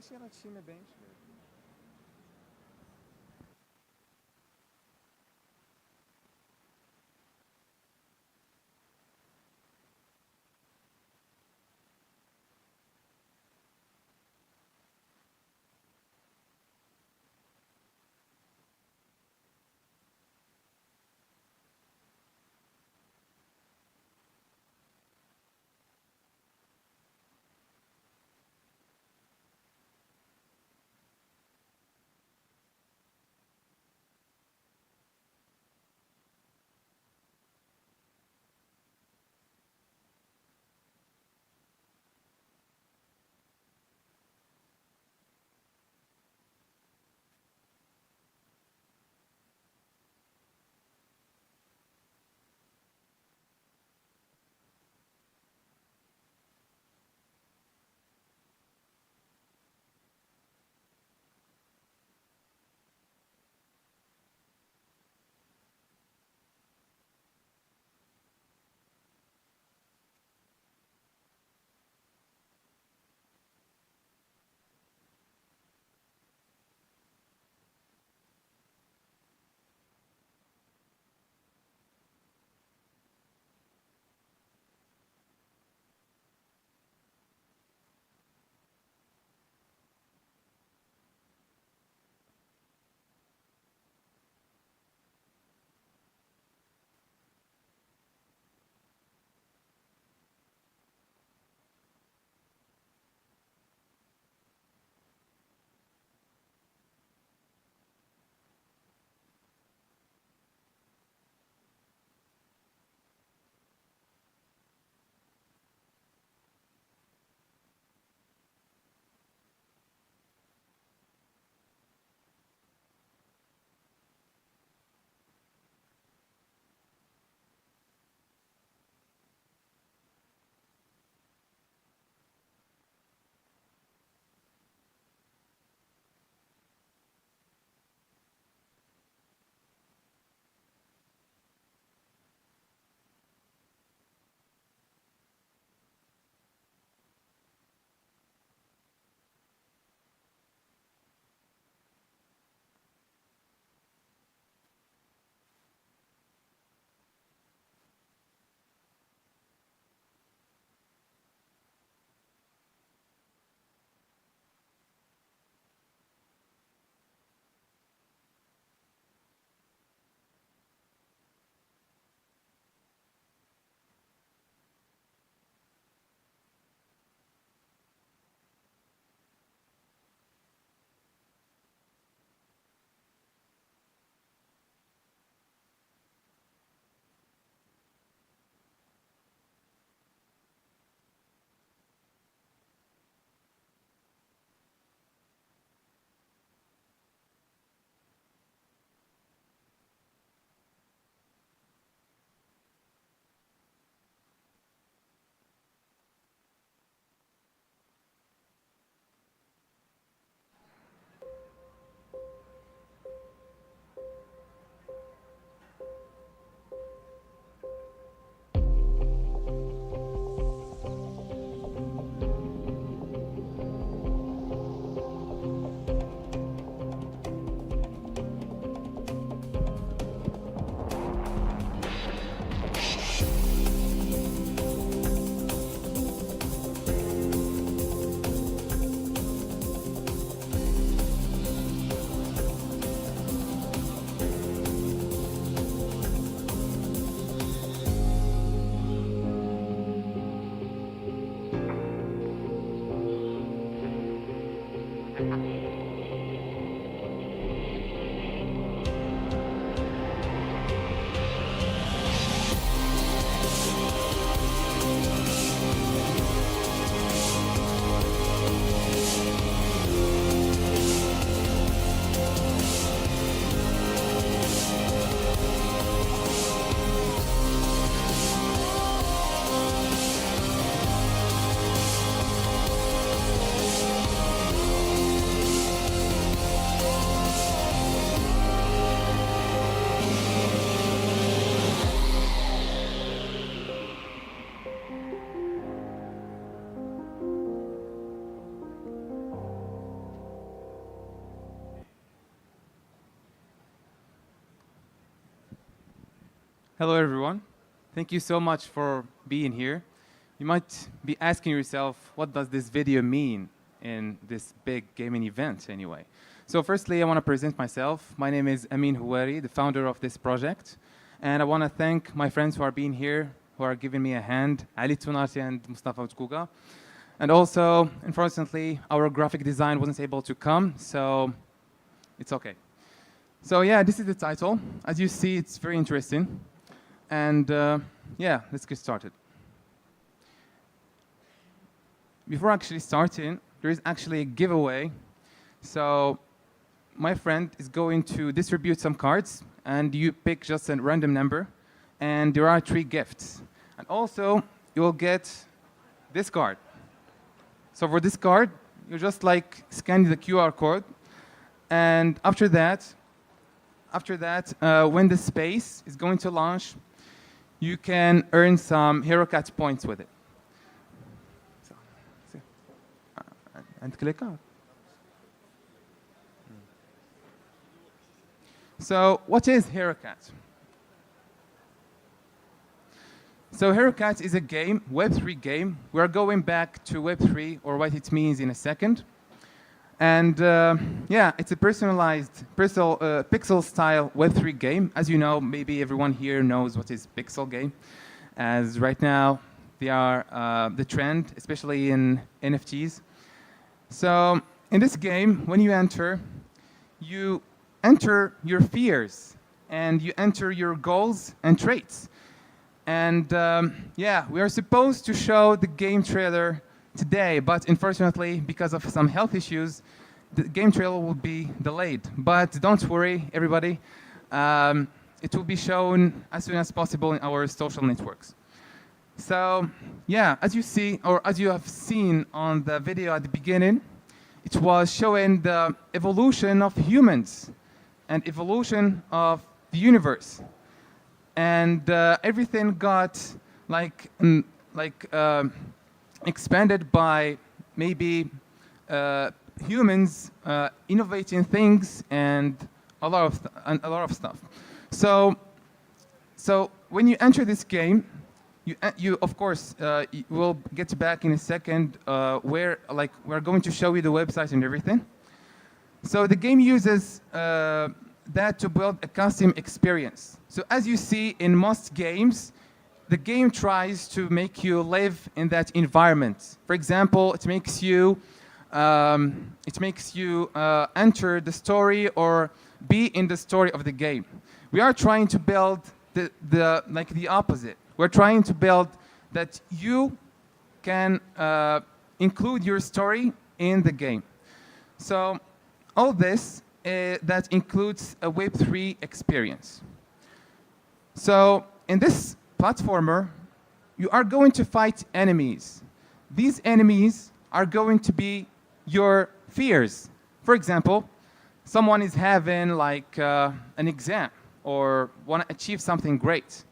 Esse era time bench, velho. Hello, everyone. Thank you so much for being here. You might be asking yourself, what does this video mean in this big gaming event anyway? So firstly, I want to present myself. My name is Amin Houari, the founder of this project. And I want to thank my friends who are being here, who are giving me a hand, Ali Tunati and Mustafa Utkuga. And also, unfortunately, our graphic design wasn't able to come, so it's okay. So yeah, this is the title. As you see, it's very interesting. And yeah, let's get started. Before actually starting, there is actually a giveaway. So my friend is going to distribute some cards, and you pick just a random number, and there are 3 gifts. And also, you will get this card. So for this card, you just like scan the QR code, and after that, when the space is going to launch, you can earn some HeroCat points with it. And click out. So what is HeroCat? So HeroCat is a game, Web3 game. We're going back to Web3 or what it means in a second. And yeah, it's a personalized, pixel-style Web3 game. As you know, maybe everyone here knows what is pixel game, as right now they are the trend, especially in NFTs. So in this game, when you enter your fears, and you enter your goals and traits. And yeah, we are supposed to show the game trailer today, but unfortunately, because of some health issues, the game trailer will be delayed. But don't worry, everybody. It will be shown as soon as possible in our social networks. So yeah, as you see, or as you have seen on the video at the beginning, it was showing the evolution of humans and evolution of the universe. And everything got expanded by maybe humans innovating things and a lot of stuff. So when you enter this game, you of course we'll get back in a second where we're going to show you the website and everything. So the game uses that to build a custom experience. So as you see in most games, the game tries to make you live in that environment. For example, it makes you enter the story or be in the story of the game. We are trying to build the opposite. We're trying to build that you can include your story in the game. So all this that includes a Web3 experience. So in this platformer, you are going to fight enemies. These enemies are going to be your fears. For example, someone is having an exam or want to achieve something great.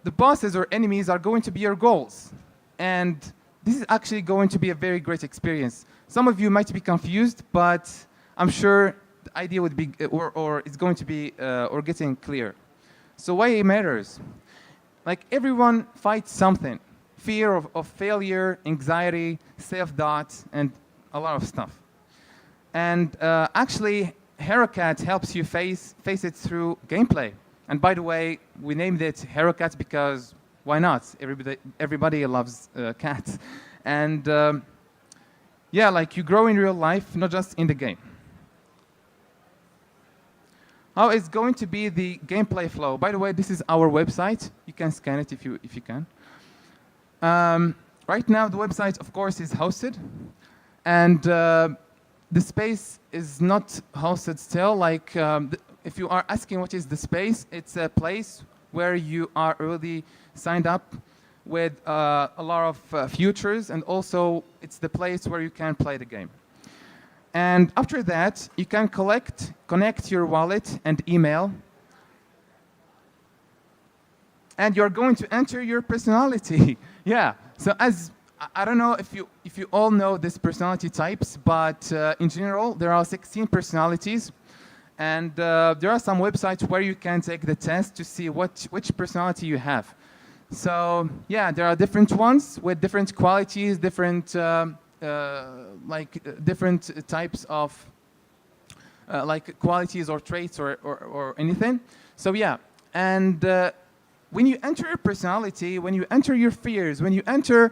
The bosses or enemies are going to be your goals. And this is actually going to be a very great experience. Some of you might be confused, but I'm sure the idea would be, or it's going to be, or getting clear. So why it matters? Like everyone fights something. Fear of failure, anxiety, self-doubt, and a lot of stuff. And actually, HeroCat helps you face it through gameplay. And by the way, we named it HeroCat because why not? Everybody loves cats. And yeah, like you grow in real life, not just in the game. How is going to be the gameplay flow? By the way, this is our website. You can scan it if you can. Right now, the website, of course, is hosted. And the space is not hosted still. Like, if you are asking what is the space, it's a place where you are already signed up with a lot of futures. And also, it's the place where you can play the game. And after that, you can connect your wallet and email. And you're going to enter your personality. Yeah. So I don't know if you all know these personality types, but in general, there are 16 personalities. And there are some websites where you can take the test to see which personality you have. So yeah, there are different ones with different qualities, different different types of like qualities or traits or anything. So yeah, and when you enter your personality, when you enter your fears, when you enter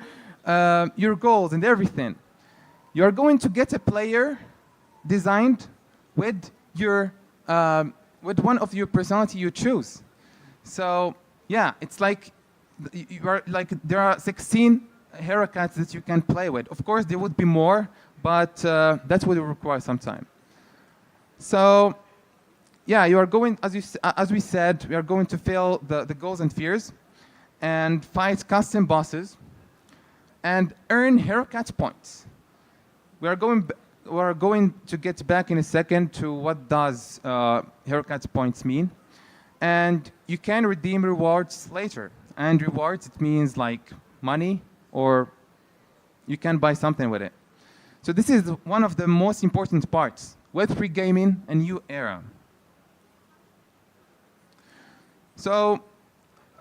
your goals and everything, you're going to get a player designed with your with one of your personality you choose. So yeah, it's like you are like there are 16 haircuts that you can play with. Of course, there would be more, but that would require some time. So yeah, you are going, as we said, we are going to fill the goals and fears and fight custom bosses and earn haircut points. We are going to get back in a second to what does haircut points mean. And you can redeem rewards later. And rewards, it means like money, or you can buy something with it. So this is one of the most important parts. Web3 gaming, a new era. So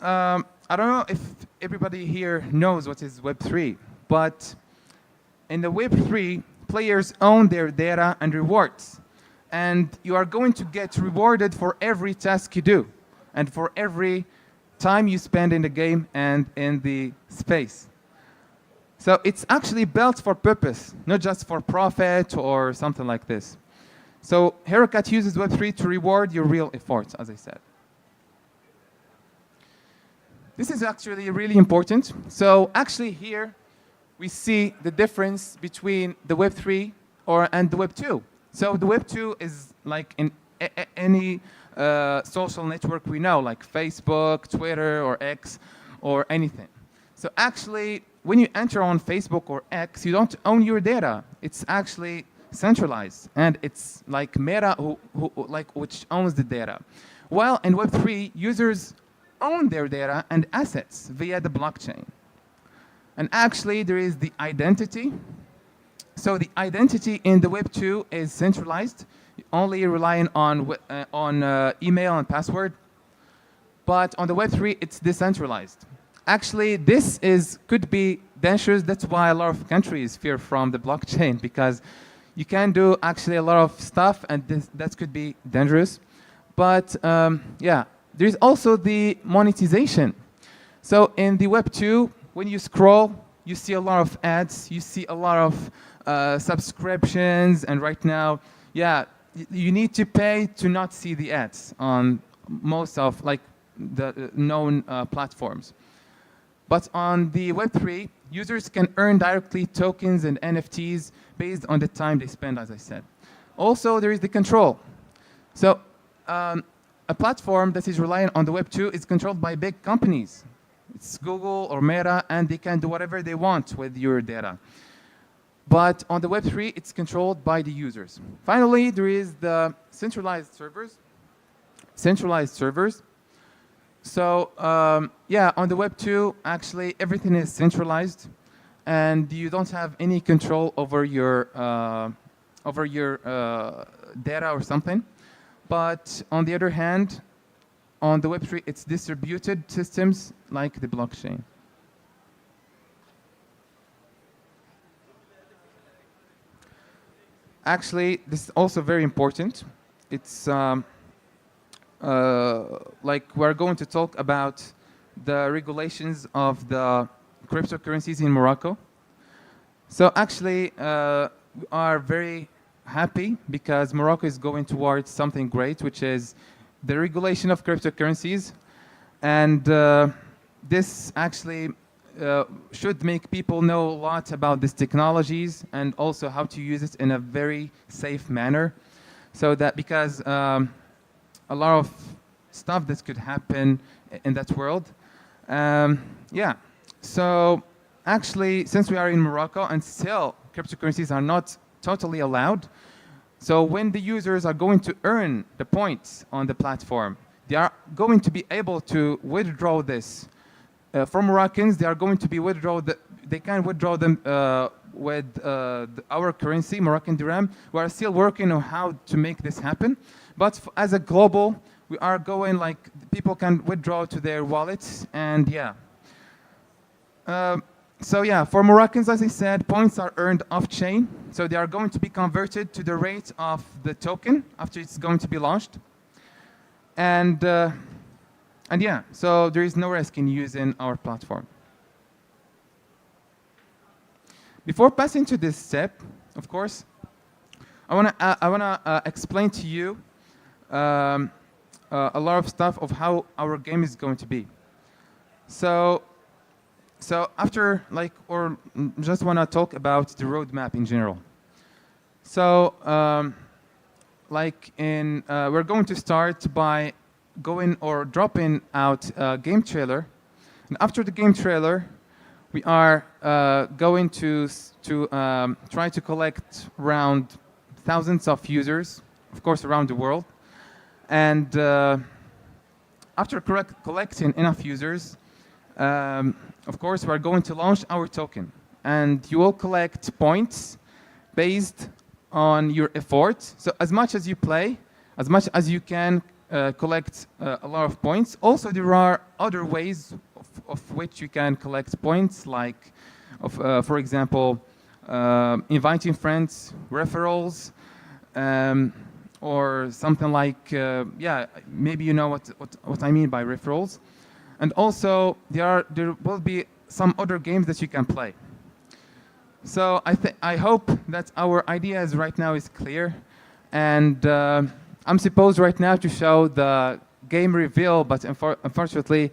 I don't know if everybody here knows what is Web3, but in the Web3, players own their data and rewards. And you are going to get rewarded for every task you do and for every time you spend in the game and in the space. So it's actually built for purpose, not just for profit or something like this. So Haircut uses Web3 to reward your real efforts, as I said. This is actually really important. So actually here, we see the difference between the Web3 and the Web2. So the Web2 is like in any social network we know, like Facebook, Twitter, or X, or anything. So actually, when you enter on Facebook or X, you don't own your data. It's actually centralized, and it's like Meta which owns the data. While in Web3, users own their data and assets via the blockchain. And actually, there is the identity. So the identity in the Web2 is centralized, only relying on email and password. But on the Web3, it's decentralized. Actually, this could be dangerous. That's why a lot of countries fear from the blockchain, because you can do actually a lot of stuff, and that could be dangerous. But yeah, there's also the monetization. So in the Web2, when you scroll, you see a lot of ads, you see a lot of subscriptions, and right now, yeah, you need to pay to not see the ads on most of like the known platforms. But on the Web3, users can earn directly tokens and NFTs based on the time they spend, as I said. Also, there is the control. So a platform that is relying on the Web2 is controlled by big companies. It's Google or Meta, and they can do whatever they want with your data. But on the Web3, it's controlled by the users. Finally, there is the centralized servers. So yeah, on the Web2, actually, everything is centralized, and you don't have any control over your data or something. But on the other hand, on the Web3, it's distributed systems like the blockchain. Actually, this is also very important. It's like we're going to talk about the regulations of the cryptocurrencies in Morocco. So actually, we are very happy because Morocco is going towards something great, which is the regulation of cryptocurrencies. And this actually should make people know a lot about these technologies and also how to use it in a very safe manner. So that because a lot of stuff that could happen in that world. Yeah, so actually, since we are in Morocco and still cryptocurrencies are not totally allowed, so when the users are going to earn the points on the platform, they are going to be able to withdraw this. From Moroccans, they are going to be they can withdraw them with our currency, Moroccan dirham. We are still working on how to make this happen. But as a global, we are going like people can withdraw to their wallets, and yeah. So yeah, for Moroccans, as I said, points are earned off-chain. So they are going to be converted to the rate of the token after it's going to be launched. And yeah, so there is no risk in using our platform. Before passing to this step, of course, I wanna explain to you a lot of stuff of how our game is going to be. So after just wanna talk about the roadmap in general. So we're going to start by going or dropping out a game trailer, and after the game trailer, we are going to try to collect around thousands of users, of course, around the world. And after collecting enough users, of course, we're going to launch our token. And you will collect points based on your effort. So as much as you play, as much as you can collect a lot of points. Also, there are other ways of which you can collect points, like, for example, inviting friends, referrals, or something like, yeah, maybe you know what I mean by referrals. And also, there will be some other games that you can play. So I hope that our ideas right now is clear, and I'm supposed right now to show the game reveal, but unfortunately,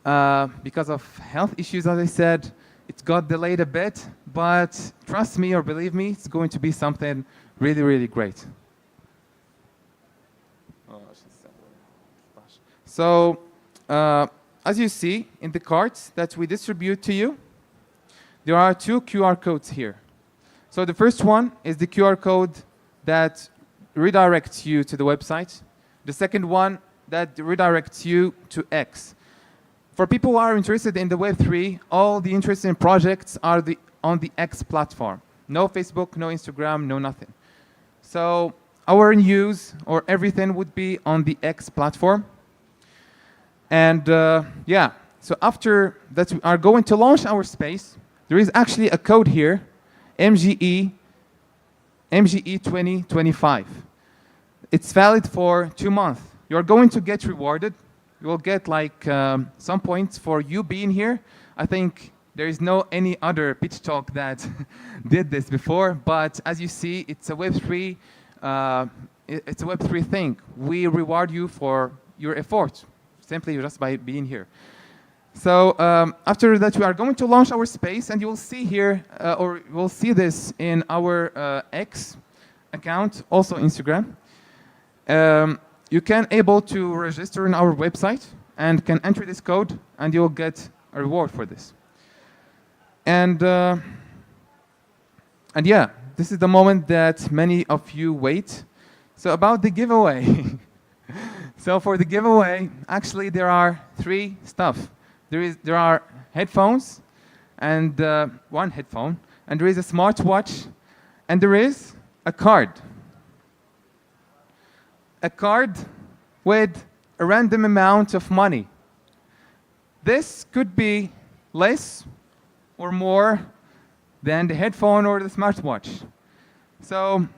because of health issues, as I said, it got delayed a bit, but trust me or believe me, it's going to be something really, really great. So, as you see in the cards that we distribute to you, there are two QR codes here. So the first one is the QR code that redirects you to the website. The second one that redirects you to X. For people who are interested in the Web3, all the interesting projects are on the X platform. No Facebook, no Instagram, no nothing. So our news or everything would be on the X platform. And yeah, so after that we are going to launch our space, there is actually a code here, MGE 2025. It's valid for 2 months. You're going to get rewarded. You will get like some points for you being here. I think there is no any other pitch talk that did this before, but as you see, it's a Web3. It's a Web3 thing. We reward you for your effort, simply just by being here. So after that, we are going to launch our space, and you will see here, or you will see this in our X account, also Instagram. You can able to register in our website and can enter this code, and you'll get a reward for this. And yeah, this is the moment that many of you wait. So about the giveaway. So for the giveaway, actually there are 3 stuff. There are headphones, and one headphone, and there is a smartwatch, and there is a card. A card with a random amount of money. This could be less or more than the headphone or the smartwatch. So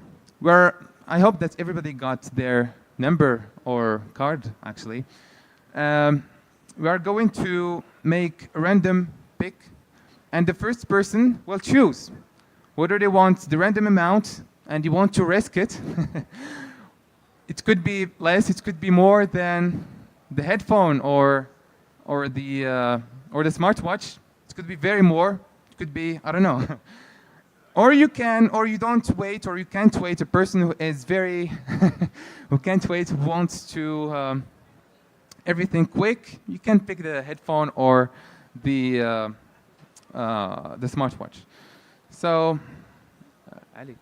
I hope that everybody got their number or card, actually. We are going to make a random pick, and the first person will choose whether they want the random amount and you want to risk it. It could be less, it could be more than the headphone or the smartwatch. It could be very more. It could be, I don't know. Or you don't wait, or you can't wait. A person who is very, who can't wait, who wants to everything quick, you can pick the headphone or the smartwatch. So, Ali.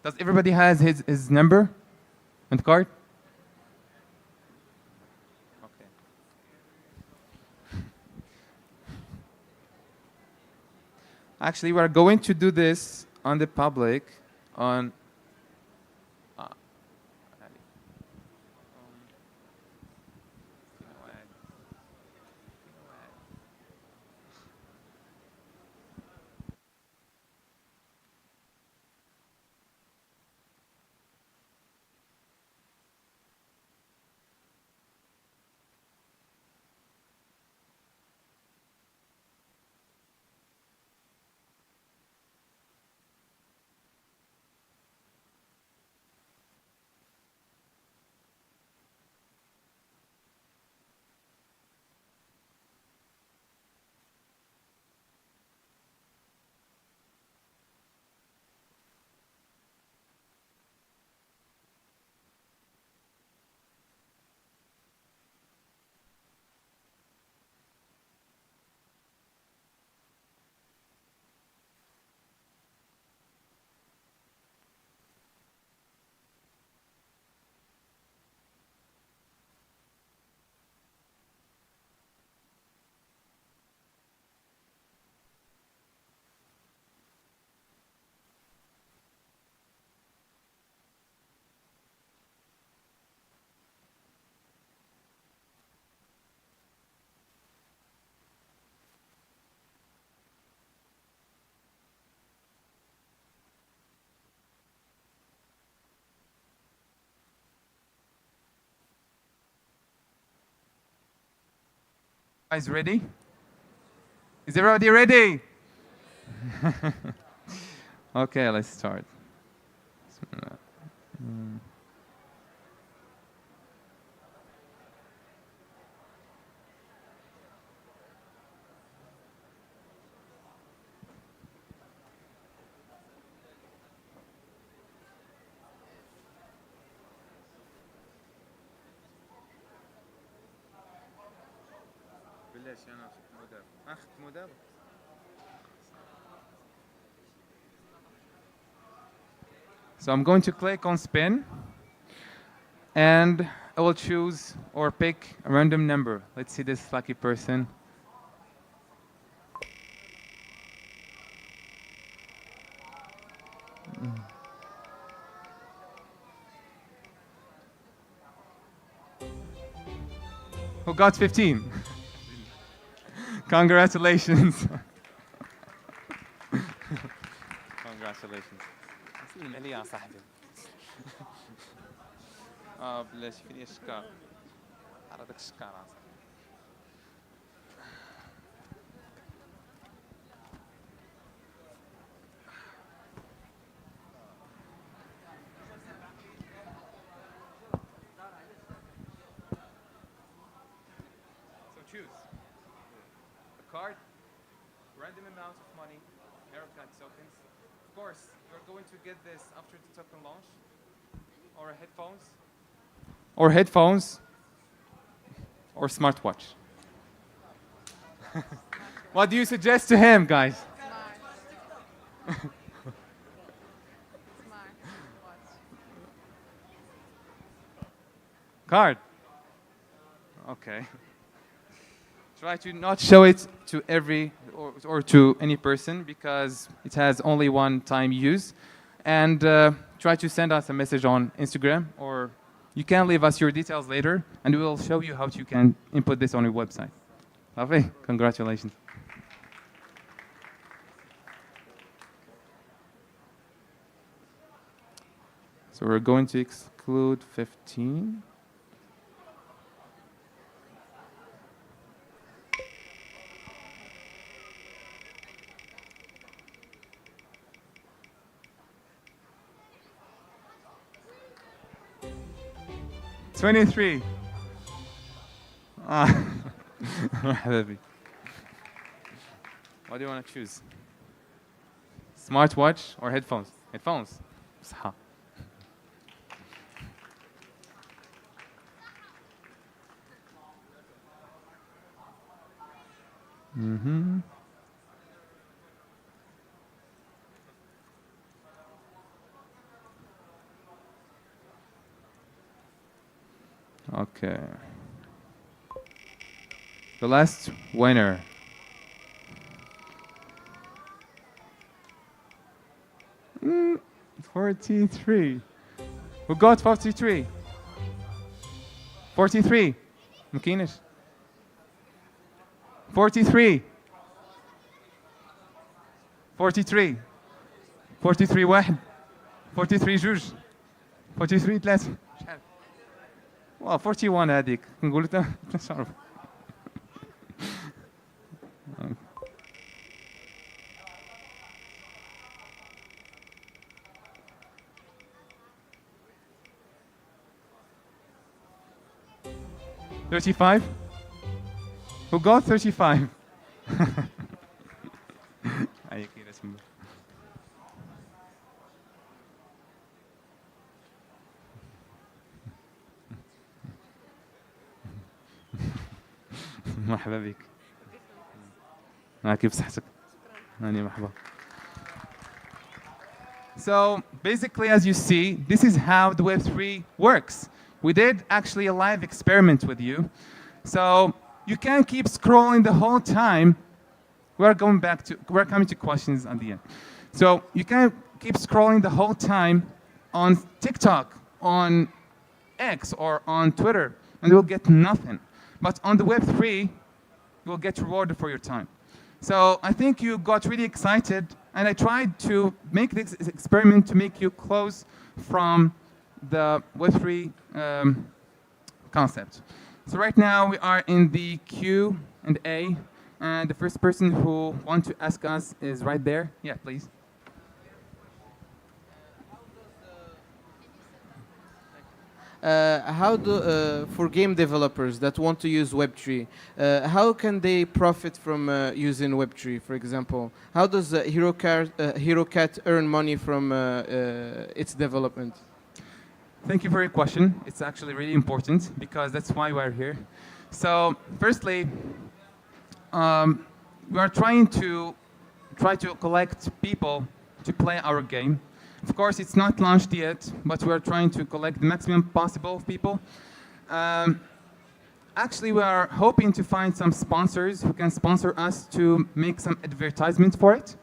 Does everybody has his number and card? Okay. Actually, we are going to do this on the public on Guys, ready? Is everybody ready? Okay, let's start. So I'm going to click on spin, and I will choose or pick a random number. Let's see this lucky person. Who got 15? Congratulations. Congratulations. علي يا صاحبي بلاش فيني الشكار عرضك الشكار So choose a card, random amount of money, haircut tokens. Of course, you're going to get this after the token launch, or headphones, or smartwatch. What do you suggest to him, guys? Smart. Watch. Card. Okay. Try to not show it to every or to any person because it has only one time use. And try to send us a message on Instagram, or you can leave us your details later and we will show you how you can input this on your website. Lovely. Congratulations. So we're going to exclude 15. $23. حبيبي. What do you want to choose? Smartwatch or headphones? Headphones. صح. Okay. The last winner. Mm, 43. Who got 43? 43. مكينش. 43. 43. 43 واحد. 43 جوج. 43 ثلاثة. Well, 41 هذيك نقول لك مش عارف. $35? Who got 35? مرحبا بك. كيف صحتك؟ هاني مرحبا. So basically, as you see, this is how the Web3 works. We did actually a live experiment with you. So you can keep scrolling the whole time. We're coming to questions at the end. So you can keep scrolling the whole time on TikTok, on X, or on Twitter, and you'll get nothing. But on the Web3, you'll get rewarded for your time. So I think you got really excited, and I tried to make this experiment to make you close from the Web3 concept. So right now we are in the Q&A and A. And the first person who wants to ask us is right there. Yeah, please. For game developers that want to use Web3, how can they profit from using Web3? For example, how does HeroCat earn money from its development? Thank you for your question. It's actually really important because that's why we're here. So, firstly, we are trying to collect people to play our game. Of course, it's not launched yet, but we are trying to collect the maximum possible of people. Actually, we are hoping to find some sponsors who can sponsor us to make some advertisements for it.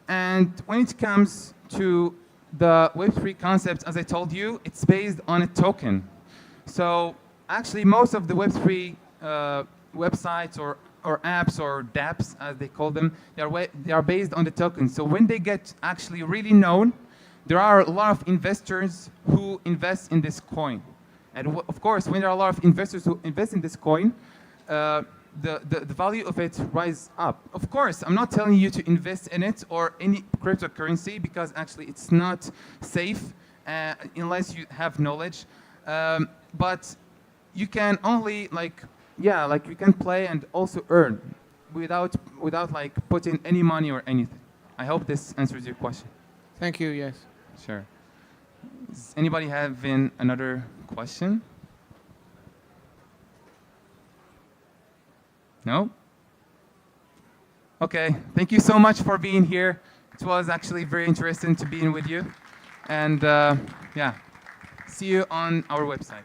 And when it comes to the Web3 concept, as I told you, it's based on a token. So actually, most of the Web3 websites or apps or dApps, as they call them, they are based on the token. So when they get actually really known, there are a lot of investors who invest in this coin. And of course, when there are a lot of investors who invest in this coin, the value of it rises up. Of course, I'm not telling you to invest in it or any cryptocurrency because actually it's not safe unless you have knowledge. But you can only you can play and also earn without like putting any money or anything. I hope this answers your question. Thank you. Yes. Sure. Does anybody have another question? No? Okay. Thank you so much for being here. It was actually very interesting to be with you. And yeah, see you on our website.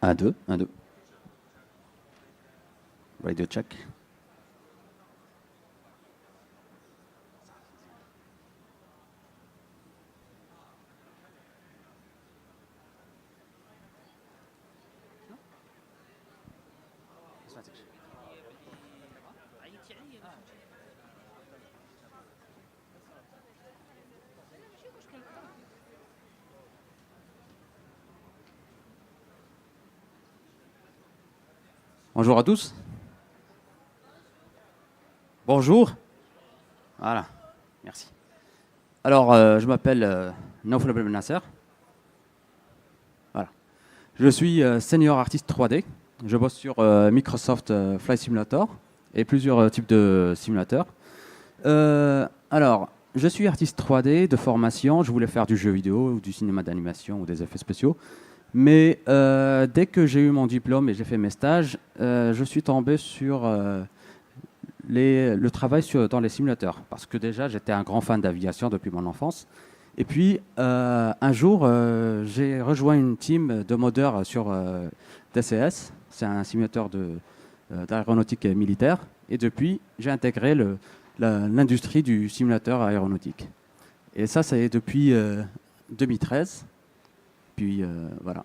Un, deux, un, deux. Radio check. Bonjour à tous. Bonjour. Voilà, merci. Alors, je m'appelle Naoufal Ben Nasser. Voilà. Je suis senior artiste 3D. Je bosse sur Microsoft Flight Simulator et plusieurs types de simulateurs. Alors, je suis artiste 3D de formation. Je voulais faire du jeu vidéo ou du cinéma d'animation ou des effets spéciaux. Mais dès que j'ai eu mon diplôme et j'ai fait mes stages, je suis tombé sur le travail dans les simulateurs. Parce que déjà, j'étais un grand fan d'aviation depuis mon enfance. Et puis, un jour, j'ai rejoint une team de modeurs sur DCS. C'est un simulateur d'aéronautique militaire. Et depuis, j'ai intégré l'industrie du simulateur aéronautique. Et ça, c'est depuis 2013. Puis voilà.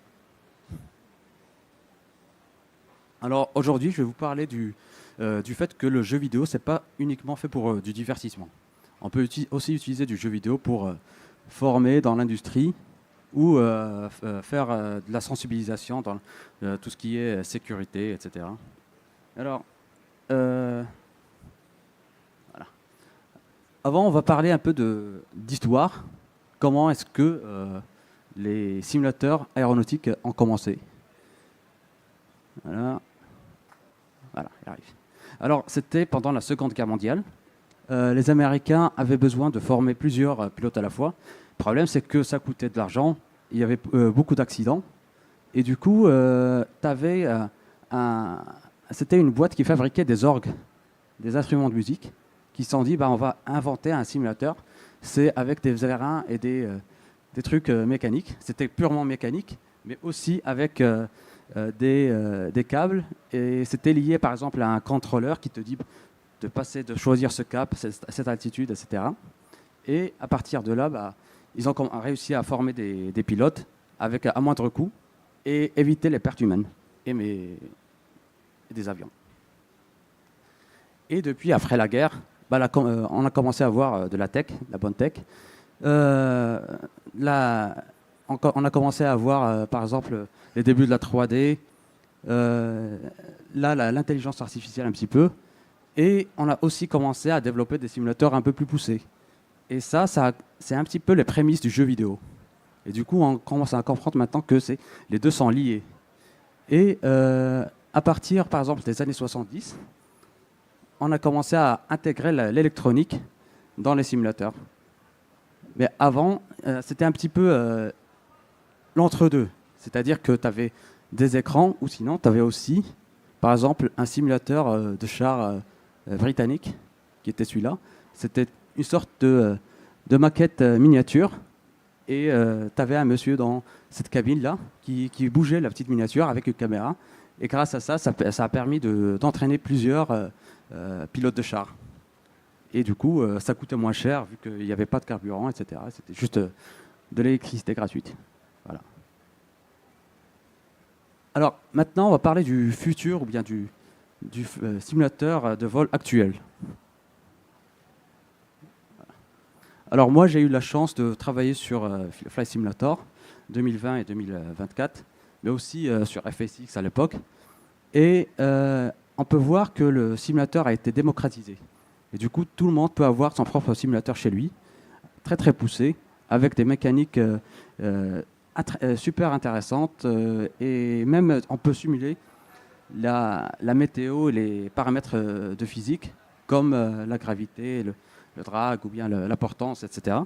Alors aujourd'hui, je vais vous parler du fait que le jeu vidéo, c'est pas uniquement fait pour du divertissement. On peut aussi utiliser du jeu vidéo pour former dans l'industrie ou faire de la sensibilisation dans tout ce qui est sécurité, etc. Alors, voilà. Avant, on va parler un peu d'histoire. Comment est-ce que les simulateurs aéronautiques ont commencé. Voilà, il arrive. Alors, c'était pendant la Seconde Guerre mondiale. Les Américains avaient besoin de former plusieurs pilotes à la fois. Le problème, c'est que ça coûtait de l'argent. Il y avait beaucoup d'accidents. Et du coup, c'était une boîte qui fabriquait des orgues, des instruments de musique, qui se sont dit, on va inventer un simulateur. C'est avec des vérins et des trucs mécaniques. C'était purement mécanique, mais aussi avec des câbles. Et c'était lié, par exemple, à un contrôleur qui te dit de choisir ce cap, cette altitude, etc. Et à partir de là, ils ont réussi à former des pilotes avec à moindre coût et éviter les pertes humaines et des avions. Et depuis, après la guerre, on a commencé à avoir de la tech, de la bonne tech. On a commencé à voir, par exemple, les débuts de la 3D, l'intelligence artificielle un petit peu, et on a aussi commencé à développer des simulateurs un peu plus poussés. Et ça c'est un petit peu les prémices du jeu vidéo. Et du coup, on commence à comprendre maintenant que les deux sont liés. Et à partir, par exemple, des années 70, on a commencé à intégrer l'électronique dans les simulateurs. Mais avant, c'était un petit peu l'entre-deux. C'est-à-dire que tu avais des écrans, ou sinon, tu avais aussi, par exemple, un simulateur de char britannique, qui était celui-là. C'était une sorte de maquette miniature. Et tu avais un monsieur dans cette cabine-là qui bougeait la petite miniature avec une caméra. Et grâce à ça, ça a permis d'entraîner plusieurs pilotes de char. Et du coup, ça coûtait moins cher vu qu'il n'y avait pas de carburant, etc. C'était juste de l'électricité gratuite. Voilà. Alors maintenant, on va parler du futur ou bien du simulateur de vol actuel. Alors moi, j'ai eu la chance de travailler sur Flight Simulator 2020 et 2024, mais aussi sur FSX à l'époque. Et on peut voir que le simulateur a été démocratisé. Et du coup, tout le monde peut avoir son propre simulateur chez lui, très très poussé, avec des mécaniques super intéressantes. Et même, on peut simuler la météo et les paramètres de physique, comme la gravité, le drag ou bien la portance, etc.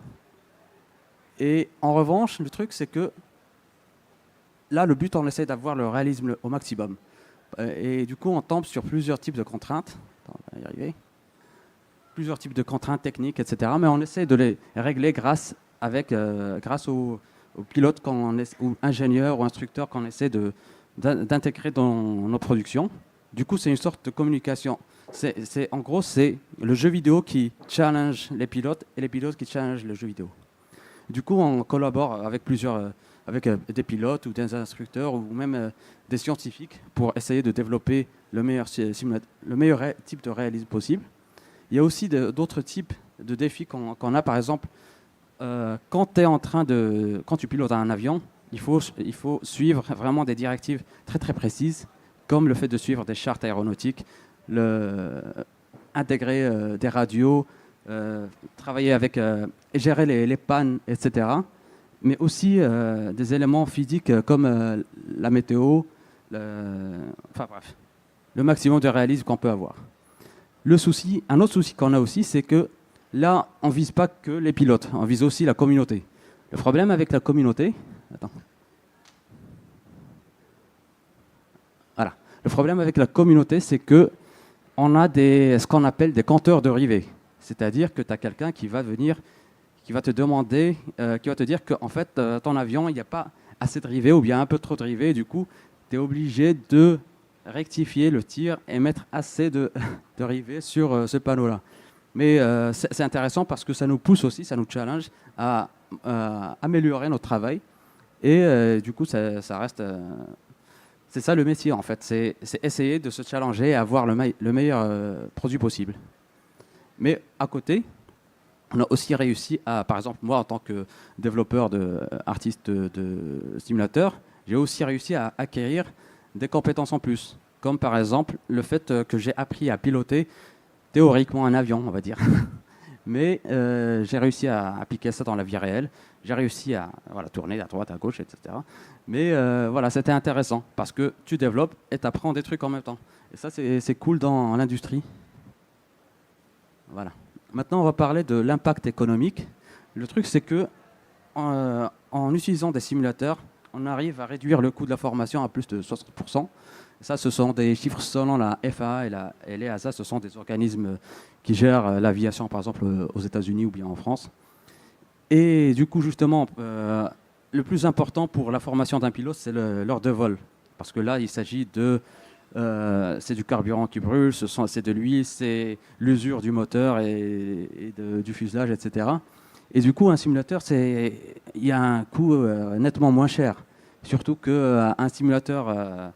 Et en revanche, le truc, c'est que là, le but, on essaie d'avoir le réalisme au maximum. Et du coup, on tombe sur plusieurs types de contraintes. Attends, on va y arriver. Plusieurs types de contraintes techniques, etc. Mais on essaie de les régler grâce aux pilotes ou ingénieurs ou instructeurs qu'on essaie de d'intégrer dans nos productions. Du coup, c'est une sorte de communication. En gros, c'est le jeu vidéo qui challenge les pilotes et les pilotes qui challenge le jeu vidéo. Du coup, on collabore avec avec des pilotes ou des instructeurs ou même des scientifiques pour essayer de développer le meilleur type de réalisme possible. Il y a aussi d'autres types de défis qu'on a. Par exemple, quand tu pilotes un avion, il faut suivre vraiment des directives très très précises, comme le fait de suivre des chartes aéronautiques, intégrer des radios, travailler avec et gérer les pannes, etc. Mais aussi des éléments physiques comme la météo, enfin bref, le maximum de réalisme qu'on peut avoir. Un autre souci qu'on a aussi, c'est que là, on ne vise pas que les pilotes, on vise aussi la communauté. Le problème avec la communauté... Voilà. Le problème avec la communauté, c'est qu'on a ce qu'on appelle des compteurs de rivets. C'est-à-dire que tu as quelqu'un qui va venir, qui va te demander, qui va te dire qu'en fait, ton avion, il n'y a pas assez de rivets ou bien un peu trop de rivets. Du coup, tu es obligé de rectifier le tir et mettre assez de rivets sur ce panneau-là. Mais c'est intéressant parce que ça nous pousse aussi, ça nous challenge à améliorer notre travail. Et du coup, ça reste... c'est ça le métier en fait, c'est essayer de se challenger et avoir le meilleur produit possible. Mais à côté, on a aussi réussi à, par exemple moi en tant que développeur artiste de simulateur, j'ai aussi réussi à acquérir des compétences en plus. Comme par exemple le fait que j'ai appris à piloter théoriquement un avion, on va dire. Mais j'ai réussi à appliquer ça dans la vie réelle. J'ai réussi à tourner à droite, à gauche, etc. Mais voilà, c'était intéressant parce que tu développes et tu apprends des trucs en même temps. Et ça, c'est cool dans l'industrie. Voilà. Maintenant, on va parler de l'impact économique. Le truc, c'est que en utilisant des simulateurs, on arrive à réduire le coût de la formation à plus de 60%. Ça, ce sont des chiffres selon la FAA et l'EASA. Ce sont des organismes qui gèrent l'aviation, par exemple, aux États-Unis ou bien en France. Et du coup, justement, le plus important pour la formation d'un pilote, c'est l'heure de vol. Parce que là, il s'agit c'est du carburant qui brûle, c'est de l'huile, c'est l'usure du moteur et du fuselage, etc. Et du coup, un simulateur, il y a un coût nettement moins cher. Surtout qu'un simulateur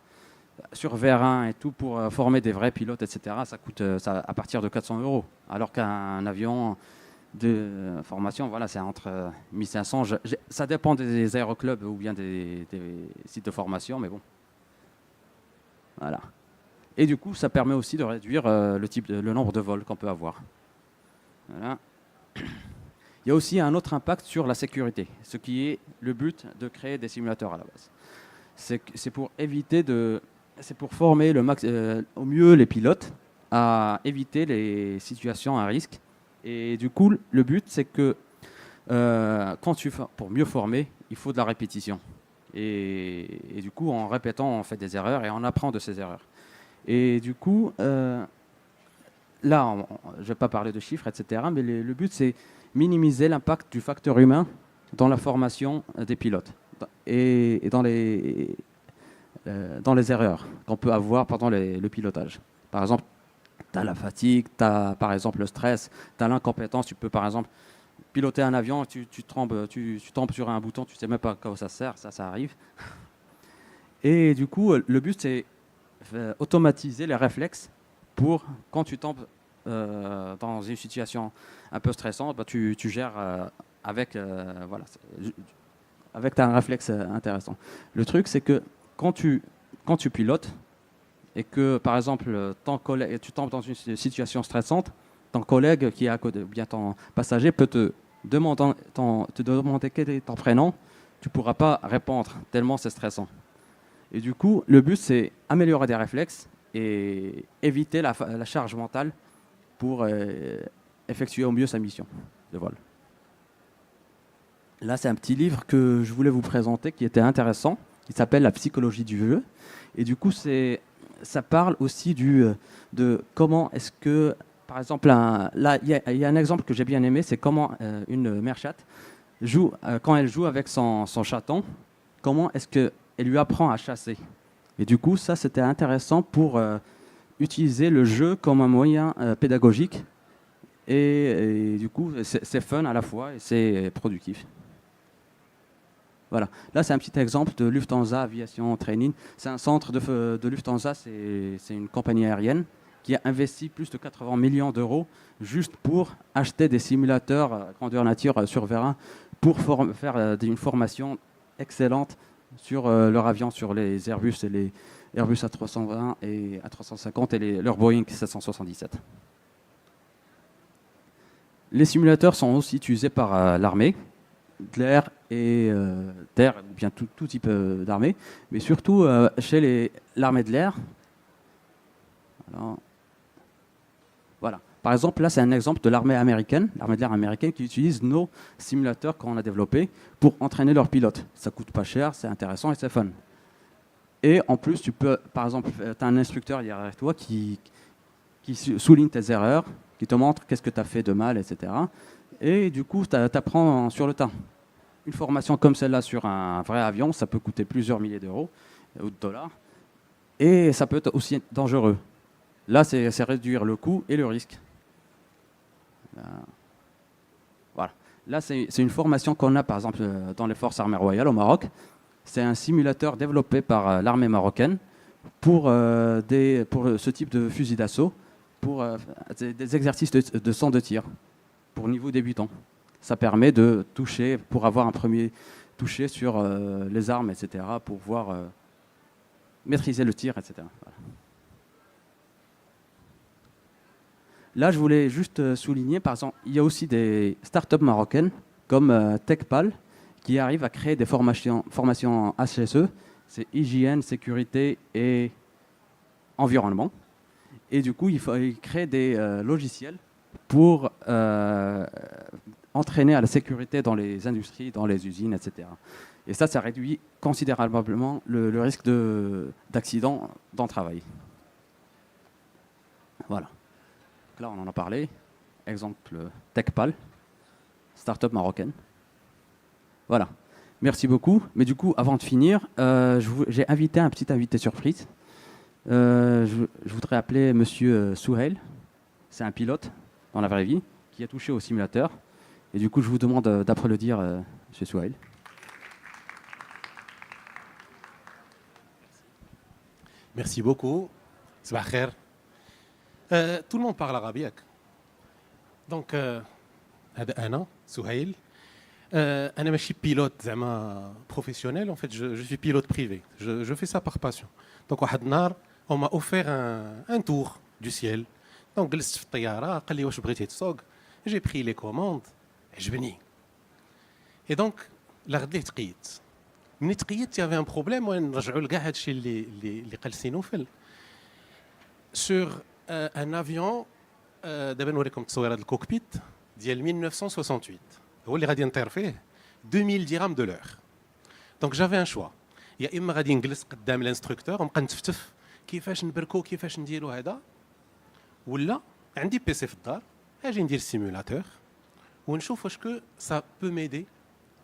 sur VR1 et tout, pour former des vrais pilotes, etc., ça coûte à partir de 400 €. Alors qu'un avion de formation, voilà, c'est entre 1500. Ça dépend des aéroclubs ou bien des sites de formation, mais bon. Voilà. Et du coup, ça permet aussi de réduire le nombre de vols qu'on peut avoir. Voilà. Il y a aussi un autre impact sur la sécurité, ce qui est le but de créer des simulateurs à la base. C'est pour former au mieux les pilotes à éviter les situations à risque. Et du coup, le but, c'est que pour mieux former, il faut de la répétition. Et du coup, en répétant, on fait des erreurs et on apprend de ces erreurs. Et du coup, là, je ne vais pas parler de chiffres, etc., mais le but, c'est minimiser l'impact du facteur humain dans la formation des pilotes et dans les erreurs qu'on peut avoir pendant le pilotage. Par exemple, tu as la fatigue, tu as par exemple le stress, tu as l'incompétence. Tu peux par exemple piloter un avion, tu tombes sur un bouton, tu ne sais même pas à quoi ça sert, ça arrive. Et du coup, le but, c'est automatiser les réflexes pour quand tu tombes dans une situation un peu stressante, bah, tu gères avec un réflexe intéressant. Le truc, c'est que quand tu pilotes et que, par exemple, tu tombes dans une situation stressante, ton collègue qui est à côté, ou bien ton passager peut te demander quel est ton prénom, tu ne pourras pas répondre tellement c'est stressant. Et du coup, le but, c'est améliorer des réflexes et éviter la charge mentale pour effectuer au mieux sa mission de vol. Là, c'est un petit livre que je voulais vous présenter qui était intéressant, qui s'appelle La psychologie du jeu. Et du coup, ça parle aussi de comment est-ce que, par exemple, là, il y a un exemple que j'ai bien aimé, c'est comment une mère chatte joue, quand elle joue avec son chaton, comment est-ce qu'elle lui apprend à chasser. Et du coup, ça, c'était intéressant pour utiliser le jeu comme un moyen pédagogique. Et du coup, c'est fun à la fois et c'est productif. Voilà. Là, c'est un petit exemple de Lufthansa Aviation Training. C'est un centre de Lufthansa, c'est une compagnie aérienne qui a investi plus de 80 millions d'euros juste pour acheter des simulateurs grandeur nature sur Vérin pour faire une formation excellente sur leur avion, sur les Airbus et les Airbus A320 et A350 et leur Boeing 777. Les simulateurs sont aussi utilisés par l'armée, de l'air et d'air, ou bien tout type d'armée, mais surtout chez l'armée de l'air. Voilà. Par exemple, là, c'est un exemple de l'armée américaine, l'armée de l'air américaine, qui utilise nos simulateurs qu'on a développés pour entraîner leurs pilotes. Ça coûte pas cher, c'est intéressant et c'est fun. Et en plus, tu peux, par exemple, tu as un instructeur derrière toi qui souligne tes erreurs, qui te montre qu'est-ce que tu as fait de mal, etc. Et du coup, tu apprends sur le tas. Une formation comme celle-là sur un vrai avion, ça peut coûter plusieurs milliers d'euros ou de dollars. Et ça peut être aussi dangereux. Là, c'est réduire le coût et le risque. Voilà. Là, c'est une formation qu'on a, par exemple, dans les forces armées royales au Maroc. C'est un simulateur développé par l'armée marocaine pour ce type de fusil d'assaut, pour des exercices de sang de tir pour niveau débutant. Ça permet de toucher, pour avoir un premier toucher sur les armes, etc., pour pouvoir maîtriser le tir, etc. Voilà. Là, je voulais juste souligner, par exemple, il y a aussi des startups marocaines comme TechPal qui arrivent à créer des formations HSE, c'est hygiène, sécurité et environnement. Et du coup, il crée des logiciels pour entraîner à la sécurité dans les industries, dans les usines, etc. Et ça réduit considérablement le risque d'accident dans le travail. Voilà. Là, on en a parlé. Exemple TechPal, start-up marocaine. Voilà. Merci beaucoup. Mais du coup, avant de finir, j'ai invité un petit invité surprise. Je voudrais appeler Monsieur Souhail. C'est un pilote dans la vraie vie qui a touché au simulateur. Et du coup, je vous demande d'applaudir Monsieur Souhail. Merci beaucoup. Sabah khair. Tout le monde parle arabe. Donc, Anna, Souhail. Je ne suis pas pilote professionnel. En fait, je suis pilote privé. Je fais ça par passion. Donc, on m'a offert un tour du ciel. Donc, j'ai pris les commandes. Et donc, la من تقيت il y avait un problème وين نرجعوا لكاع هادشي اللي قالسينو sur un avion دابا نوريكم تصويره ديال الكوكبيت ديال 1968 هو اللي غادي نطير فيه 2000 dirhams de l'heure. Donc j'avais un choix. يا اما غادي نجلس قدام الانستركتور ونبقى نتفتف كيفاش نبركو كيفاش نديرو هذا ولا عندي بيسي في الدار اجي ندير السيمولاتور ونشوف واش كو ça peut m'aider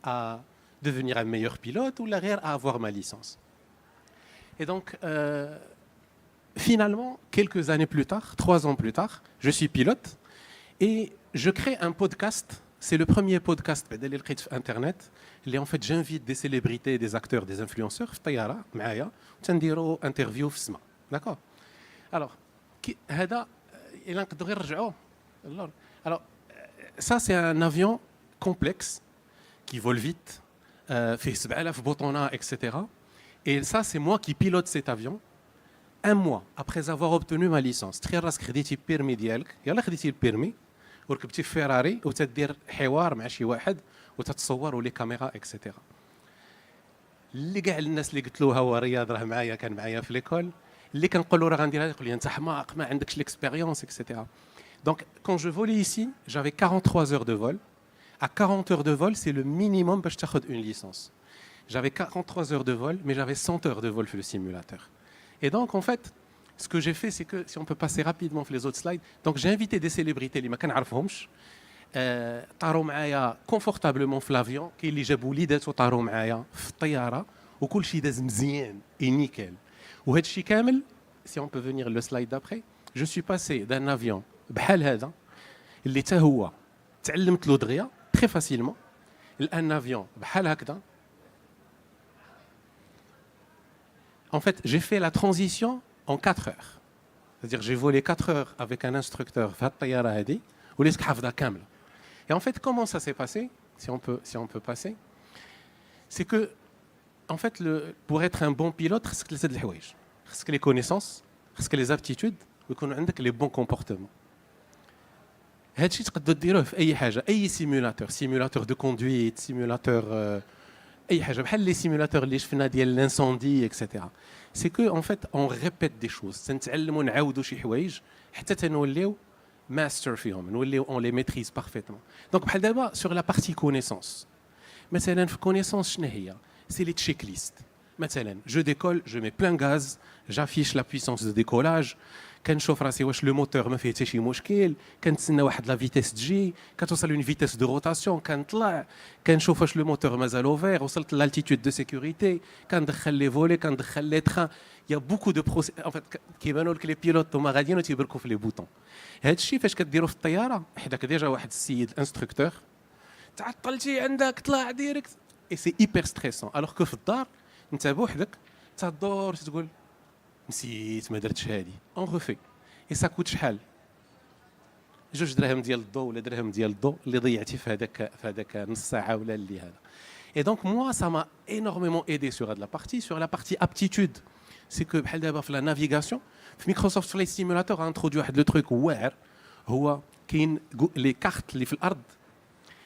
à devenir un meilleur pilote ou l'arrière à avoir ma licence. Et donc, finalement, quelques années plus tard, 3 ans plus tard, je suis pilote et je crée un podcast. C'est le premier podcast sur Internet. Et en fait, j'invite des célébrités, des acteurs, des influenceurs. Interview. D'accord. Alors, ça, c'est un avion complexe qui vole vite. Fait 7000 boutons, etc. Et ça, c'est moi qui pilote cet avion 1 mois après avoir obtenu ma licence. Très rare que خديتي permis ديالك يلا خديتي البيرمي وركبتي في فيراري وتدير حوار مع شي واحد وتتصور ولي كاميرا اكسيتيرا. اللي كاع الناس اللي قلت له هو رياض راه معايا كان معايا في ليكول اللي كنقول له راه غندير هذا يقول لي انت حماق ما عندكش ليكسبيريونس اكسيتيرا. Donc quand je volais ici, j'avais 43 heures de vol. À 40 heures de vol, c'est le minimum pour avoir une licence. J'avais 43 heures de vol, mais j'avais 100 heures de vol sur le simulateur. Et donc, en fait, ce que j'ai fait, c'est que, si on peut passer rapidement sur les autres slides, donc j'ai invité des célébrités, les ما كنعرفهمش, طاروا معايا confortablement في l'avion, كاين اللي جابوا وليدات وطاروا معايا في الطيارة, وكل شيء داز مزيان et nickel. وهذا الشيء كامل si on peut venir le slide d'après je suis passé d'un avion بحال هذا اللي حتى هو تعلمت له دغيا très facilement لان avion بحال هكذا. En fait, j'ai fait la transition en 4 heures. C'est-à-dire j'ai volé 4 heures avec un instructeur في هاد الطياره هذه وليت حافظها كامله. Et en fait, comment ça s'est passé si on peut passer, c'est que en fait pour être un bon pilote خصك 3 د الحوايج. خصك les connaissances, خصك les aptitudes ويكون عندك les bons comportements. هذا الشيء تقدروا ديروه في اي حاجه, اي سيمولاتور دو كوندويت, سيمولاتور اي حاجه بحال لي سيمولاتور اللي شفنا ديال لانسوندي اكسيتيرا. سي كو ان فيت اون ريبيت دي شوز, تنتعلموا نعاودوا شي حوايج حتى تنوليو ماستر فيهم, نوليو اون لي ميتريز بارفيتمون. دونك بحال دابا سور لا بارتي كونيسونس, مثلا في كونيسونس شنو هي؟ سي لي تشيك ليست. مثلا جو ديكول, جو مي بلان غاز, جافيش لا بويسونس دو ديكولاج, كنشوف راسي واش لو موتور ما فيه حتى شي مشكل, كنتسنى واحد لا فيتيس تجي, كتوصل لون فيتيس دو روتاسيون, كنطلع كنشوف واش لو موتور مازال اوفير, وصلت لالتيتود دو سيكوريتي, كندخل لي فولي, كندخل لي تران. يا بوكو دو بروسي ان فيت كيبانوا لك لي بيلوت هما غاديين وتيبركوا في لي بوطون. هذا الشيء فاش كديروا في الطياره حداك ديجا واحد السيد الانستركتور, تعطلتي عندك طلع ديريكت, اي سي ايبر ستريسون. الوغ كو في الدار انت بوحدك تدور تقول نسيت ما درتش هادي, اون ريفي. اي سا كوت شحال؟ 2 دراهم ديال الضو ولا درهم ديال الضو اللي ضيعتي في هذاك نص ساعه ولا اللي هذا. Et donc moi ça m'a énormément aidé sur la partie aptitude. C'est que بحال دابا في la navigation في Microsoft Flight Simulator a introduit واحد لو تروك واعر, هو كاين لي كارت اللي في الارض,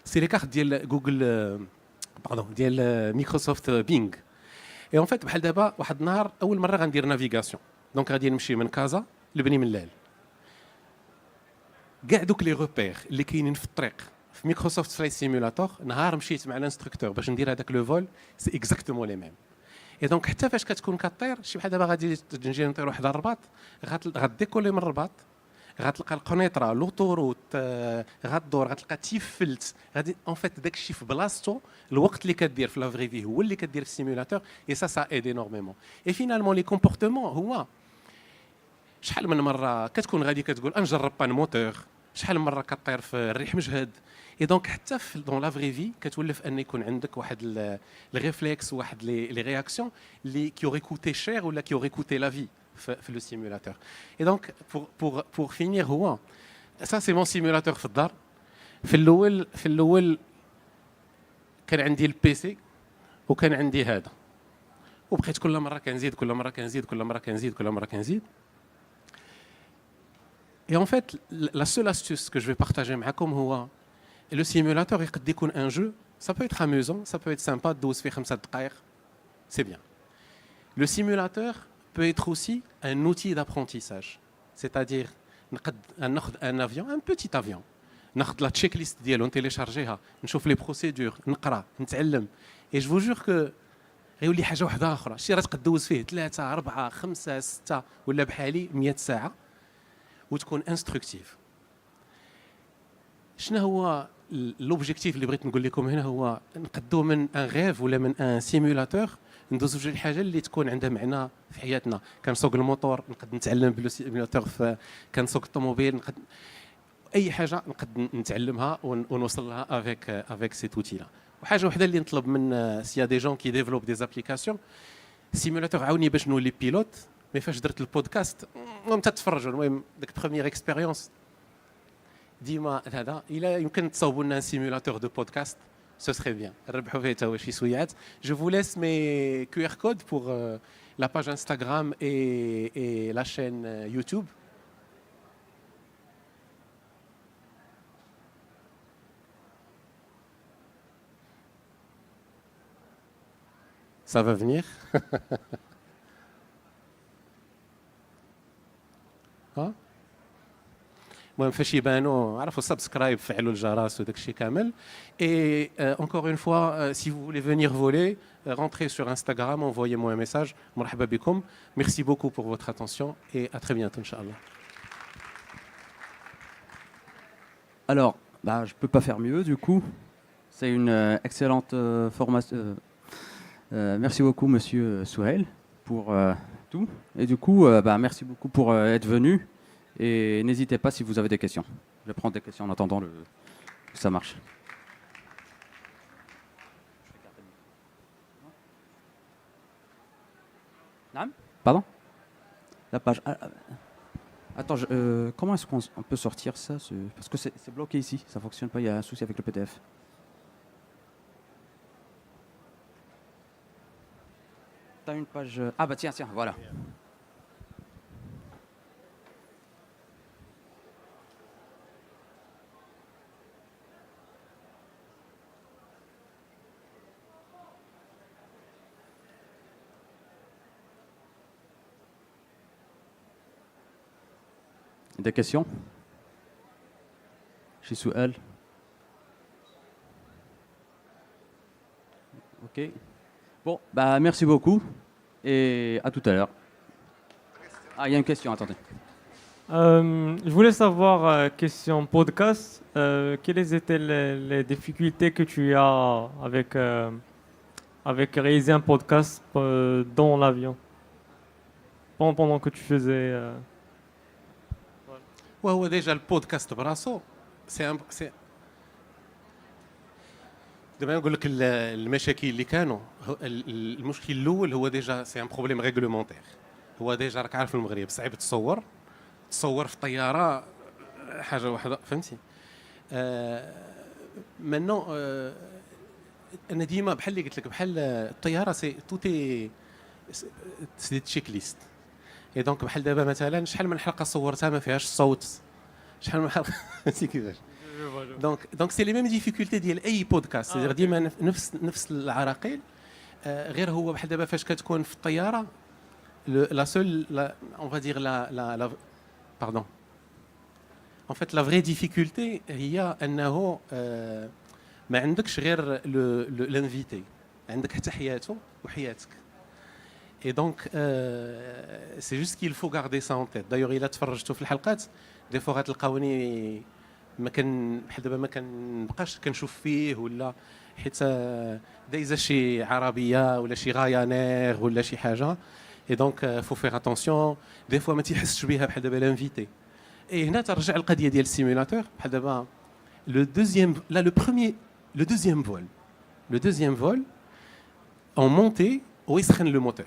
سي لي كارت ديال جوجل باردون ديال مايكروسوفت بينغ. اي اون فيت بحال دابا واحد النهار اول مره غندير نافيغاسيون, دونك غادي نمشي من كازا لبني ملال. كاع دوك لي روبير اللي كاينين في الطريق في مايكروسوفت فلايت سيمولاتور, نهار مشيت مع الانستركتور باش ندير هذاك لو فول سي اكزاكتومون لي ميم. اي دونك حتى فاش كتكون كطير شي بحال دابا غادي نجي نطير واحد الرباط, غاديكولي من الرباط, غتلقى القنيطره لوطوروت, غدور غتلقى تيفلت, غادي اون فيت داك الشيء في بلاصتو. الوقت اللي كدير في لا فري في هو اللي كدير في السيمولاتور, اي سا ايد انورميمون. اي فينالمون لي كومبورتمون هو شحال من مره كتكون غادي كتقول نجرب بان موتور, شحال من مره كطير في الريح مجهد. اي دونك حتى في دون لا فري في كتولف ان يكون عندك واحد الريفلكس, واحد لي رياكسيون اللي كي اوري كوتي شير ولا كي اوري كوتي لا في في لو سيمولاتور. اي دونك بور فينير هو سا سي مون سيمولاتور في الدار. في الاول كان عندي البيسي وكان عندي هذا, وبقيت كل مره كنزيد. Et en fait, la seule astuce que je vais partager avec vous, le simulateur, il peut être un jeu, ça peut être amusant, ça peut être sympa, 12 في 5 دقائق, c'est bien. Le simulateur peut être aussi un outil d'apprentissage, c'est-à-dire un avion, un petit avion, ناخذ la checklist ديالو نتيليشارجيها, نشوف les procédures, نقرا, نتعلم, et je vous jure que غيولي حاجه واحده اخرى. شي راه تقدر دوز فيه 3 4 5 6 ولا بحالي 100 ساعه وتكون انستركتيف. شنو هو لوبجيكتيف اللي بغيت نقول لكم هنا؟ هو نقدو من ان غيف ولا من ان سيمولاتور ندوزو جوج الحاجه اللي تكون عندها معنى في حياتنا. كنسوق الموتور نقد نتعلم بالسيمولاتور, كنسوق الطوموبيل نقد اي حاجه نقد نتعلمها ونوصل لها افيك سيت اوتي لا. وحاجه وحده اللي نطلب من سي دي جون كي ديفلوب دي زابليكاسيون, سيمولاتور عاوني باش نولي بيلوت. مي فاش درت البودكاست المهم تتفرجوا, المهم ديك بروميير اكسبيريونس ديما هذا الا يمكن تصاوبوا لنا سيمولاتور دو بودكاست سو سري بيان, نربحوا فيه حتى هو شي سويعات. جو فو ليس مي كيو ار كود بور لا باج انستغرام اي لا شين يوتيوب. Ça va venir. المهم فاش يبانوا عرفوا سبسكرايب, فعلوا الجرس وداك الشيء كامل. Et encore une fois, si vous voulez venir voler, rentrez sur Instagram, envoyez-moi un message. مرحبا بكم. Merci beaucoup pour votre attention et à très bientôt inchallah. Alors, je peux pas faire mieux du coup. C'est une excellente formation. Merci beaucoup Monsieur Souhail pour tout. Et du coup, merci beaucoup pour être venu. Et n'hésitez pas si vous avez des questions. Je vais prendre des questions en attendant que ça marche. Pardon? La page. Attends, comment est-ce qu'on peut sortir ça? Parce que c'est bloqué ici, ça fonctionne pas, il y a un souci avec le PDF. T'as une page. Ah bah tiens, voilà. Des questions? Chez Souel. Ok. Bon, merci beaucoup et à tout à l'heure. Ah, il y a une question, attendez. Je voulais savoir, question podcast, quelles étaient les difficultés que tu as avec réaliser un podcast dans l'avion pendant que tu faisais. وهو ديجا البودكاست براسو سي دابا نقول لك المشاكل اللي كانوا المشكل الاول هو ديجا سي ان بروبليم ريغلومونتير. هو ديجا راك عارف المغرب صعيب تصور في الطياره حاجه واحده فهمتي. منو انا ديما بحال اللي قلت لك بحال الطياره سي توتي سي تشيك ليست. اي دونك بحال دابا مثلا شحال من حلقه صورتها ما فيهاش الصوت، شحال من حلقه فهمتي كيفاش. دونك سي لي ميم ديفيكولتي ديال اي بودكاست، سيدير ديما نفس العراقيل. غير هو بحال دابا فاش كتكون في الطياره لا سول اون فا دير لا باردون ان فيت لا فري ديفيكولتي هي انه ما عندكش غير لانفيتي، عندك حتى حياته وحياتك. Et donc, c'est juste qu'il faut garder ça en tête. D'ailleurs, il a تفرجتوا في الحلقات دي فوا غتلقاوني ما كان بحال دابا ما كنبقاش كنشوف فيه ولا حيت دايزه شي عربيه ولا شي غايانير ولا شي حاجه. Et donc, faut faire attention. دي فوا ما تيحسش بها بحال دابا لانفيتي. Et هنا ترجع القضيه ديال السيمولاتور بحال دابا le deuxième vol en montée ويسخن لو موتور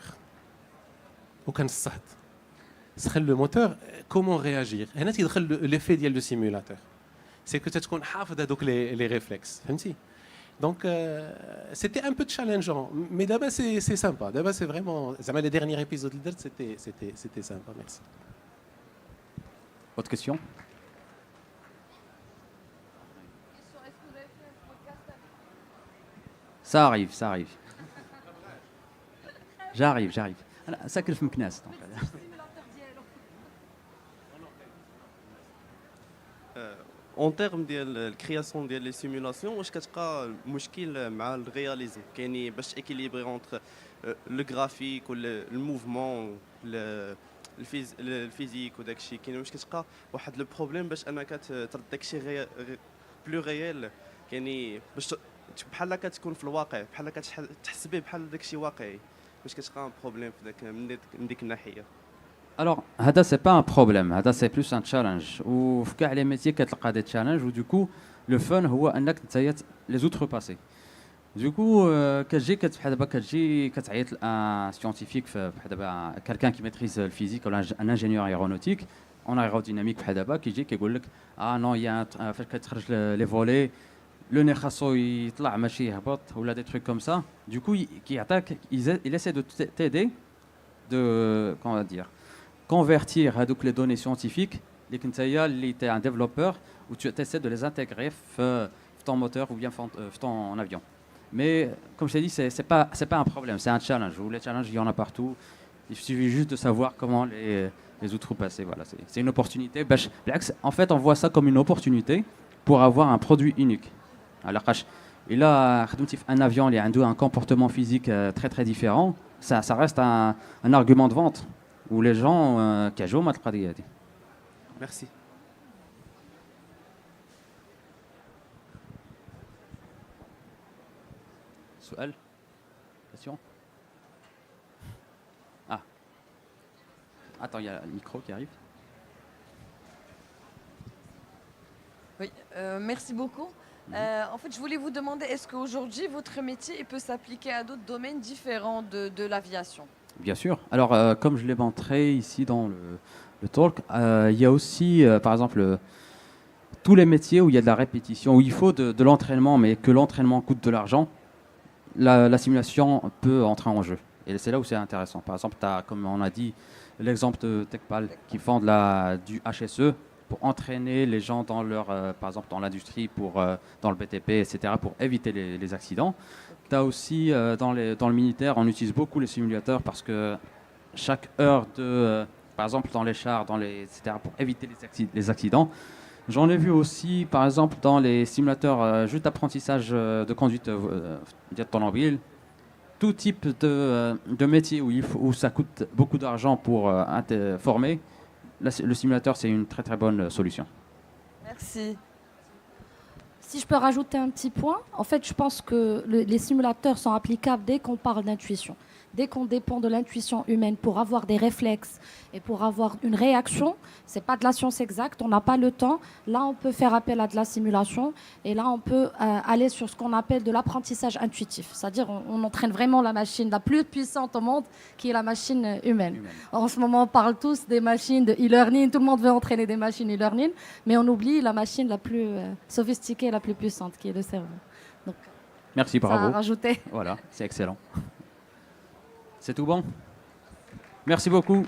وكان الصهد سخن لو موتور. كومون رياجير هنا تيدخل ليفي ديال لو سيمولاتور، سي كو تكون حافظ هذوك لي ريفلكس فهمتي. دونك سيتي ان بو تشالنجون مي دابا سي سامبا. دابا سي فريمون زعما لي ديرنيير ايبيزود اللي درت سيتي سامبا. ميرسي. Autre question? Est-ce que vous avez fait un podcast avec Ça arrive. J'arrive. أنا ساكن في مكناس. le simulateur d'IELO? اون تيرم ديال الكرياسيون ديال لي سيمولاسيون، واش كتلقى مشكل مع الرياليزم؟ كاين باش اكيليبري اونتر لو غرافيك ولا الموفمون الفيزيك وداك الشيء؟ كاين واش كتلقى واحد لو بروبليم باش انك ترد داك الشيء بلو ريال؟ كاين باش بحال كتكون في الواقع، بحال كتحس به بحال داك الشيء واقعي؟ واش كتلقى بروبليم في داك من ديك الناحيه؟ Alors, هذا c'est pas un problème, هذا c'est plus un challenge. وفي كاع les métiers كتلقى des challenges و du coup le fun هو انك نتايا les outrepasser. Du coup كتجي بحال دابا كتجي كتعيط لان scientifique بحال دابا quelqu'un qui maîtrise le physique ولا un ingénieur aéronautique en aérodynamique بحال دابا كيجي كيقول لك non يا فاش كتخرج لي فولي لو ني خاصو يطلع ماشي يهبط ولا des trucs comme ça. Du coup كيعطيك il essaie de t'aider de comment on va dire convertir les données scientifiques, les tu es un développeur, où tu essaies de les intégrer dans ton moteur ou bien dans ton avion. Mais comme je t'ai dit, c'est pas un problème, c'est un challenge. Les challenges, il y en a partout. Il suffit juste de savoir comment les outrepasser. Voilà, c'est une opportunité. En fait, on voit ça comme une opportunité pour avoir un produit unique. Et là, un avion, il a un comportement physique très très différent. Ça reste un argument de vente. où les gens كيعجبهم هاد القضيه هذه. ميرسي. سؤال؟ question? Ah. Attends, il y a le micro qui arrive. Oui, merci beaucoup. En fait, je voulais vous demander, est-ce qu'aujourd'hui, votre métier il peut s'appliquer à d'autres domaines différents de l'aviation? Bien sûr. Alors, comme je l'ai montré ici dans le talk, il y a aussi, par exemple, tous les métiers où il y a de la répétition, où il faut de l'entraînement, mais que l'entraînement coûte de l'argent, la simulation peut entrer en jeu. Et c'est là où c'est intéressant. Par exemple, tu as, comme on a dit, l'exemple de TechPal qui font du HSE pour entraîner les gens dans leur, par exemple, dans l'industrie, dans le BTP, etc., pour éviter les accidents. Tu as aussi, dans le militaire, on utilise beaucoup les simulateurs parce que chaque heure par exemple, dans les chars, etc., pour éviter les accidents. J'en ai vu aussi, par exemple, dans les simulateurs juste d'apprentissage de conduite automobile, tout type de métier où ça coûte beaucoup d'argent pour former. Le simulateur, c'est une très très bonne solution. Merci. Si je peux rajouter un petit point, en fait, je pense que les simulateurs sont applicables dès qu'on parle d'intuition. Dès qu'on dépend de l'intuition humaine pour avoir des réflexes et pour avoir une réaction, ce n'est pas de la science exacte, on n'a pas le temps. Là, on peut faire appel à de la simulation et là, on peut aller sur ce qu'on appelle de l'apprentissage intuitif. C'est-à-dire on entraîne vraiment la machine la plus puissante au monde, qui est la machine humaine. En ce moment, on parle tous des machines de e-learning. Tout le monde veut entraîner des machines e-learning, mais on oublie la machine la plus sophistiquée, la plus puissante, qui est le cerveau. Donc, merci, bravo. ça a rajouté. Voilà, c'est excellent. C'est tout bon? Merci beaucoup.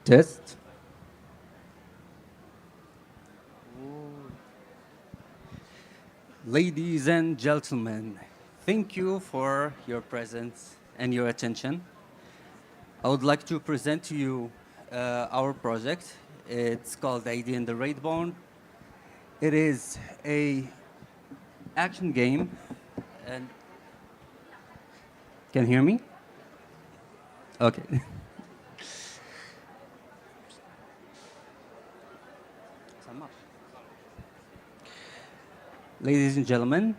Test. Ladies and gentlemen, thank you for your presence and your attention. I would like to present to you our project. It's called ID in the Raidborn. It is a action game, and can you hear me? Okay. Ladies and gentlemen,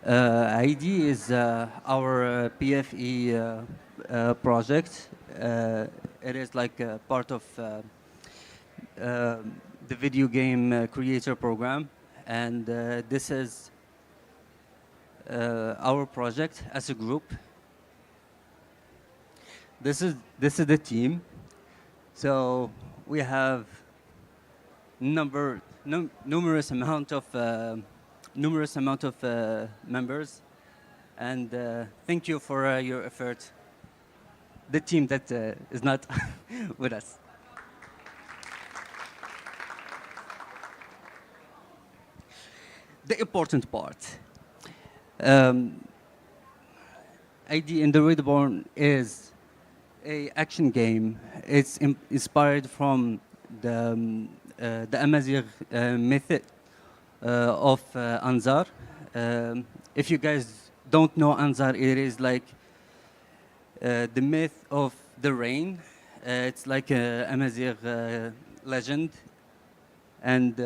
ID is our PFE project. It is like part of the video game creator program, and this is our project as a group. This is the team. So we have numerous amount of members, and thank you for your effort. The team that is not with us. The important part. ID in the Reborn is a action game. It's inspired from the Amazigh myth of Anzar. If you guys don't know Anzar, it is like the myth of the rain. It's like a Amazigh legend, and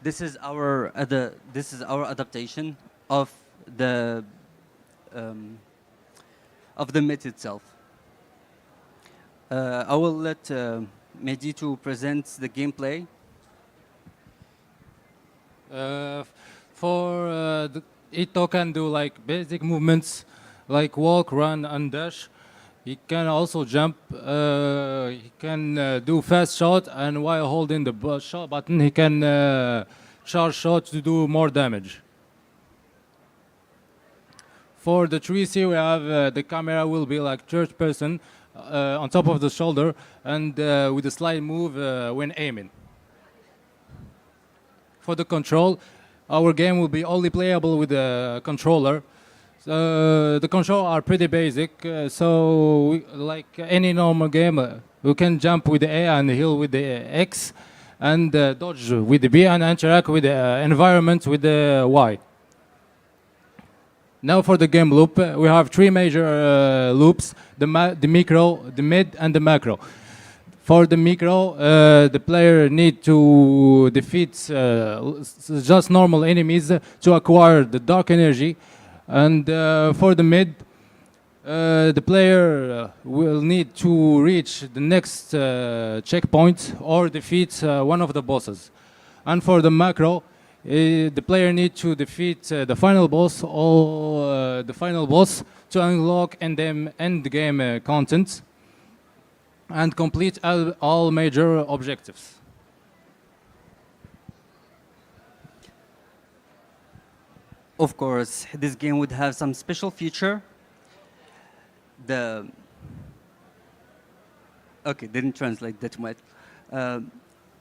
this is our adaptation of the myth itself. I will let Mehdi to present the gameplay. Ito can do like basic movements like walk, run, and dash. He can also jump. He can do fast shot, and while holding the shot button, he can charge shot to do more damage. For the 3C, we have the camera will be like third person on top of the shoulder, and with a slight move when aiming. For the control, our game will be only playable with a controller. The controls are pretty basic, like any normal game, we can jump with the A and heal with the X, and dodge with the B and interact with the environment with the Y. Now for the game loop, we have three major loops, the micro, the mid, and the macro. For the micro, the player need to defeat just normal enemies to acquire the dark energy. And for the mid, the player will need to reach the next checkpoint or defeat one of the bosses. And for the macro, the player needs to defeat the final boss or the final boss to unlock end game content and complete all major objectives. Of course, this game would have some special feature. Okay, didn't translate that much.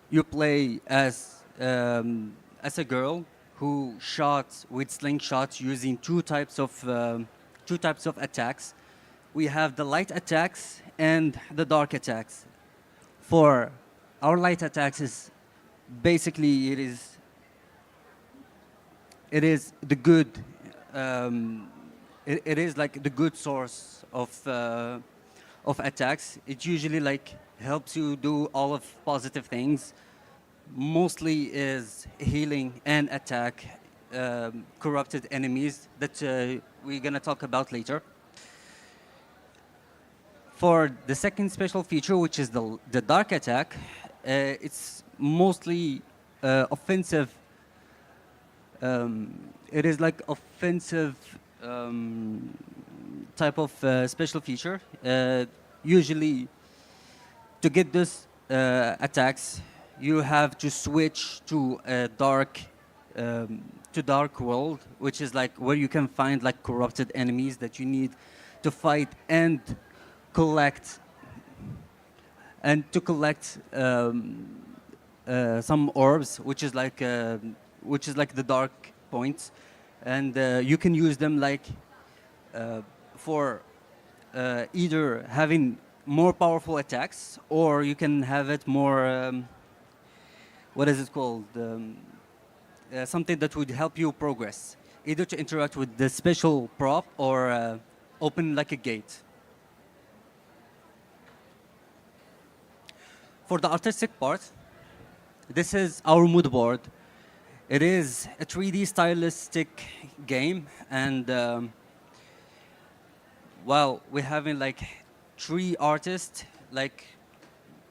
You play as a girl who shot with slingshots using two types of attacks. We have the light attacks and the dark attacks. For our light attacks is basically it is the good. It is like the good source of attacks. It usually like helps you do all of positive things. Mostly is healing and attack corrupted enemies that we're gonna talk about later. For the second special feature, which is the dark attack, it's mostly offensive. It is like offensive type of special feature. Usually, to get this attacks, you have to switch to a dark world, which is like where you can find like corrupted enemies that you need to fight and collect and to collect some orbs, which is like the dark points, and you can use them like for either having more powerful attacks, or you can have it more. What is it called? Something that would help you progress, either to interact with the special prop or open like a gate. For the artistic part, this is our mood board. It is a 3D stylistic game, and well, we're having like 3 artists, like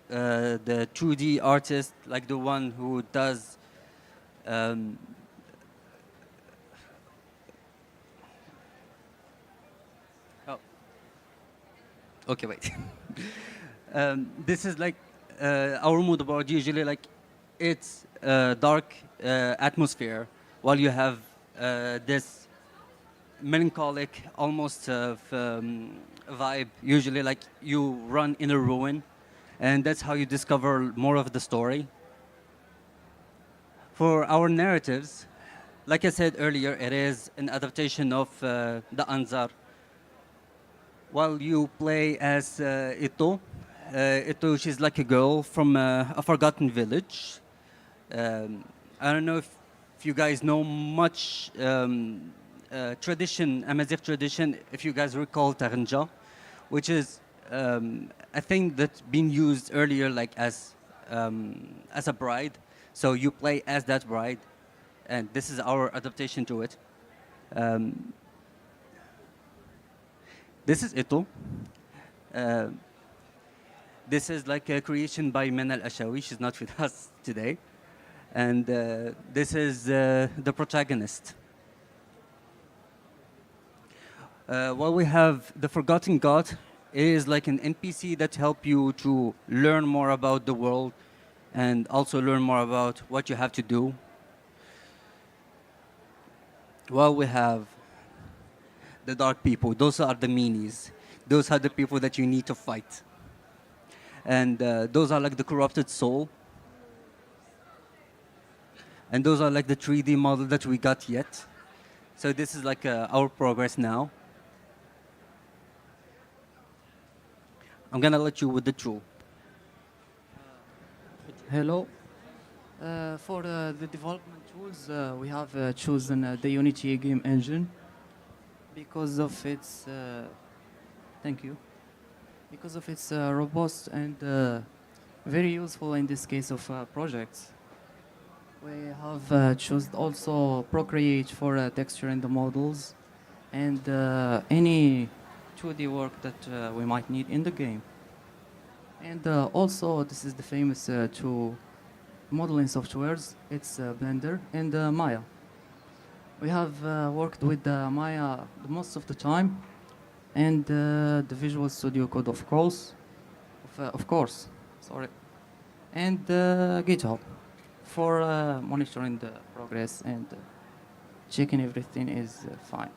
the 2D artist, like the one who does oh, okay, wait. This is like our mood board. Usually, like it's dark atmosphere, while you have this melancholic, almost vibe. Usually, like you run in a ruin, and that's how you discover more of the story. For our narratives, like I said earlier, it is an adaptation of the Anzar. While you play as Ito, she's like a girl from a forgotten village. I don't know if you guys know much tradition, Amazigh tradition, if you guys recall Taranja, which is a thing that's been used earlier like as a bride. So you play as that bride, and this is our adaptation to it. This is Ito. This is like a creation by Mena Al-Ashawi. She's not with us today. And this is the protagonist. While we have the Forgotten God, it is like an NPC that help you to learn more about the world and also learn more about what you have to do. While we have the dark people, those are the meanies. Those are the people that you need to fight. And those are like the corrupted soul. And those are like the 3D model that we got yet. So this is like our progress now. I'm gonna let you with the tool. Hello. For the development tools, we have chosen the Unity game engine because of its thank you. Because of its robust and very useful in this case of projects. We have chosen also Procreate for texturing the models and any 2D work that we might need in the game. And also, this is the famous two modeling softwares. It's Blender and Maya. We have worked with Maya the most of the time, and the Visual Studio Code, of course, sorry, and GitHub for monitoring the progress and checking everything is fine.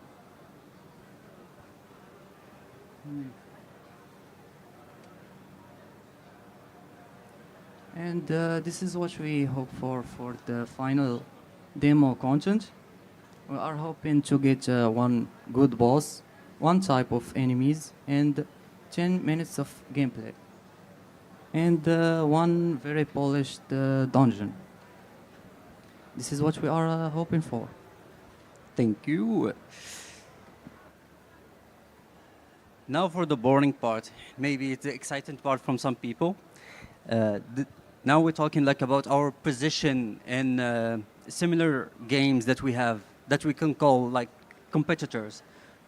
And this is what we hope for the final demo content. We are hoping to get one good boss, one type of enemies, and 10 minutes of gameplay. And one very polished dungeon. This is what we are hoping for. Thank you. Now for the boring part. Maybe it's the exciting part from some people. Now we're talking like about our position in similar games that we have, that we can call like competitors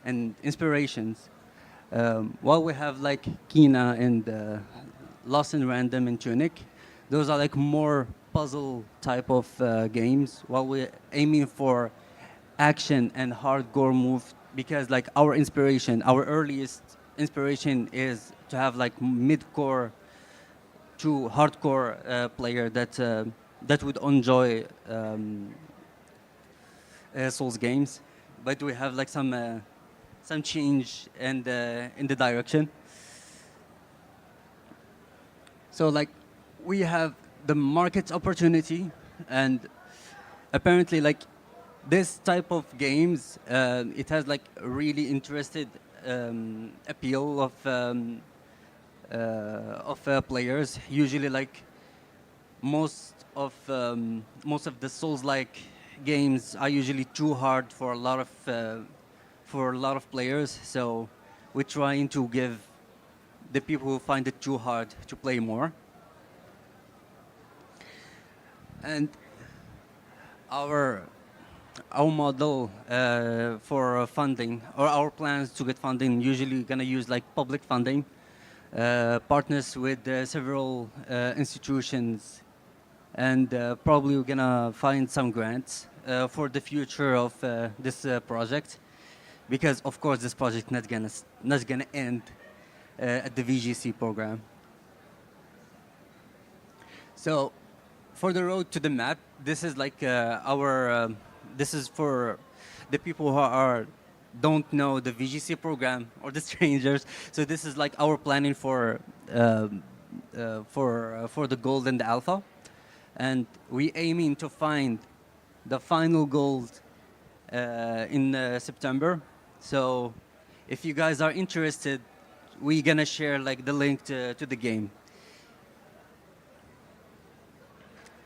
and inspirations. While we have like Kina and Lost in Random and Tunic, those are like more puzzle type of games, while we're aiming for action and hardcore move, because like our inspiration, our earliest inspiration is to have like mid-core to hardcore player that would enjoy Souls games, but we have like some change and in the direction. So like we have the market opportunity, and apparently like this type of games, it has like a really interested appeal of players. Usually like most of the Souls-like games are usually too hard for a lot of players. So we're trying to give the people who find it too hard to play more. And our model for funding, or our plans to get funding, usually gonna use like public funding, partners with several institutions, and probably we're gonna find some grants for the future of this project, because of course this project not gonna end at the VGC program. So for the road to the map, this is like this is for the people who don't know the VGC program, or the strangers. So this is like our planning for the gold and the alpha, and we aiming to find the final gold in September. So if you guys are interested, we're gonna share like the link to the game.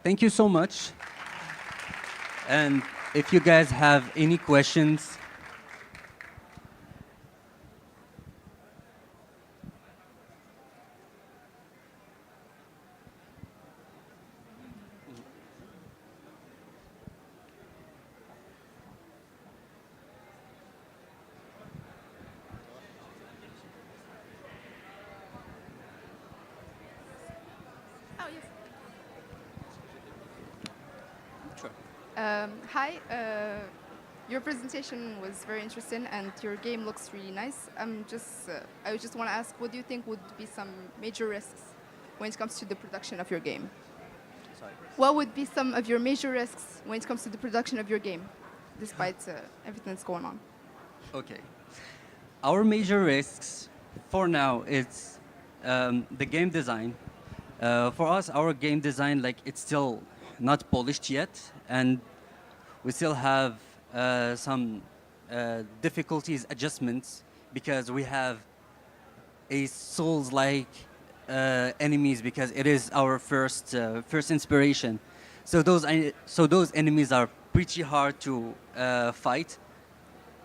Thank you so much. And if you guys have any questions, Hi, your presentation was very interesting and your game looks really nice. I just want to ask, what do you think would be some major risks when it comes to the production of your game? sorry. What would be some of your major risks when it comes to the production of your game, despite everything that's going on? Okay. Our major risks for now is the game design. For us, our game design, like it's still not polished yet, and we still have some difficulties, adjustments, because we have a Souls-like enemies, because it is our first inspiration. So those enemies are pretty hard to fight,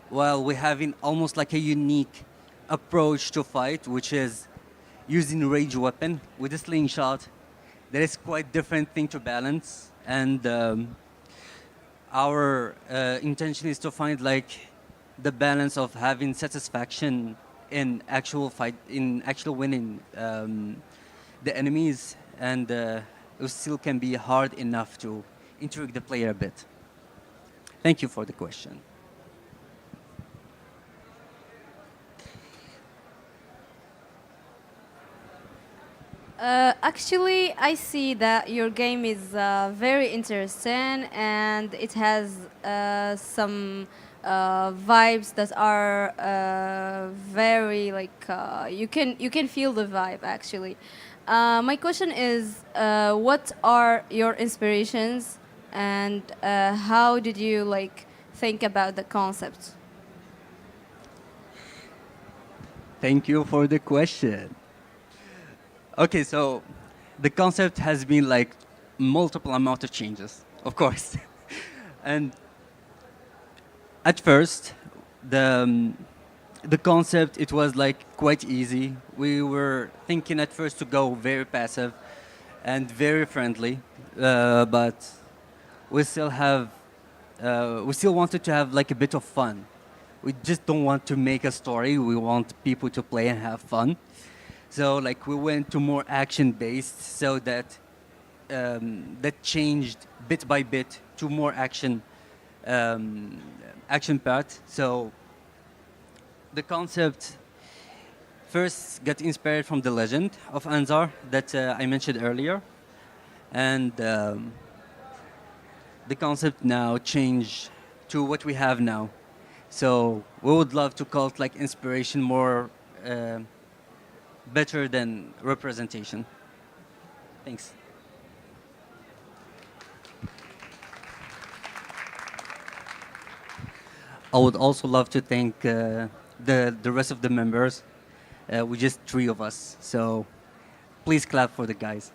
while we're having almost like a unique approach to fight, which is using rage weapon with a slingshot. That is quite different thing to balance, and our intention is to find like the balance of having satisfaction in actual fight, in actual winning the enemies, and it still can be hard enough to intrigue the player a bit. Thank you for the question. Actually, I see that your game is very interesting, and it has some vibes that are very like you can feel the vibe actually. My question is, what are your inspirations, and how did you like think about the concept? Thank you for the question. Okay, so the concept has been like multiple amount of changes, of course. And at first, the concept, it was like quite easy. We were thinking at first to go very passive and very friendly, but we still wanted to have like a bit of fun. We just don't want to make a story. We want people to play and have fun. So like we went to more action-based, so that that changed bit by bit to more action part. So the concept first got inspired from the legend of Anzar that I mentioned earlier, and the concept now changed to what we have now. So we would love to call it like inspiration more better than representation. Thanks. I would also love to thank the rest of the members. We're just three of us, so please clap for the guys.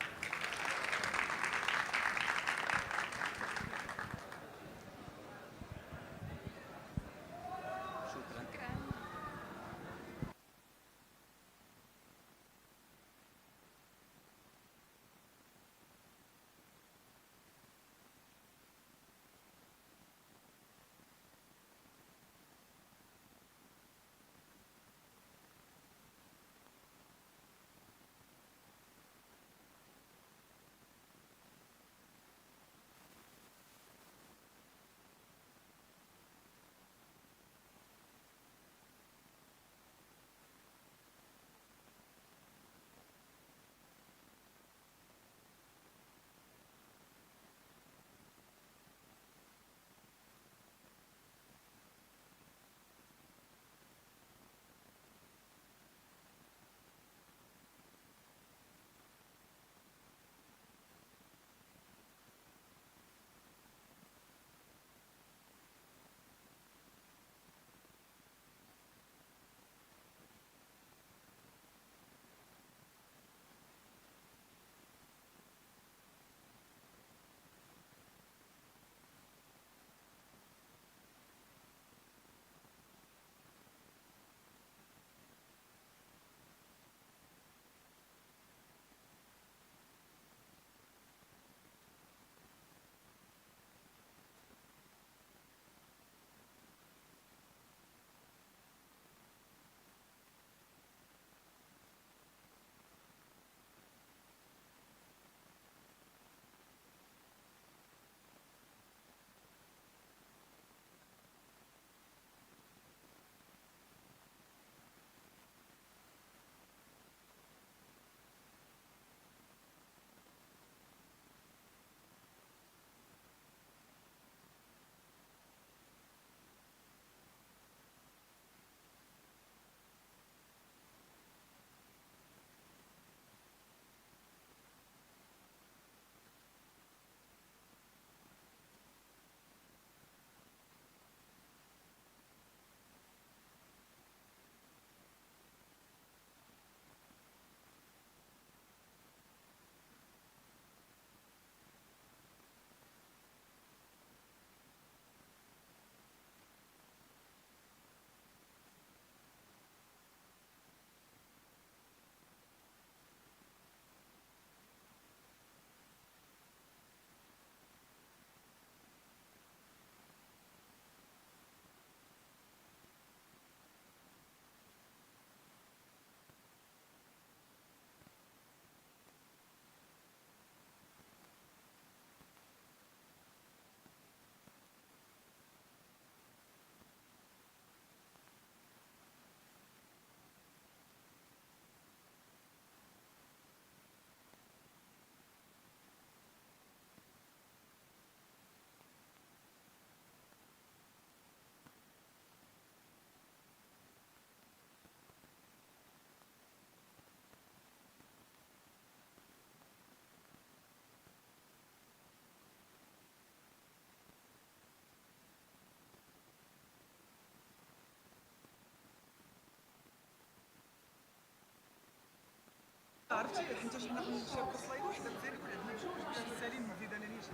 عرفتي حيت حنا كنشاركوا سلايد وحده مزيان يكون عندنا بجوج كان سالين ما زيدانيش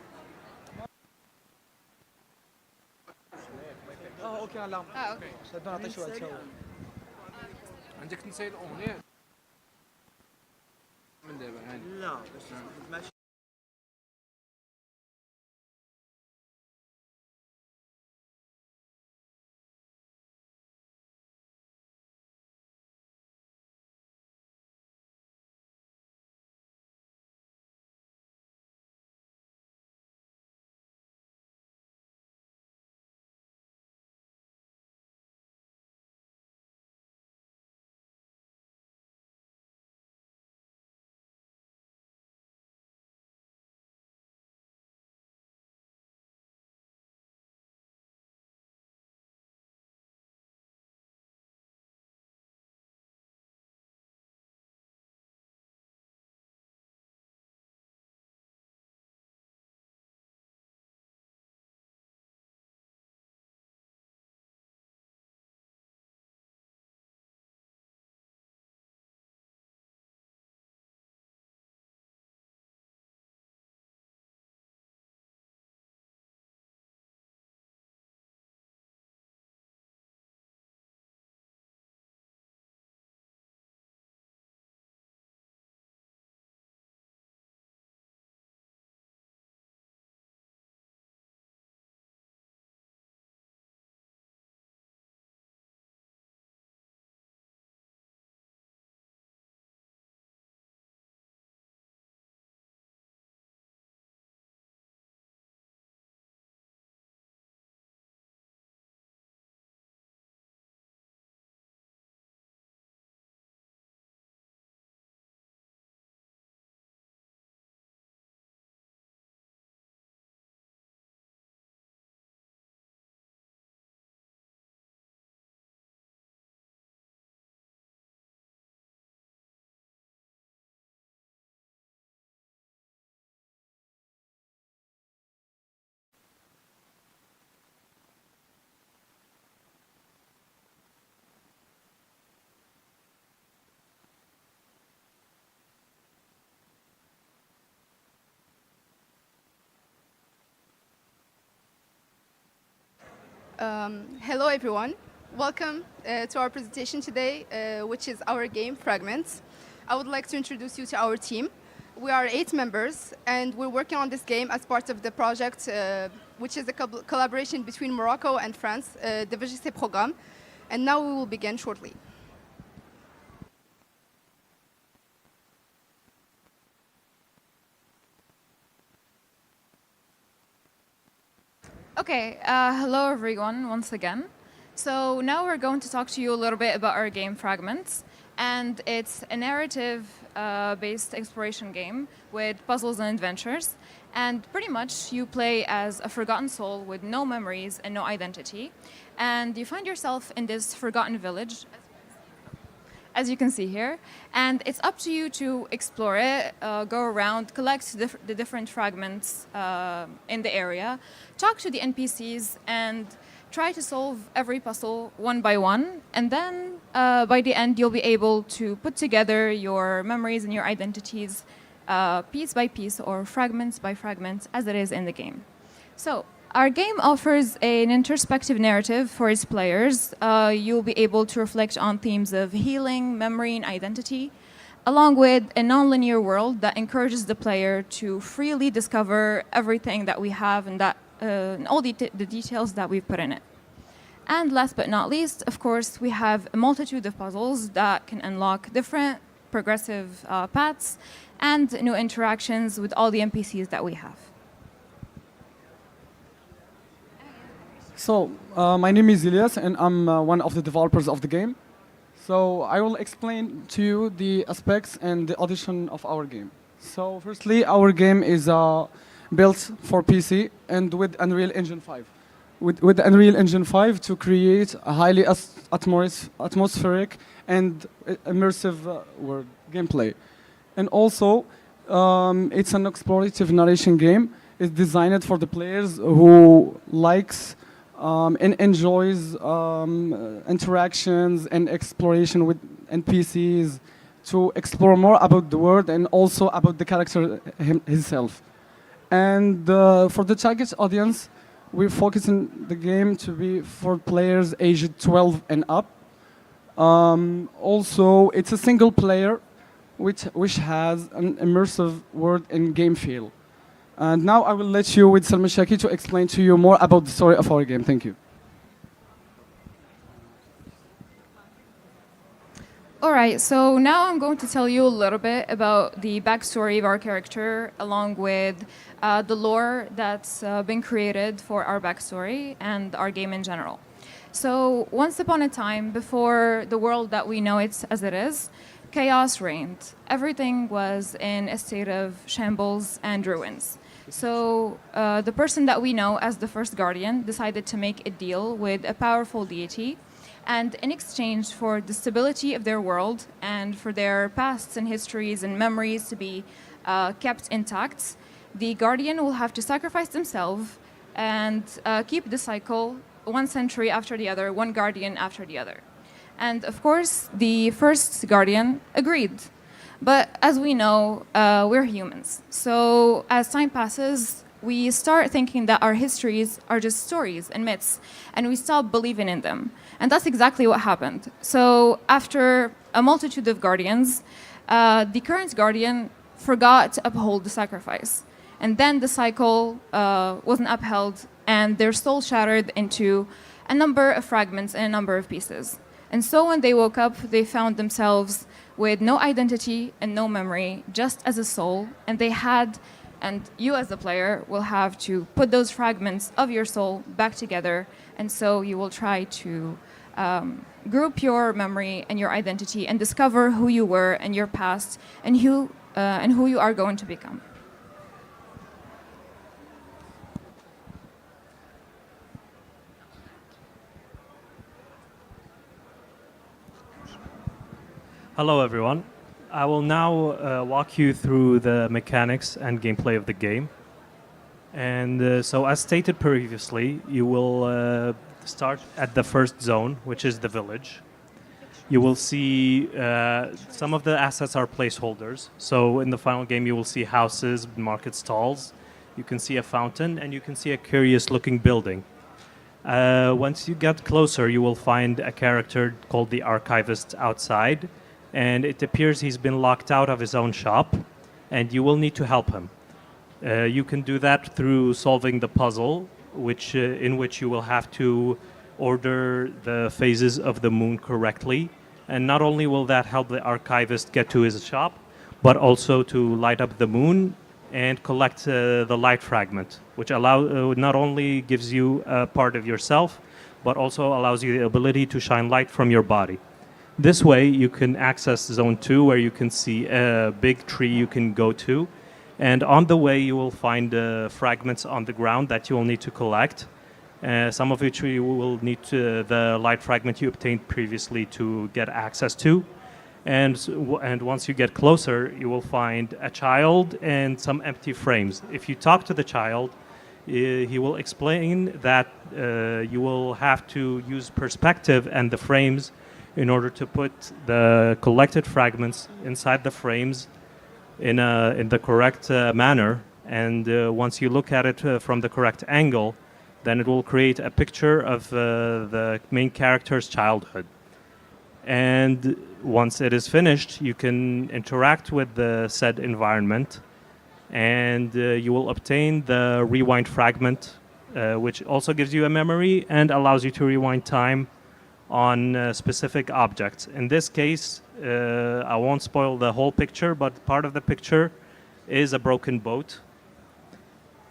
اوكي لا اوكي شادو نعطي شويه تا هو عندك تنسى الاغنيه من دابا لا باش Hello, everyone. Welcome to our presentation today, which is our game, Fragments. I would like to introduce you to our team. We are 8 members, and we're working on this game as part of the project, which is a collaboration between Morocco and France, the VGC Programme. And now we will begin shortly. Okay, hello everyone once again. So now we're going to talk to you a little bit about our game Fragments. And it's a narrative-based exploration game with puzzles and adventures. And pretty much you play as a forgotten soul with no memories and no identity. And you find yourself in this forgotten village, as you can see here. And it's up to you to explore it, go around, collect the different fragments in the area, talk to the NPCs, and try to solve every puzzle one by one. And then by the end, you'll be able to put together your memories and your identities piece by piece or fragments by fragments as it is in the game. So our game offers an introspective narrative for its players. You'll be able to reflect on themes of healing, memory, and identity, along with a non-linear world that encourages the player to freely discover everything that we have and that and all the details that we've put in it. And last but not least, of course, we have a multitude of puzzles that can unlock different progressive paths and new interactions with all the NPCs that we have. So, my name is Elias, and I'm one of the developers of the game. So, I will explain to you the aspects and the audition of our game. So, firstly, our game is built for PC and with Unreal Engine 5. With Unreal Engine 5 to create a highly atmospheric and immersive world gameplay. And also, it's an explorative narration game. It's designed for the players who likes and enjoys interactions and exploration with NPCs to explore more about the world and also about the character himself. And for the target audience, we're focusing the game to be for players aged 12 and up. Also, it's a single player which has an immersive world and game feel. And now I will let you with Salma Shaki to explain to you more about the story of our game. Thank you. All right, so now I'm going to tell you a little bit about the backstory of our character, along with the lore that's been created for our backstory and our game in general. So once upon a time, before the world that we know it as it is, chaos reigned. Everything was in a state of shambles and ruins. So the person that we know as the first guardian decided to make a deal with a powerful deity, and in exchange for the stability of their world and for their pasts and histories and memories to be kept intact, the guardian will have to sacrifice themselves and keep the cycle one century after the other, one guardian after the other. And of course, the first guardian agreed. But as we know, we're humans. So as time passes, we start thinking that our histories are just stories and myths, and we stop believing in them. And that's exactly what happened. So after a multitude of guardians, the current guardian forgot to uphold the sacrifice. And then the cycle wasn't upheld, and their soul shattered into a number of fragments and a number of pieces. And so when they woke up, they found themselves with no identity and no memory, just as a soul. And they had, and you as the player will have to put those fragments of your soul back together. And so you will try to group your memory and your identity and discover who you were and your past and who you are going to become. Hello everyone. I will now walk you through the mechanics and gameplay of the game. And so as stated previously, you will start at the first zone, which is the village. You will see some of the assets are placeholders. So in the final game, you will see houses, market stalls. You can see a fountain, and you can see a curious looking building. Once you get closer, you will find a character called the Archivist outside, and it appears he's been locked out of his own shop, and you will need to help him. You can do that through solving the puzzle, in which you will have to order the phases of the moon correctly. And not only will that help the Archivist get to his shop, but also to light up the moon and collect the light fragment, which not only gives you a part of yourself, but also allows you the ability to shine light from your body. This way, you can access Zone 2, where you can see a big tree you can go to. And on the way, you will find fragments on the ground that you will need to collect. Some of which you will need the light fragment you obtained previously to get access to. And once you get closer, you will find a child and some empty frames. If you talk to the child, he will explain that you will have to use perspective and the frames in order to put the collected fragments inside the frames in the correct manner. And once you look at it from the correct angle, then it will create a picture of the main character's childhood. And once it is finished, you can interact with the said environment, and you will obtain the rewind fragment, which also gives you a memory and allows you to rewind time on specific objects. In this case, I won't spoil the whole picture, but part of the picture is a broken boat.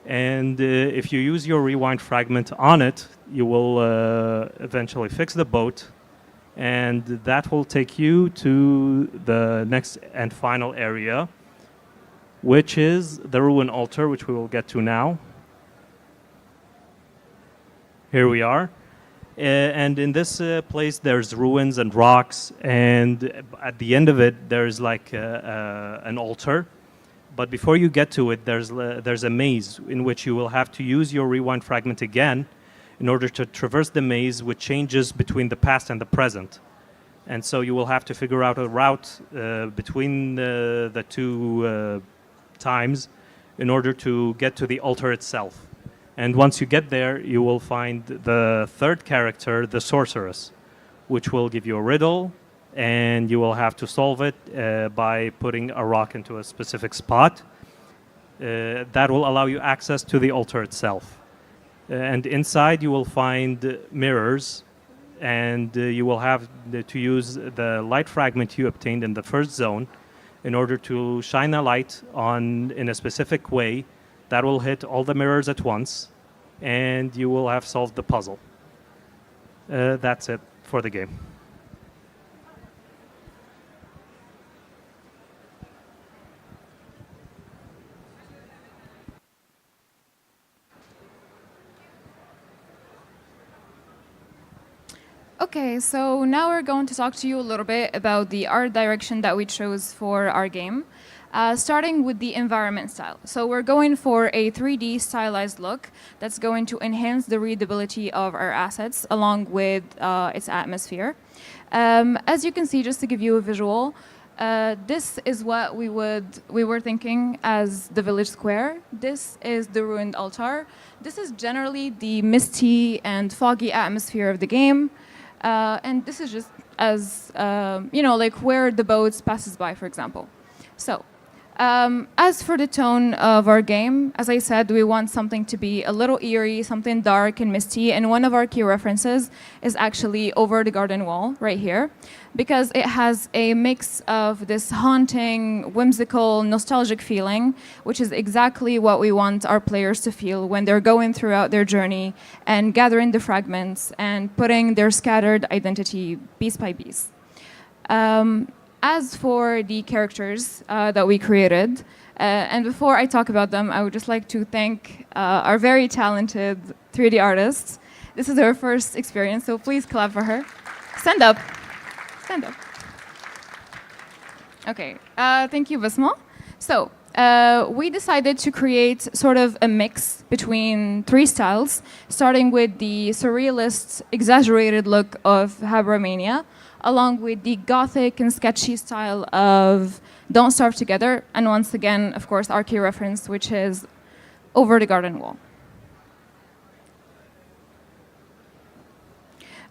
And if you use your rewind fragment on it, you will eventually fix the boat, and that will take you to the next and final area, which is the ruin altar, which we will get to now. Here we are. And in this place, there's ruins and rocks, and at the end of it, there's like an altar. But before you get to it, there's a maze in which you will have to use your rewind fragment again in order to traverse the maze, which changes between the past and the present. And so you will have to figure out a route between the two times in order to get to the altar itself. And once you get there, you will find the third character, the sorceress, which will give you a riddle, and you will have to solve it by putting a rock into a specific spot. That will allow you access to the altar itself. And inside you will find mirrors, and you will have to use the light fragment you obtained in the first zone in order to shine a light in a specific way that will hit all the mirrors at once, and you will have solved the puzzle. That's it for the game. Okay, so now we're going to talk to you a little bit about the art direction that we chose for our game, starting with the environment style. So we're going for a 3D stylized look that's going to enhance the readability of our assets along with its atmosphere. As you can see, just to give you a visual, this is what we were thinking as the village square. This is the ruined altar. This is generally the misty and foggy atmosphere of the game. And this is just as, like where the boats passes by, for example. So, as for the tone of our game, as I said, we want something to be a little eerie, something dark and misty. And one of our key references is actually Over the Garden Wall, right here, because it has a mix of this haunting, whimsical, nostalgic feeling, which is exactly what we want our players to feel when they're going throughout their journey and gathering the fragments and putting their scattered identity piece by piece. As for the characters that we created, and before I talk about them, I would just like to thank our very talented 3D artist. This is her first experience, so please clap for her. Stand up. Stand up. Okay, thank you, Basma. So, we decided to create sort of a mix between three styles, starting with the surrealist, exaggerated look of Habramania, along with the gothic and sketchy style of Don't Starve Together, and once again, of course, our key reference, which is Over the Garden Wall.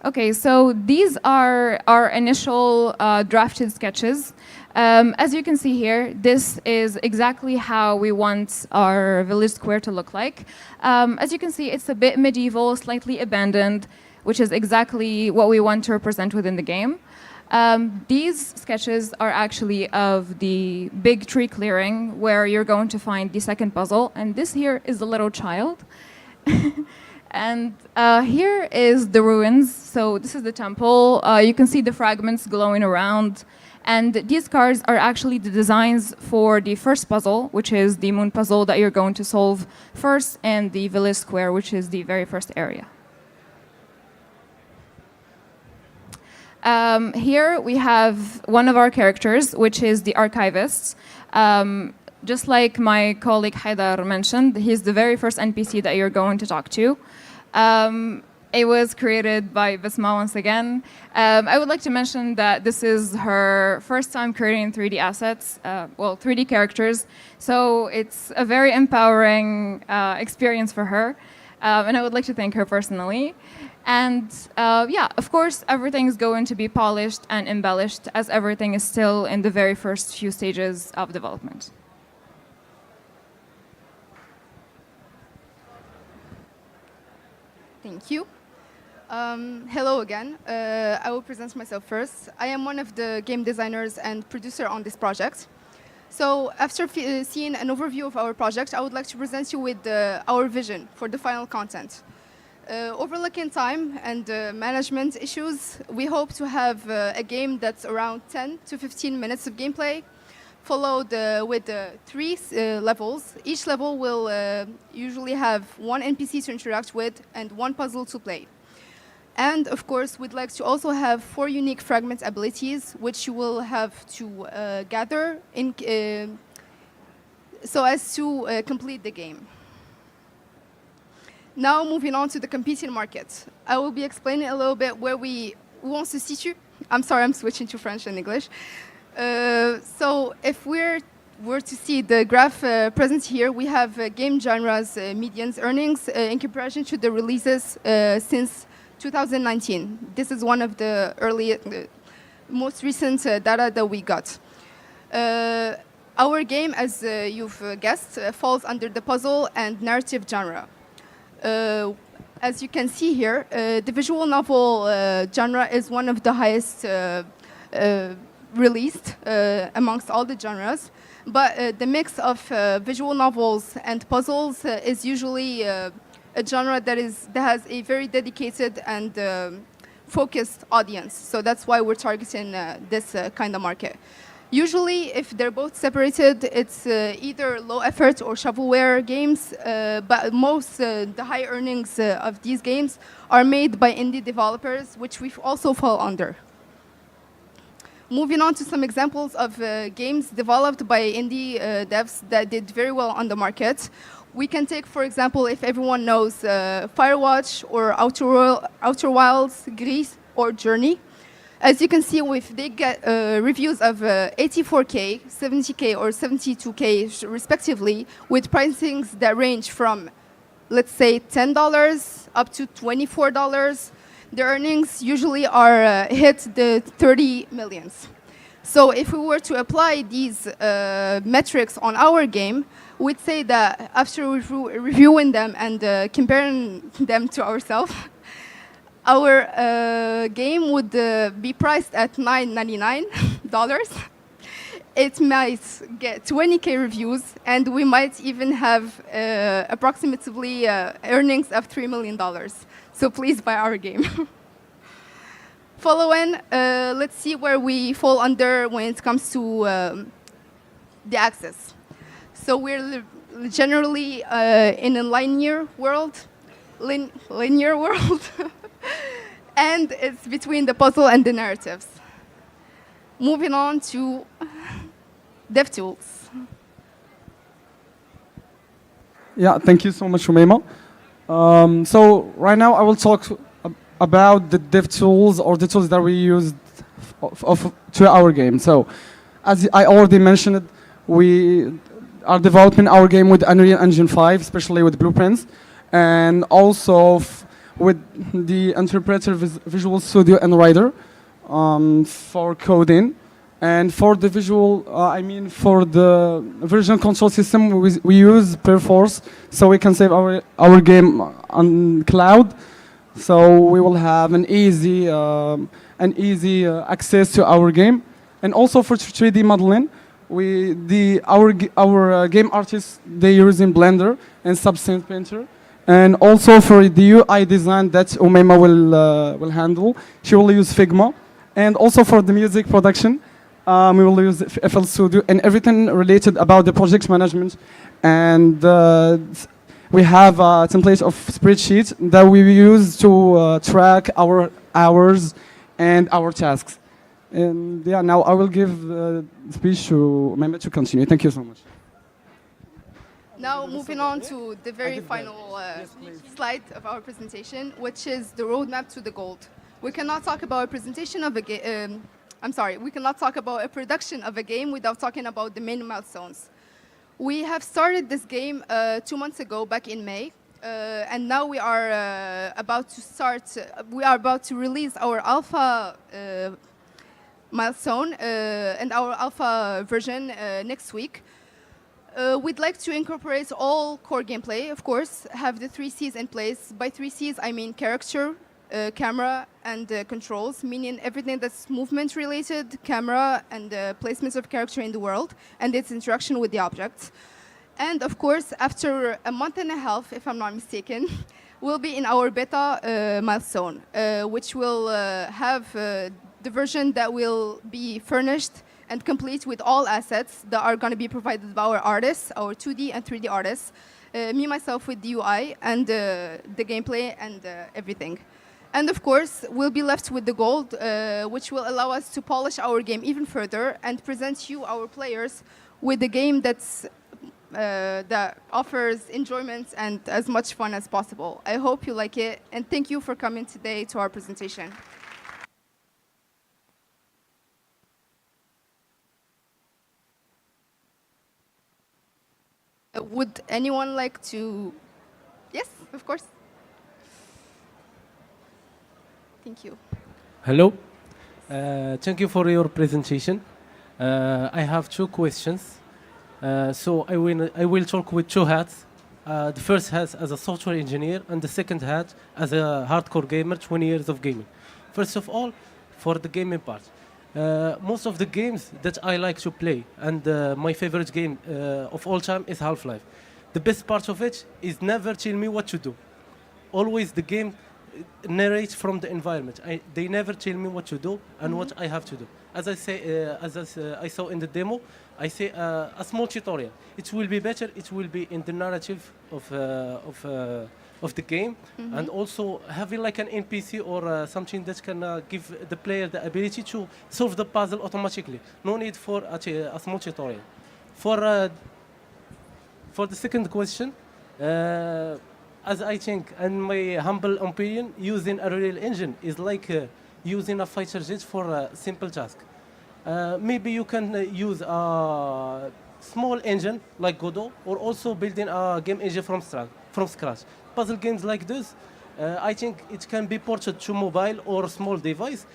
Okay, so these are our initial drafted sketches. As you can see here, this is exactly how we want our village square to look like. As you can see, it's a bit medieval, slightly abandoned, which is exactly what we want to represent within the game. These sketches are actually of the big tree clearing where you're going to find the second puzzle, and this here is the little child. And here is the ruins. So this is the temple. You can see the fragments glowing around. And these cards are actually the designs for the first puzzle, which is the moon puzzle that you're going to solve first, and the village square, which is the very first area. Here we have one of our characters, which is the archivist. Just like my colleague Haidar mentioned, he's the very first NPC that you're going to talk to. It was created by Visma once again. I would like to mention that this is her first time creating 3D assets, well, 3D characters. So it's a very empowering experience for her. And I would like to thank her personally. And yeah, of course, everything is going to be polished and embellished as everything is still in the very first few stages of development. Thank you. Hello again. I will present myself first. I am one of the game designers and producer on this project. So after seeing an overview of our project, I would like to present you with our vision for the final content. Overlooking time and management issues, we hope to have a game that's around 10 to 15 minutes of gameplay, followed with 3 levels. Each level will usually have 1 NPC to interact with and 1 puzzle to play. And of course, we'd like to also have 4 unique fragment abilities, which you will have to gather so as to complete the game. Now, moving on to the competing market. I will be explaining a little bit where we want to situe. I'm sorry, I'm switching to French and English. So if we were to see the graph present here, we have game genres median earnings in comparison to the releases since 2019. This is one of the most recent data that we got. Our game, as you've guessed, falls under the puzzle and narrative genre. As you can see here, the visual novel genre is one of the highest released amongst all the genres, but the mix of visual novels and puzzles is usually a genre that has a very dedicated and focused audience. So that's why we're targeting this kind of market. Usually, if they're both separated, it's either low effort or shovelware games, but the high earnings of these games are made by indie developers, which we also fall under. Moving on to some examples of games developed by indie devs that did very well on the market. We can take, for example, if everyone knows Firewatch or Outer Wilds, Gris, or Journey. As you can see, if they get reviews of 84K, 70K, or 72K respectively, with pricings that range from, let's say, $10 up to $24, the earnings usually are hit the 30 millions. So if we were to apply these metrics on our game, we'd say that after reviewing them and comparing them to ourselves, our game would be priced at $9.99. It might get 20K reviews, and we might even have approximately earnings of $3 million. So please buy our game. Following, let's see where we fall under when it comes to the access. So we're generally in a linear world, and it's between the puzzle and the narratives. Moving on to DevTools. Yeah, thank you so much, Umayma. So right now I will talk about the DevTools or the tools that we use to our game. So as I already mentioned, we are developing our game with Unreal Engine 5, especially with blueprints, and also with the interpreter Visual Studio and Writer for coding. And for the visual, for the version control system, we use Perforce, so we can save our game on cloud. So we will have an easy access to our game. And also for 3D modeling, our game artists, they use in Blender and Substance Painter. And also for the UI design that Umayma will handle, she will use Figma. And also for the music production, we will use FL Studio and everything related about the project management. And we have a template of spreadsheet that we use to track our hours and our tasks. And yeah, now I will give the speech to Mehmet to continue. Thank you so much. Now moving on to the very final slide of our presentation, which is the roadmap to the gold. We cannot talk about a presentation of a game. We cannot talk about a production of a game without talking about the main milestones. We have started this game 2 months ago, back in May, and now we are about to release our alpha milestone and our alpha version next week. We'd like to incorporate all core gameplay, of course, have the 3 C's in place. By 3 C's, I mean character, camera, and controls, meaning everything that's movement related, camera, and placements of character in the world, and its interaction with the objects. And of course, after a month and a half, if I'm not mistaken, we'll be in our beta milestone, which will have the version that will be furnished and complete with all assets that are going to be provided by our artists, our 2D and 3D artists, me, myself with the UI and the gameplay and everything. And of course, we'll be left with the gold, which will allow us to polish our game even further and present you, our players, with a game that offers enjoyment and as much fun as possible. I hope you like it, and thank you for coming today to our presentation. Would anyone like to? Yes, of course. Thank you. Hello. Thank you for your presentation. I have 2 questions. So I will talk with 2 hats. The first hat as a software engineer and the second hat as a hardcore gamer, 20 years of gaming. First of all, for the gaming part. Most of the games that I like to play and my favorite game of all time is Half-Life. The best part of it is never tell me what to do. Always the game narrates from the environment. They never tell me what to do and what I have to do. As I say, I saw in the demo, I say a small tutorial. It will be better. It will be in the narrative of the game, and also having like an NPC or something that can give the player the ability to solve the puzzle automatically. No need for a small tutorial. For the second question. As I think, in my humble opinion, using a real engine is like using a fighter jet for a simple task. Maybe you can use a small engine like Godot, or also building a game engine from scratch. Puzzle games like this, I think it can be ported to mobile or small device.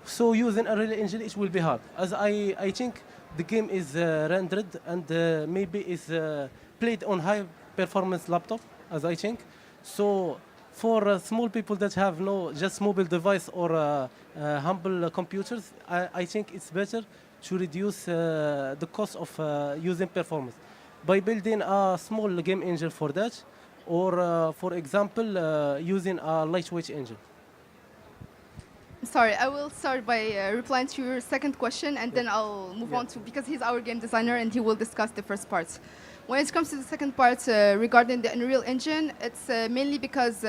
So using a real engine, it will be hard. As I think the game is rendered and maybe is played on high performance laptop, as I think. So for small people that have no just mobile device or humble computers, I think it's better to reduce the cost of using performance by building a small game engine for that, or for example, using a lightweight engine. Sorry, I will start by replying to your second question, and then I'll move on to, because he's our game designer and he will discuss the first parts. When it comes to the second part regarding the Unreal Engine, it's mainly because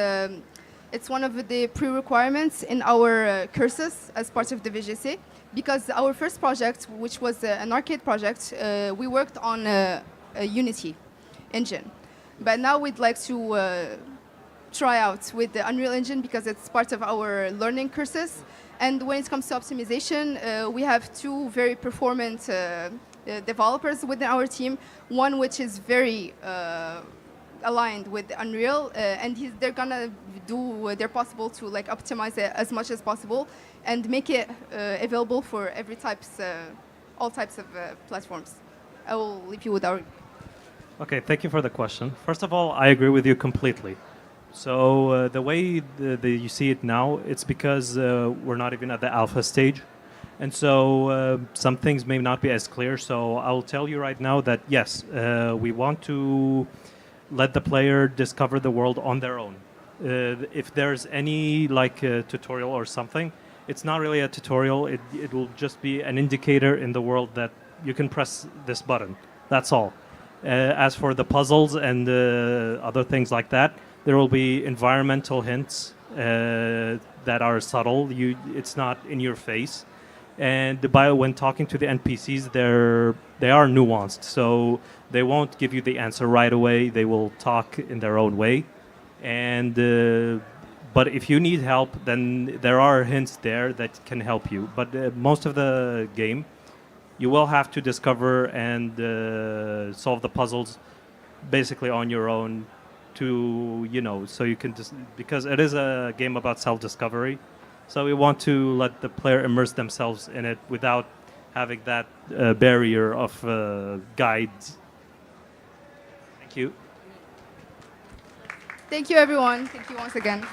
it's one of the pre-requirements in our courses as part of the VGC. Because our first project, which was an arcade project, we worked on a Unity engine. But now we'd like to try out with the Unreal Engine because it's part of our learning courses. And when it comes to optimization, we have 2 very performant developers within our team. One which is very aligned with Unreal, and they're gonna do their possible to like optimize it as much as possible and make it available for every types, all types of platforms. I will leave you with our. Okay, thank you for the question. First of all, I agree with you completely. So the way you see it now, it's because we're not even at the alpha stage. And so some things may not be as clear. So I'll tell you right now that yes, we want to let the player discover the world on their own. If there's any like tutorial or something, it's not really a tutorial. It will just be an indicator in the world that you can press this button. That's all. As for the puzzles and other things like that, there will be environmental hints that are subtle. It's not in your face. And when talking to the NPCs, they are nuanced. So they won't give you the answer right away. They will talk in their own way. And but if you need help, then there are hints there that can help you. But most of the game, you will have to discover and solve the puzzles basically on your own to, so you can just, because it is a game about self-discovery. So we want to let the player immerse themselves in it without having that barrier of guides. Thank you. Thank you, everyone. Thank you once again.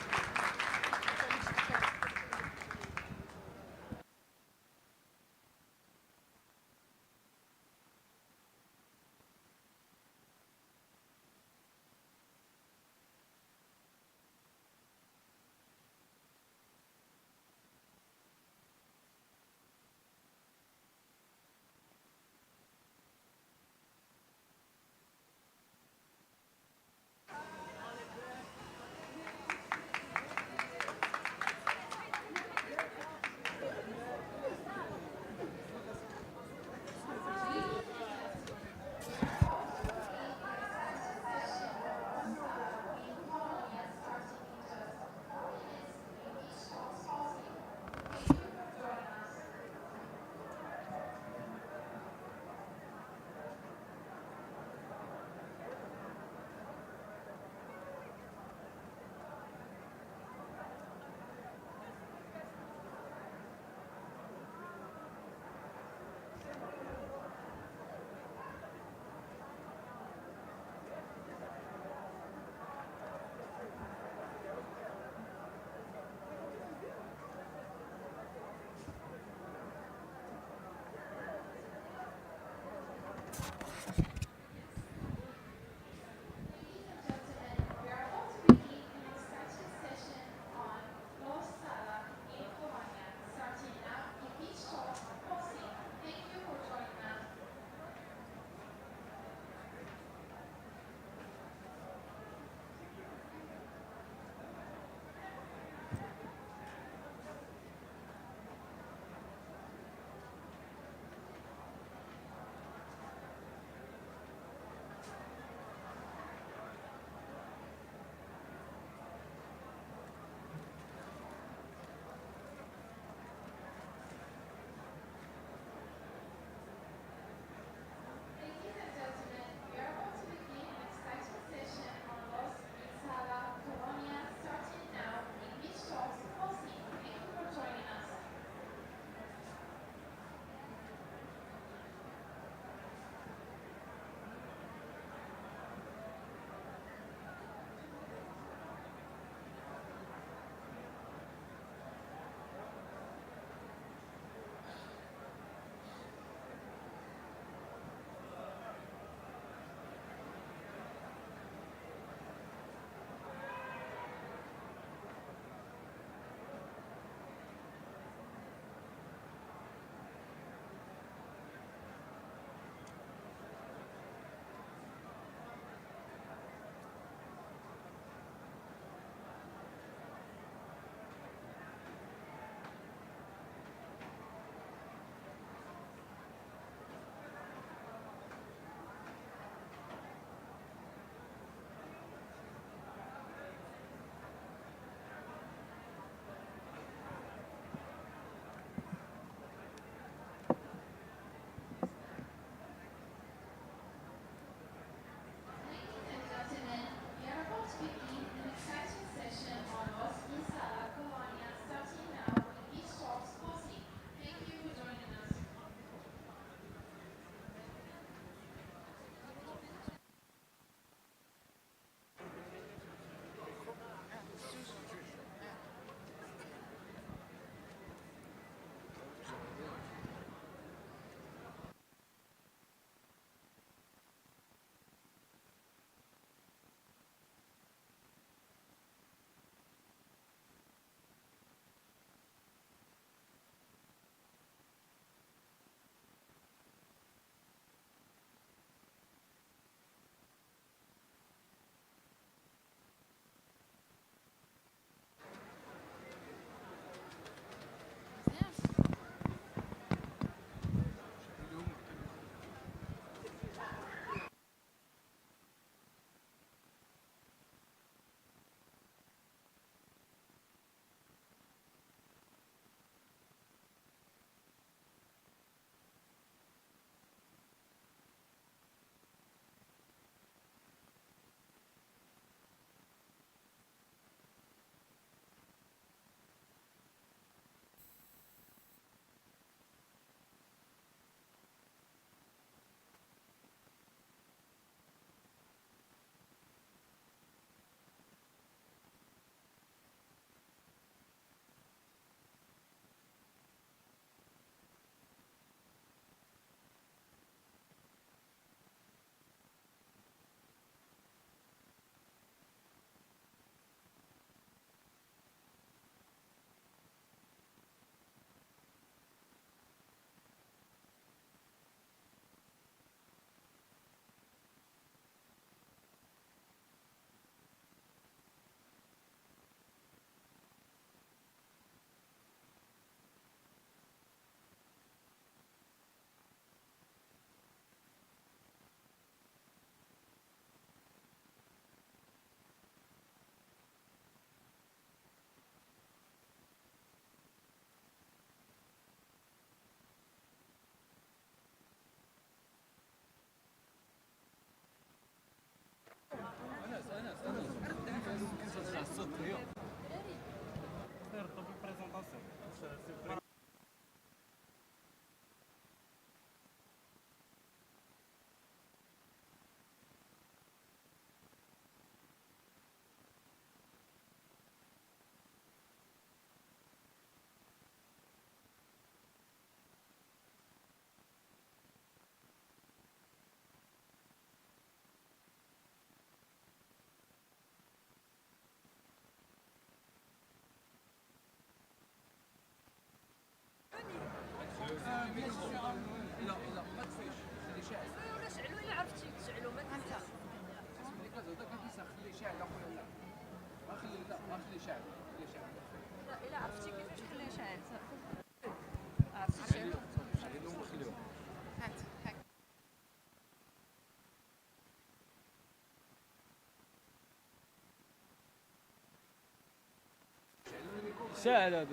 شاعل هذا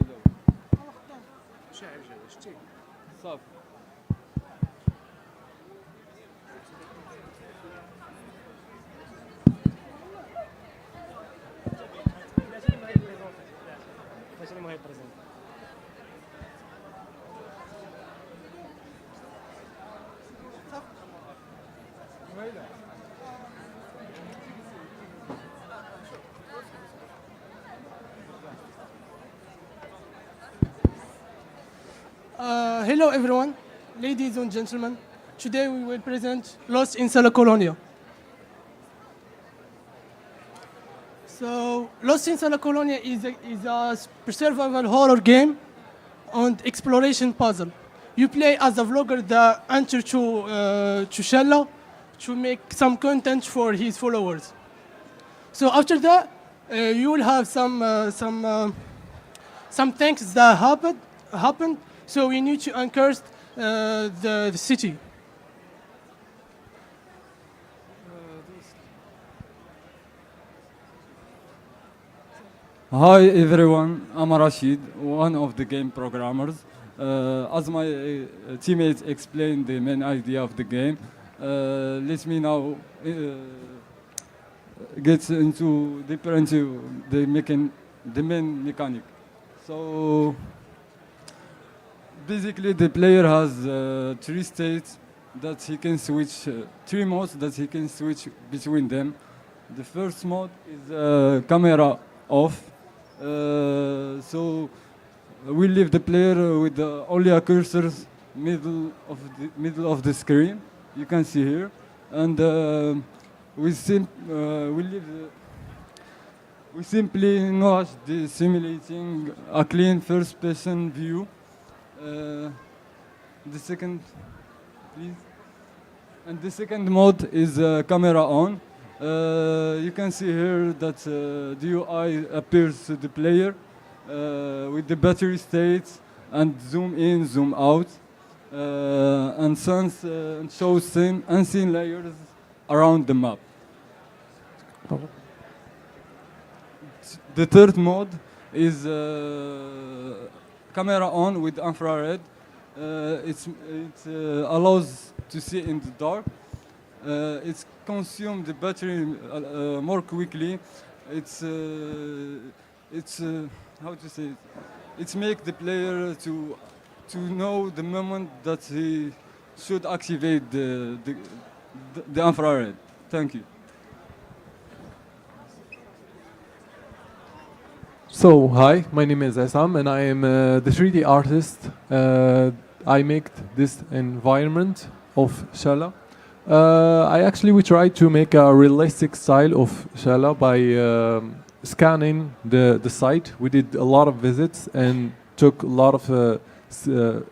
شاعل شتي صافي Hello everyone, ladies and gentlemen. Today we will present Lost in Sala Colonia. So Lost in Sala Colonia is a survival horror game and exploration puzzle. You play as a vlogger that enters to Shella to make some content for his followers. So after that, you will have some things that happened. So we need to anchor the city. Hi everyone, I'm Rashid, one of the game programmers. As my teammates explained the main idea of the game, let me now get deeper into the main mechanic. So basically the player has three states that he can switch, three modes that he can switch between them. The first mode is camera off. So we leave the player with only a cursor middle of the screen. You can see here, and we simply watch the simulating a clean first-person view. The second, please. And the second mode is camera on. You can see here that the UI appears to the player with the battery states and zoom in, zoom out, and shows unseen layers around the map. The third mode is camera on with infrared. It allows to see in the dark. It's consume the battery more quickly. It's how to say it? It's make the player to know the moment that he should activate the infrared. Thank you. So, hi, my name is Essam and I am the 3D artist. I make this environment of Shala. We tried to make a realistic style of Shala by scanning the site. We did a lot of visits and took a lot of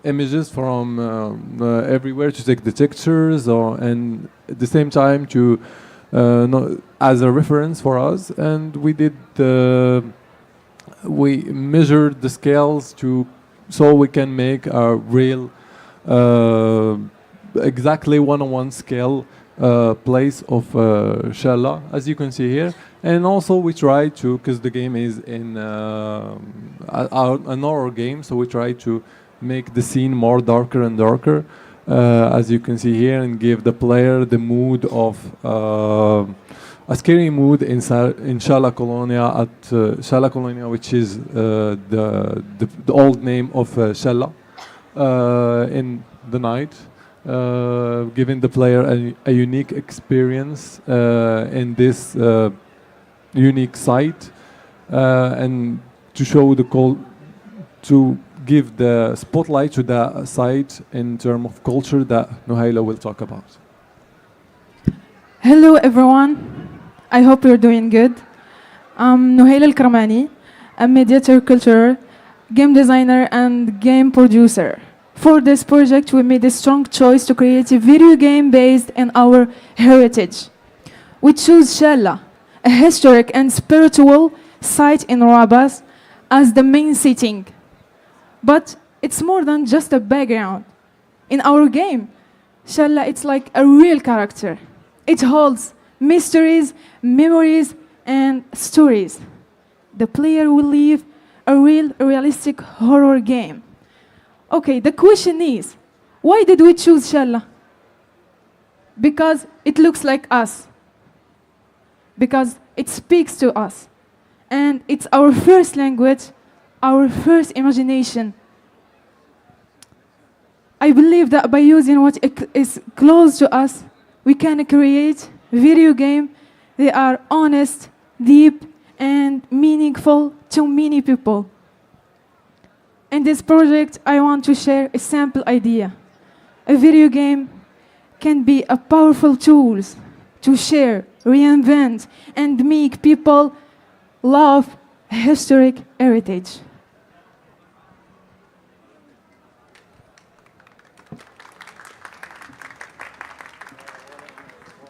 images from everywhere to take the textures and at the same time to as a reference for us. And we measured the scales so we can make a real exactly one-on-one scale place of Shala, as you can see here. And also we try to, because the game is in an horror game, so we try to make the scene more darker and darker, as you can see here, and give the player the mood of a scary mood in Shala Colonia, Shala Colonia, which is the old name of Shala, in the night. Giving the player a unique experience in this unique site, and to show to give the spotlight to the site in terms of culture that Nouhaila will talk about. Hello everyone, I hope you're doing good. I'm Nouhaila Al-Kramani, a mediator cultural, game designer and game producer. For this project, we made a strong choice to create a video game based on our heritage. We chose Shala, a historic and spiritual site in Rabat as the main setting. But it's more than just a background. In our game, Shalla, it's like a real character. It holds mysteries, memories, and stories. The player will live a realistic horror game. Okay, the question is, why did we choose Shalla? Because it looks like us. Because it speaks to us. And it's our first language, our first imagination. I believe that by using what is close to us, we can create video games that are honest, deep, and meaningful to many people. In this project, I want to share a simple idea. A video game can be a powerful tool to share, reinvent, and make people love historic heritage.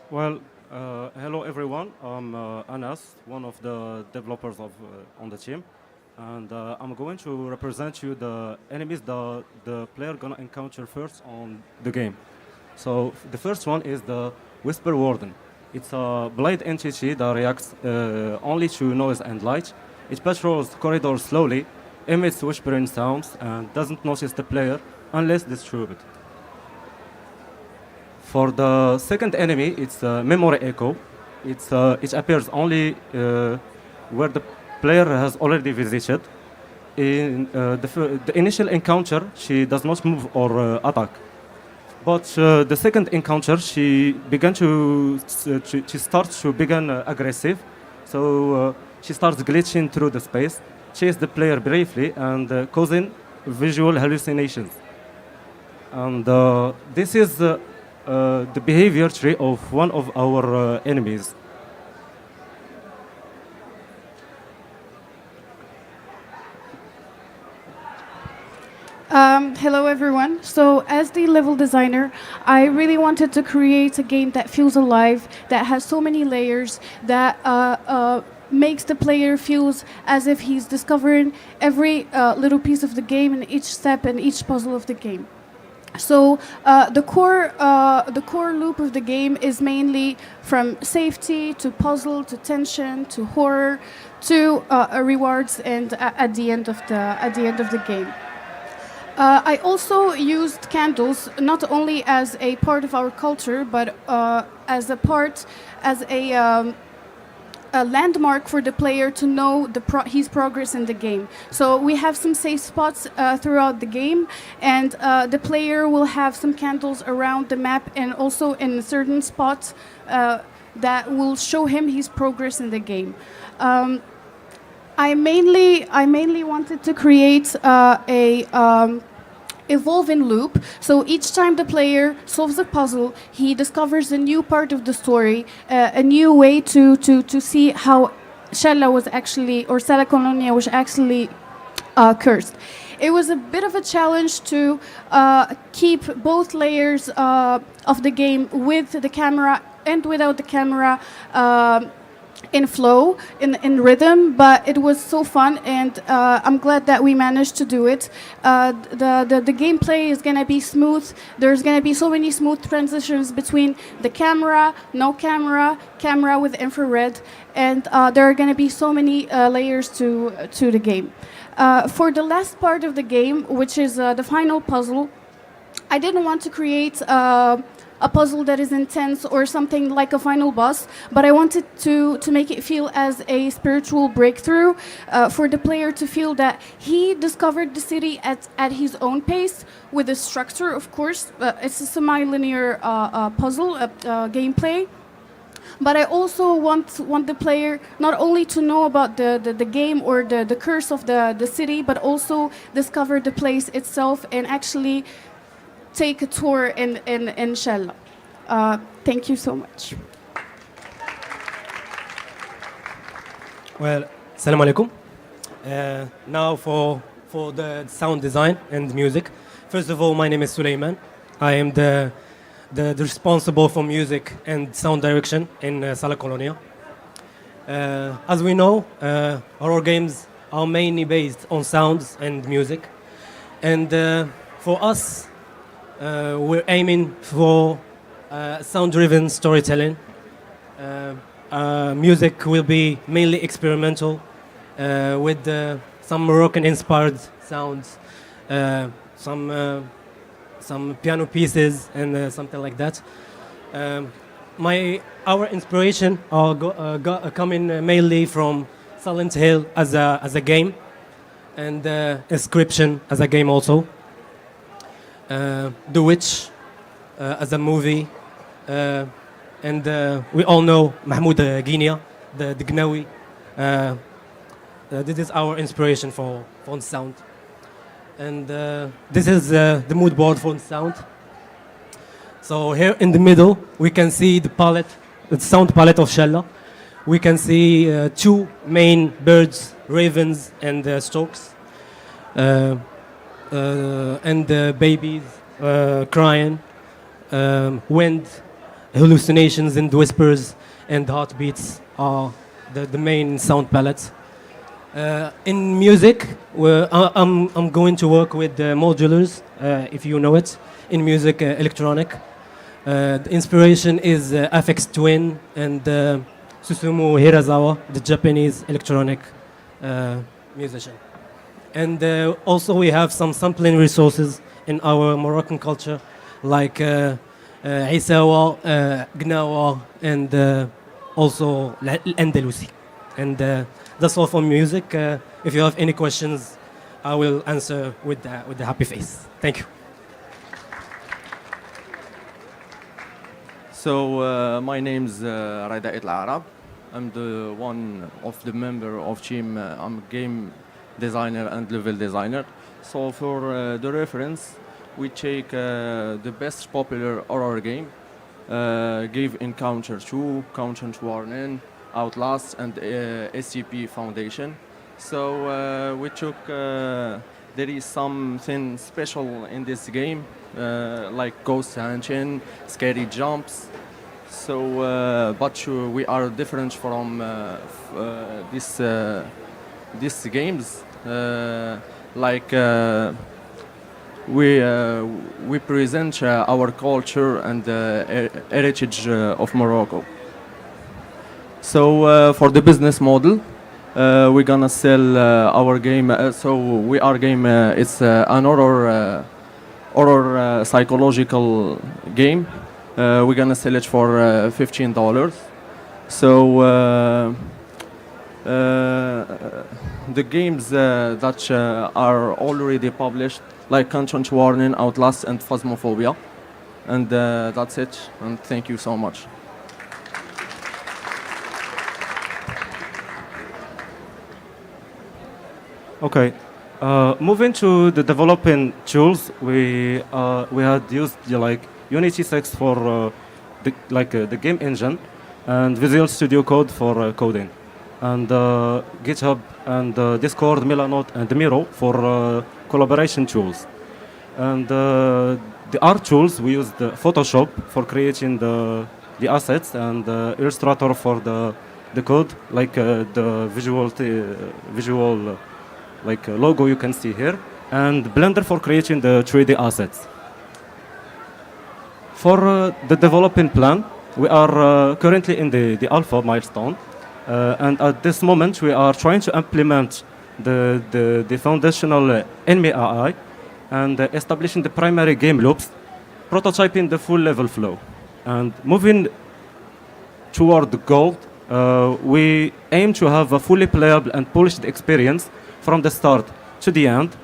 Well, hello everyone. I'm Anas, one of the developers on the team, and I'm going to represent you the enemies the player gonna encounter first on the game. So the first one is the Whisper Warden. It's a blade entity that reacts only to noise and light. It patrols corridors slowly, emits whispering sounds, and doesn't notice the player unless disturbed. For the second enemy, it's Memory Echo. It appears only where the player has already visited. In the initial encounter, she does not move or attack. But the second encounter, she starts to become aggressive. So she starts glitching through the space, chase the player briefly, and causing visual hallucinations. And this is the behavior tree of one of our enemies. Hello everyone. So as the level designer, I really wanted to create a game that feels alive, that has so many layers, that makes the player feels as if he's discovering every little piece of the game and each step and each puzzle of the game. So the core loop of the game is mainly from safety to puzzle to tension to horror to rewards and at the end of the game. I also used candles not only as a part of our culture, but as a landmark for the player to know his progress in the game. So we have some safe spots throughout the game, and the player will have some candles around the map and also in certain spots that will show him his progress in the game. I mainly wanted to create a evolving loop. So each time the player solves a puzzle, he discovers a new part of the story, a new way to see how Shalla was actually, or Sala Colonia was actually cursed. It was a bit of a challenge to keep both layers of the game with the camera and without the camera in flow, in rhythm, but it was so fun, and I'm glad that we managed to do it. The gameplay is gonna be smooth. There's gonna be so many smooth transitions between the camera, no camera, camera with infrared, and there are gonna be so many layers to the game. For the last part of the game, which is the final puzzle, I didn't want to create a puzzle that is intense or something like a final boss, but I wanted to make it feel as a spiritual breakthrough for the player to feel that he discovered the city at his own pace with a structure, of course. It's a semi-linear puzzle gameplay. But I also want the player not only to know about the game or the curse of the city, but also discover the place itself and actually take a tour in Shalla. Thank you so much. Well, Assalamu alaikum. Now for the sound design and music. First of all, my name is Suleiman. I am the responsible for music and sound direction in Sala Colonia. As we know, horror games are mainly based on sounds and music. And for us, we're aiming for sound-driven storytelling. Music will be mainly experimental with some Moroccan-inspired sounds, some piano pieces, and something like that. Our inspiration are coming mainly from Silent Hill as a game, and Inscription as a game also. The Witch as a movie, and we all know Mahmoud Guinea, the Gnawi. This is our inspiration for sound. And this is the mood board for sound. So here in the middle, we can see the palette, the sound palette of Shella. We can see two main birds, ravens and storks, and babies crying, wind, hallucinations and whispers, and heartbeats are the main sound palettes. In music, I'm going to work with modulars, if you know it, in music electronic. The inspiration is Aphex Twin and Susumu Hirasawa, the Japanese electronic musician. And also we have some sampling resources in our Moroccan culture, like Isawa, Gnawa, and also Andalusi. And that's all for music. If you have any questions, I will answer with the happy face. Thank you. So my name's Rabat Arab. I'm the one of the member of team. I'm a game designer and level designer. So for the reference, we take the best popular horror game, gave Encounter 2, Counter Warning, Outlast, and SCP Foundation. So we took, there is something special in this game, like ghost hunting, scary jumps. So, but we are different from these games. Like we present our culture and heritage of Morocco. So for the business model, we're gonna sell our game. So we are game. It's an horror psychological game. We're gonna sell it for $15. So the games that are already published, like Content Warning, Outlast, and Phasmophobia, and that's it. And thank you so much. Okay, moving to the developing tools, we had used like Unity 6 for the game engine, and Visual Studio Code for coding, and GitHub and Discord, Milanote, and Miro for collaboration tools. And the art tools, we used Photoshop for creating the assets, and Illustrator for the code, like the visual like logo you can see here, and Blender for creating the 3D assets. For the development plan, we are currently in the alpha milestone, and at this moment we are trying to implement the foundational enemy AI and establishing the primary game loops, prototyping the full level flow, and moving toward the goal. We aim to have a fully playable and polished experience from the start to the end,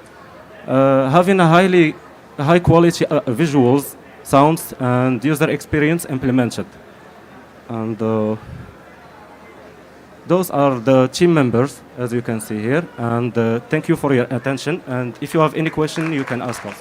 having a high quality visuals, sounds, and user experience implemented. And those are the team members, as you can see here. And thank you for your attention. And if you have any question, you can ask us.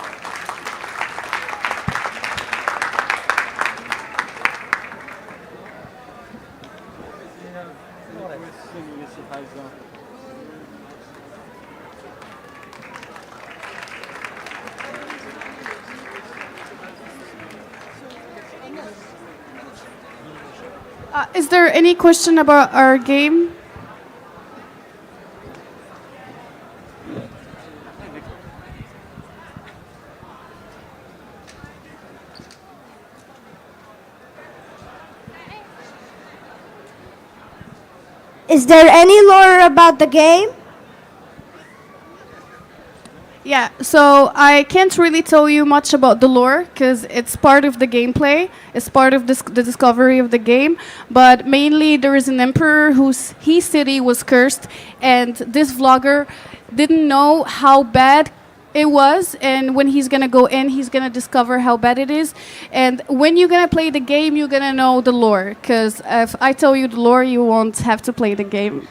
Is there any question about our game? Is there any lore about the game? Yeah, so I can't really tell you much about the lore because it's part of the gameplay. It's part of the discovery of the game. But mainly, there is an emperor whose city was cursed, and this vlogger didn't know how bad it was. And when he's gonna go in, he's gonna discover how bad it is. And when you're gonna play the game, you're gonna know the lore. Because if I tell you the lore, you won't have to play the game.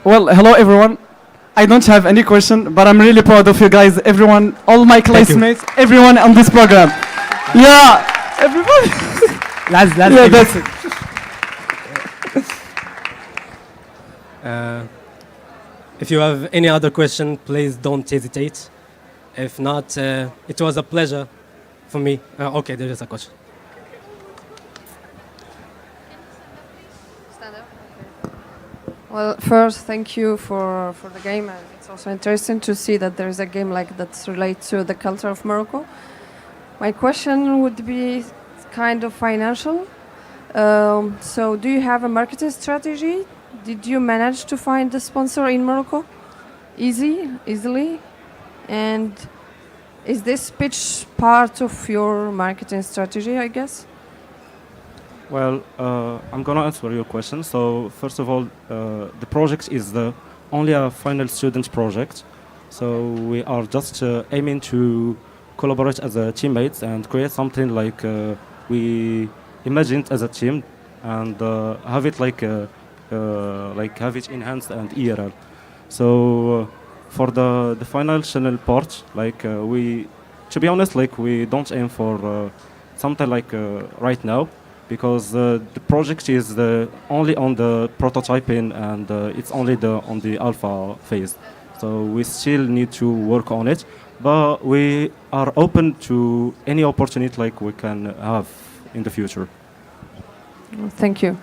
Well, hello everyone. I don't have any question, but I'm really proud of you guys, everyone, all my classmates, everyone on this program. Yeah, everybody. Yeah, that's it. If you have any other question, please don't hesitate. If not, it was a pleasure for me. Okay, there is a question. Well, first, thank you for the game. And it's also interesting to see that there is a game like that's related to the culture of Morocco. My question would be kind of financial. So do you have a marketing strategy? Did you manage to find a sponsor in Morocco? Easily? And is this pitch part of your marketing strategy, I guess? Well, I'm gonna answer your question. So first of all, the project is only a final student project. So we are just aiming to collaborate as a teammates and create something like we imagined as a team, and have it like have it enhanced and IRL. So for the final channel part, to be honest, we don't aim for something like right now, because the project is only on the prototyping, and it's only on the alpha phase. So we still need to work on it, but we are open to any opportunity like we can have in the future. Thank you.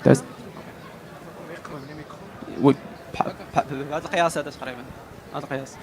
تست هذا القياس هذا تقريبا هذا القياس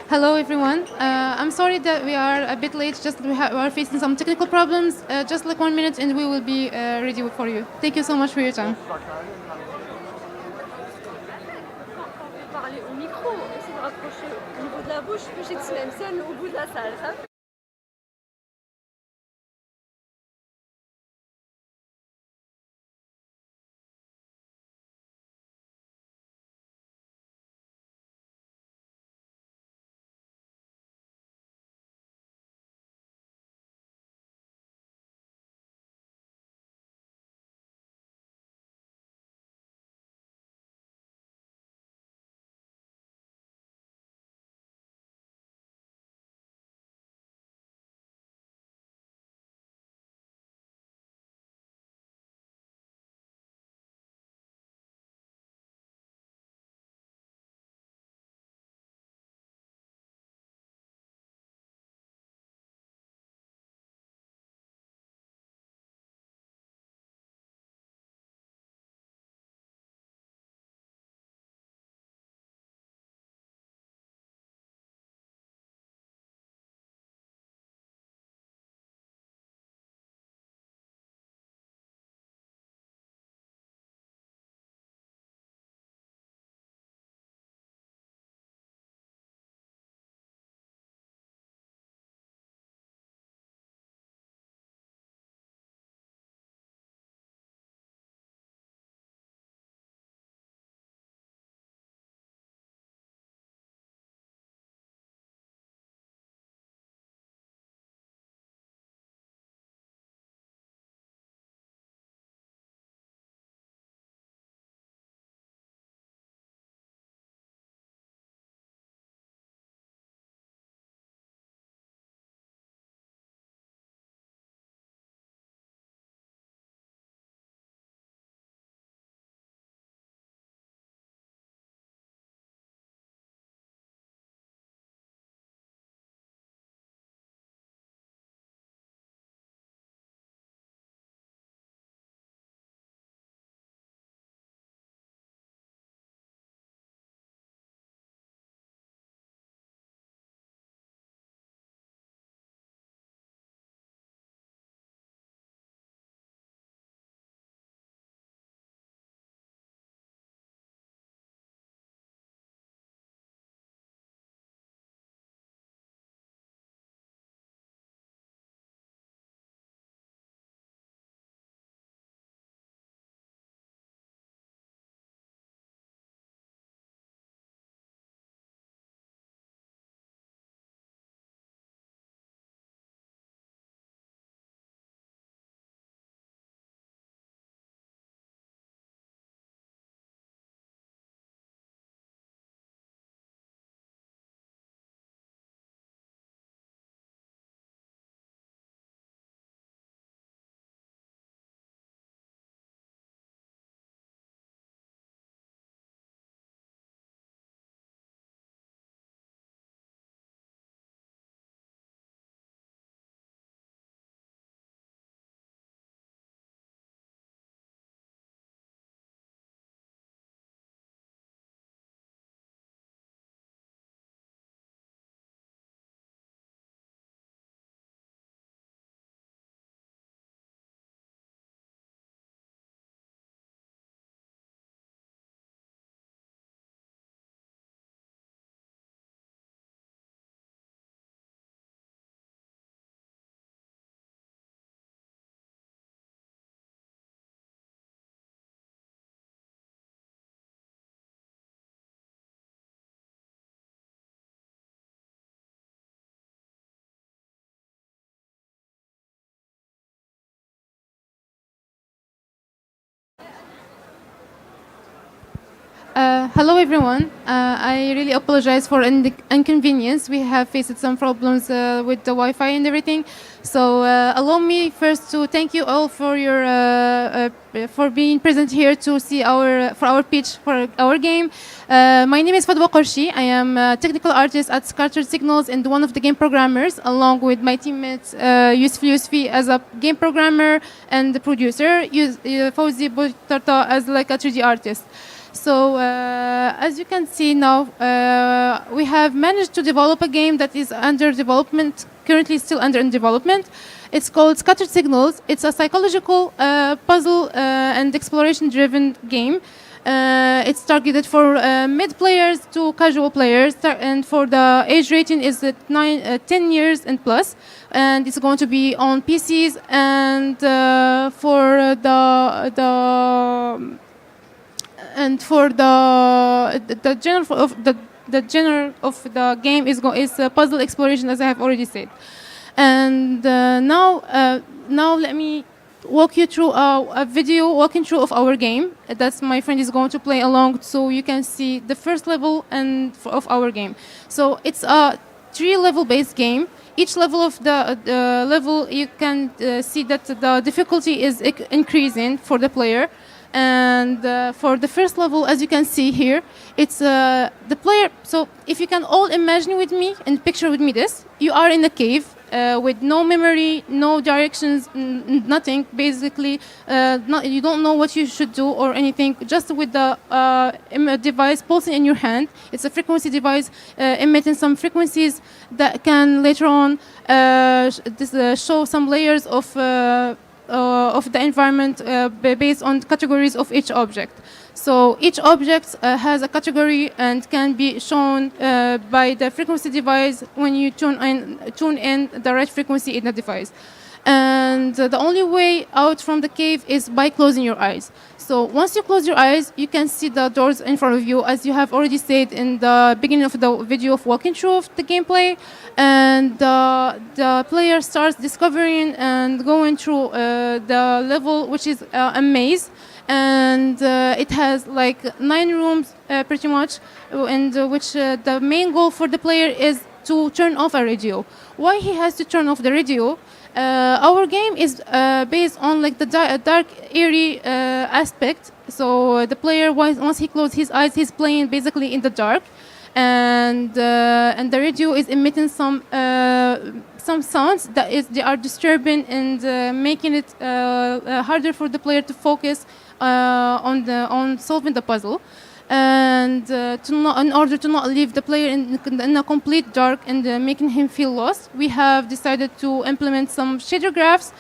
Hello everyone. I'm sorry that we are a bit late. Just we are facing some technical problems. Just like 1 minute and we will be ready for you. Thank you so much for your time. Parler au micro, essayer de rapprocher au niveau de la bouche, plus j'ai que c'est même scène au bout de la salle. Hello everyone. I really apologize for inconvenience. We have faced some problems with the Wi-Fi and everything. So allow me first to thank you all for your for being present here to see our pitch for our game. My name is Fadwa Qorshi. I am a technical artist at Scattered Signals and one of the game programmers, along with my teammates Yusuf Yusfi as a game programmer and the producer, Fawzi Boutarta as like a 3D artist. So as you can see now, we have managed to develop a game that is under development, currently still under development. It's called Scattered Signals. It's a psychological puzzle and exploration-driven game. It's targeted for mid players to casual players, and for the age rating is 10 years and plus. And it's going to be on PCs, and for the genre of the game is puzzle exploration, as I have already said. And now let me walk you through a video walking through of our game. That's my friend is going to play along, so you can see the first level of our game. So it's a 3-level based game. Each level of the level, you can see that the difficulty is increasing for the player. And for the first level, as you can see here, it's the player. So if you can all imagine with me and picture with me this, you are in a cave with no memory, no directions, nothing. Basically, you don't know what you should do or anything. Just with the device pulsing in your hand. It's a frequency device emitting some frequencies that can later on show some layers of the environment based on categories of each object. So each object has a category and can be shown by the frequency device when you tune in the right frequency in the device. And the only way out from the cave is by closing your eyes. So once you close your eyes, you can see the doors in front of you, as you have already said in the beginning of the video of walking through of the gameplay. And the player starts discovering and going through the level, which is a maze. And it has like 9 rooms pretty much, and which the main goal for the player is to turn off a radio. Why he has to turn off the radio? Our game is based on like the dark, eerie aspect. So the player, once he closes his eyes, he's playing basically in the dark, and the radio is emitting some sounds they are disturbing and making it harder for the player to focus on solving the puzzle. And in order to not leave the player in a complete dark and making him feel lost, we have decided to implement some shader graphs,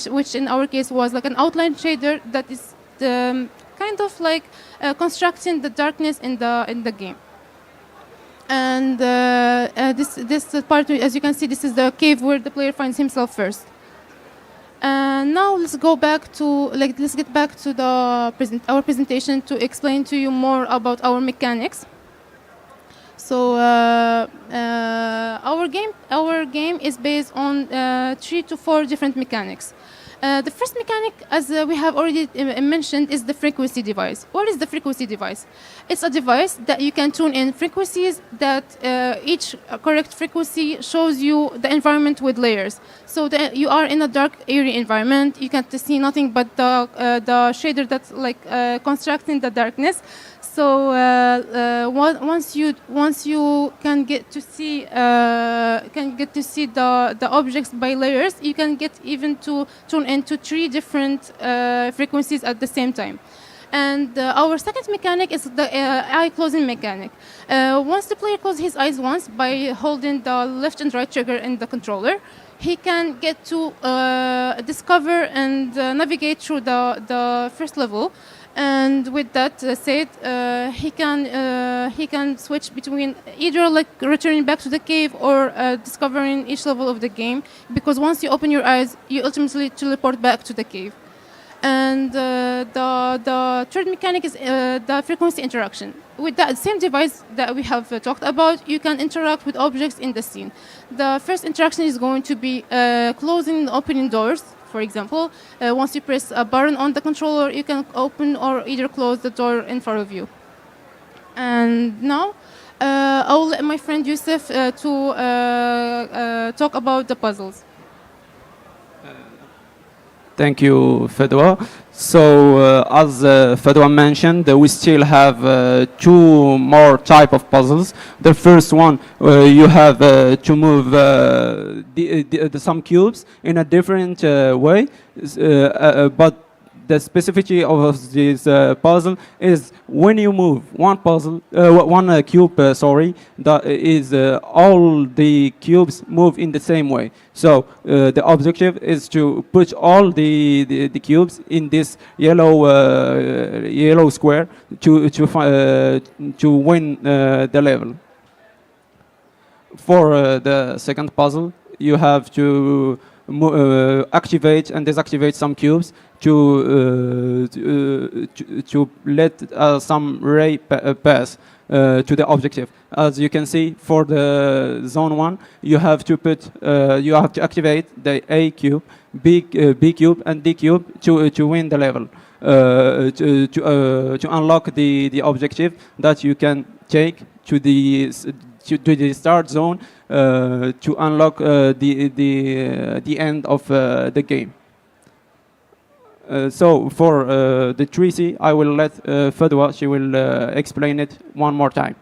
which in our case was like an outline shader that is kind of like constructing the darkness in the game. And this part, as you can see, this is the cave where the player finds himself first. And now let's get back to our presentation to explain to you more about our mechanics. So our game is based on 3 to 4 different mechanics. The first mechanic, as we have already mentioned, is the frequency device. What is the frequency device? It's a device that you can tune in frequencies that each correct frequency shows you the environment with layers. So that you are in a dark, eerie environment. You can't see nothing but the shader that's like constructing the darkness. So once you can get to see the objects by layers, you can get even to tune into 3 different frequencies at the same time. And our second mechanic is the eye closing mechanic. Once the player closes his eyes once by holding the left and right trigger in the controller, he can get to discover and navigate through the first level. And with that said, he can switch between either like returning back to the cave or discovering each level of the game. Because once you open your eyes, you ultimately teleport back to the cave. And the third mechanic is the frequency interaction. With that same device that we have talked about, you can interact with objects in the scene. The first interaction is going to be closing and opening doors. For example, once you press a button on the controller, you can open or either close the door in front of you. And now I will let my friend Yusuf to talk about the puzzles. Thank you, Fedwa. So, as Fedwa mentioned, we still have two more type of puzzles. The first one, you have to move some cubes in a different way, but the specificity of this puzzle is when you move one cube, that is all the cubes move in the same way. So the objective is to put all the cubes in this yellow square to win the level. For the second puzzle, you have to activate and deactivate some cubes to let some ray pass to the objective. As you can see, for the zone 1, you have to activate the A cube, B cube, and D cube to win the level. To unlock the objective that you can take to the start zone to unlock the end of the game. So for the 3C, I will let Fedwa, she will explain it one more time.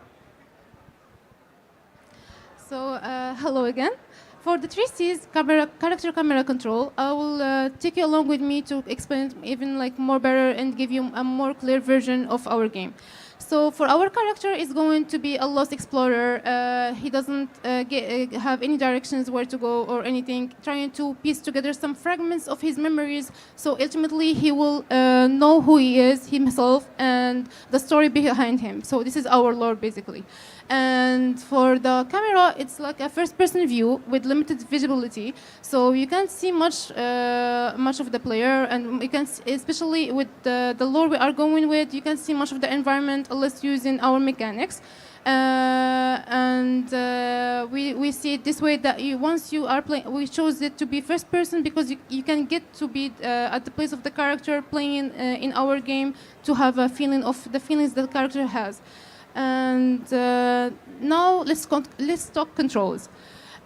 So hello again. For the 3C's character camera control, I will take you along with me to explain it even like more better and give you a more clear version of our game. So for our character, is going to be a lost explorer. He doesn't have any directions where to go or anything, trying to piece together some fragments of his memories. So ultimately, he will know who he is, himself, and the story behind him. So this is our lore, basically. And for the camera, it's like a first-person view with limited visibility, so you can't see much of the player, and you can, especially with the lore we are going with, you can see much of the environment unless using our mechanics. We see it this way that once you are playing, we chose it to be first person because you can get to be at the place of the character playing in our game to have a feeling of the feelings that the character has. And now let's talk controls.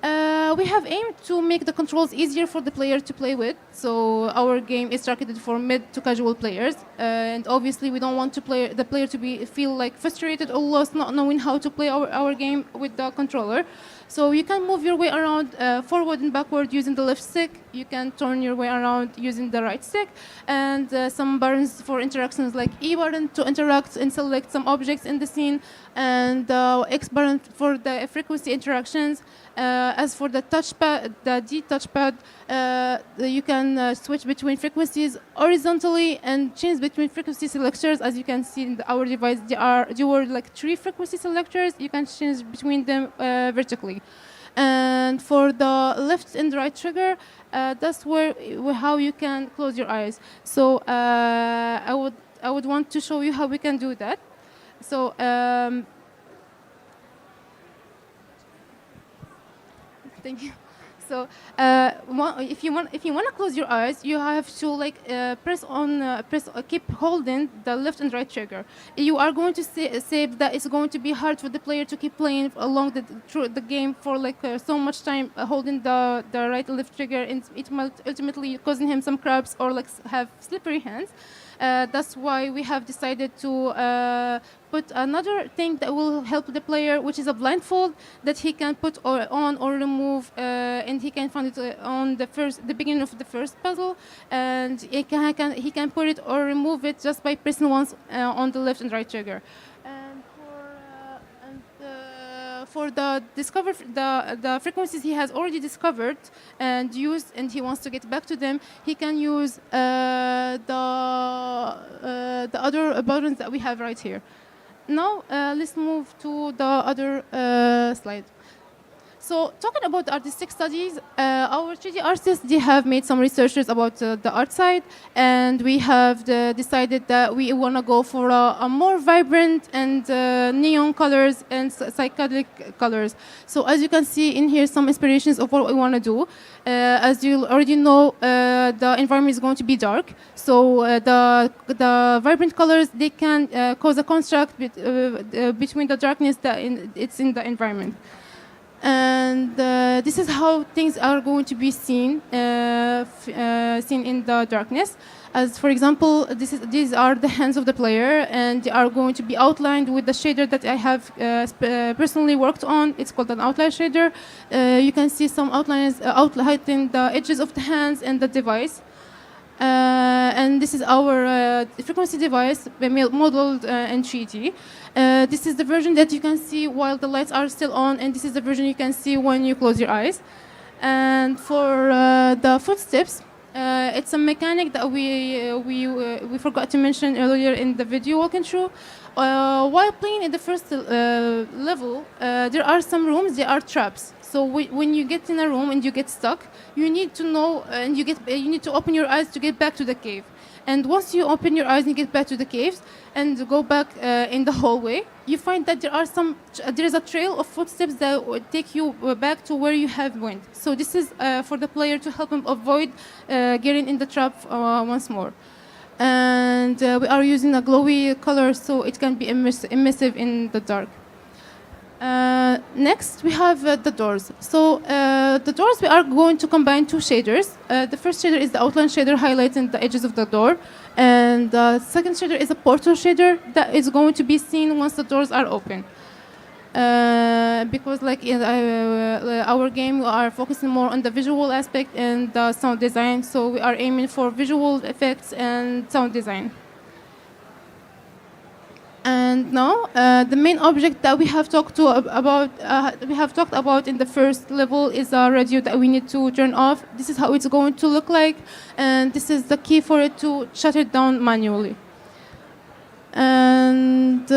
We have aimed to make the controls easier for the player to play with. So our game is targeted for mid to casual players, and obviously we don't want the player to feel like frustrated or lost, not knowing how to play our game with the controller. So you can move your way around forward and backward using the left stick. You can turn your way around using the right stick, and some buttons for interactions like E button to interact and select some objects in the scene, and X button for the frequency interactions. As for the touchpad, the D touchpad, you can switch between frequencies horizontally and change between frequency selectors. As you can see in our device, there were like 3 frequency selectors. You can change between them vertically. And for the left and right trigger, that's how you can close your eyes. So I would want to show you how we can do that. So. Thank you. So, if you want to close your eyes, you have to keep holding the left and right trigger. You are going to save that it's going to be hard for the player to keep playing along the game for so much time holding the right and left trigger, and it might ultimately causing him some cramps or have slippery hands. That's why we have decided to put another thing that will help the player, which is a blindfold that he can put on or remove, and he can find it on the beginning of the first puzzle, and he can put it or remove it just by pressing once on the left and right trigger. For the frequencies he has already discovered and used, and he wants to get back to them, he can use the other buttons that we have right here. Now let's move to the other slide. So talking about artistic studies, our 3D artists, they have made some researches about the art side, and we have decided that we want to go for a more vibrant and neon colors and psychedelic colors. So as you can see in here, some inspirations of what we want to do. As you already know, the environment is going to be dark, so the vibrant colors, they can cause a contrast between the darkness that it's in the environment. And this is how things are going to be seen in the darkness. As for example, these are the hands of the player, and they are going to be outlined with the shader that I have personally worked on. It's called an outline shader. You can see some outlines highlighting the edges of the hands and the device. And this is our frequency device modeled in 3D. This is the version that you can see while the lights are still on, and this is the version you can see when you close your eyes. And for the footsteps, it's a mechanic that we forgot to mention earlier in the video walking through. While playing in the first level, there are some rooms, there are traps. So when you get in a room and you get stuck, you need to know, and you need to open your eyes to get back to the cave. And once you open your eyes and get back to the caves and go back in the hallway, you find that there is a trail of footsteps that will take you back to where you have went. So this is for the player to help him avoid getting in the trap once more. And we are using a glowy color so it can be immersive in the dark. Next, we have the doors. So the doors, we are going to combine two shaders. The first shader is the outline shader highlighting the edges of the door. And the second shader is a portal shader that is going to be seen once the doors are open. Because like in our game, we are focusing more on the visual aspect and the sound design. So we are aiming for visual effects and sound design. And now, the main object that we have talked about in the first level is a radio that we need to turn off. This is how it's going to look like, and this is the key for it to shut it down manually. And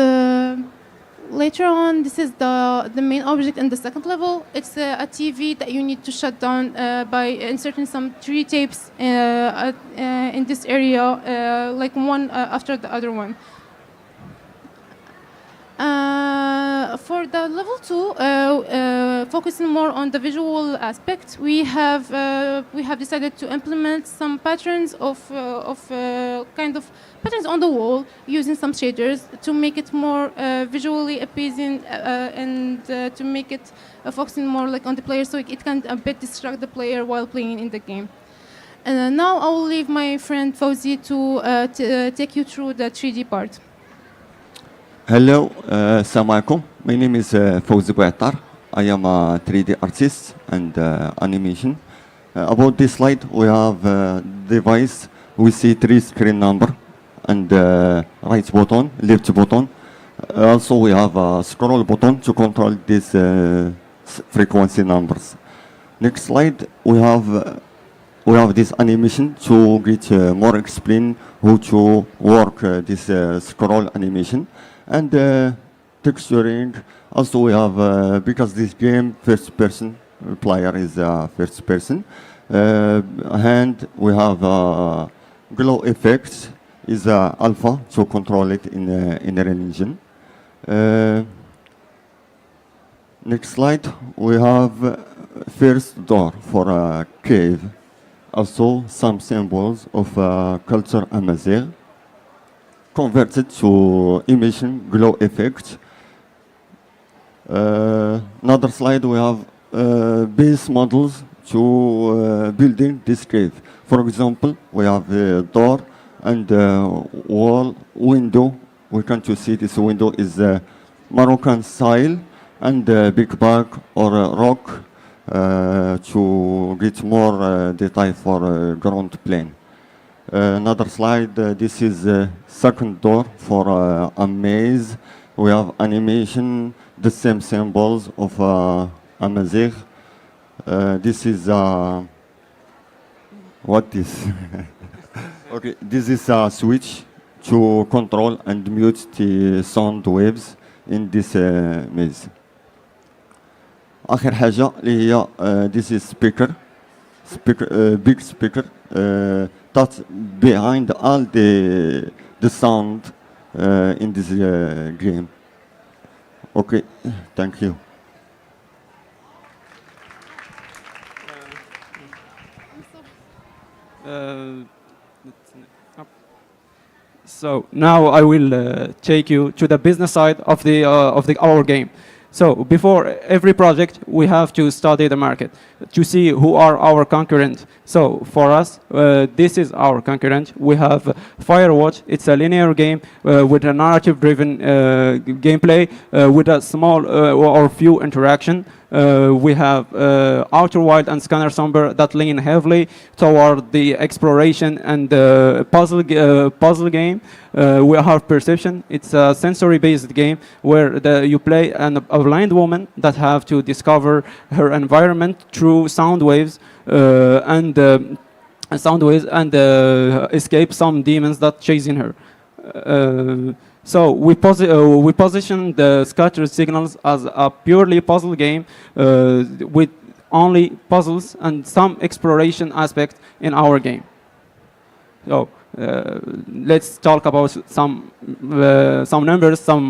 later on, this is the main object in the second level. It's a TV that you need to shut down by inserting some 3 tapes in this area, like one after the other one. For the level 2, focusing more on the visual aspect, we have decided to implement some patterns of kind of patterns on the wall using some shaders to make it more visually appeasing and to make it focusing more like on the player, so it can a bit distract the player while playing in the game. And now I will leave my friend Fawzi to take you through the 3D part. Hello, assalamu alaikum. My name is Fawzi Bouattar. I am a 3D artist and animation. About this slide, we have a device. We see 3 screen number and right button, left button. Also, we have a scroll button to control these frequency numbers. Next slide, we have this animation to get more explain how to work this scroll animation. And texturing, also we have, because this game first person, player is first person, and we have glow effects is alpha to control it in the engine. Next slide, we have first door for a cave, also some symbols of culture Amazigh, converted to emission glow effect. Another slide, we have base models to building this cave. For example, we have a door and wall window. We can to see this window is Moroccan style and big bag or rock to get more detail for ground plane. Another slide, this is second door for a maze. We have animation, the same symbols of Amazigh. This is, what is? Okay, this is a switch to control and mute the sound waves in this maze. آخر حاجة اللي هي this is speaker big speaker that's behind all the sound in this game. Okay, thank you. So now I will take you to the business side of our game. So before every project, we have to study the market to see who are our concurrent. So for us, this is our concurrent. We have Firewatch. It's a linear game with a narrative-driven gameplay with a small or few interaction. We have Outer Wild and Scanner Somber that lean heavily toward the exploration and puzzle game. We have Perception. It's a sensory-based game where you play a blind woman that have to discover her environment through sound waves and escape some demons that chasing her. So we position the scattered signals as a purely puzzle game with only puzzles and some exploration aspect in our game. So let's talk about some numbers, some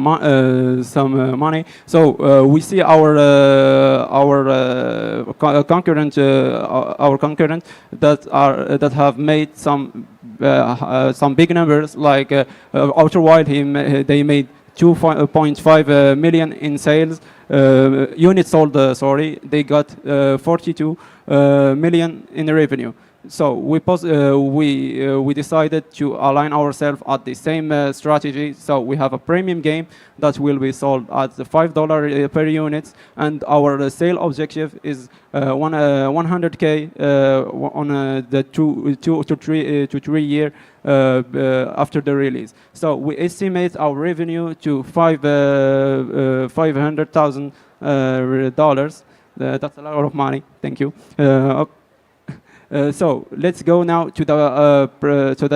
money. So we see our concurrent that have made some big numbers, like Outer Wild. They made 2.5 million in sales. Units sold. They got 42 million in revenue. So we decided to align ourselves at the same strategy. So we have a premium game that will be sold at $5 per unit, and our sale objective is 100K on the 2 to 3 year after the release. So we estimate our revenue to $500,000. That's a lot of money. Thank you. So let's go now to the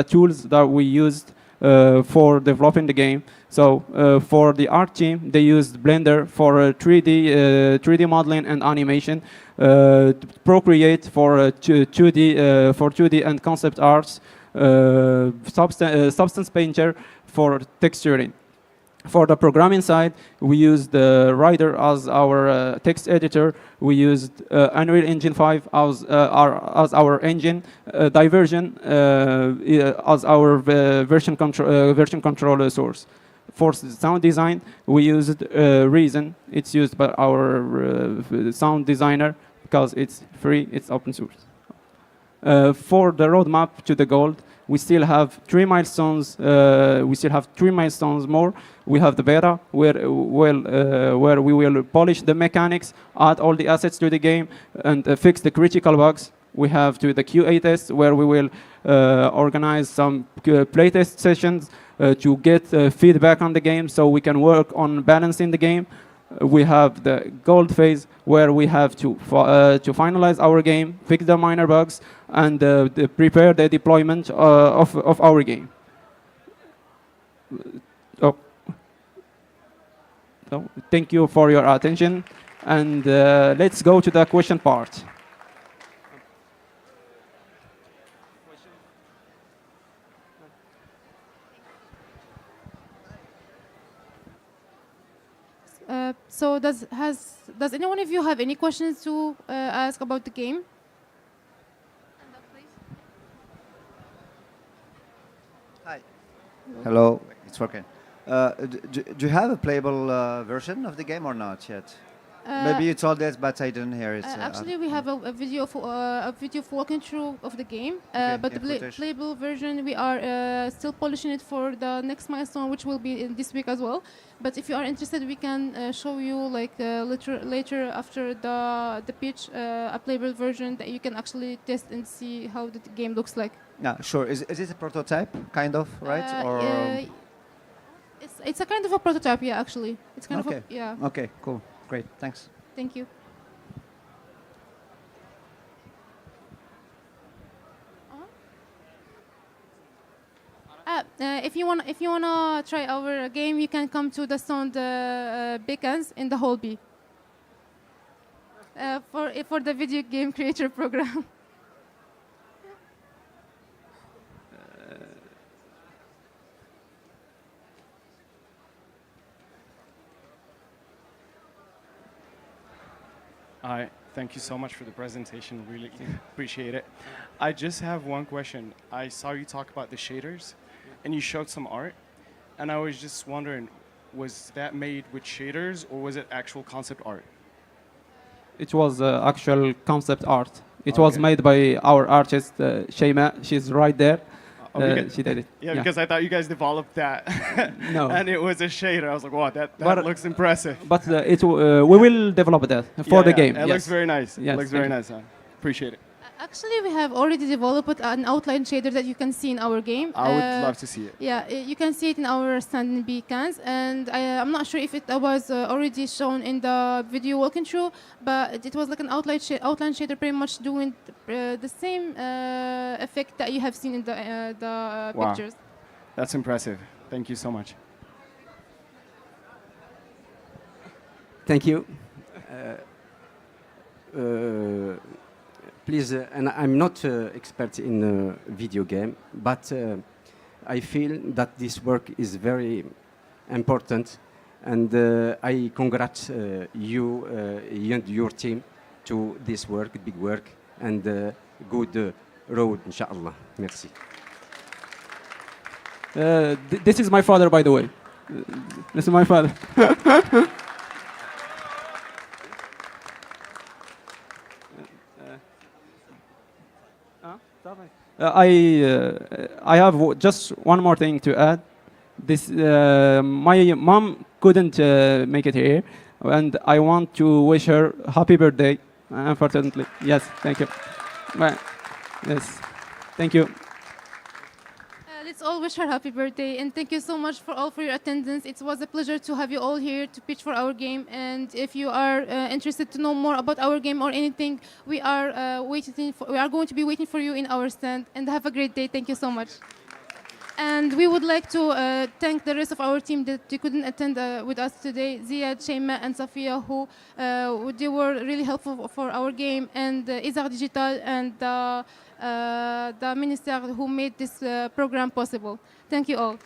tools that we used for developing the game. So for the art team, they used Blender for 3D modeling and animation, Procreate for 2D and concept arts, Substance Painter for texturing. For the programming side, we used Rider as our text editor. We used Unreal Engine 5 as our engine, Diversion as our version control source. For sound design, we used Reason. It's used by our sound designer because it's free, it's open source. For the roadmap to the gold, we still have 3 milestones. We still have 3 milestones more. We have the beta, where we will polish the mechanics, add all the assets to the game, and fix the critical bugs. We have to the QA test, where we will organize some playtest sessions to get feedback on the game, so we can work on balancing the game. We have the gold phase, where we have to finalize our game, fix the minor bugs, and prepare the deployment of our game. So thank you for your attention, and let's go to the question part. So does any one of you have any questions to ask about the game? Hi. Hello. It's working. Do you have a playable version of the game or not yet? Maybe you told us, but I didn't hear it. Actually, we have a video for walking through of the game, but the playable version we are still polishing it for the next milestone, which will be in this week as well. But if you are interested, we can show you like later after the pitch a playable version that you can actually test and see how the game looks like. Yeah, sure. Is it a prototype, kind of, right? Or it's a kind of a prototype, yeah. Actually, it's kind of a, yeah. Okay, cool, great, thanks. Thank you. If you wanna try our game, you can come to the sound beacons in the hall B. for the video game creator program. Hi, thank you so much for the presentation. Really appreciate it. I just have one question. I saw you talk about the shaders, and you showed some art, and I was just wondering, was that made with shaders or was it actual concept art? It was actual concept art. It was made by our artist, Shayma. She's right there. She did it. Yeah, because I thought you guys developed that. No. And it was a shader. I was like, wow, that looks impressive. But we will develop that for the game. It looks very nice. Yes, It looks very nice. Appreciate it. Actually, we have already developed an outline shader that you can see in our game. I would love to see it. Yeah, you can see it in our standing beacons, and I'm not sure if it was already shown in the video walking through, but it was like an outline shader, pretty much doing the same effect that you have seen in the Wow. pictures. That's impressive. Thank you so much. Thank you. Please, and I'm not expert in video game, but I feel that this work is very important, and I congratulate you and your team to this work, big work, and good road, inshallah. Merci. This is my father, by the way. This is my father. I have just one more thing to add. This my mom couldn't make it here, and I want to wish her happy birthday. Unfortunately, yes, thank you. Bye. Yes, thank you. Let's all wish her happy birthday, and thank you so much for your attendance. It was a pleasure to have you all here to pitch for our game. And if you are interested to know more about our game or anything, we are going to be waiting for you in our stand. And have a great day. Thank you so much. And we would like to thank the rest of our team that you couldn't attend with us today, Ziad, Shayma, and Safia, who they were really helpful for our game, and Isar Digital, and the minister who made this program possible. Thank you all.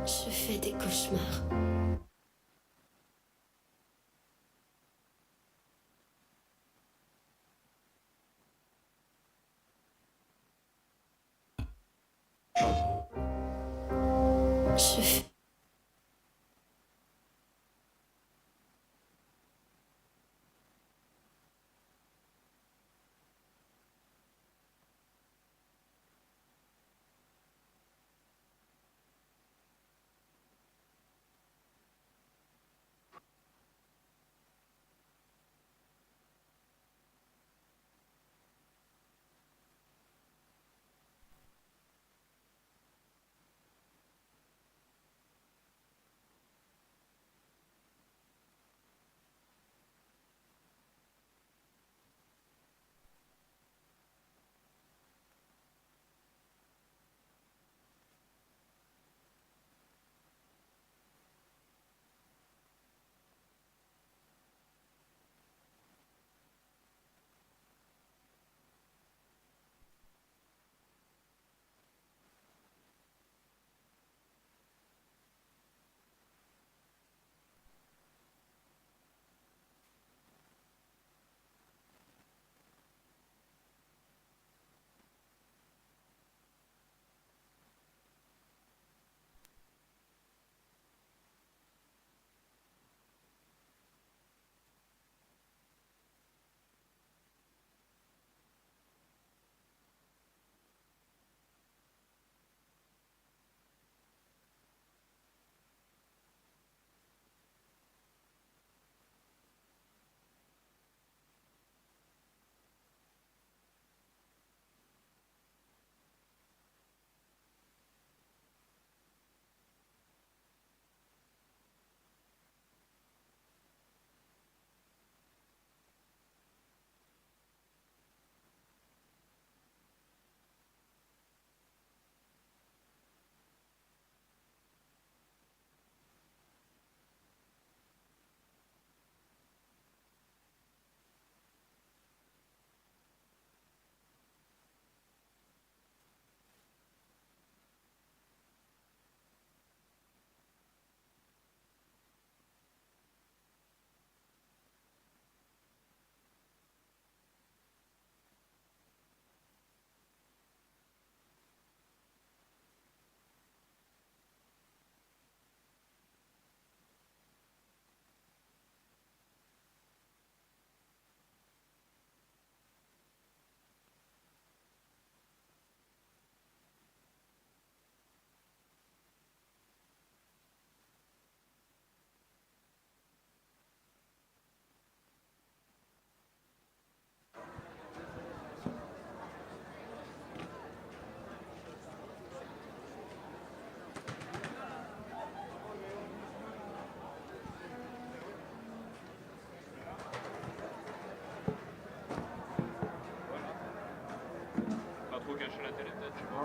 Je fais des cauchemars. Je fais...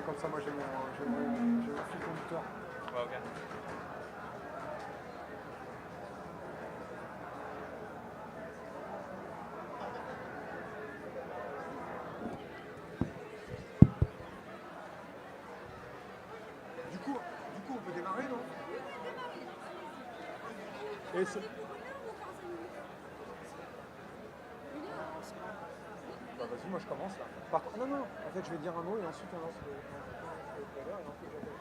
Comme ça, moi j'ai mon fil conducteur. Ouais, ok. Du coup, on peut démarrer, non? Et bah vas-y, moi je commence là. Par contre, non, en fait je vais dire un mot et ensuite on lance le trailer et ensuite j'appelle.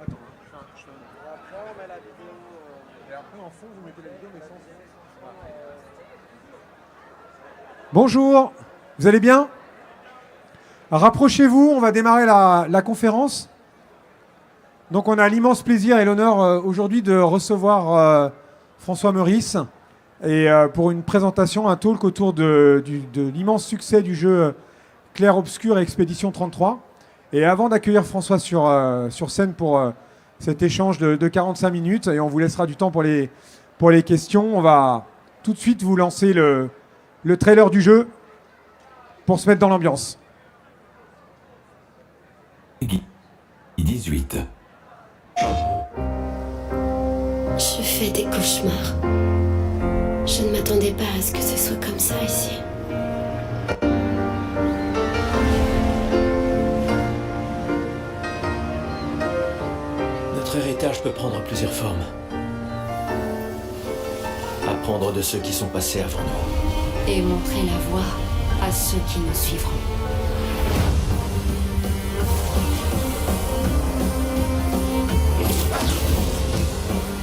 Attends, je fais un... Et après on met la vidéo. Et après en fond vous mettez la vidéo mais sans son. Bonjour, vous allez bien? Rapprochez-vous, on va démarrer la conférence. Donc on a l'immense plaisir et l'honneur aujourd'hui de recevoir François Meurice et pour une présentation, un talk autour de l'immense succès du jeu Clair Obscur et Expédition 33. Et avant d'accueillir François sur scène pour cet échange de 45 minutes, et on vous laissera du temps pour les questions, on va tout de suite vous lancer le trailer du jeu pour se mettre dans l'ambiance. 18. Je fais des cauchemars. Je ne m'attendais pas à ce que ce soit comme ça ici. l'héritage peut prendre plusieurs formes. Apprendre de ceux qui sont passés avant nous. Et montrer la voie à ceux qui nous suivront.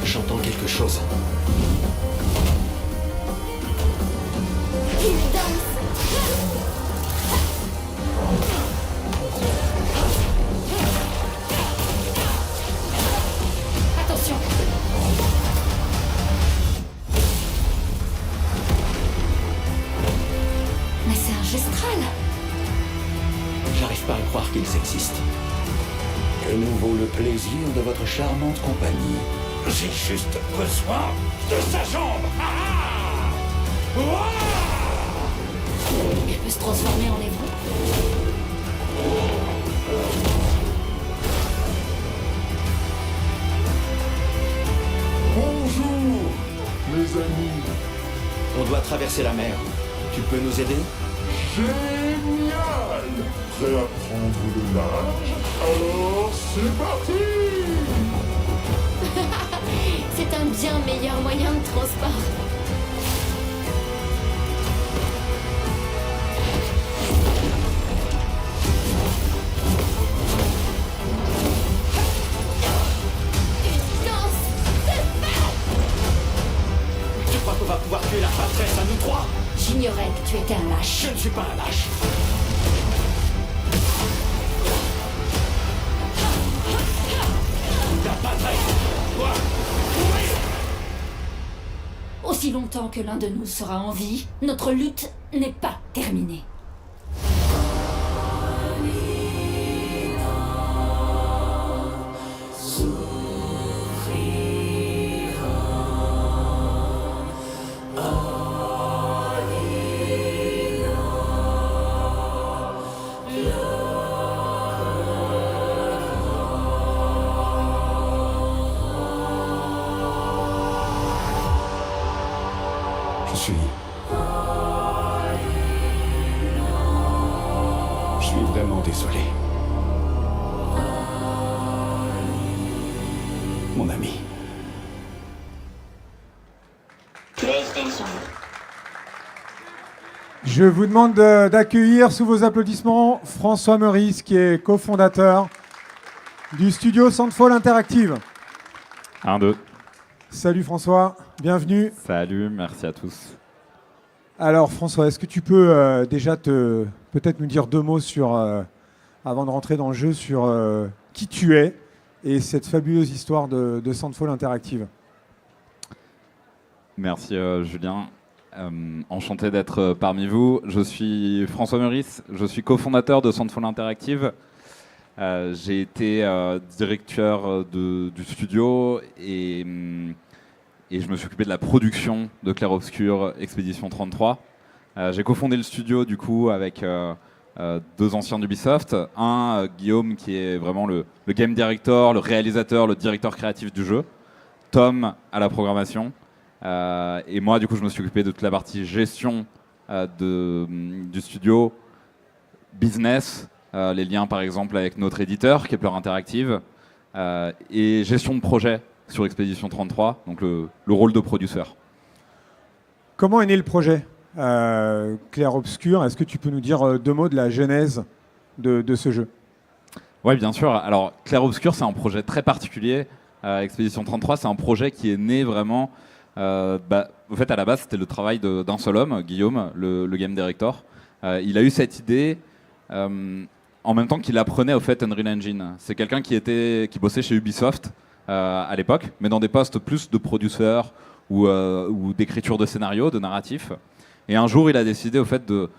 J'entends quelque chose. Il danse. Attention. Mais c'est ancestral. J'arrive pas à croire qu'ils existent. Que nous vaut le plaisir de votre charmante compagnie. J'ai juste besoin de sa jambe. Elle peut se transformer en hébreu. Bonjour, mes amis. On doit traverser la mer. Tu peux nous aider? Génial. Prêt à prendre le large? Alors, c'est parti. C'est un bien meilleur moyen de transport. Tu crois qu'on va pouvoir tuer la patresse à nous trois? J'ignorais que tu étais un lâche. Je ne suis pas un lâche. La patresse! Quoi? Aussi longtemps que l'un de nous sera en vie, notre lutte n'est pas terminée. Je suis vraiment désolé. Mon ami. Je vous demande d'accueillir sous vos applaudissements François Meurice, qui est cofondateur du studio Soundfall Interactive. 1, 2. Salut François, bienvenue. Salut, merci à tous. Alors François, est-ce que tu peux déjà peut-être nous dire deux mots sur, avant de rentrer dans le jeu, sur qui tu es et cette fabuleuse histoire de Soundfall Interactive? Merci Julien, enchanté d'être parmi vous. Je suis François Meurice, je suis cofondateur de Soundfall Interactive. J'ai été directeur du studio et je me suis occupé de la production de Clair Obscur Expédition 33. J'ai cofondé le studio du coup avec deux anciens d'Ubisoft. Guillaume qui est vraiment le game director, le réalisateur, le directeur créatif du jeu. Tom à la programmation. Et moi du coup je me suis occupé de toute la partie gestion du studio, business, les liens par exemple avec notre éditeur Kepler Interactive et gestion de projet sur Expédition 33, donc le rôle de producteur. Comment est né le projet Clair Obscur? Est-ce que tu peux nous dire deux mots de la genèse de ce jeu? Oui, bien sûr. Alors, Clair Obscur, c'est un projet très particulier. Expédition 33, c'est un projet qui est né vraiment... en fait, à la base, c'était le travail d'un seul homme, Guillaume, le game director. Il a eu cette idée en même temps qu'il apprenait au fait Unreal Engine. C'est quelqu'un qui bossait chez Ubisoft à l'époque, mais dans des postes plus de producteur ou d'écriture de scénario, de narratif. Et un jour, il a décidé au fait de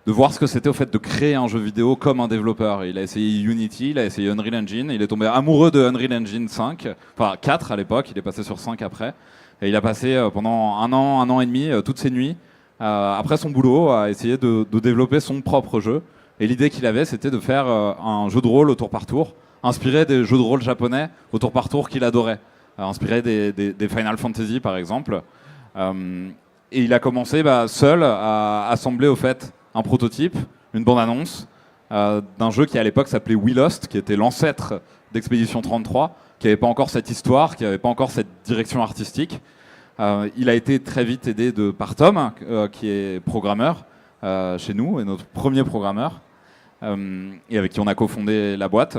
voir ce que c'était au fait de créer un jeu vidéo comme un développeur. Il a essayé Unity, il a essayé Unreal Engine, il est tombé amoureux de Unreal Engine 5, enfin 4 à l'époque, il est passé sur 5 après. Et il a passé pendant un an et demi, toutes ses nuits, après son boulot, à essayer de développer son propre jeu. Et l'idée qu'il avait, c'était de faire un jeu de rôle au tour par tour, inspiré des jeux de rôle japonais au tour par tour qu'il adorait, inspiré des Final Fantasy par exemple. Et il a commencé seul à assembler au fait un prototype, une bande-annonce, d'un jeu qui à l'époque s'appelait We Lost, qui était l'ancêtre d'Expédition 33, qui n'avait pas encore cette histoire, qui n'avait pas encore cette direction artistique. Il a été très vite aidé par Tom, qui est programmeur chez nous, et notre premier programmeur, et avec qui on a cofondé la boîte.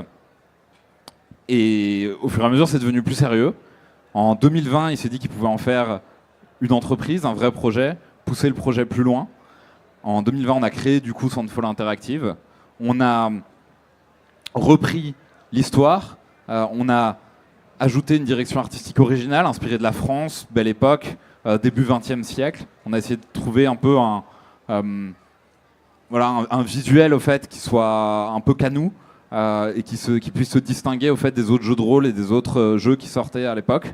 Et au fur et à mesure, c'est devenu plus sérieux. En 2020, il s'est dit qu'il pouvait en faire une entreprise, un vrai projet, pousser le projet plus loin. En 2020, on a créé du coup Soundfall Interactive. On a repris l'histoire, on a ajouté une direction artistique originale, inspirée de la France, belle époque, début XXe siècle. On a essayé de trouver un peu un visuel au fait qui soit un peu canou et qui puisse se distinguer au fait des autres jeux de rôle et des autres jeux qui sortaient à l'époque.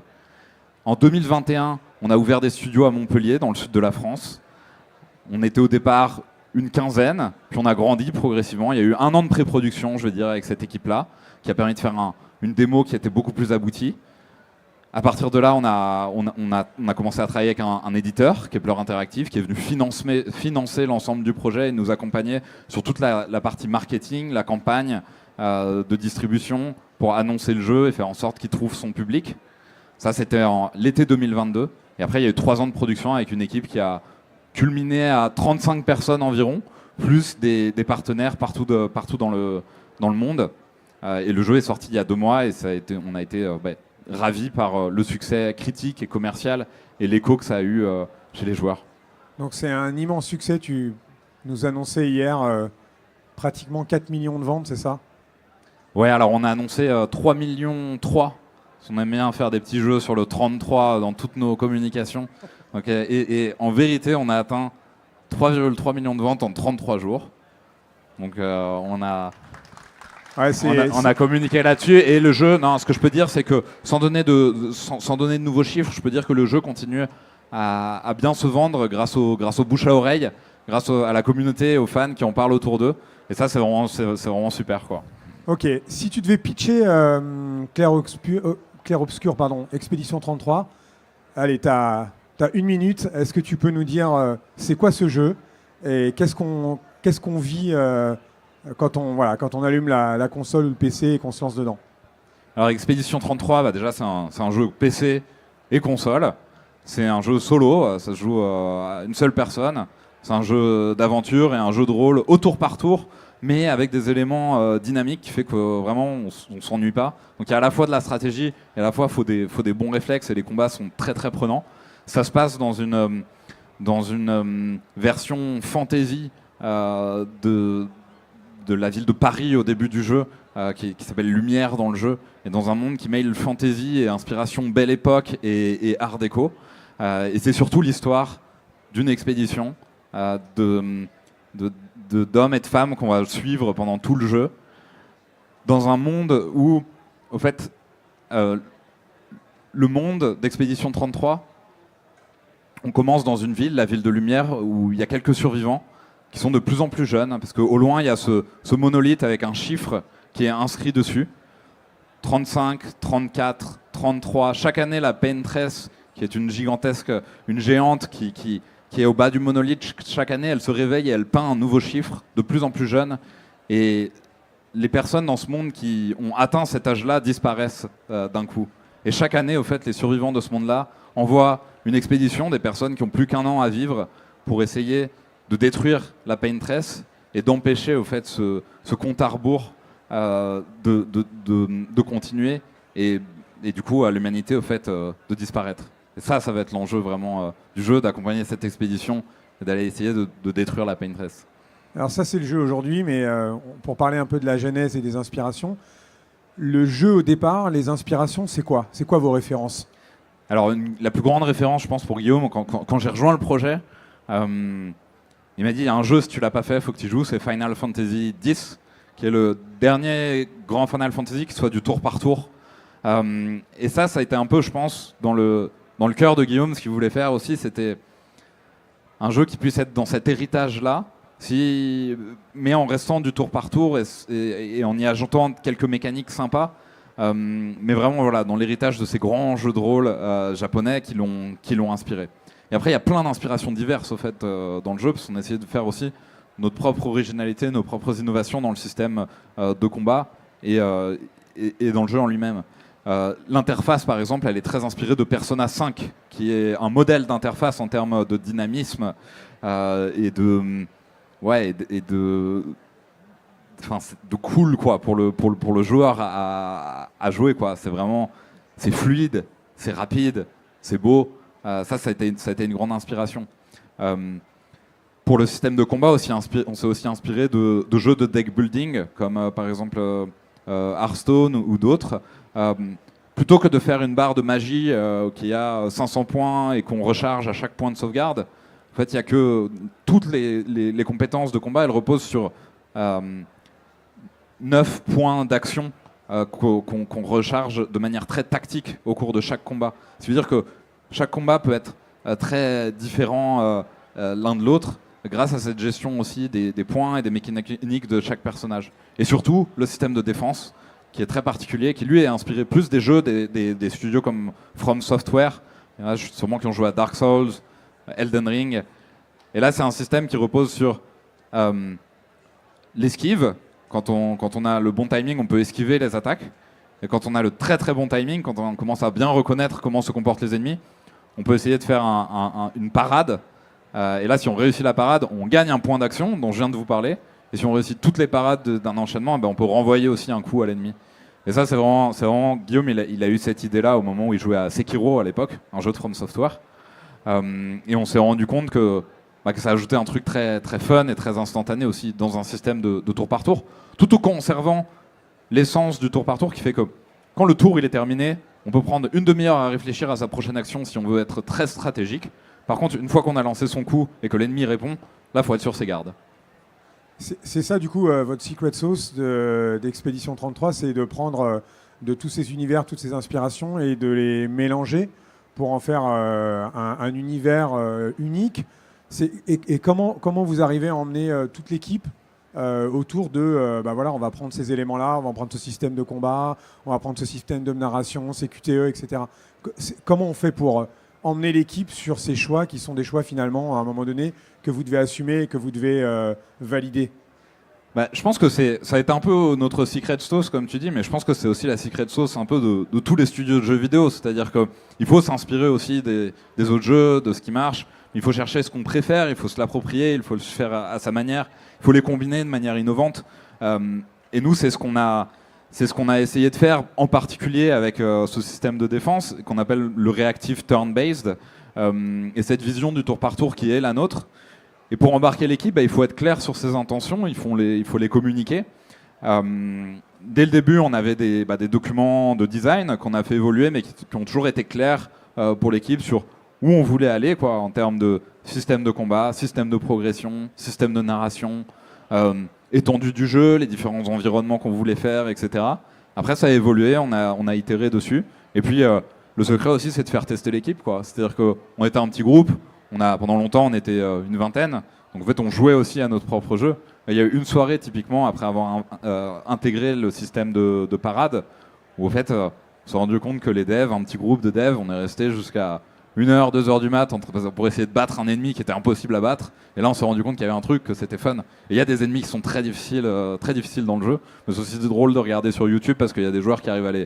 En 2021, on a ouvert des studios à Montpellier, dans le sud de la France. On était au départ une quinzaine, puis on a grandi progressivement. Il y a eu 1 an de pré-production, je veux dire, avec cette équipe-là, qui a permis de faire une démo qui était beaucoup plus aboutie. À partir de là, on a commencé à travailler avec un éditeur, Kepler Interactive, qui est venu financer l'ensemble du projet et nous accompagner sur toute la partie marketing, la campagne de distribution pour annoncer le jeu et faire en sorte qu'il trouve son public. Ça, c'était l'été 2022. Et après, il y a eu 3 ans de production avec une équipe qui a culminé à 35 personnes environ, plus des partenaires partout dans le monde. Et le jeu est sorti il y a 2 mois et on a été ravis par le succès critique et commercial et l'écho que ça a eu chez les joueurs. Donc c'est un immense succès. Tu nous annonçais hier pratiquement 4 millions de ventes, c'est ça? Ouais, alors on a annoncé 3 millions 3. On aime bien faire des petits jeux sur le 33 dans toutes nos communications. Donc, et en vérité, on a atteint 3,3 millions de ventes en 33 jours. Donc on a communiqué là-dessus. Et le jeu, ce que je peux dire, c'est que sans donner de nouveaux chiffres, je peux dire que le jeu continue à bien se vendre grâce au bouche à oreille, grâce à la communauté et aux fans qui en parlent autour d'eux. Et ça, c'est vraiment super, quoi. Ok, si tu devais pitcher Clair-Obscur, Expédition 33, allez, tu as 1 minute. Est-ce que tu peux nous dire c'est quoi ce jeu et qu'est-ce qu'on vit quand on allume la console ou le PC et qu'on se lance dedans? Alors Expédition 33, déjà c'est un jeu PC et console. C'est un jeu solo, ça se joue à une seule personne. C'est un jeu d'aventure et un jeu de rôle au tour par tour, mais avec des éléments dynamiques qui fait que vraiment on s'ennuie pas. Donc il y a à la fois de la stratégie et à la fois faut des bons réflexes et les combats sont très très prenants. Ça se passe dans une version fantasy de la ville de Paris au début du jeu, qui s'appelle Lumière dans le jeu, et dans un monde qui mêle fantasy et inspiration belle époque et art déco. Et c'est surtout l'histoire d'une expédition d'hommes et de femmes qu'on va suivre pendant tout le jeu, dans un monde où, au fait, le monde d'Expédition 33, on commence dans une ville, la ville de Lumière, où il y a quelques survivants qui sont de plus en plus jeunes, parce qu'au loin, il y a ce monolithe avec un chiffre qui est inscrit dessus. 35, 34, 33. Chaque année, la Paintress, qui est une géante qui est au bas du monolithe, chaque année, elle se réveille et elle peint un nouveau chiffre, de plus en plus jeune. Et les personnes dans ce monde qui ont atteint cet âge-là disparaissent d'un coup. Et chaque année, au fait, les survivants de ce monde-là envoient une expédition, des personnes qui ont plus qu'1 an à vivre, pour essayer de détruire la Paintress et d'empêcher, au fait, ce compte à rebours de continuer et du coup à l'humanité, au fait, de disparaître. Et ça va être l'enjeu vraiment du jeu, d'accompagner cette expédition et d'aller essayer de détruire la Paintress. Alors ça, c'est le jeu aujourd'hui, mais pour parler un peu de la genèse et des inspirations, le jeu au départ, les inspirations, c'est quoi? C'est quoi vos références? Alors la plus grande référence, je pense, pour Guillaume, quand j'ai rejoint le projet, il m'a dit, il y a un jeu, si tu l'as pas fait, il faut que tu joues, c'est Final Fantasy X, qui est le dernier grand Final Fantasy qui soit du tour par tour. Et ça a été un peu, je pense, dans le cœur de Guillaume, ce qu'il voulait faire aussi, c'était un jeu qui puisse être dans cet héritage-là, mais en restant du tour par tour et en y ajoutant quelques mécaniques sympas, mais vraiment voilà, dans l'héritage de ces grands jeux de rôle japonais qui l'ont inspiré. Et après, il y a plein d'inspirations diverses au fait, dans le jeu, parce qu'on a essayé de faire aussi notre propre originalité, nos propres innovations dans le système de combat et dans le jeu en lui-même. L'interface, par exemple, elle est très inspirée de Persona 5, qui est un modèle d'interface en termes de dynamisme et de cool quoi pour le joueur à jouer quoi. C'est fluide, c'est rapide, c'est beau. Ça a été une grande inspiration. Pour le système de combat aussi, on s'est aussi inspiré de jeux de deck building comme par exemple Hearthstone ou d'autres. Plutôt que de faire une barre de magie qui a 500 points et qu'on recharge à chaque point de sauvegarde, en fait, il y a que toutes les compétences de combat, elles reposent sur 9 points d'action qu'on recharge de manière très tactique au cours de chaque combat. Ça veut dire que chaque combat peut être très différent l'un de l'autre grâce à cette gestion aussi des points et des mécaniques de chaque personnage. Et surtout, le système de défense qui est très particulier, qui lui est inspiré plus des jeux des studios comme From Software, sûrement qui ont joué à Dark Souls, Elden Ring. Et là, c'est un système qui repose sur l'esquive. Quand on a le bon timing, on peut esquiver les attaques. Et quand on a le très très bon timing, quand on commence à bien reconnaître comment se comportent les ennemis, on peut essayer de faire une parade. Et là, si on réussit la parade, on gagne un point d'action dont je viens de vous parler. Et si on réussit toutes les parades d'un enchaînement, on peut renvoyer aussi un coup à l'ennemi. Et ça, c'est vraiment Guillaume, il a eu cette idée-là au moment où il jouait à Sekiro à l'époque, un jeu de From Software. Et on s'est rendu compte que ça ajoutait un truc très, très fun et très instantané aussi dans un système de tour par tour, tout en conservant l'essence du tour par tour qui fait que quand le tour il est terminé, on peut prendre une demi-heure à réfléchir à sa prochaine action si on veut être très stratégique. Par contre, une fois qu'on a lancé son coup et que l'ennemi répond, là, il faut être sur ses gardes. C'est ça, du coup, votre secret sauce d'Expédition 33, c'est de prendre de tous ces univers, toutes ces inspirations et de les mélanger pour en faire un univers unique. Et comment vous arrivez à emmener toute l'équipe autour de, voilà, on va prendre ces éléments-là, on va prendre ce système de combat, on va prendre ce système de narration, ces QTE, etc. Comment on fait pour emmener l'équipe sur ces choix qui sont des choix finalement, à un moment donné, que vous devez assumer et que vous devez valider? Je pense que ça a été un peu notre secret sauce, comme tu dis, mais je pense que c'est aussi la secret sauce un peu de tous les studios de jeux vidéo. C'est-à-dire qu'il faut s'inspirer aussi des autres jeux, de ce qui marche. Il faut chercher ce qu'on préfère, il faut se l'approprier, il faut le faire à sa manière, il faut les combiner de manière innovante. Et nous, c'est ce qu'on a essayé de faire, en particulier avec ce système de défense qu'on appelle le reactive turn-based, et cette vision du tour par tour qui est la nôtre. Et pour embarquer l'équipe, il faut être clair sur ses intentions, il faut les communiquer. Dès le début, on avait des documents de design qu'on a fait évoluer, mais qui ont toujours été clairs pour l'équipe sur où on voulait aller en termes de système de combat, système de progression, système de narration, étendue du jeu, les différents environnements qu'on voulait faire, etc. Après, ça a évolué, on a itéré dessus. Et puis, le secret aussi, c'est de faire tester l'équipe. C'est-à-dire qu'on était un petit groupe, pendant longtemps, on était une vingtaine. Donc, en fait, on jouait aussi à notre propre jeu. Et il y a eu une soirée, typiquement, après avoir intégré le système de parade, où, en fait, on s'est rendu compte que les devs, un petit groupe de devs, on est resté jusqu'à 1h, 2h du mat pour essayer de battre un ennemi qui était impossible à battre. Et là, on s'est rendu compte qu'il y avait un truc, que c'était fun. Et il y a des ennemis qui sont très difficiles dans le jeu. Mais c'est aussi drôle de regarder sur YouTube parce qu'il y a des joueurs qui arrivent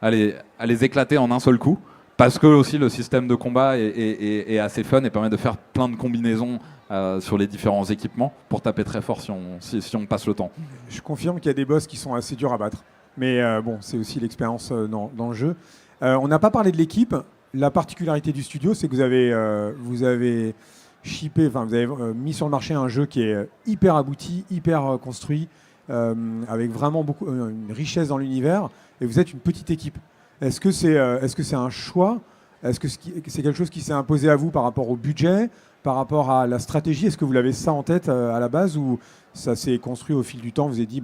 à les éclater en un seul coup. Parce que aussi le système de combat est assez fun et permet de faire plein de combinaisons sur les différents équipements pour taper très fort si on passe le temps. Je confirme qu'il y a des boss qui sont assez durs à battre. Mais c'est aussi l'expérience dans le jeu. On n'a pas parlé de l'équipe. La particularité du studio, c'est que vous avez mis sur le marché un jeu qui est hyper abouti, hyper construit, avec vraiment une richesse dans l'univers, et vous êtes une petite équipe. Est-ce que c'est un choix? Est-ce que c'est quelque chose qui s'est imposé à vous par rapport au budget, par rapport à la stratégie? Est-ce que vous l'avez ça en tête à la base, ou ça s'est construit au fil du temps? Vous avez dit,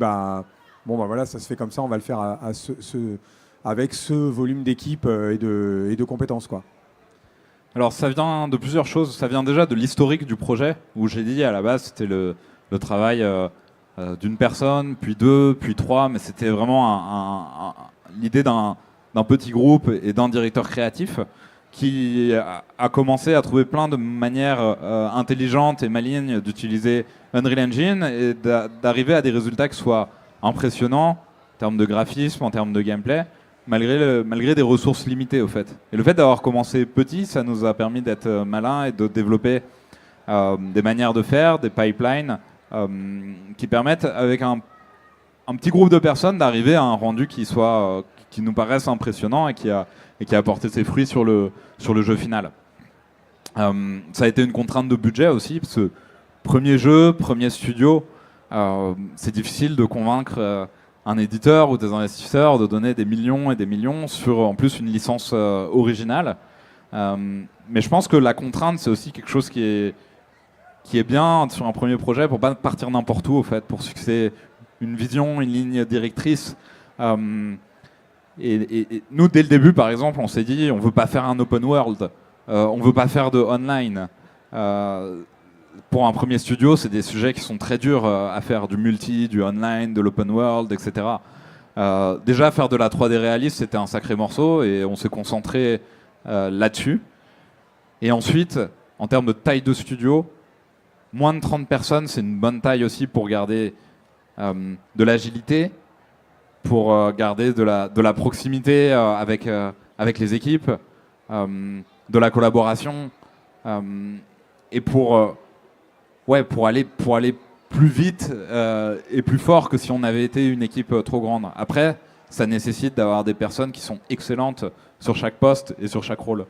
voilà, ça se fait comme ça, on va le faire avec ce volume d'équipe et de compétences, quoi. Alors ça vient de plusieurs choses. Ça vient déjà de l'historique du projet, où j'ai dit à la base c'était le travail d'une personne, puis deux, puis trois, mais c'était vraiment l'idée d'un petit groupe et d'un directeur créatif qui a commencé à trouver plein de manières intelligentes et malignes d'utiliser Unreal Engine et d'arriver à des résultats qui soient impressionnants en termes de graphisme, en termes de gameplay, malgré des ressources limitées au fait. Et le fait d'avoir commencé petit, ça nous a permis d'être malins et de développer des manières de faire, des pipelines qui permettent avec un petit groupe de personnes d'arriver à un rendu qui nous paraisse impressionnant et qui a porté ses fruits sur le jeu final. Ça a été une contrainte de budget aussi, parce que premier jeu, premier studio, c'est difficile de convaincre un éditeur ou des investisseurs de donner des millions et des millions sur en plus une licence originale. Mais je pense que la contrainte, c'est aussi quelque chose qui est bien sur un premier projet pour pas partir n'importe où, au fait, pour fixer une vision, une ligne directrice. Et nous, dès le début, par exemple, on s'est dit, on veut pas faire un open world, on veut pas faire de online. Pour un premier studio, c'est des sujets qui sont très durs à faire, du multi, du online, de l'open world, etc. Déjà, faire de la 3D réaliste, c'était un sacré morceau et on s'est concentré là-dessus. Et ensuite, en termes de taille de studio, moins de 30 personnes, c'est une bonne taille aussi pour garder de l'agilité, pour garder de la proximité avec les équipes, de la collaboration, et pour aller plus vite et plus fort que si on avait été une équipe trop grande. Après, ça nécessite d'avoir des personnes qui sont excellentes sur chaque poste et sur chaque rôle.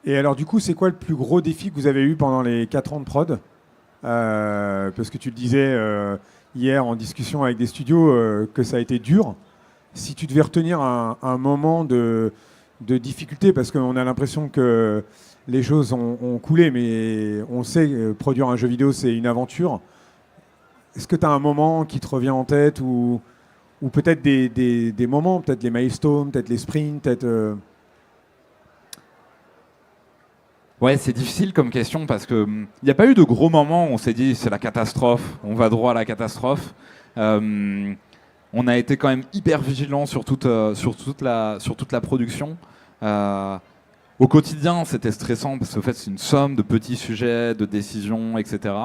Et alors du coup, c'est quoi le plus gros défi que vous avez eu pendant les 4 ans de prod parce que tu le disais hier en discussion avec des studios que ça a été dur. Si tu devais retenir un moment de difficulté, parce qu'on a l'impression que les choses ont coulé, mais on sait que produire un jeu vidéo, c'est une aventure. Est-ce que tu as un moment qui te revient en tête ou peut-être des moments, peut-être les milestones, peut-être les sprints, peut-être... Ouais, c'est difficile comme question parce que il n'y a pas eu de gros moments où on s'est dit c'est la catastrophe, on va droit à la catastrophe. On a été quand même hyper vigilant sur toute la production. Au quotidien, c'était stressant parce qu'en fait, c'est une somme de petits sujets, de décisions, etc.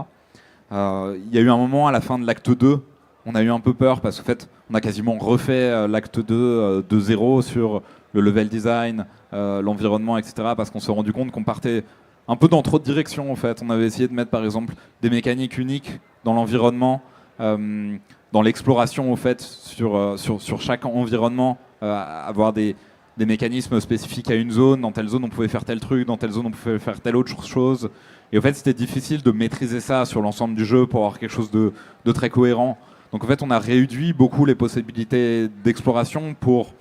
Il y a eu un moment à la fin de l'acte 2, on a eu un peu peur parce qu'en fait, on a quasiment refait l'acte 2 de zéro sur le level design, l'environnement, etc. parce qu'on s'est rendu compte qu'on partait un peu dans trop de directions en fait. On avait essayé de mettre par exemple des mécaniques uniques dans l'environnement, dans l'exploration au fait, sur chaque environnement, avoir des mécanismes spécifiques à une zone. Dans telle zone on pouvait faire tel truc, dans telle zone on pouvait faire telle autre chose. Et au fait c'était difficile de maîtriser ça sur l'ensemble du jeu pour avoir quelque chose de très cohérent. Donc en fait on a réduit beaucoup les possibilités d'exploration pour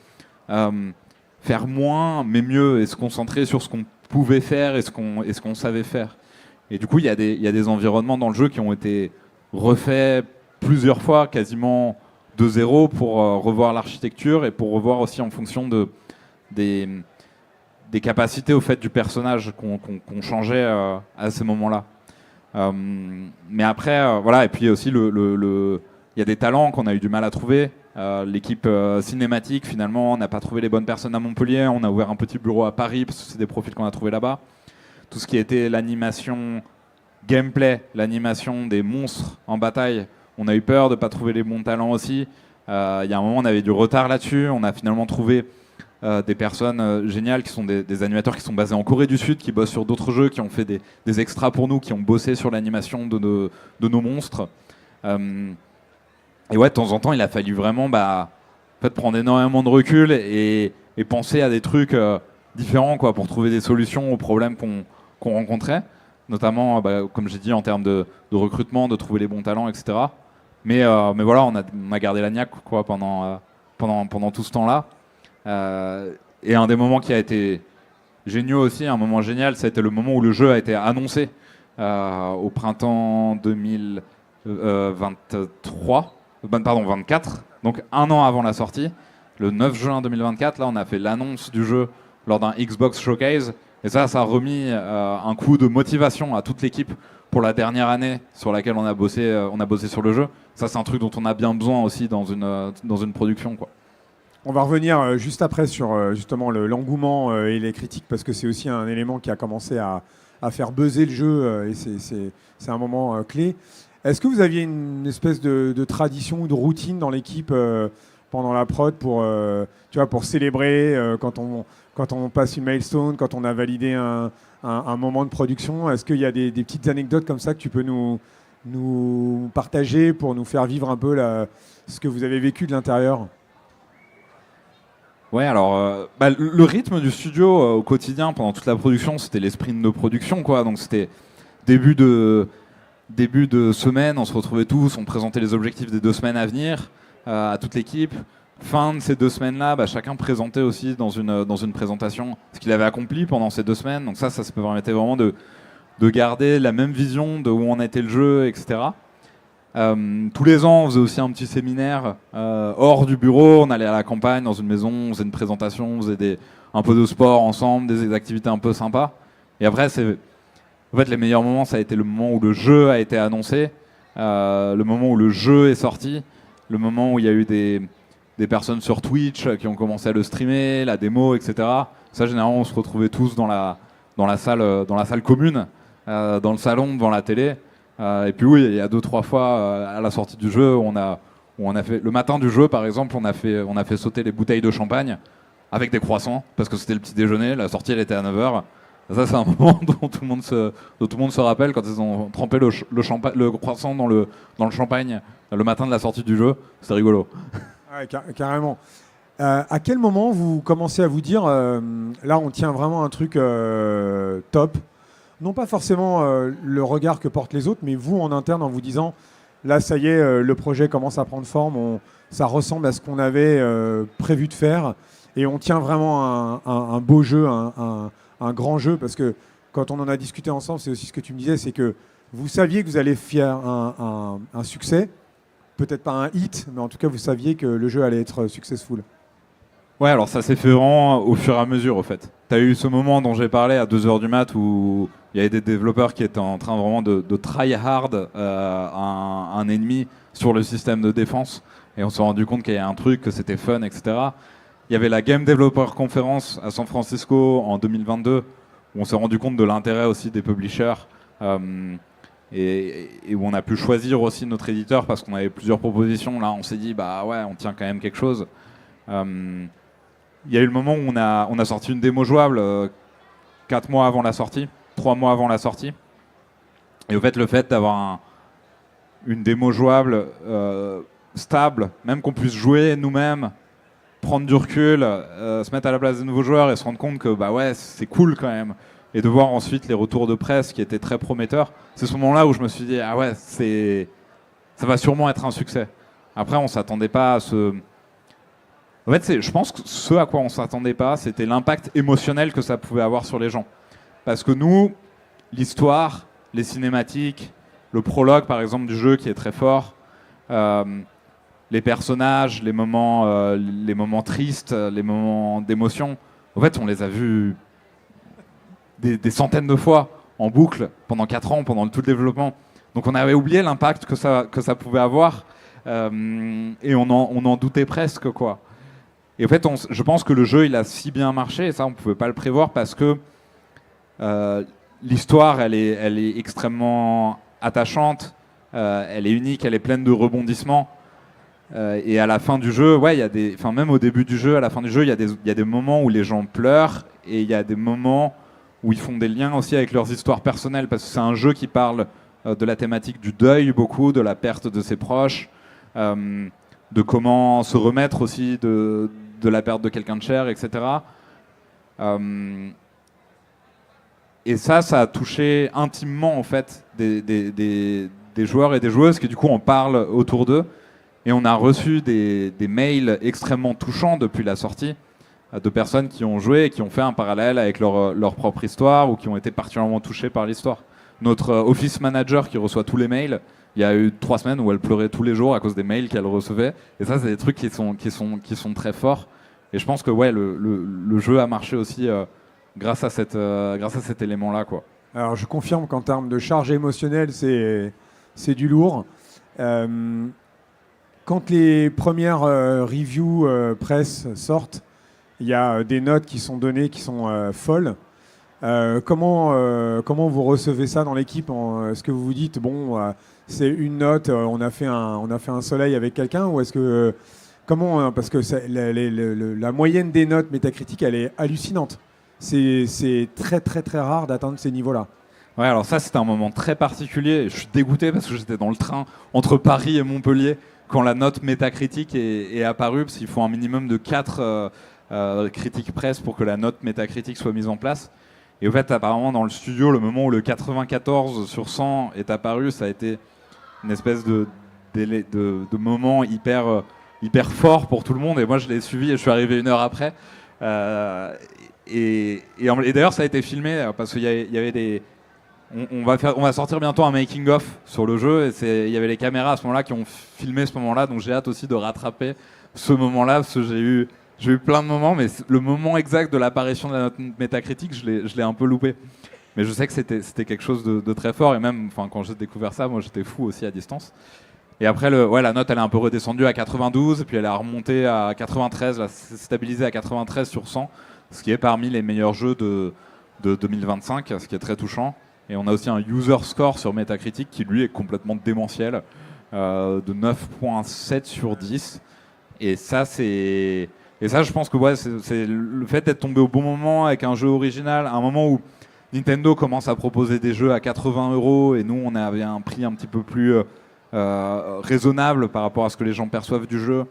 faire moins mais mieux et se concentrer sur ce qu'on pouvait faire et ce qu'on savait faire. Et du coup il y a des environnements dans le jeu qui ont été refaits plusieurs fois, quasiment de zéro, pour revoir l'architecture et pour revoir aussi en fonction des capacités au fait du personnage qu'on changeait à ces moments-là. Mais après, voilà, et puis aussi il y a des talents qu'on a eu du mal à trouver. L'équipe cinématique, finalement, on n'a pas trouvé les bonnes personnes à Montpellier. On a ouvert un petit bureau à Paris parce que c'est des profils qu'on a trouvés là-bas. Tout ce qui était l'animation gameplay, l'animation des monstres en bataille, on a eu peur de ne pas trouver les bons talents aussi. Il y a un moment, on avait du retard là-dessus. On a finalement trouvé des personnes géniales qui sont des animateurs qui sont basés en Corée du Sud, qui bossent sur d'autres jeux, qui ont fait des extras pour nous, qui ont bossé sur l'animation de nos monstres. Et ouais, de temps en temps, il a fallu vraiment en fait, prendre énormément de recul et penser à des trucs différents quoi, pour trouver des solutions aux problèmes qu'on rencontrait, notamment, comme j'ai dit, en termes de recrutement, de trouver les bons talents, etc. Mais voilà, on a gardé la niaque quoi, pendant tout ce temps-là. Et un des moments qui a été génial aussi, un moment génial, ça a été le moment où le jeu a été annoncé au printemps 24, donc un an avant la sortie, le 9 juin 2024. Là, on a fait l'annonce du jeu lors d'un Xbox Showcase. Et ça a remis un coup de motivation à toute l'équipe pour la dernière année sur laquelle on a bossé sur le jeu. Ça, c'est un truc dont on a bien besoin aussi dans une production, quoi. On va revenir juste après sur justement l'engouement et les critiques, parce que c'est aussi un élément qui a commencé à faire buzzer le jeu et c'est un moment clé. Est-ce que vous aviez une espèce de tradition ou de routine dans l'équipe pendant la prod pour célébrer quand on passe une milestone, quand on a validé un moment de production? Est-ce qu'il y a des petites anecdotes comme ça que tu peux nous partager pour nous faire vivre un peu ce que vous avez vécu de l'intérieur? Ouais, alors le rythme du studio au quotidien pendant toute la production, c'était les sprints de production, quoi. Donc c'était début de semaine, on se retrouvait tous, on présentait les objectifs des 2 semaines à venir à toute l'équipe. Fin de ces 2 semaines-là, chacun présentait aussi dans une présentation ce qu'il avait accompli pendant ces 2 semaines. Donc ça se permettait vraiment de garder la même vision de où en était le jeu, etc. Tous les ans, on faisait aussi un petit séminaire hors du bureau. On allait à la campagne, dans une maison, on faisait une présentation, on faisait un peu de sport ensemble, des activités un peu sympas. Et après, en fait, les meilleurs moments, ça a été le moment où le jeu a été annoncé, le moment où le jeu est sorti, le moment où il y a eu des personnes sur Twitch qui ont commencé à le streamer, la démo, etc. Ça, généralement, on se retrouvait tous dans la salle commune, dans le salon, devant la télé. Et puis oui, il y a 2-3 fois à la sortie du jeu, où on a fait le matin du jeu, par exemple, on a fait sauter les bouteilles de champagne avec des croissants parce que c'était le petit déjeuner. La sortie, elle était à 9h. Ça, c'est un moment dont tout le monde se rappelle, quand ils ont trempé le croissant dans le champagne le matin de la sortie du jeu. C'était rigolo. Ouais, carrément. À quel moment vous commencez à vous dire là, on tient vraiment un truc top? Non pas forcément le regard que portent les autres, mais vous en interne, en vous disant là, ça y est, le projet commence à prendre forme, ça ressemble à ce qu'on avait prévu de faire, et on tient vraiment un beau jeu, un grand jeu, parce que quand on en a discuté ensemble, c'est aussi ce que tu me disais, c'est que vous saviez que vous allez faire un succès, peut-être pas un hit, mais en tout cas, vous saviez que le jeu allait être successful. Ouais, alors ça s'est fait vraiment au fur et à mesure, au fait. Tu as eu ce moment dont j'ai parlé à 2h du mat où il y avait des développeurs qui étaient en train vraiment de try hard un ennemi sur le système de défense. Et on s'est rendu compte qu'il y avait un truc, que c'était fun, etc. Il y avait la Game Developer Conference à San Francisco en 2022, où on s'est rendu compte de l'intérêt aussi des publishers. Et où on a pu choisir aussi notre éditeur parce qu'on avait plusieurs propositions. Là, on s'est dit, bah ouais, on tient quand même quelque chose. Il y a eu le moment où on a sorti une démo jouable 4 mois avant la sortie, 3 mois avant la sortie. Et au fait, le fait d'avoir une démo jouable stable, même qu'on puisse jouer nous-mêmes, prendre du recul, se mettre à la place des nouveaux joueurs et se rendre compte que bah ouais, c'est cool quand même. Et de voir ensuite les retours de presse qui étaient très prometteurs. C'est ce moment-là où je me suis dit, ah ouais, ça va sûrement être un succès. Après, on ne s'attendait pas à ce... En fait, je pense que ce à quoi on ne s'attendait pas, c'était l'impact émotionnel que ça pouvait avoir sur les gens. Parce que nous, l'histoire, les cinématiques, le prologue par exemple du jeu qui est très fort, les personnages, les moments tristes, les moments d'émotion, en fait, on les a vus des centaines de fois en boucle pendant 4 ans, pendant tout le développement. Donc on avait oublié l'impact que ça pouvait avoir et on en doutait presque, quoi. Et en fait, je pense que le jeu, il a si bien marché, et ça, on ne pouvait pas le prévoir parce que l'histoire, elle est extrêmement attachante, elle est unique, elle est pleine de rebondissements. Et à la fin du jeu, ouais, même au début du jeu, à la fin du jeu, il y a des moments où les gens pleurent et il y a des moments où ils font des liens aussi avec leurs histoires personnelles, parce que c'est un jeu qui parle de la thématique du deuil beaucoup, de la perte de ses proches, de comment se remettre aussi de la perte de quelqu'un de cher, etc. Et ça a touché intimement en fait des joueurs et des joueuses qui du coup en parlent autour d'eux. Et on a reçu des mails extrêmement touchants depuis la sortie de personnes qui ont joué et qui ont fait un parallèle avec leur propre histoire ou qui ont été particulièrement touchés par l'histoire. Notre office manager qui reçoit tous les mails, il y a eu 3 semaines où elle pleurait tous les jours à cause des mails qu'elle recevait. Et ça, c'est des trucs qui sont très forts. Et je pense que ouais, le jeu a marché aussi grâce à cet élément-là, quoi. Alors je confirme qu'en termes de charge émotionnelle, c'est du lourd. quand les premières reviews presse sortent, il y a des notes qui sont données qui sont folles. Comment vous recevez ça dans l'équipe? Est-ce que vous vous dites, bon, c'est une note, on a fait un soleil avec quelqu'un, ou est-ce que... parce que la moyenne des notes métacritiques, elle est hallucinante. C'est très très très rare d'atteindre ces niveaux-là. Ouais, alors ça, c'était un moment très particulier. Je suis dégoûté parce que j'étais dans le train entre Paris et Montpellier quand la note métacritique est apparue, parce qu'il faut un minimum de 4 critiques presse pour que la note métacritique soit mise en place. Et au fait, apparemment, dans le studio, le moment où le 94 sur 100 est apparu, ça a été une espèce de moment hyper fort pour tout le monde. Et moi, je l'ai suivi et je suis arrivé 1 heure après. Et d'ailleurs, ça a été filmé parce qu'il y avait des... On va sortir bientôt un making-of sur le jeu. Et il y avait les caméras à ce moment-là qui ont filmé ce moment-là. Donc j'ai hâte aussi de rattraper ce moment-là parce que j'ai eu plein de moments, mais le moment exact de l'apparition de la note métacritique, je l'ai un peu loupé. Mais je sais que c'était quelque chose de très fort. Et même quand j'ai découvert ça, moi j'étais fou aussi à distance. Et après, la note elle est un peu redescendue à 92, et puis elle a remonté à 93, là, c'est stabilisé à 93 sur 100, ce qui est parmi les meilleurs jeux de 2025, ce qui est très touchant. Et on a aussi un user score sur Metacritic qui lui est complètement démentiel, de 9.7 sur 10. Et ça, je pense que c'est le fait d'être tombé au bon moment avec un jeu original, à un moment où Nintendo commence à proposer des jeux à 80 € et nous on avait un prix un petit peu plus raisonnable par rapport à ce que les gens perçoivent du jeu.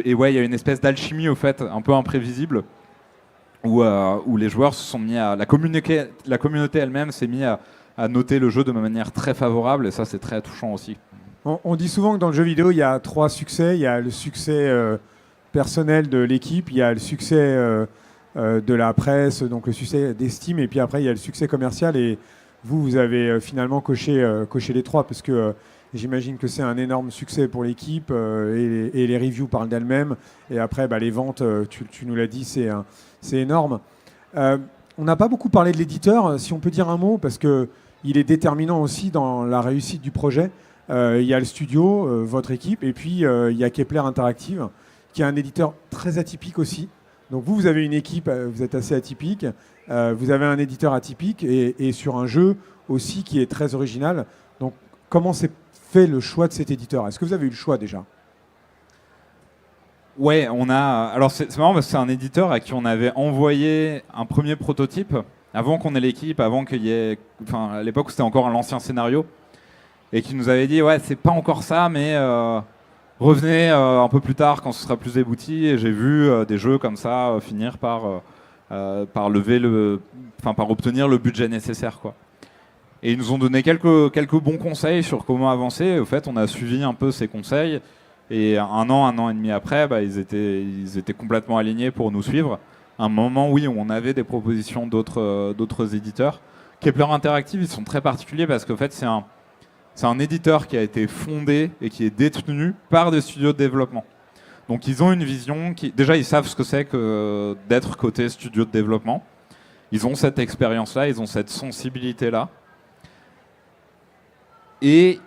Et ouais, il y a une espèce d'alchimie au fait, un peu imprévisible, où les joueurs se sont mis à... La communauté elle-même s'est mise à noter le jeu de manière très favorable, et ça c'est très touchant aussi. On dit souvent que dans le jeu vidéo, il y a 3 succès. Il y a le succès personnel de l'équipe, il y a le succès de la presse, donc le succès d'estime, et puis après il y a le succès commercial. Et vous avez finalement coché les 3, parce que j'imagine que c'est un énorme succès pour l'équipe, et les reviews parlent d'elles-mêmes. Et après, les ventes, tu nous l'as dit, c'est énorme. On n'a pas beaucoup parlé de l'éditeur, si on peut dire un mot, parce qu'il est déterminant aussi dans la réussite du projet. Il y a le studio, votre équipe, et puis il y a Kepler Interactive, qui est un éditeur très atypique aussi. Donc vous avez une équipe, vous êtes assez atypique, vous avez un éditeur atypique, et sur un jeu aussi qui est très original. Donc comment s'est fait le choix de cet éditeur? Est-ce que vous avez eu le choix déjà? Ouais, alors c'est marrant parce que c'est un éditeur à qui on avait envoyé un premier prototype avant qu'on ait l'équipe, avant qu'il y ait... Enfin, à l'époque où c'était encore l'ancien scénario, et qui nous avait dit ouais, c'est pas encore ça, mais revenez un peu plus tard quand ce sera plus abouti. Et j'ai vu des jeux comme ça finir par obtenir le budget nécessaire, quoi. Et ils nous ont donné quelques bons conseils sur comment avancer. Et au fait, on a suivi un peu ces conseils. Et un an et demi après, ils étaient complètement alignés pour nous suivre. À un moment, oui, où on avait des propositions d'autres éditeurs. Kepler Interactive, ils sont très particuliers parce qu'en fait, c'est un éditeur qui a été fondé et qui est détenu par des studios de développement. Donc ils ont une vision déjà, ils savent ce que c'est que d'être côté studio de développement. Ils ont cette expérience-là, ils ont cette sensibilité-là. Et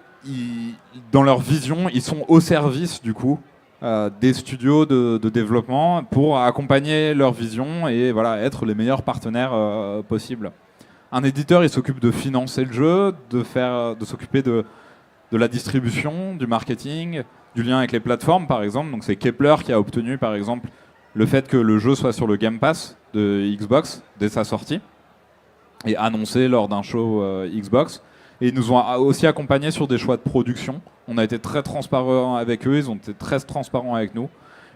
dans leur vision, ils sont au service du coup des studios de développement pour accompagner leur vision et être les meilleurs partenaires possibles. Un éditeur, il s'occupe de financer le jeu, de s'occuper de la distribution, du marketing, du lien avec les plateformes par exemple. Donc c'est Kepler qui a obtenu par exemple le fait que le jeu soit sur le Game Pass de Xbox dès sa sortie et annoncé lors d'un show Xbox. Et ils nous ont aussi accompagnés sur des choix de production. On a été très transparents avec eux, ils ont été très transparents avec nous.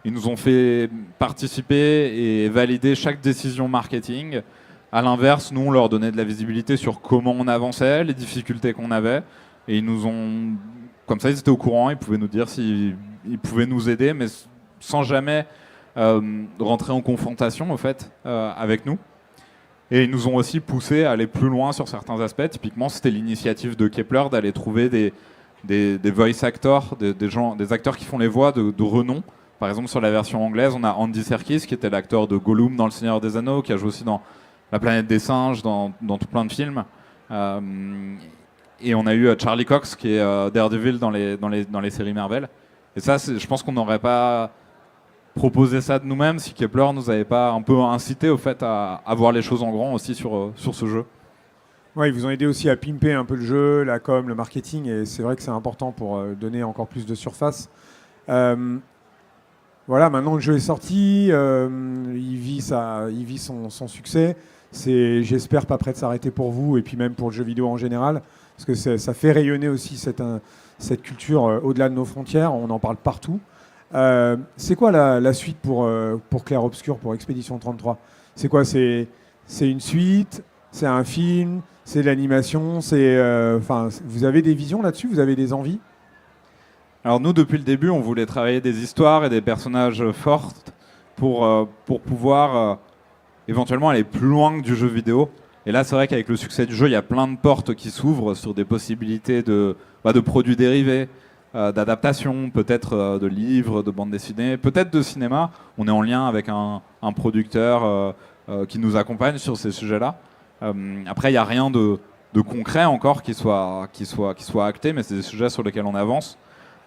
Ils nous ont fait participer et valider chaque décision marketing. À l'inverse, nous, on leur donnait de la visibilité sur comment on avançait, les difficultés qu'on avait. Et ils nous ont... Comme ça, ils étaient au courant, ils pouvaient nous dire s'ils pouvaient nous aider, mais sans jamais rentrer en confrontation, au fait, avec nous. Et ils nous ont aussi poussé à aller plus loin sur certains aspects. Typiquement, c'était l'initiative de Kepler d'aller trouver des voice actors, des acteurs qui font les voix de renom. Par exemple, sur la version anglaise, on a Andy Serkis, qui était l'acteur de Gollum dans Le Seigneur des Anneaux, qui a joué aussi dans La planète des singes, dans tout plein de films. Et on a eu Charlie Cox qui est Daredevil dans les séries Marvel. Et ça, je pense qu'on n'aurait pas proposé ça de nous-mêmes si Kepler nous avait pas un peu incité au fait à voir les choses en grand aussi sur ce jeu. Ouais, ils vous ont aidé aussi à pimper un peu le jeu, la com, le marketing, et c'est vrai que c'est important pour donner encore plus de surface. Voilà, maintenant que le jeu est sorti, il vit son succès. C'est, j'espère, pas prêt de s'arrêter pour vous et puis même pour le jeu vidéo en général, parce que ça fait rayonner aussi cette culture au-delà de nos frontières. On en parle partout. C'est quoi la suite pour Clair Obscur, pour Expédition 33 ? C'est quoi ? C'est une suite ? C'est un film ? C'est de l'animation ? Vous avez des visions là-dessus ? Vous avez des envies ? Alors nous, depuis le début, on voulait travailler des histoires et des personnages forts pour pouvoir éventuellement aller plus loin que du jeu vidéo. Et là, c'est vrai qu'avec le succès du jeu, il y a plein de portes qui s'ouvrent sur des possibilités de produits dérivés, d'adaptation, peut-être de livres, de bandes dessinées, peut-être de cinéma. On est en lien avec un producteur qui nous accompagne sur ces sujets-là. Après, il n'y a rien de concret encore qui soit acté, mais c'est des sujets sur lesquels on avance.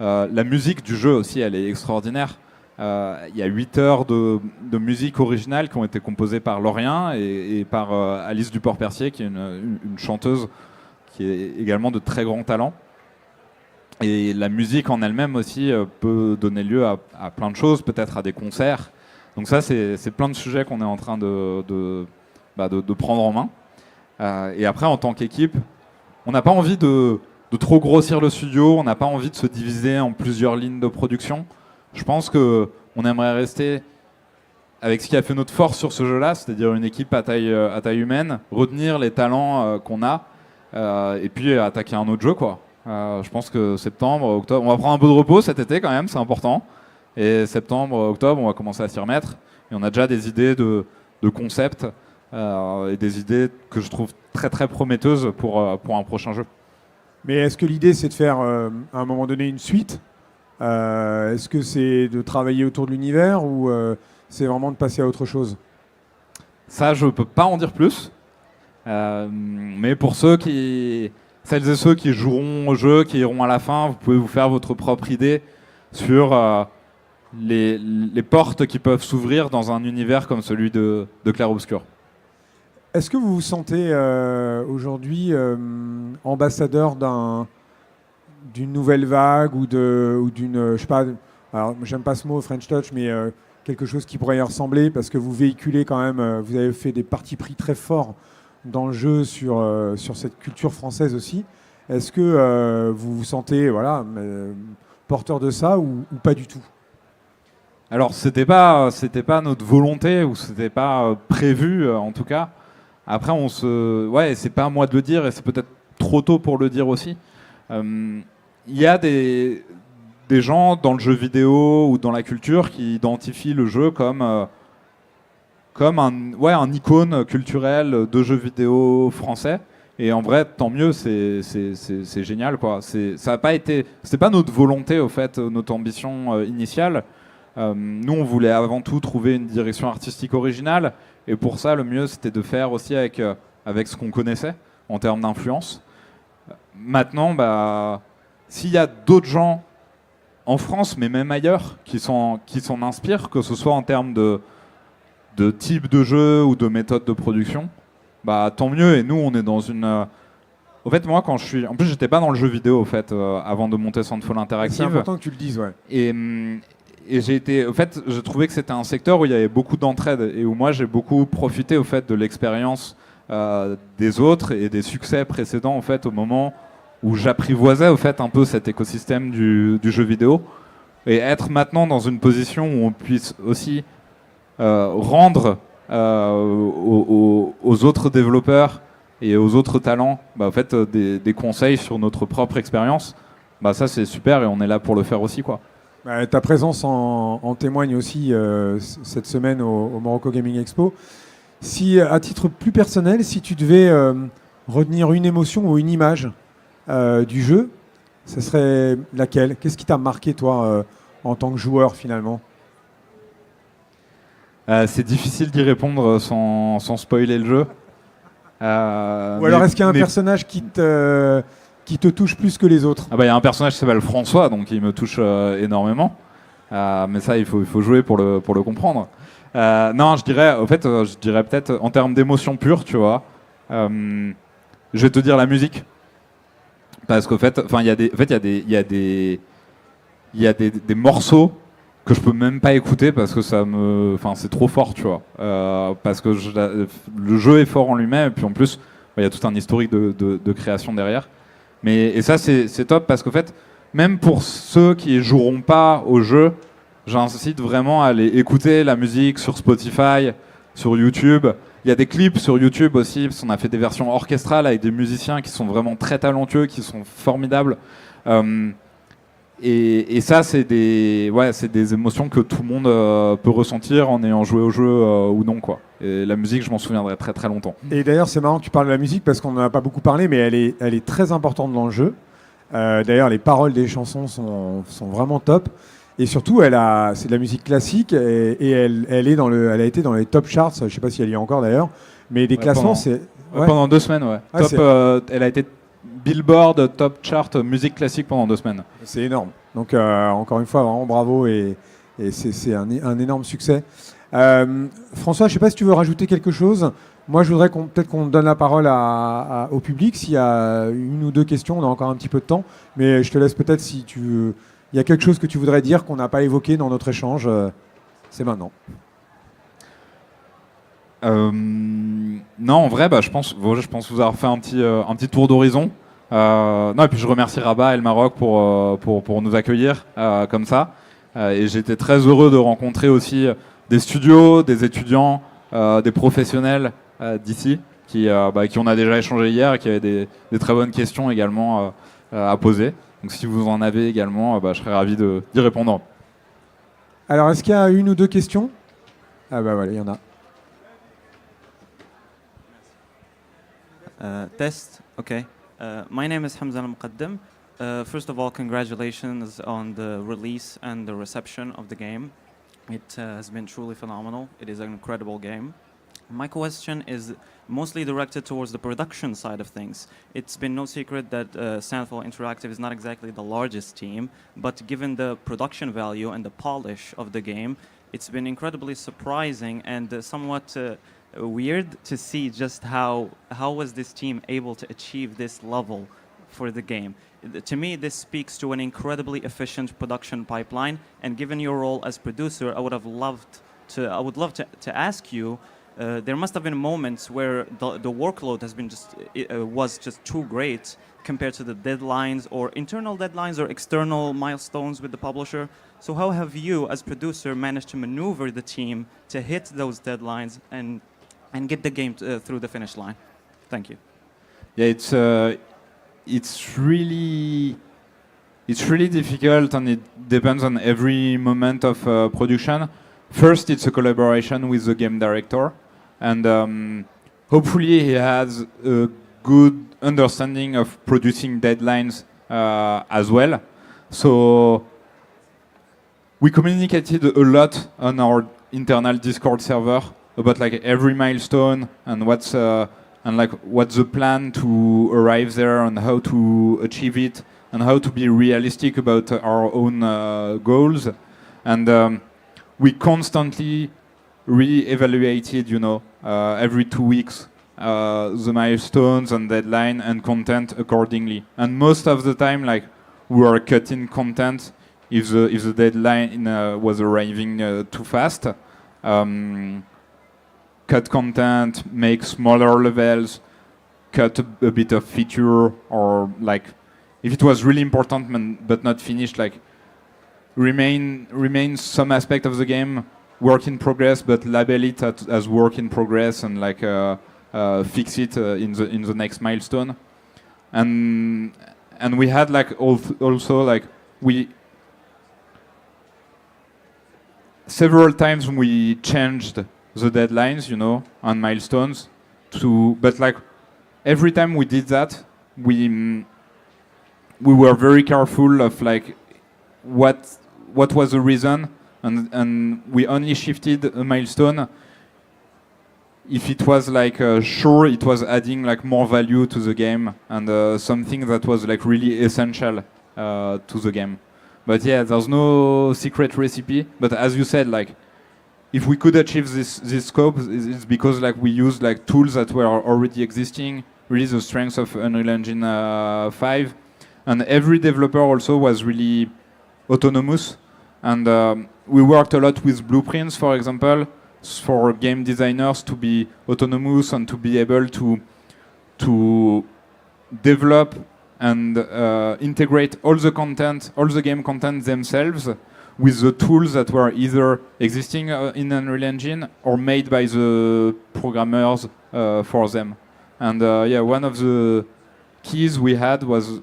La musique du jeu aussi, elle est extraordinaire. Il y a 8 heures de musique originale qui ont été composées par Lorien et par Alice Duport-Percier, qui est une chanteuse qui est également de très grand talent. Et la musique en elle-même aussi peut donner lieu à plein de choses, peut-être à des concerts. Donc ça, c'est plein de sujets qu'on est en train de prendre en main. Et après, en tant qu'équipe, on n'a pas envie de trop grossir le studio, on n'a pas envie de se diviser en plusieurs lignes de production. Je pense qu'on aimerait rester avec ce qui a fait notre force sur ce jeu-là, c'est-à-dire une équipe à taille humaine, retenir les talents qu'on a, et puis attaquer un autre jeu, quoi. Je pense que septembre, octobre, on va prendre un peu de repos cet été quand même, c'est important. Et septembre, octobre, on va commencer à s'y remettre. Et on a déjà des idées de concepts et des idées que je trouve très très prometteuses pour un prochain jeu. Mais est-ce que l'idée, c'est de faire à un moment donné une suite ? Est-ce que c'est de travailler autour de l'univers ou c'est vraiment de passer à autre chose ? Ça, je ne peux pas en dire plus. Mais pour celles et ceux qui joueront au jeu, qui iront à la fin, vous pouvez vous faire votre propre idée sur les portes qui peuvent s'ouvrir dans un univers comme celui de Clair Obscur. Est-ce que vous vous sentez aujourd'hui ambassadeur d'une nouvelle vague ou d'une, je sais pas, alors j'aime pas ce mot French Touch, mais quelque chose qui pourrait y ressembler, parce que vous véhiculez quand même, vous avez fait des partis pris très forts dans le jeu sur cette culture française aussi. Est-ce que vous vous sentez porteur de ça ou pas du tout ? Alors c'était pas notre volonté, ou c'était pas prévu en tout cas. Après c'est pas à moi de le dire, et c'est peut-être trop tôt pour le dire aussi. Il y a des gens dans le jeu vidéo ou dans la culture qui identifient le jeu comme un icône culturel de jeux vidéo français. Et en vrai, tant mieux, c'est génial, quoi. C'est pas notre volonté, au fait, notre ambition initiale. Nous, on voulait avant tout trouver une direction artistique originale. Et pour ça, le mieux, c'était de faire aussi avec ce qu'on connaissait en termes d'influence. Maintenant, s'il y a d'autres gens en France, mais même ailleurs, qui s'en inspirent, que ce soit en termes de type de jeu ou de méthode de production, tant mieux. Et nous, on est dans une... Au fait, moi, en plus, j'étais pas dans le jeu vidéo, au fait, avant de monter Soundfall Interactive. C'est important que tu le dises, ouais. Et je trouvais que c'était un secteur où il y avait beaucoup d'entraide et où moi, j'ai beaucoup profité, au fait, de l'expérience des autres et des succès précédents, en fait, au moment où j'apprivoisais, au fait, un peu cet écosystème du jeu vidéo. Et être maintenant dans une position où on puisse aussi rendre aux autres développeurs et aux autres talents en fait, des conseils sur notre propre expérience, ça c'est super, et on est là pour le faire aussi, quoi. Ta présence en témoigne aussi cette semaine au Morocco Gaming Expo. Si, à titre plus personnel, si tu devais retenir une émotion ou une image du jeu, ça serait laquelle ? Qu'est-ce qui t'a marqué, toi, en tant que joueur, finalement ? C'est difficile d'y répondre sans spoiler le jeu. Ou alors, est-ce qu'il y a un personnage qui qui te touche plus que les autres? Ah bah il y a un personnage qui s'appelle François, donc il me touche énormément. Mais ça, il faut jouer pour le comprendre. Non, je dirais, je dirais peut-être en termes d'émotion pure, tu vois. Je vais te dire la musique, parce qu'en fait, il y a des morceaux que je peux même pas écouter parce que c'est trop fort, tu vois. Parce que le jeu est fort en lui-même, et puis en plus, il y a tout un historique de création derrière. Et ça, c'est top parce qu'en fait, même pour ceux qui joueront pas au jeu, j'incite vraiment à aller écouter la musique sur Spotify, sur YouTube. Il y a des clips sur YouTube aussi, parce qu'on a fait des versions orchestrales avec des musiciens qui sont vraiment très talentueux, qui sont formidables. Et ça, c'est des émotions que tout le monde peut ressentir en ayant joué au jeu ou non, quoi. Et la musique, je m'en souviendrai très très longtemps. Et d'ailleurs, c'est marrant que tu parles de la musique parce qu'on n'en a pas beaucoup parlé, mais elle est très importante dans le jeu. D'ailleurs, les paroles des chansons sont vraiment top. Et surtout, c'est de la musique classique et elle a été dans les top charts. Je ne sais pas si elle y est encore d'ailleurs, mais des classements, c'est pendant 2 semaines, ouais. Elle a été Billboard top chart musique classique pendant 2 semaines. C'est énorme. Donc encore une fois, vraiment bravo et c'est un énorme succès. François, je ne sais pas si tu veux rajouter quelque chose. Moi, je voudrais peut-être qu'on donne la parole au public. S'il y a 1 ou 2 questions, on a encore un petit peu de temps. Mais je te laisse peut-être si tu veux. Il y a quelque chose que tu voudrais dire qu'on n'a pas évoqué dans notre échange. C'est maintenant. Non, en vrai, je pense vous avoir fait un petit tour d'horizon. Non, et puis je remercie Rabat et le Maroc pour nous accueillir comme ça. Et j'étais très heureux de rencontrer aussi des studios, des étudiants, des professionnels d'ici qui on a déjà échangé hier et qui avaient des très bonnes questions également à poser. Donc si vous en avez également, je serais ravi d'y répondre. Alors, est-ce qu'il y a 1 ou 2 questions? Ah bah voilà, il y en a. Test. Okay. My name is Hamza Al-Muqaddam. First of all, congratulations on the release and the reception of the game. It has been truly phenomenal. It is an incredible game. My question is mostly directed towards the production side of things. It's been no secret that Sandfall Interactive is not exactly the largest team, but given the production value and the polish of the game, it's been incredibly surprising and somewhat weird to see just how was this team able to achieve this level for the game. To me, this speaks to an incredibly efficient production pipeline, and given your role as producer, I would love to ask you, there must have been moments where the workload was just too great compared to the deadlines or internal deadlines or external milestones with the publisher. So how have you, as producer, managed to maneuver the team to hit those deadlines and get the game through the finish line? Thank you. Yeah, it's really difficult, and it depends on every moment of production. First, it's a collaboration with the game director, and hopefully he has a good understanding of producing deadlines as well. So we communicated a lot on our internal Discord server about every milestone and what's the plan to arrive there and how to achieve it and how to be realistic about our own goals. And we constantly re-evaluated, every 2 weeks the milestones and deadline and content accordingly. And most of the time, we were cutting content if the deadline was arriving too fast. Cut content, make smaller levels, cut a bit of feature, or if it was really important but not finished, remain some aspect of the game work in progress, but label it as work in progress and fix it in the next milestone. And we had also several times we changed the deadlines, on milestones but every time we did that, we were very careful of what was the reason, and we only shifted a milestone if it was like sure it was adding like more value to the game and something that was like really essential to the game. But yeah, there's no secret recipe. But as you said, like if we could achieve this scope, it's because like we used like tools that were already existing. Really, the strength of Unreal Engine 5, and every developer also was really autonomous. And we worked a lot with blueprints, for example, for game designers to be autonomous and to be able to develop and integrate all the content, all the game content themselves with the tools that were either existing in Unreal Engine or made by the programmers for them. And yeah, one of the keys we had was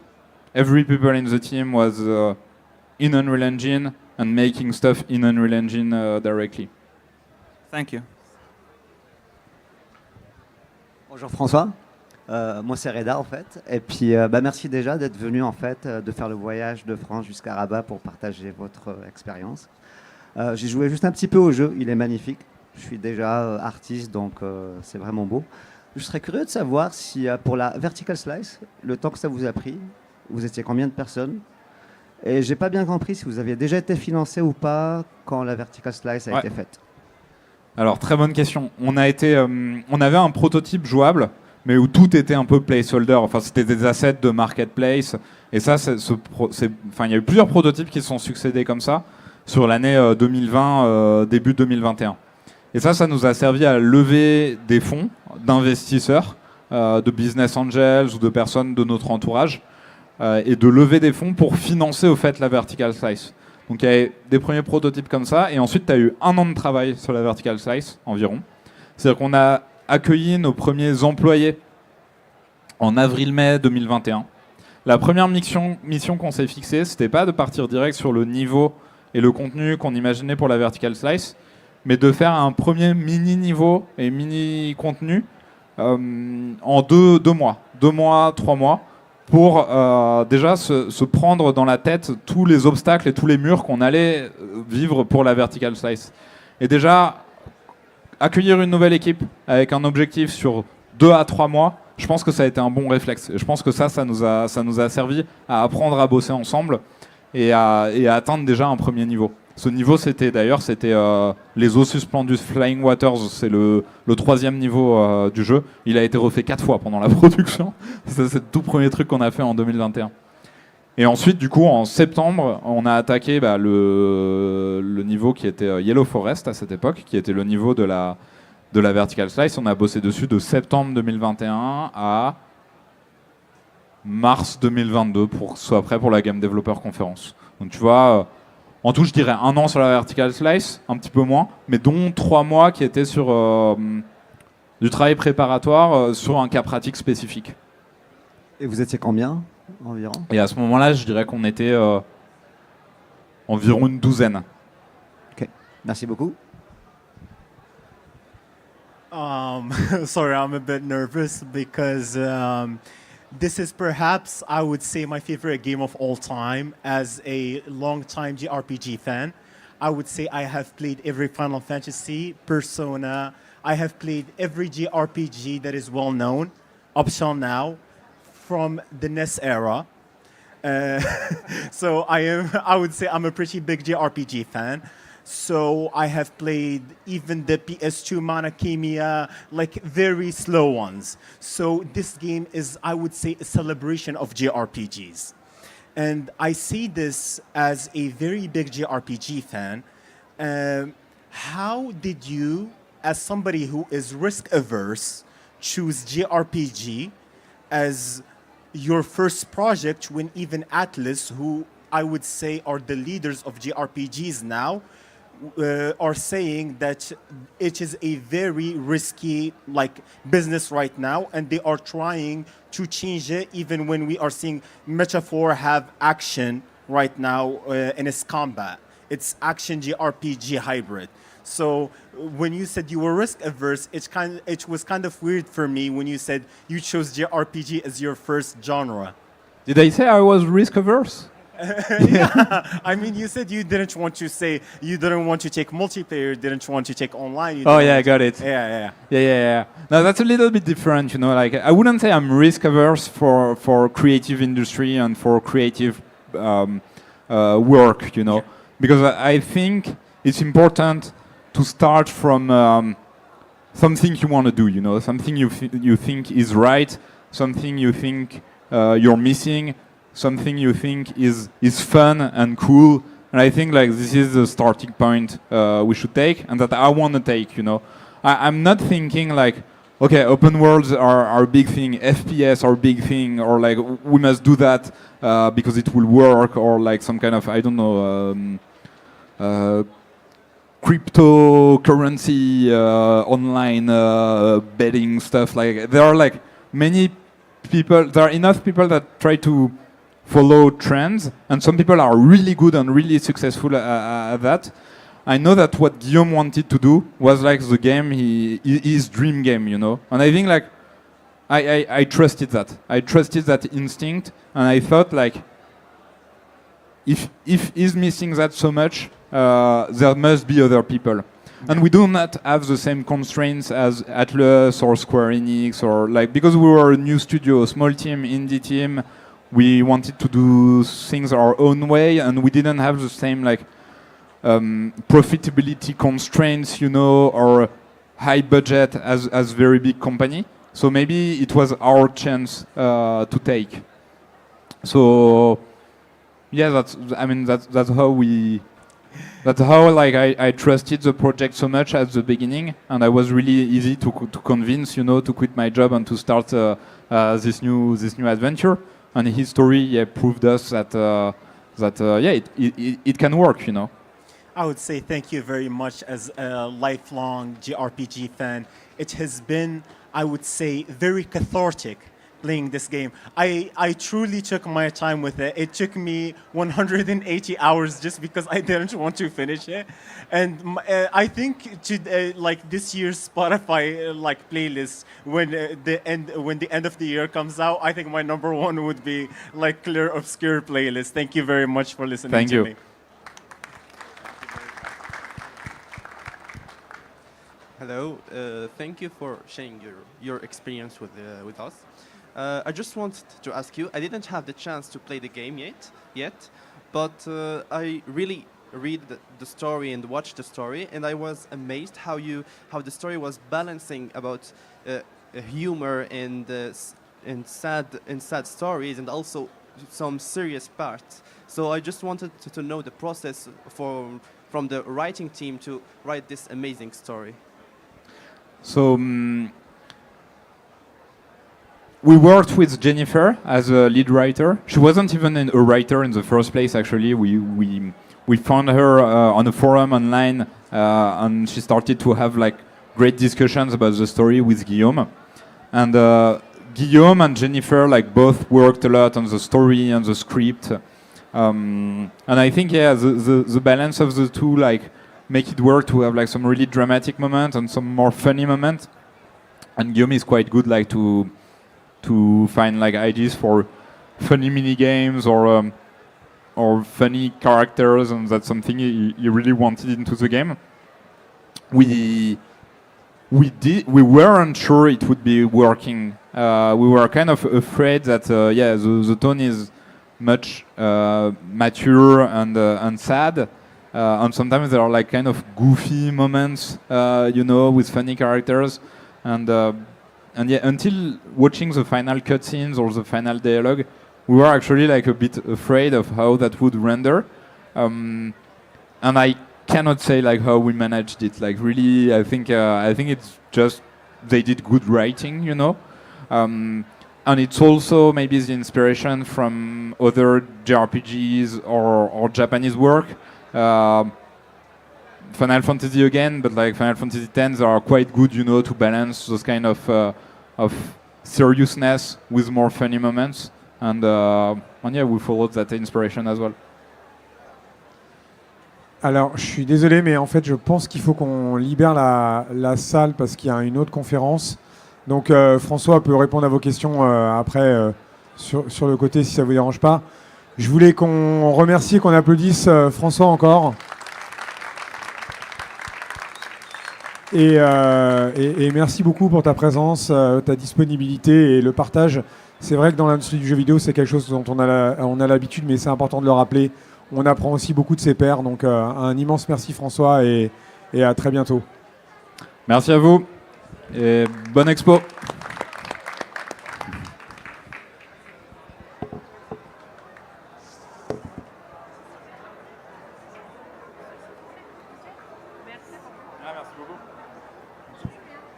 every people in the team was in Unreal Engine and making stuff in Unreal Engine directly. Thank you. Bonjour François, moi c'est Reda en fait, et puis merci déjà d'être venu en fait, de faire le voyage de France jusqu'à Rabat pour partager votre expérience. J'ai joué juste un petit peu au jeu, il est magnifique, je suis déjà artiste donc c'est vraiment beau. Je serais curieux de savoir si pour la Vertical Slice, le temps que ça vous a pris, vous étiez combien de personnes? Et j'ai pas bien compris si vous aviez déjà été financé ou pas quand la Vertical Slice a été faite. Alors, très bonne question. On avait un prototype jouable, mais où tout était un peu placeholder. Enfin, c'était des assets de marketplace. Et ça, il y a eu plusieurs prototypes qui se sont succédés comme ça sur l'année 2020, début 2021. Et ça nous a servi à lever des fonds d'investisseurs, de business angels ou de personnes de notre entourage, et de lever des fonds pour financer au fait la Vertical Slice. Donc il y avait des premiers prototypes comme ça, et ensuite tu as eu 1 an de travail sur la Vertical Slice environ. C'est-à-dire qu'on a accueilli nos premiers employés en avril-mai 2021. La première mission qu'on s'est fixée, c'était pas de partir direct sur le niveau et le contenu qu'on imaginait pour la Vertical Slice, mais de faire un premier mini-niveau et mini-contenu en 2 mois, 2 mois, 3 mois, pour déjà se prendre dans la tête tous les obstacles et tous les murs qu'on allait vivre pour la Vertical Slice. Et déjà, accueillir une nouvelle équipe avec un objectif sur 2 à 3 mois, je pense que ça a été un bon réflexe. Et je pense que ça nous a servi à apprendre à bosser ensemble et à atteindre déjà un premier niveau. Ce niveau, c'était les eaux suspendues Flying Waters, c'est le 3e niveau du jeu. Il a été refait 4 fois pendant la production. C'est le tout premier truc qu'on a fait en 2021. Et ensuite, du coup, en septembre, on a attaqué le niveau qui était Yellow Forest à cette époque, qui était le niveau de la Vertical Slice. On a bossé dessus de septembre 2021 à mars 2022 pour que ce soit prêt pour la Game Developer Conference. Donc tu vois... en tout, je dirais 1 an sur la Vertical Slice, un petit peu moins, mais dont 3 mois qui étaient sur du travail préparatoire sur un cas pratique spécifique. Et vous étiez combien environ? Et à ce moment-là, je dirais qu'on était environ une 12aine. Ok, merci beaucoup. Sorry, I'm a bit nervous because this is perhaps, I would say, my favorite game of all time. As a long-time JRPG fan, I would say I have played every Final Fantasy, Persona. I have played every JRPG that is well known up till now, from the NES era. So I would say I'm a pretty big JRPG fan. So I have played even the PS2 Manakemia, like very slow ones. So this game is, I would say, a celebration of JRPGs. And I see this as a very big JRPG fan. How did you, as somebody who is risk averse, choose JRPG as your first project when even Atlas, who I would say are the leaders of JRPGs now, are saying that it is a very risky business right now, and they are trying to change it, even when we are seeing Metaphor have action right now in its combat. It's action JRPG hybrid. So when you said you were risk averse, it was kind of weird for me when you said you chose JRPG as your first genre. Did I say I was risk averse? Yeah. I mean, you said you didn't want to say you didn't want to take multiplayer, didn't want to take online. You Oh didn't yeah, I want got it. Yeah. No, that's a little bit different, you know. Like I wouldn't say I'm risk averse for creative industry and for creative work, you know, because I think it's important to start from something you want to do, you know, something you think is right, something you think you're missing, something you think is fun and cool. And I think like this is the starting point we should take, and that I want to take, you know. I'm not thinking like, okay, open worlds are a big thing, FPS are a big thing, or like we must do that because it will work, or like some kind of, I don't know, cryptocurrency, online betting stuff. Like there are like many people, there are enough people that try to follow trends, and some people are really good and really successful at that. I know that what Guillaume wanted to do was like the game, his dream game, you know. And I think like I trusted that. I trusted that instinct, and I thought like if he's missing that so much, there must be other people. And we do not have the same constraints as Atlus or Square Enix, or like, because we were a new studio, a small team, indie team, we wanted to do things our own way, and we didn't have the same like profitability constraints, you know, or high budget as very big company. So maybe it was our chance to take. So yeah, that's how like I trusted the project so much at the beginning, and I was really easy to convince, you know, to quit my job and to start this new adventure. And his story proved us that it can work, you know. I would say thank you very much as a lifelong JRPG fan. It has been, I would say, very cathartic playing this game. I truly took my time with it. It took me 180 hours just because I didn't want to finish it. And I think like this year's Spotify like playlist, when the end of the year comes out, I think my #1 would be like Clear Obscure playlist. Thank you very much for listening to me. Hello, thank you for sharing your experience with us. I just wanted to ask you, I didn't have the chance to play the game yet, but I really read the story and watch the story, and I was amazed how the story was balancing about humor and sad stories, and also some serious parts. So I just wanted to know the process from the writing team to write this amazing story. So we worked with Jennifer as a lead writer. She wasn't even a writer in the first place, actually. We found her on a forum online, and she started to have like great discussions about the story with Guillaume. And Guillaume and Jennifer like both worked a lot on the story and the script. And I think the balance of the two like make it work to have like some really dramatic moments and some more funny moments. And Guillaume is quite good like to find like ideas for funny mini games or funny characters, and that's something he really wanted into the game. We weren't sure it would be working. We were kind of afraid that the tone is much mature and sad. And sometimes there are like kind of goofy moments, you know, with funny characters, and until watching the final cutscenes or the final dialogue, we were actually like a bit afraid of how that would render, and I cannot say like how we managed it. Like really, I think it's just they did good writing, you know, and it's also maybe the inspiration from other JRPGs or Japanese work. Final Fantasy again, but like Final Fantasy X are quite good, you know, to balance those kind of seriousness with more funny moments, and yeah, we followed that inspiration as well. Alors, je suis désolé, mais en fait, je pense qu'il faut qu'on libère la salle parce qu'il y a une autre conférence. Donc, François peut répondre à vos questions après sur le côté si ça vous dérange pas. Je voulais qu'on remercie, qu'on applaudisse François encore. Et merci beaucoup pour ta présence, ta disponibilité et le partage. C'est vrai que dans l'industrie du jeu vidéo, c'est quelque chose dont on a l'habitude, mais c'est important de le rappeler. On apprend aussi beaucoup de ses pairs. Donc un immense merci François et à très bientôt. Merci à vous et bonne expo.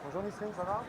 Bonjour Nisrine, ça va?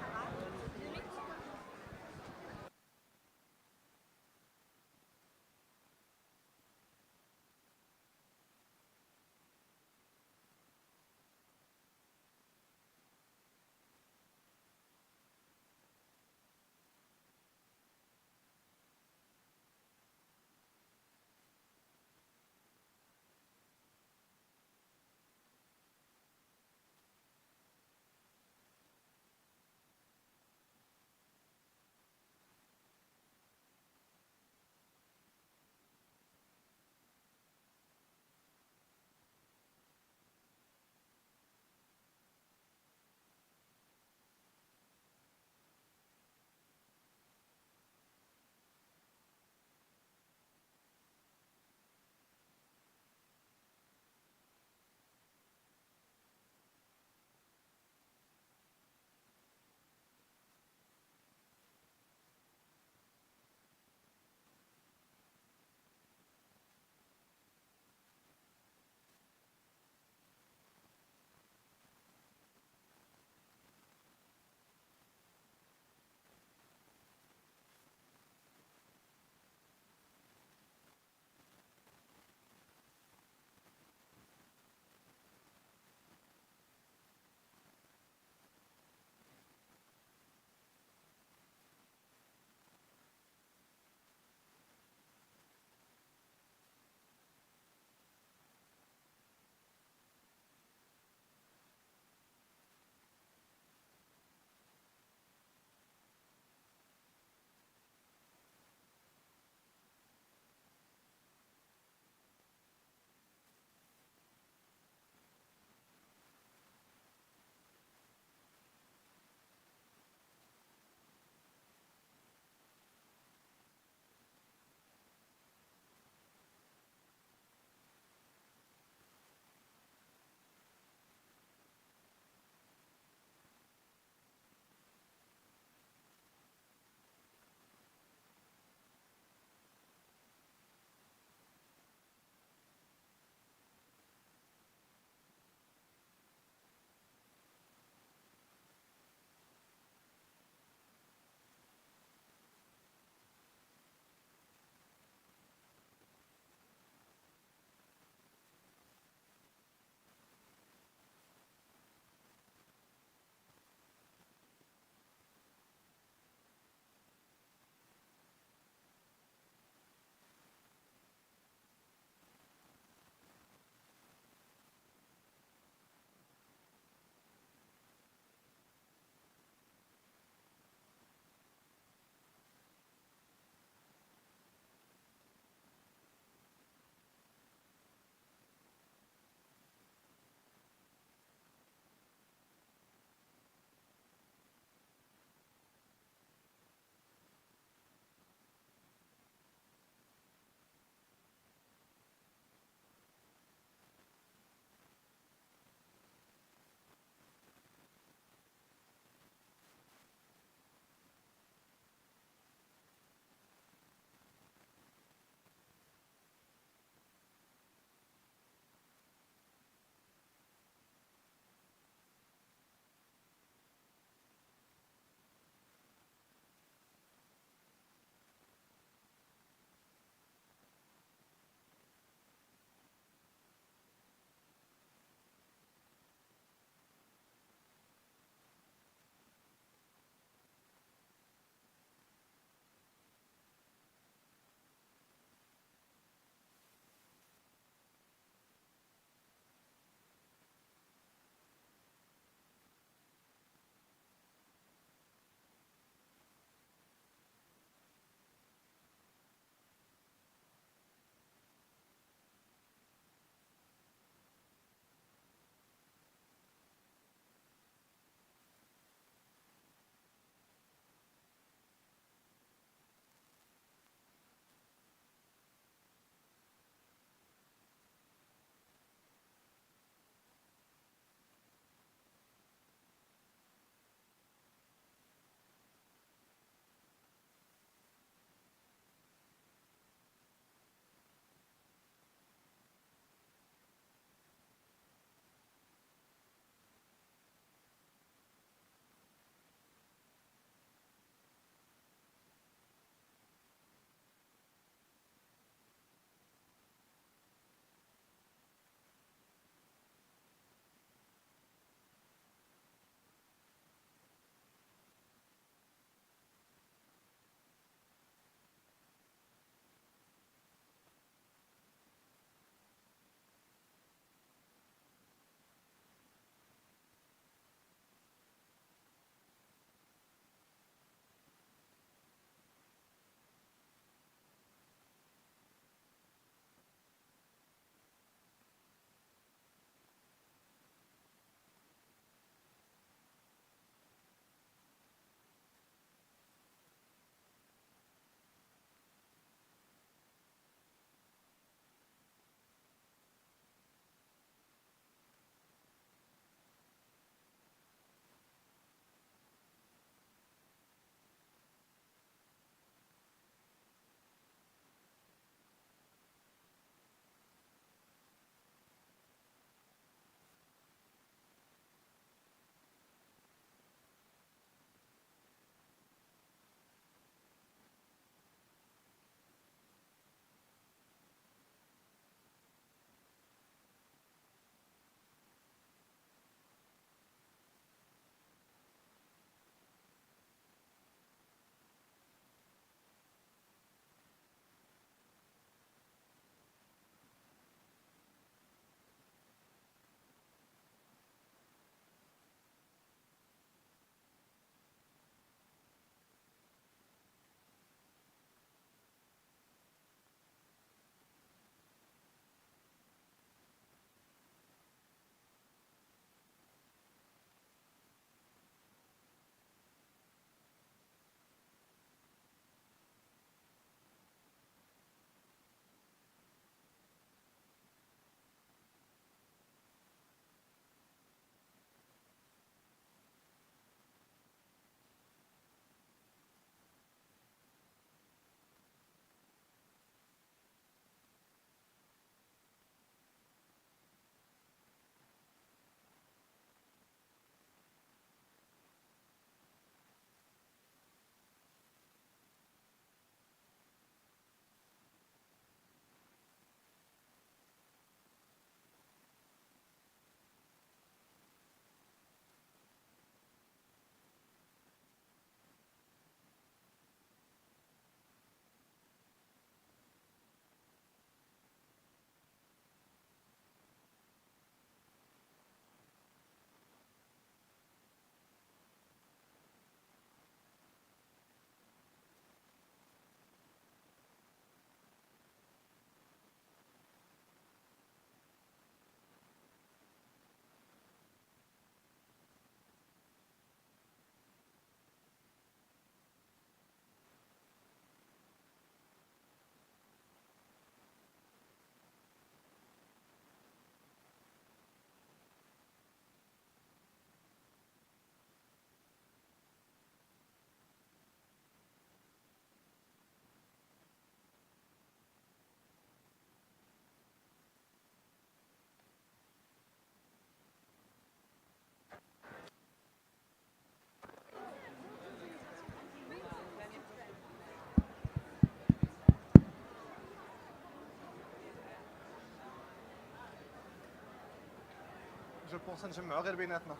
Je pense نجمعوا غير بيناتنا.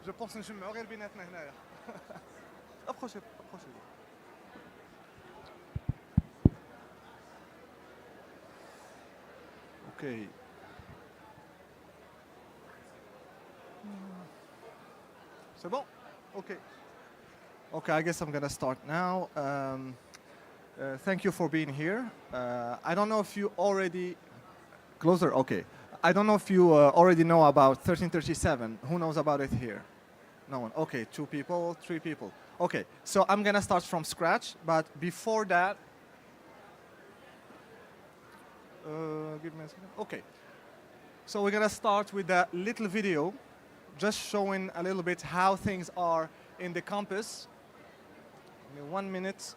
Je pense نجمعوا غير بيناتنا هنايا. Approchez, approchez. Okay. C'est bon? Okay. Okay, I guess I'm gonna start now. Thank you for being here. I don't know if you already closer. Okay. I don't know if you already know about 1337. Who knows about it here? No one. Okay, 2 people, 3 people. Okay, so I'm gonna start from scratch, but before that, give me a second. Okay, so we're gonna start with a little video, just showing a little bit how things are in the campus. Give me 1 minute.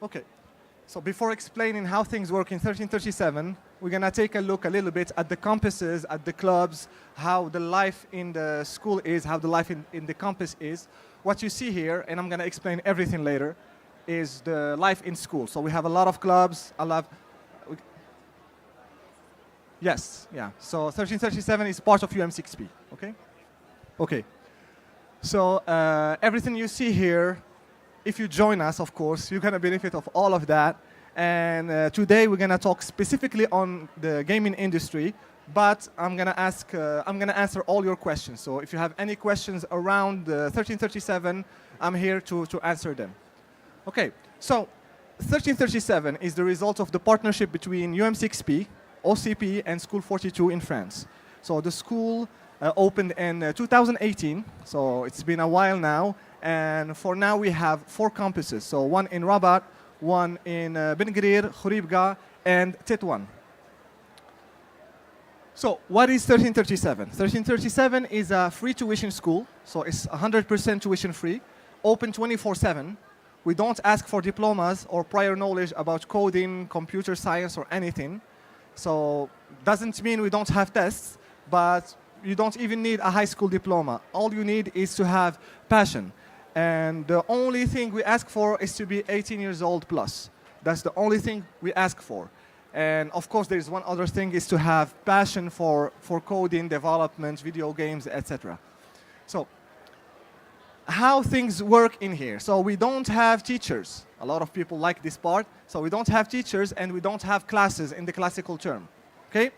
Okay, so before explaining how things work in 1337, we're gonna take a look a little bit at the campuses, at the clubs, how the life in the school is, how the life in the campus is. What you see here, and I'm gonna explain everything later, is the life in school. So we have a lot of clubs, yes, yeah. So 1337 is part of UM6P, okay? Okay, so everything you see here, if you join us, of course, you're gonna benefit of all of that. And today we're gonna talk specifically on the gaming industry, but I'm gonna answer all your questions. So if you have any questions around 1337, I'm here to answer them. Okay, so 1337 is the result of the partnership between UM6P, OCP, and School 42 in France. So the school opened in 2018, so it's been a while now. And for now we have 4 campuses. So one in Rabat, one in Ben Guerir, Khouribga, and Tétouan. So what is 1337? 1337 is a free tuition school. So it's 100% tuition free, open 24/7. We don't ask for diplomas or prior knowledge about coding, computer science, or anything. So doesn't mean we don't have tests, but you don't even need a high school diploma. All you need is to have passion. And the only thing we ask for is to be 18 years old plus. That's the only thing we ask for. And of course, there is one other thing, is to have passion for coding, development, video games, etc. So how things work in here. So we don't have teachers. A lot of people like this part. So we don't have teachers and we don't have classes in the classical term. Okay?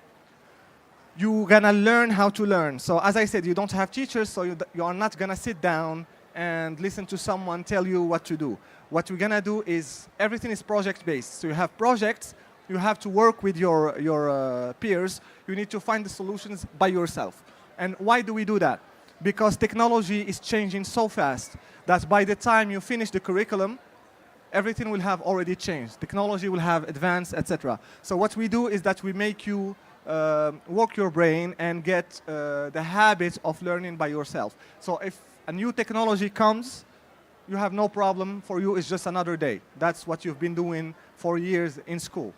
You're gonna learn how to learn. So as I said, you don't have teachers, so you are not gonna sit down and listen to someone tell you what to do. What we're gonna do is, everything is project-based. So you have projects, you have to work with your peers, you need to find the solutions by yourself. And why do we do that? Because technology is changing so fast that by the time you finish the curriculum, everything will have already changed. Technology will have advanced, etc. So what we do is that we make you work your brain and get the habit of learning by yourself. So if a new technology comes, you have no problem. For you, it's just another day. That's what you've been doing for years in school.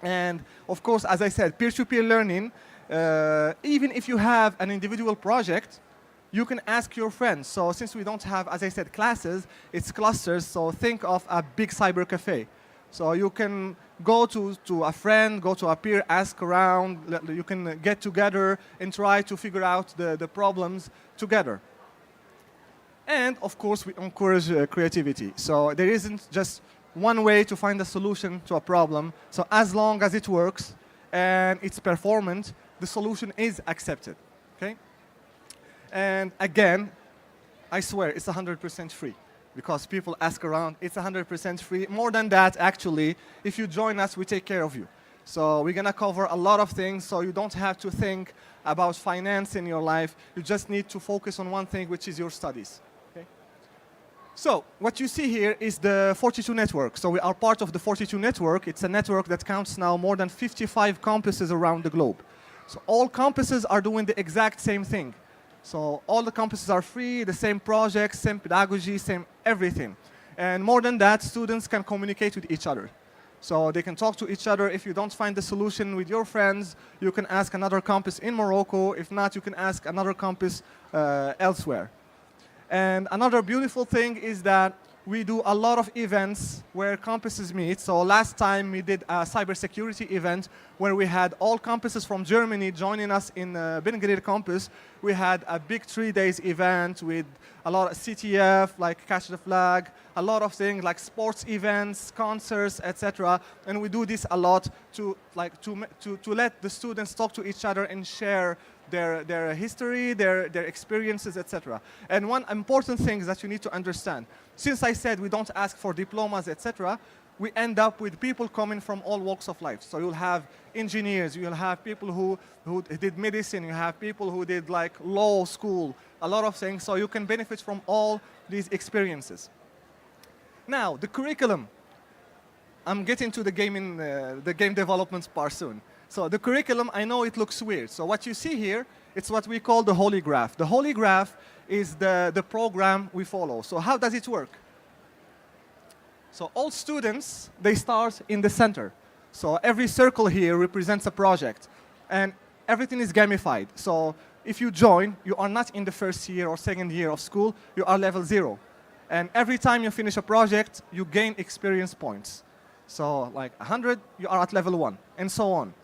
And of course, as I said, peer-to-peer learning, even if you have an individual project, you can ask your friends. So since we don't have, as I said, classes, it's clusters. So think of a big cyber cafe. So you can go to a friend, go to a peer, ask around. You can get together and try to figure out the problems together. And of course, we encourage creativity. So there isn't just one way to find a solution to a problem. So as long as it works and it's performant, the solution is accepted. Okay? And again, I swear it's 100% free, because people ask around. It's 100% free. More than that, actually, if you join us, we take care of you. So we're gonna cover a lot of things, so you don't have to think about finance in your life. You just need to focus on one thing, which is your studies. So what you see here is the 42 network. So we are part of the 42 network. It's a network that counts now more than 55 campuses around the globe. So all campuses are doing the exact same thing. So all the campuses are free, the same projects, same pedagogy, same everything. And more than that, students can communicate with each other. So they can talk to each other. If you don't find the solution with your friends, you can ask another campus in Morocco. If not, you can ask another campus elsewhere. And another beautiful thing is that we do a lot of events where campuses meet. So last time we did a cybersecurity event where we had all campuses from Germany joining us in Ben Gurir campus. We had a big 3 days event with a lot of CTF, like Catch the Flag, a lot of things like sports events, concerts, etc. And we do this a lot to let the students talk to each other and share their history, their experiences, etc. And one important thing that you need to understand, since I said we don't ask for diplomas, etc., we end up with people coming from all walks of life. So you'll have engineers, you'll have people who did medicine, you have people who did like law school, a lot of things. So you can benefit from all these experiences. Now, the curriculum. I'm getting to the game development part soon. So the curriculum, I know it looks weird. So what you see here, it's what we call the Holy Graph. The Holy Graph is the program we follow. So how does it work? So all students, they start in the center. So every circle here represents a project. And everything is gamified. So if you join, you are not in the first year or second year of school, you are level 0. And every time you finish a project, you gain experience points. So like 100, you are at level 1, and so on.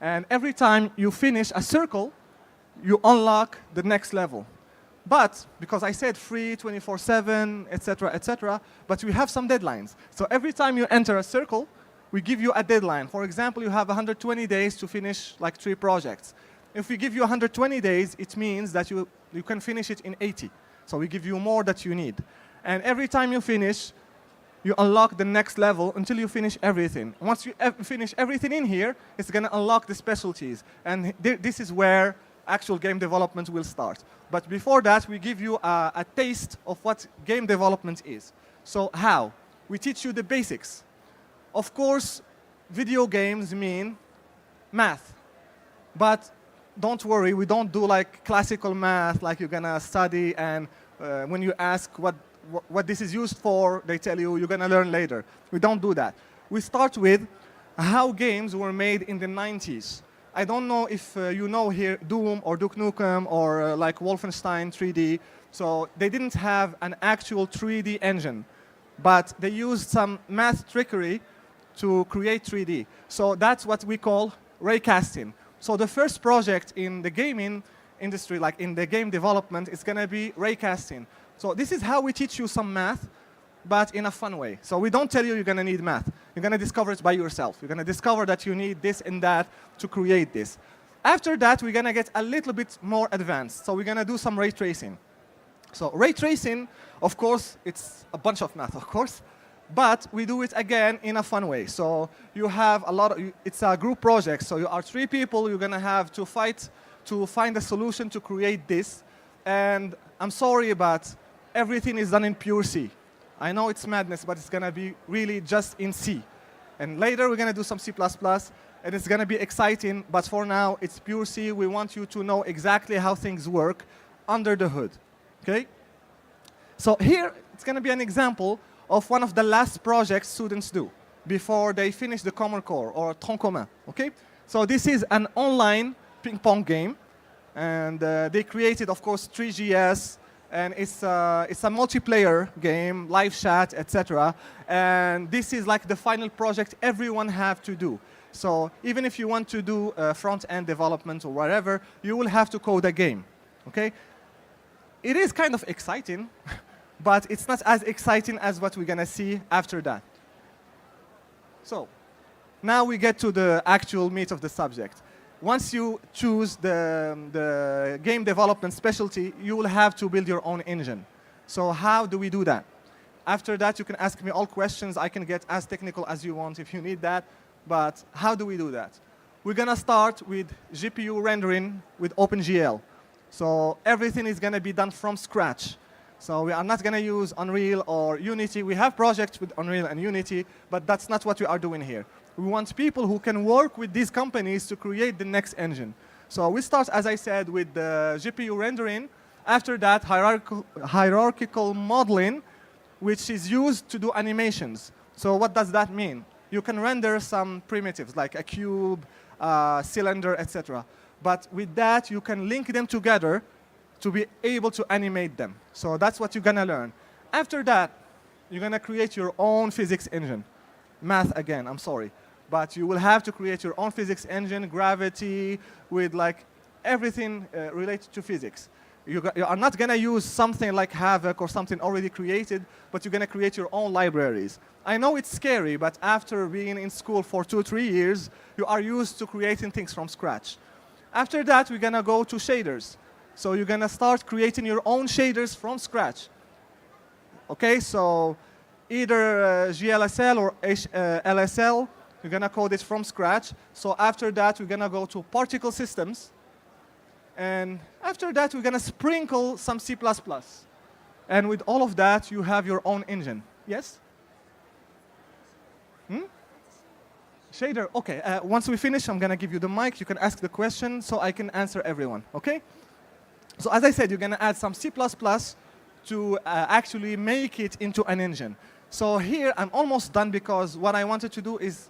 And every time you finish a circle, you unlock the next level. But, because I said free, 24/7, etc., etc., but we have some deadlines. So every time you enter a circle, we give you a deadline. For example, you have 120 days to finish like 3 projects. If we give you 120 days, it means that you can finish it in 80. So we give you more that you need. And every time you finish, you unlock the next level until you finish everything. Once you finish everything in here, it's going to unlock the specialties. And this is where actual game development will start. But before that, we give you a taste of what game development is. So how? We teach you the basics. Of course, video games mean math. But don't worry, we don't do like classical math, like you're going to study, and when you ask what this is used for, they tell you you're going to learn later. We don't do that. We start with how games were made in the 90s. I don't know if you know here Doom or Duke Nukem or like Wolfenstein 3D. So they didn't have an actual 3D engine, but they used some math trickery to create 3D. So that's what we call raycasting. So the first project in the gaming industry, like in the game development, is going to be raycasting. So this is how we teach you some math, but in a fun way. So we don't tell you you're going to need math. You're going to discover it by yourself. You're going to discover that you need this and that to create this. After that, we're going to get a little bit more advanced. So we're going to do some ray tracing. So ray tracing, of course, it's a bunch of math, of course, but we do it again in a fun way. So you have a lot of, it's a group project. So you are 3 people. You're going to have to fight to find a solution to create this. And I'm sorry, but everything is done in pure C. I know it's madness, but it's going to be really just in C. And later, we're going to do some C++, and it's going to be exciting. But for now, it's pure C. We want you to know exactly how things work under the hood. Okay? So here, it's going to be an example of one of the last projects students do before they finish the Common Core or Tronc Commun. Okay? So this is an online ping pong game. And they created, of course, 3GS. And it's a multiplayer game, live chat, etc. And this is like the final project everyone have to do. So even if you want to do front-end development or whatever, you will have to code a game. Okay? It is kind of exciting, but it's not as exciting as what we're going to see after that. So now we get to the actual meat of the subject. Once you choose the game development specialty, you will have to build your own engine. So how do we do that? After that, you can ask me all questions. I can get as technical as you want if you need that. But how do we do that? We're going to start with GPU rendering with OpenGL. So everything is going to be done from scratch. So we are not going to use Unreal or Unity. We have projects with Unreal and Unity, but that's not what we are doing here. We want people who can work with these companies to create the next engine. So we start, as I said, with the GPU rendering. After that, hierarchical modeling, which is used to do animations. So what does that mean? You can render some primitives, like a cube, cylinder, etc. But with that, you can link them together to be able to animate them. So that's what you're going to learn. After that, you're going to create your own physics engine. Math again, I'm sorry. But you will have to create your own physics engine, gravity, with like everything related to physics. You are not going to use something like Havoc or something already created, but you're going to create your own libraries. I know it's scary, but after being in school for 2-3 years, you are used to creating things from scratch. After that, we're going to go to shaders. So you're going to start creating your own shaders from scratch. Okay, so either GLSL or LSL, you're going to code it from scratch. So after that, we're going to go to particle systems. And after that, we're going to sprinkle some C++. And with all of that, you have your own engine. Yes? Shader, okay. Once we finish, I'm going to give you the mic. You can ask the question so I can answer everyone, okay? So as I said, you're going to add some C++ to actually make it into an engine. So here, I'm almost done because what I wanted to do is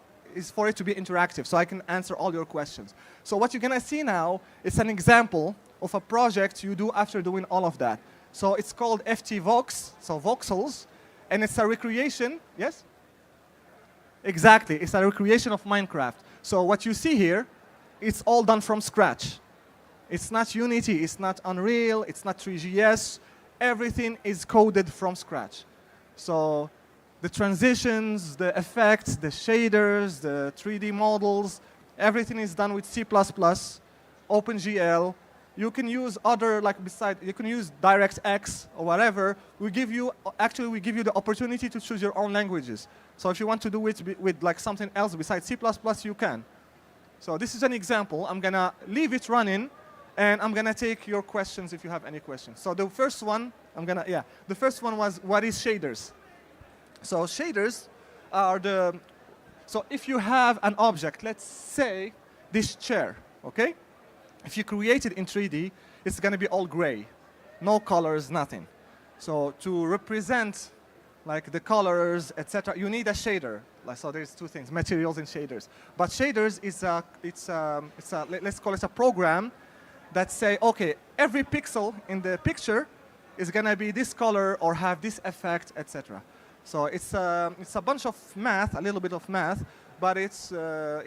for it to be interactive, so I can answer all your questions. So what you're going to see now is an example of a project you do after doing all of that. So it's called FTVox, so voxels, and it's a recreation, yes? Exactly, it's a recreation of Minecraft. So what you see here, it's all done from scratch. It's not Unity, it's not Unreal, it's not 3GS. Everything is coded from scratch. So the transitions, the effects, the shaders, the 3D models, everything is done with C++, OpenGL. You can use other, like you can use DirectX or whatever. We give you the opportunity to choose your own languages. So if you want to do it with like something else besides C++, you can. So this is an example. I'm going to leave it running, and I'm going to take your questions if you have any questions. So the first one, the first one was, what is shaders? So shaders are so if you have an object, let's say this chair, okay? If you create it in 3D, it's going to be all gray, no colors, nothing. So to represent like the colors, etc., you need a shader. So there's two things, materials and shaders. But shaders is let's call it a program that say, okay, every pixel in the picture is going to be this color or have this effect, etc. So it's a bunch of math, a little bit of math, but it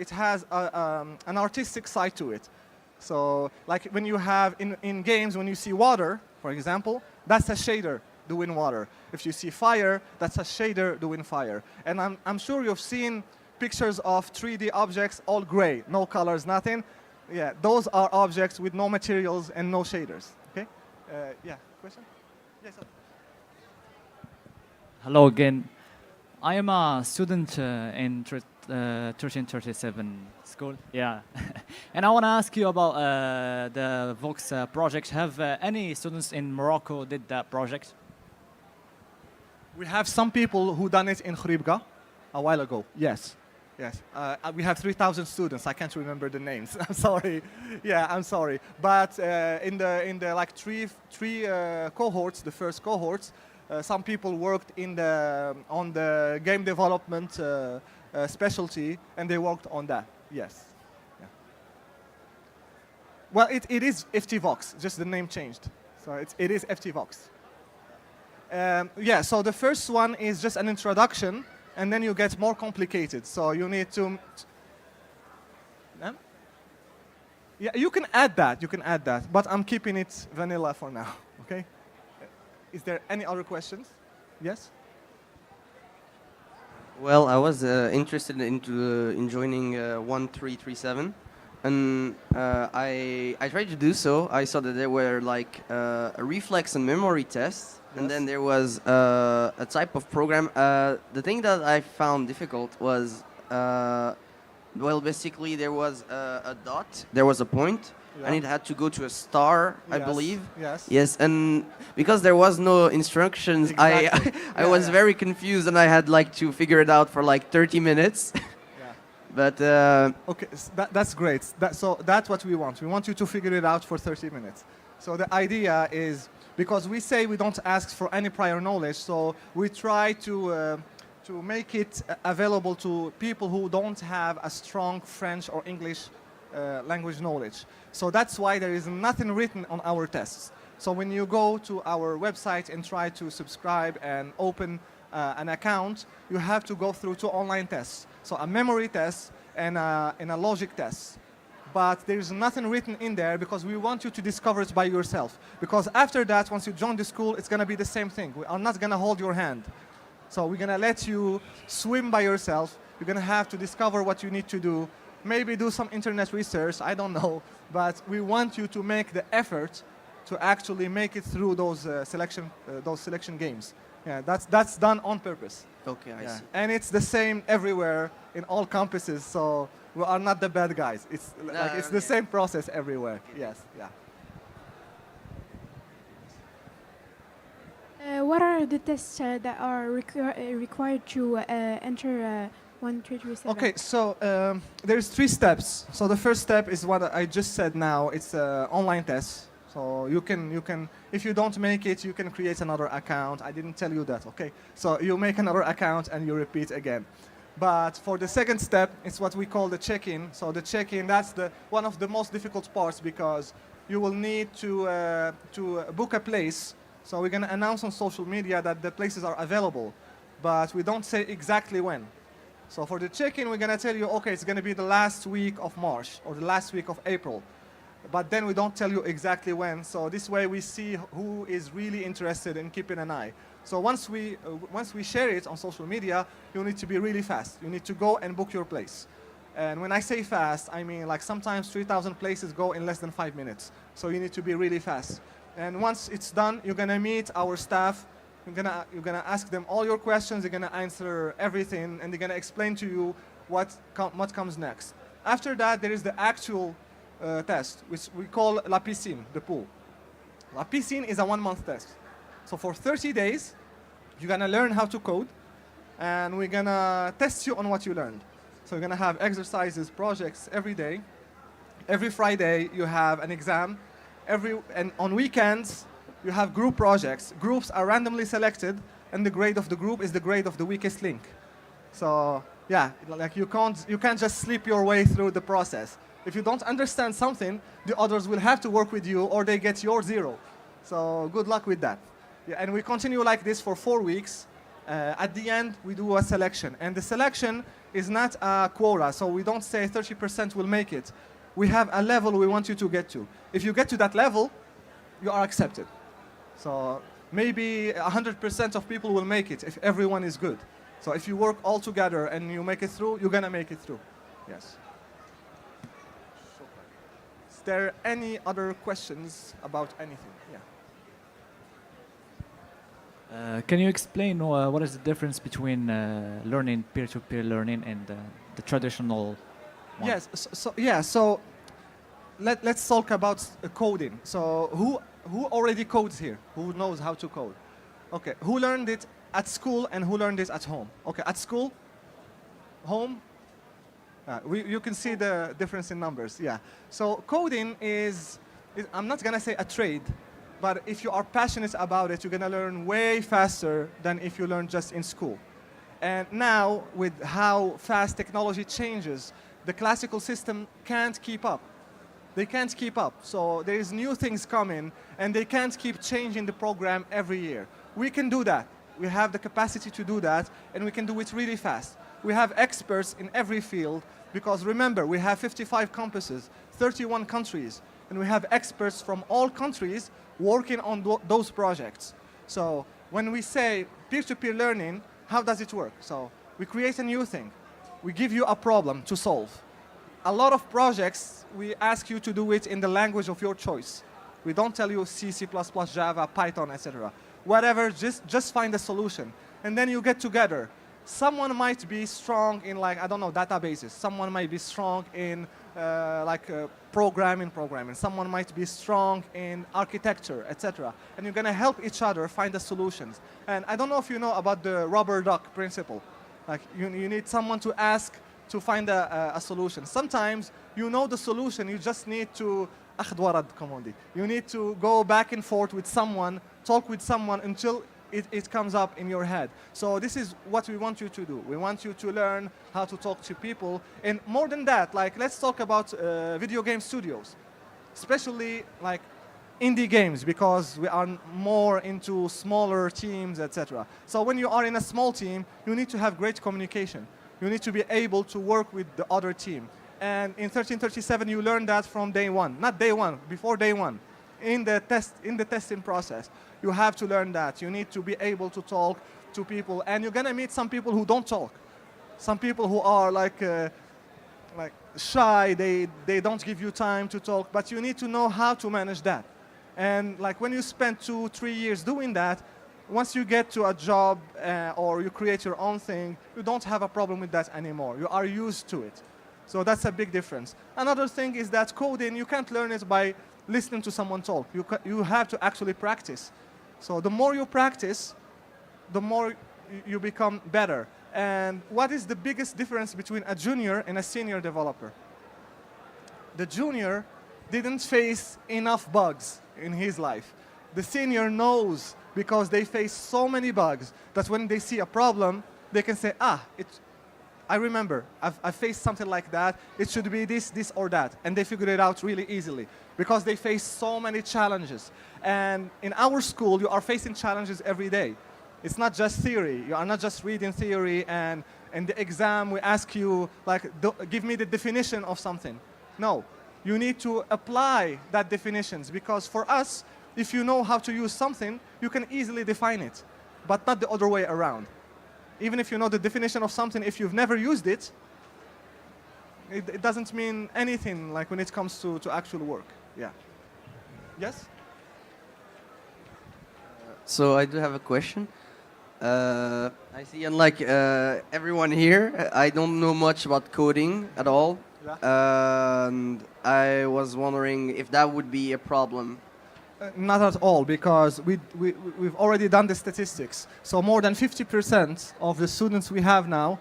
has an artistic side to it. So like when you have in games, when you see water, for example, that's a shader doing water. If you see fire, that's a shader doing fire. And I'm sure you've seen pictures of 3D objects all gray, no colors, nothing. Yeah, those are objects with no materials and no shaders. Okay? Yeah, question? Yes, sir. Hello again. I am a student in 1337 school. Yeah. And I want to ask you about the Vox project. Have any students in Morocco did that project? We have some people who done it in Khribga a while ago. Yes. Yes. We have 3,000 students. I can't remember the names. I'm sorry. Yeah, I'm sorry. But in the like three cohorts, the first cohorts, some people worked on the game development specialty, and they worked on that. Yes. Yeah. Well, it is FTVox, just the name changed. So it is FTVox. Yeah, so the first one is just an introduction, and then you get more complicated. So you need to... Yeah, you can add that, but I'm keeping it vanilla for now, okay? Is there any other questions? Yes? Well, I was interested in joining 1337, and I tried to do so. I saw that there were like a reflex and memory tests, and then there was a type of program. The thing that I found difficult was, well, basically there was a dot, there was a point, and it had to go to a star, I believe. Yes. Yes, and because there was no instructions, Exactly. I was very confused, and I had like to figure it out for like 30 minutes. But okay, so that's great. So that's what we want. We want you to figure it out for 30 minutes. So the idea is, because we say we don't ask for any prior knowledge, so we try to make it available to people who don't have a strong French or English language knowledge. So that's why there is nothing written on our tests. So when you go to our website and try to subscribe and open an account, you have to go through 2 online tests. So a memory test and a logic test. But there's nothing written in there because we want you to discover it by yourself. Because after that, once you join the school, it's going to be the same thing. We are not going to hold your hand. So we're going to let you swim by yourself. You're going to have to discover what you need to do. Maybe do some internet research, I don't know. But we want you to make the effort to actually make it through those selection games. Yeah, that's done on purpose. Okay, I see. And it's the same everywhere in all campuses, so we are not the bad guys. It's it's the same process everywhere. Yes, yeah. What are the tests that are required to enter 1337? Okay, so there's 3 steps. So the first step is what I just said now. It's online tests. So you can, if you don't make it, you can create another account. I didn't tell you that, okay? So you make another account and you repeat again. But for the second step, it's what we call the check-in. So the check-in, that's one of the most difficult parts because you will need to book a place. So we're gonna announce on social media that the places are available, but we don't say exactly when. So for the check-in, we're gonna tell you, okay, it's gonna be the last week of March or the last week of April. But then we don't tell you exactly when. So this way we see who is really interested in keeping an eye. So once we share it on social media, you need to be really fast. You need to go and book your place. And when I say fast, I mean like sometimes 3,000 places go in less than 5 minutes. So you need to be really fast. And once it's done, you're gonna meet our staff. You're gonna ask them all your questions. They're gonna answer everything, and they're gonna explain to you what comes next. After that, there is the actual test, which we call La Piscine, the pool. La Piscine is a 1-month test. So for 30 days, you're gonna learn how to code, and we're gonna test you on what you learned. So you're gonna have exercises, projects every day. Every Friday, you have an exam. And on weekends, you have group projects. Groups are randomly selected, and the grade of the group is the grade of the weakest link. So yeah, like you can't just sleep your way through the process. If you don't understand something, the others will have to work with you or they get your 0. So good luck with that. Yeah, and we continue like this for 4 weeks. At the end, we do a selection. And the selection is not a quota, so we don't say 30% will make it. We have a level we want you to get to. If you get to that level, you are accepted. So maybe 100% of people will make it if everyone is good. So if you work all together and you make it through, you're gonna make it through. Yes. Is there any other questions about anything? Yeah. Can you explain what is the difference between learning peer-to-peer learning and the traditional one? Yes. So let's talk about coding. So who already codes here? Who knows how to code? Okay. Who learned it at school and who learned it at home? Okay. At school, home. You can see the difference in numbers. Yeah. So coding is I'm not gonna say a trade. But if you are passionate about it, you're going to learn way faster than if you learn just in school. And now, with how fast technology changes, the classical system can't keep up. They can't keep up. So there is new things coming, and they can't keep changing the program every year. We can do that. We have the capacity to do that, and we can do it really fast. We have experts in every field, because remember, we have 55 campuses, 31 countries, and we have experts from all countries working on those projects. So when we say peer-to-peer learning, how does it work? So we create a new thing. We give you a problem to solve. A lot of projects, we ask you to do it in the language of your choice. We don't tell you C, C++, Java, Python, etc. Whatever, just find a solution. And then you get together. Someone might be strong in, like, I don't know, databases. Someone might be strong in programming. Someone might be strong in architecture, etc. And you're going to help each other find the solutions. And I don't know if you know about the rubber duck principle. Like you need someone to ask to find a solution. Sometimes you know the solution, you just need to you need to go back and forth with someone, talk with someone until it comes up in your head. So this is what we want you to do. We want you to learn how to talk to people. And more than that, like let's talk about video game studios. Especially like indie games because we are more into smaller teams, etc. So when you are in a small team, you need to have great communication. You need to be able to work with the other team. And in 1337, you learn that from day one. Not day one, before day one. In the testing process, you have to learn that. You need to be able to talk to people. And you're going to meet some people who don't talk. Some people who are like shy, they don't give you time to talk, but you need to know how to manage that. And like when you spend 2-3 years doing that, once you get to a job or you create your own thing, you don't have a problem with that anymore. You are used to it. So that's a big difference. Another thing is that coding, you can't learn it by listening to someone talk. You have to actually practice. So the more you practice, the more you become better. And what is the biggest difference between a junior and a senior developer? The junior didn't face enough bugs in his life. The senior knows because they face so many bugs that when they see a problem, they can say, I remember, I faced something like that. It should be this, this, or that. And they figure it out really easily because they face so many challenges. And in our school, you are facing challenges every day. It's not just theory. You are not just reading theory and in the exam we ask you, like, give me the definition of something. No, you need to apply that definitions because for us, if you know how to use something, you can easily define it, but not the other way around. Even if you know the definition of something, if you've never used it, it doesn't mean anything like when it comes to actual work. Yeah. Yes? So I do have a question. I see, unlike everyone here, I don't know much about coding at all. Yeah. And I was wondering if that would be a problem. Not at all, because we've already done the statistics. So more than 50% of the students we have now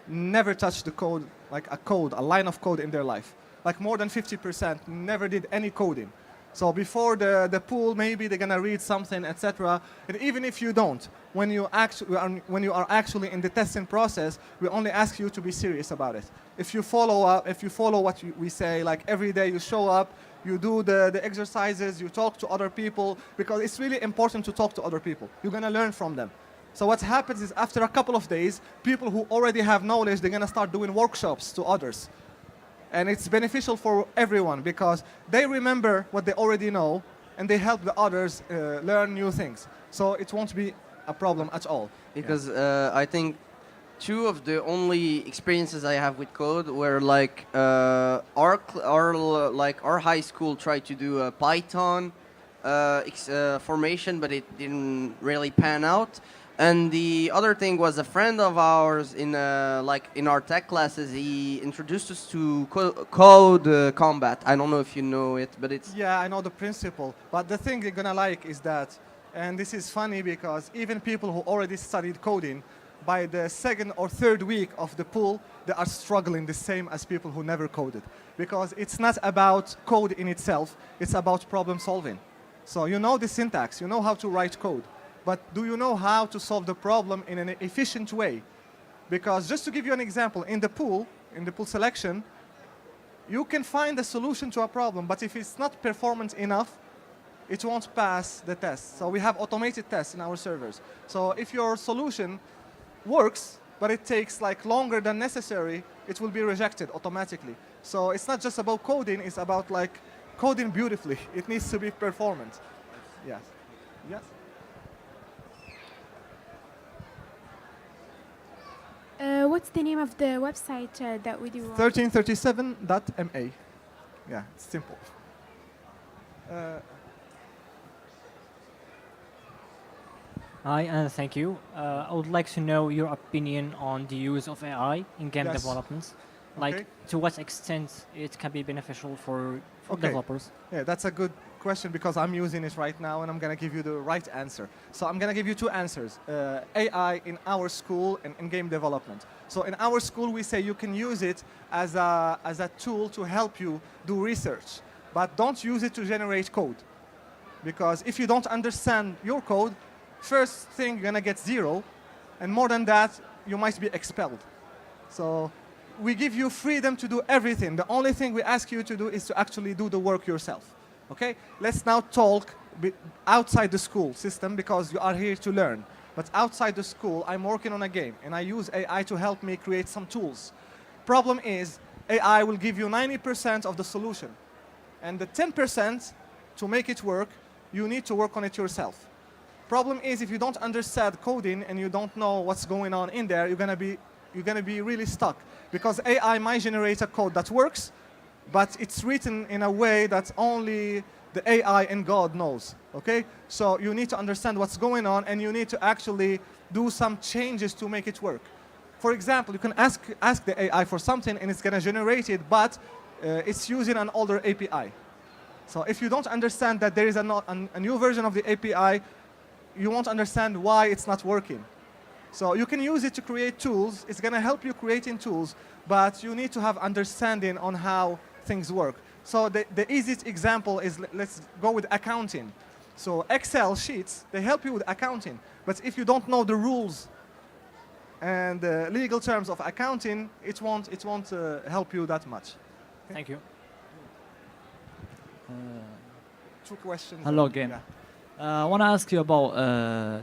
never touched the code, like a line of code in their life. Like more than 50% never did any coding. So before the pool, maybe they're gonna read something, etc. And even if you don't, when you are actually in the testing process, we only ask you to be serious about it. If you follow up, if you follow what we say, like every day you show up, you do the exercises, you talk to other people, because it's really important to talk to other people. You're gonna learn from them. So what happens is after a couple of days, people who already have knowledge, they're gonna start doing workshops to others. And it's beneficial for everyone because they remember what they already know and they help the others learn new things. So it won't be a problem at all. Because I think two of the only experiences I have with code were like our high school tried to do a Python formation, but it didn't really pan out. And the other thing was a friend of ours in our tech classes. He introduced us to code combat. I don't know if you know it, but it's yeah, I know the principle. But the thing you're gonna like is that, and this is funny because even people who already studied coding, by the second or third week of the pool, they are struggling the same as people who never coded, because it's not about code in itself. It's about problem solving. So you know the syntax, you know how to write code. But do you know how to solve the problem in an efficient way? Because just to give you an example, in the pool selection, you can find a solution to a problem, but if it's not performant enough, it won't pass the test. So we have automated tests in our servers. So if your solution works, but it takes like longer than necessary, it will be rejected automatically. So it's not just about coding, it's about like coding beautifully. It needs to be performant. Yes. Yes? What's the name of the website that we do? 1337.ma. Yeah, it's simple. Hi, thank you. I would like to know your opinion on the use of AI in game Yes. development. Like, Okay. to what extent it can be beneficial for developers? Yeah, that's a good question because I'm using it right now and I'm going to give you the right answer. So I'm going to give you two answers. AI in our school and in game development. So in our school, we say you can use it as a tool to help you do research, but don't use it to generate code. Because if you don't understand your code, first thing you're going to get 0, and more than that, you might be expelled. So we give you freedom to do everything. The only thing we ask you to do is to actually do the work yourself. Okay, let's now talk outside the school system because you are here to learn. But outside the school, I'm working on a game and I use AI to help me create some tools. Problem is, AI will give you 90% of the solution. And the 10% to make it work, you need to work on it yourself. Problem is, if you don't understand coding and you don't know what's going on in there, you're gonna be really stuck because AI might generate a code that works, but it's written in a way that only the AI and God knows, okay? So you need to understand what's going on and you need to actually do some changes to make it work. For example, you can ask the AI for something and it's gonna generate it, but it's using an older API. So if you don't understand that there is a new version of the API, you won't understand why it's not working. So you can use it to create tools. It's going to help you creating tools, but you need to have understanding on how things work. So the easiest example is, let's go with accounting. So Excel sheets, they help you with accounting. But if you don't know the rules and the legal terms of accounting, it won't help you that much. Okay? Thank you. Two questions. Hello again. Yeah. I want to ask you about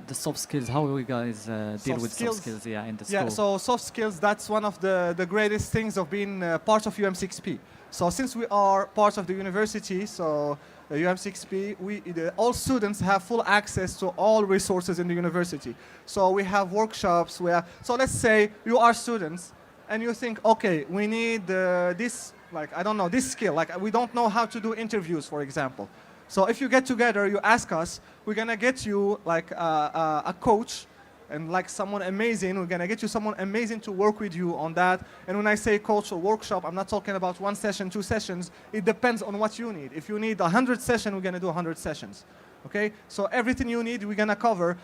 the soft skills. How you guys deal with skills? soft skills? Yeah, in the Yeah, school. so soft skills, that's one of the greatest things of being part of UM6P. So since we are part of the university, so UM6P, all students have full access to all resources in the university. So we have workshops, so let's say you are students and you think, okay, we need this, like, I don't know, this skill. Like, we don't know how to do interviews, for example. So if you get together, you ask us, we're going to get you like a coach and like someone amazing. We're going to get you someone amazing to work with you on that. And when I say coach or workshop, I'm not talking about 1 session, 2 sessions. It depends on what you need. If you need 100 sessions, we're going to do 100 sessions. Okay? So everything you need, we're going to cover.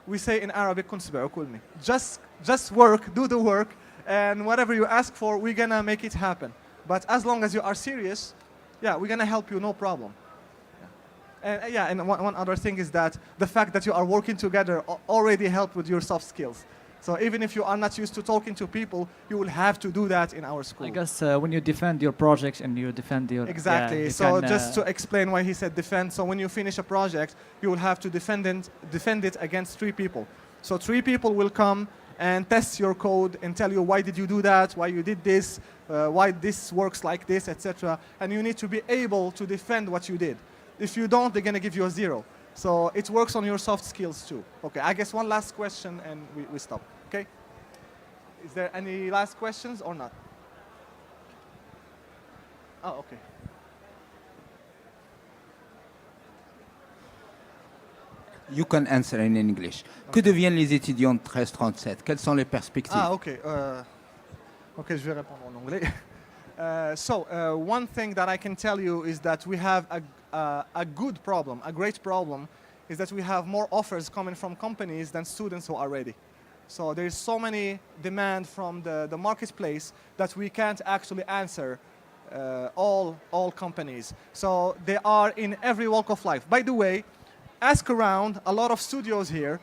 We say in Arabic, just work, do the work, and whatever you ask for, we're going to make it happen. But as long as you are serious, yeah, we're going to help you, no problem. And one other thing is that the fact that you are working together already helped with your soft skills. So even if you are not used to talking to people, you will have to do that in our school. I guess when you defend your projects and you defend your... Exactly. Yeah, so just to explain why he said defend, so when you finish a project, you will have to defend it against 3 people. So 3 people will come and test your code and tell you why did you do that, why you did this, why this works like this, etc. And you need to be able to defend what you did. If you don't, they're going to give you a 0. So it works on your soft skills too. Okay, I guess one last question and we stop. Okay? Is there any last questions or not? Oh, okay. You can answer in English. Que deviennent les étudiants de 1337? Quelles sont les perspectives? Ah, ok. Ok, je vais répondre en anglais. One thing that I can tell you is that we have a good problem, a great problem, is that we have more offers coming from companies than students who are ready. So there's so many demand from the marketplace that we can't actually answer all companies. So they are in every walk of life. By the way, ask around, a lot of studios here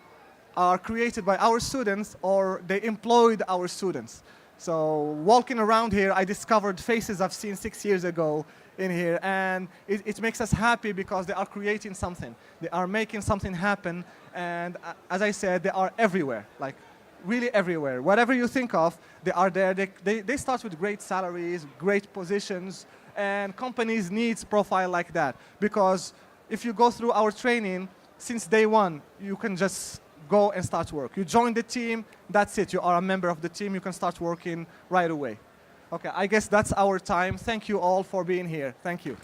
are created by our students or they employed our students. So walking around here, I discovered faces I've seen 6 years ago in here, and it makes us happy because they are creating something. They are making something happen, and as I said, they are everywhere, like really everywhere. Whatever you think of, they are there. They start with great salaries, great positions, and companies need profile like that. Because if you go through our training, since day one, you can just go and start work. You join the team, that's it. You are a member of the team, you can start working right away. Okay, I guess that's our time. Thank you all for being here. Thank you.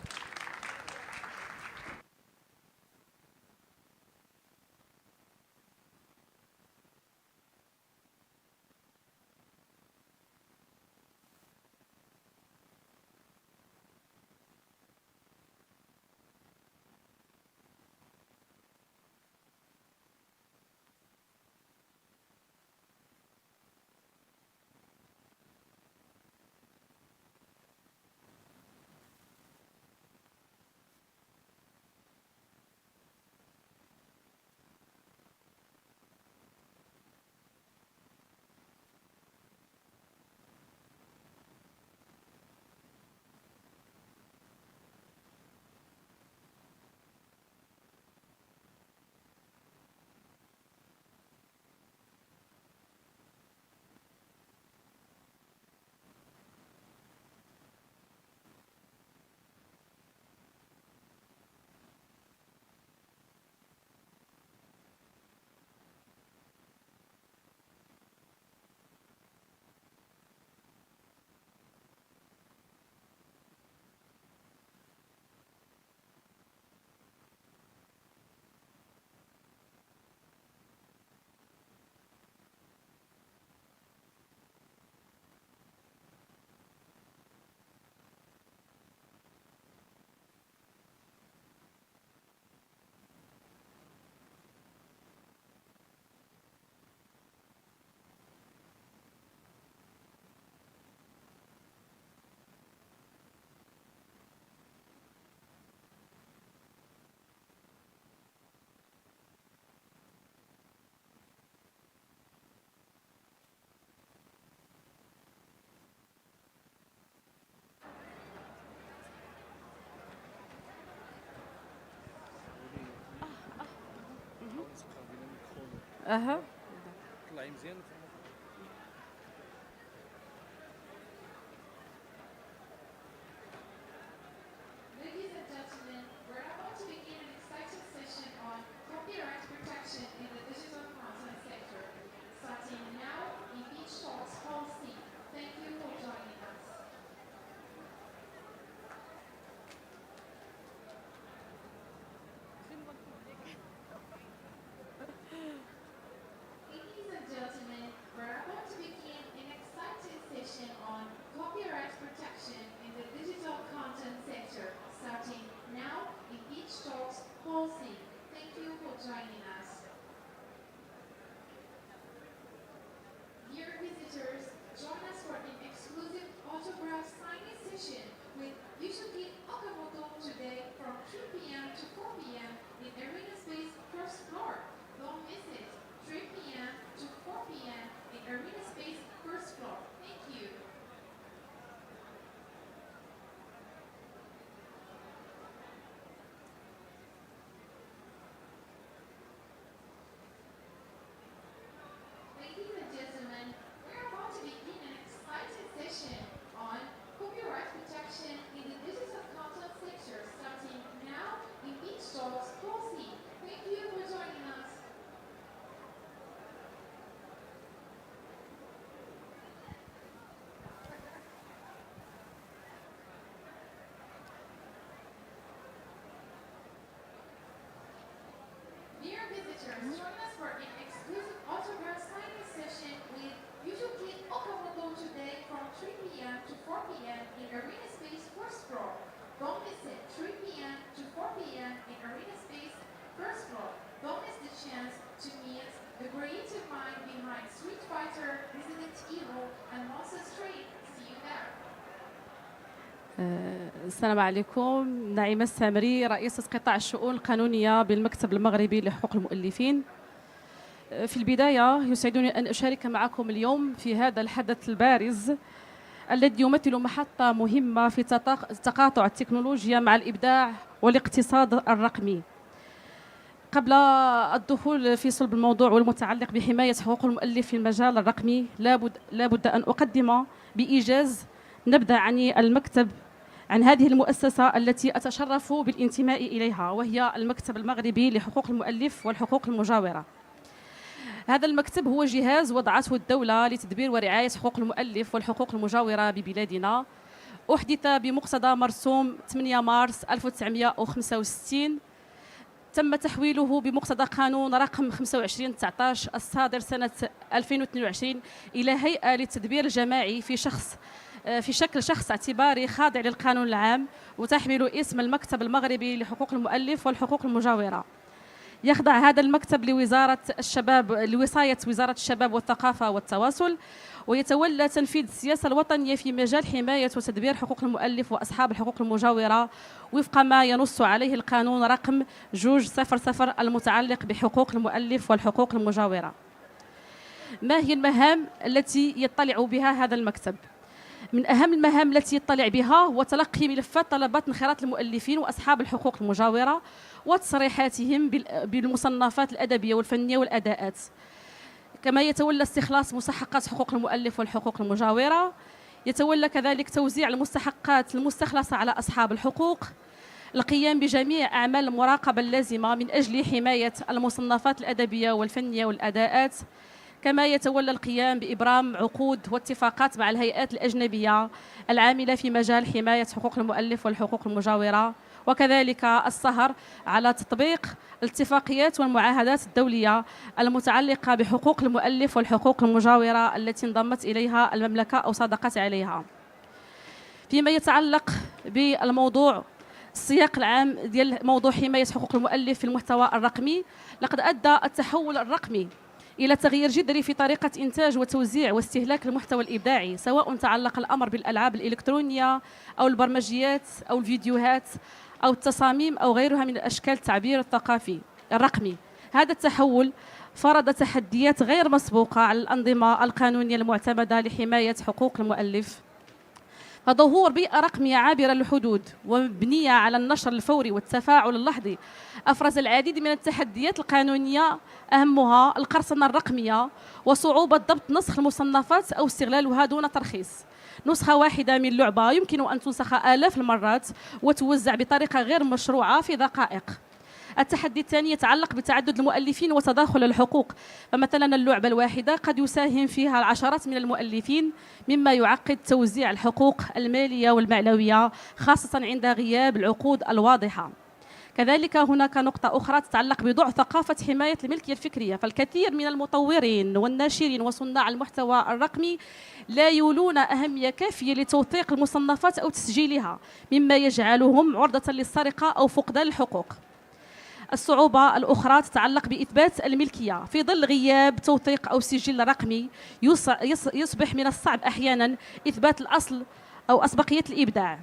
اها Ladies and gentlemen, we're about to begin an exciting session on copyright protection in the digital content sector, starting now in Beach Talks Hall C. Thank you for joining us. Ladies and gentlemen, we're about to begin an exciting session on copyright protection in the digital content sector, starting now in Beach Talks Hall C. Thank you for joining us. Dear visitors, join us for an exclusive autograph signing session with Yusuke Okamoto today from 3 p.m. to 4 p.m. in Arena Space first floor. Don't miss it. 3 p.m. to 4 p.m. in Arena Space first floor. Thank you. Ladies and gentlemen, we're about to begin an exciting session on copyright protection in the digital content sector, starting now in Beach Talks Hall C. Thank you for joining us. Dear visitors, join us for an exclusive autograph signing session with Yusuke Okamoto today from 3 p.m. to 4 p.m. in Arena Space first floor. Don't miss it. 3 p.m. to 4 p.m. in Arena Space first floor. Don't miss the chance to meet the creative mind behind Street Fighter, Resident Evil, and Monster Street. See you there. السلام عليكم. نعيمة السامري، رئيسة قطاع الشؤون القانونية بالمكتب المغربي لحقوق المؤلفين. في البداية يسعدني أن أشارك معكم اليوم في هذا الحدث البارز الذي يمثل محطة مهمة في تقاطع التكنولوجيا مع الإبداع والاقتصاد الرقمي. قبل الدخول في صلب الموضوع والمتعلق بحماية حقوق المؤلف في المجال الرقمي، لابد أن أقدم بإيجاز نبذة عن المكتب، عن هذه المؤسسة التي أتشرف بالانتماء إليها، وهي المكتب المغربي لحقوق المؤلف والحقوق المجاورة. هذا المكتب هو جهاز وضعته الدولة لتدبير ورعاية حقوق المؤلف والحقوق المجاورة ببلادنا. أحدث بمقتضى مرسوم 8 مارس 1965. تم تحويله بمقتضى قانون رقم 25/19 الصادر سنة 2022 إلى هيئة للتدبير الجماعي في شكل شخص اعتباري خاضع للقانون العام، وتحمل اسم المكتب المغربي لحقوق المؤلف والحقوق المجاورة. يخضع هذا المكتب لوصاية وزارة الشباب والثقافة والتواصل، ويتولى تنفيذ السياسة الوطنية في مجال حماية وتدبير حقوق المؤلف وأصحاب الحقوق المجاورة وفق ما ينص عليه القانون رقم 200 المتعلق بحقوق المؤلف والحقوق المجاورة. ما هي المهام التي يطلع بها هذا المكتب؟ من أهم المهام التي يطلع بها هو تلقي ملفات طلبات انخراط المؤلفين وأصحاب الحقوق المجاورة وتصريحاتهم بالمصنفات الأدبية والفنية والأداءات. كما يتولى استخلاص مستحقات حقوق المؤلف والحقوق المجاورة. يتولى كذلك توزيع المستحقات المستخلصة على أصحاب الحقوق. القيام بجميع أعمال المراقبة اللازمة من أجل حماية المصنفات الأدبية والفنية والأداءات. كما يتولى القيام بإبرام عقود واتفاقات مع الهيئات الأجنبية العاملة في مجال حماية حقوق المؤلف والحقوق المجاورة، وكذلك السهر على تطبيق الاتفاقيات والمعاهدات الدولية المتعلقة بحقوق المؤلف والحقوق المجاورة التي انضمت إليها المملكة أو صادقت عليها. فيما يتعلق بالموضوع السياق العام ديال موضوع حماية حقوق المؤلف في المحتوى الرقمي، لقد أدى التحول الرقمي إلى تغيير جذري في طريقة إنتاج وتوزيع واستهلاك المحتوى الإبداعي، سواء تعلق الأمر بالألعاب الإلكترونية أو البرمجيات أو الفيديوهات أو التصاميم أو غيرها من أشكال التعبير الثقافي الرقمي. هذا التحول فرض تحديات غير مسبوقة على الأنظمة القانونية المعتمدة لحماية حقوق المؤلف. فظهور بيئة رقمية عابرة للحدود ومبنية على النشر الفوري والتفاعل اللحظي أفرز العديد من التحديات القانونية، أهمها القرصنة الرقمية وصعوبة ضبط نسخ المصنفات أو استغلالها دون ترخيص. نسخة واحدة من لعبة يمكن أن تنسخ آلاف المرات وتوزع بطريقة غير مشروعة في دقائق. التحدي الثاني يتعلق بتعدد المؤلفين وتداخل الحقوق، فمثلا اللعبة الواحدة قد يساهم فيها العشرات من المؤلفين مما يعقد توزيع الحقوق المالية والمعنوية خاصة عند غياب العقود الواضحة. كذلك هناك نقطة أخرى تتعلق بضعف ثقافة حماية الملكية الفكرية، فالكثير من المطورين والناشرين وصناع المحتوى الرقمي لا يولون أهمية كافية لتوثيق المصنفات أو تسجيلها مما يجعلهم عرضة للسرقة أو فقدان الحقوق. الصعوبة الأخرى تتعلق بإثبات الملكية في ظل غياب توثيق أو سجل رقمي، يصبح من الصعب أحيانا إثبات الأصل أو أسبقية الإبداع.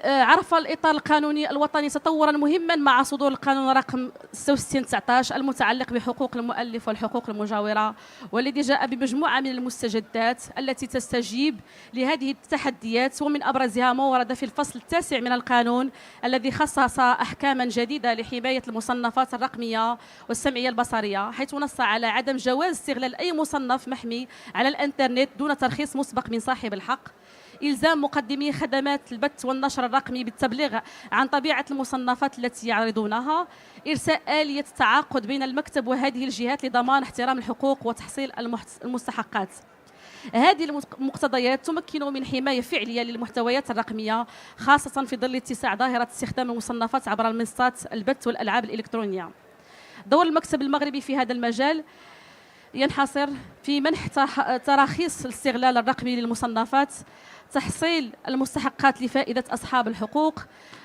عرف الإطار القانوني الوطني تطورا مهما مع صدور القانون رقم 66/19 المتعلق بحقوق المؤلف والحقوق المجاورة، والذي جاء بمجموعة من المستجدات التي تستجيب لهذه التحديات، ومن أبرزها ما ورد في الفصل 9 من القانون الذي خصص أحكاما جديدة لحماية المصنفات الرقمية والسمعية البصرية، حيث نص على عدم جواز استغلال أي مصنف محمي على الإنترنت دون ترخيص مسبق من صاحب الحق، إلزام مقدمي خدمات البث والنشر الرقمي بالتبليغ عن طبيعة المصنفات التي يعرضونها، إرساء آلية التعاقد بين المكتب وهذه الجهات لضمان احترام الحقوق وتحصيل المستحقات. هذه المقتضيات تمكن من حماية فعلية للمحتويات الرقمية خاصة في ظل اتساع ظاهرة استخدام المصنفات عبر المنصات البث والألعاب الإلكترونية. دور المكتب المغربي في هذا المجال ينحصر في منح تراخيص الاستغلال الرقمي للمصنفات، تحصيل المستحقات لفائدة أصحاب الحقوق،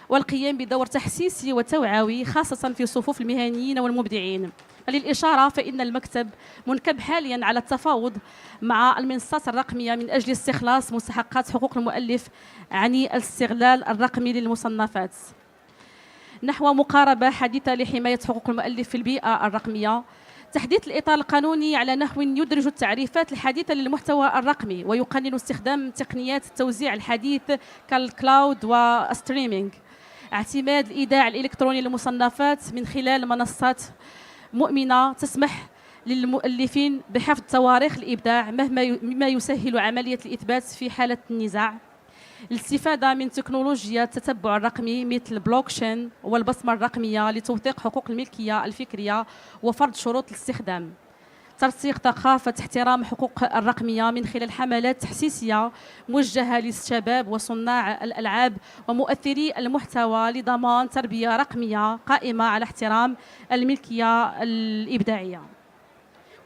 والقيام بدور تحسيسي وتوعوي خاصة في صفوف المهنيين والمبدعين. للإشارة فإن المكتب منكب حاليا على التفاوض مع المنصات الرقمية من أجل استخلاص مستحقات حقوق المؤلف عن الاستغلال الرقمي للمصنفات. نحو مقاربة حديثة لحماية حقوق المؤلف في البيئة الرقمية، تحديث الإطار القانوني على نحو يدرج التعريفات الحديثة للمحتوى الرقمي ويقنن استخدام تقنيات التوزيع الحديث كالكلاود والستريمينج، اعتماد الإيداع الإلكتروني للمصنفات من خلال منصات مؤمنة تسمح للمؤلفين بحفظ تواريخ الإبداع مما يسهل عملية الإثبات في حالة النزاع، الاستفادة من تكنولوجيا التتبع الرقمي مثل البلوكشين والبصمة الرقمية لتوثيق حقوق الملكية الفكرية وفرض شروط الاستخدام، ترسيخ ثقافة احترام حقوق الرقمية من خلال حملات تحسيسية موجهة للشباب وصناع الألعاب ومؤثري المحتوى لضمان تربية رقمية قائمة على احترام الملكية الإبداعية.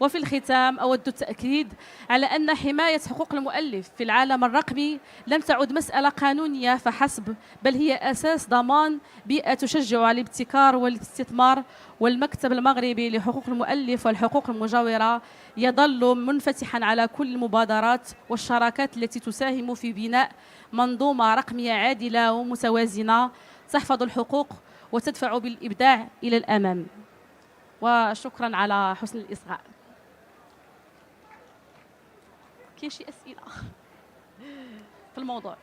وفي الختام أود التأكيد على أن حماية حقوق المؤلف في العالم الرقمي لم تعد مسألة قانونية فحسب، بل هي أساس ضمان بيئة تشجع الابتكار والاستثمار، والمكتب المغربي لحقوق المؤلف والحقوق المجاورة يظل منفتحا على كل المبادرات والشراكات التي تساهم في بناء منظومة رقمية عادلة ومتوازنة تحفظ الحقوق وتدفع بالإبداع إلى الأمام. وشكرا على حسن الإصغاء. كاين شي أسئلة في الموضوع؟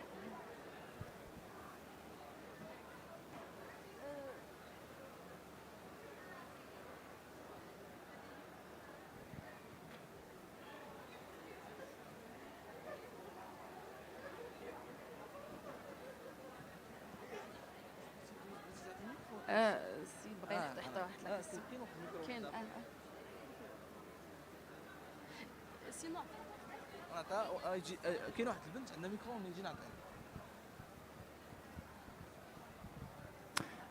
سي بغيت حتى واحد كاين سينو كاين واحد البنت عندها ميكرو يجي نعطيه.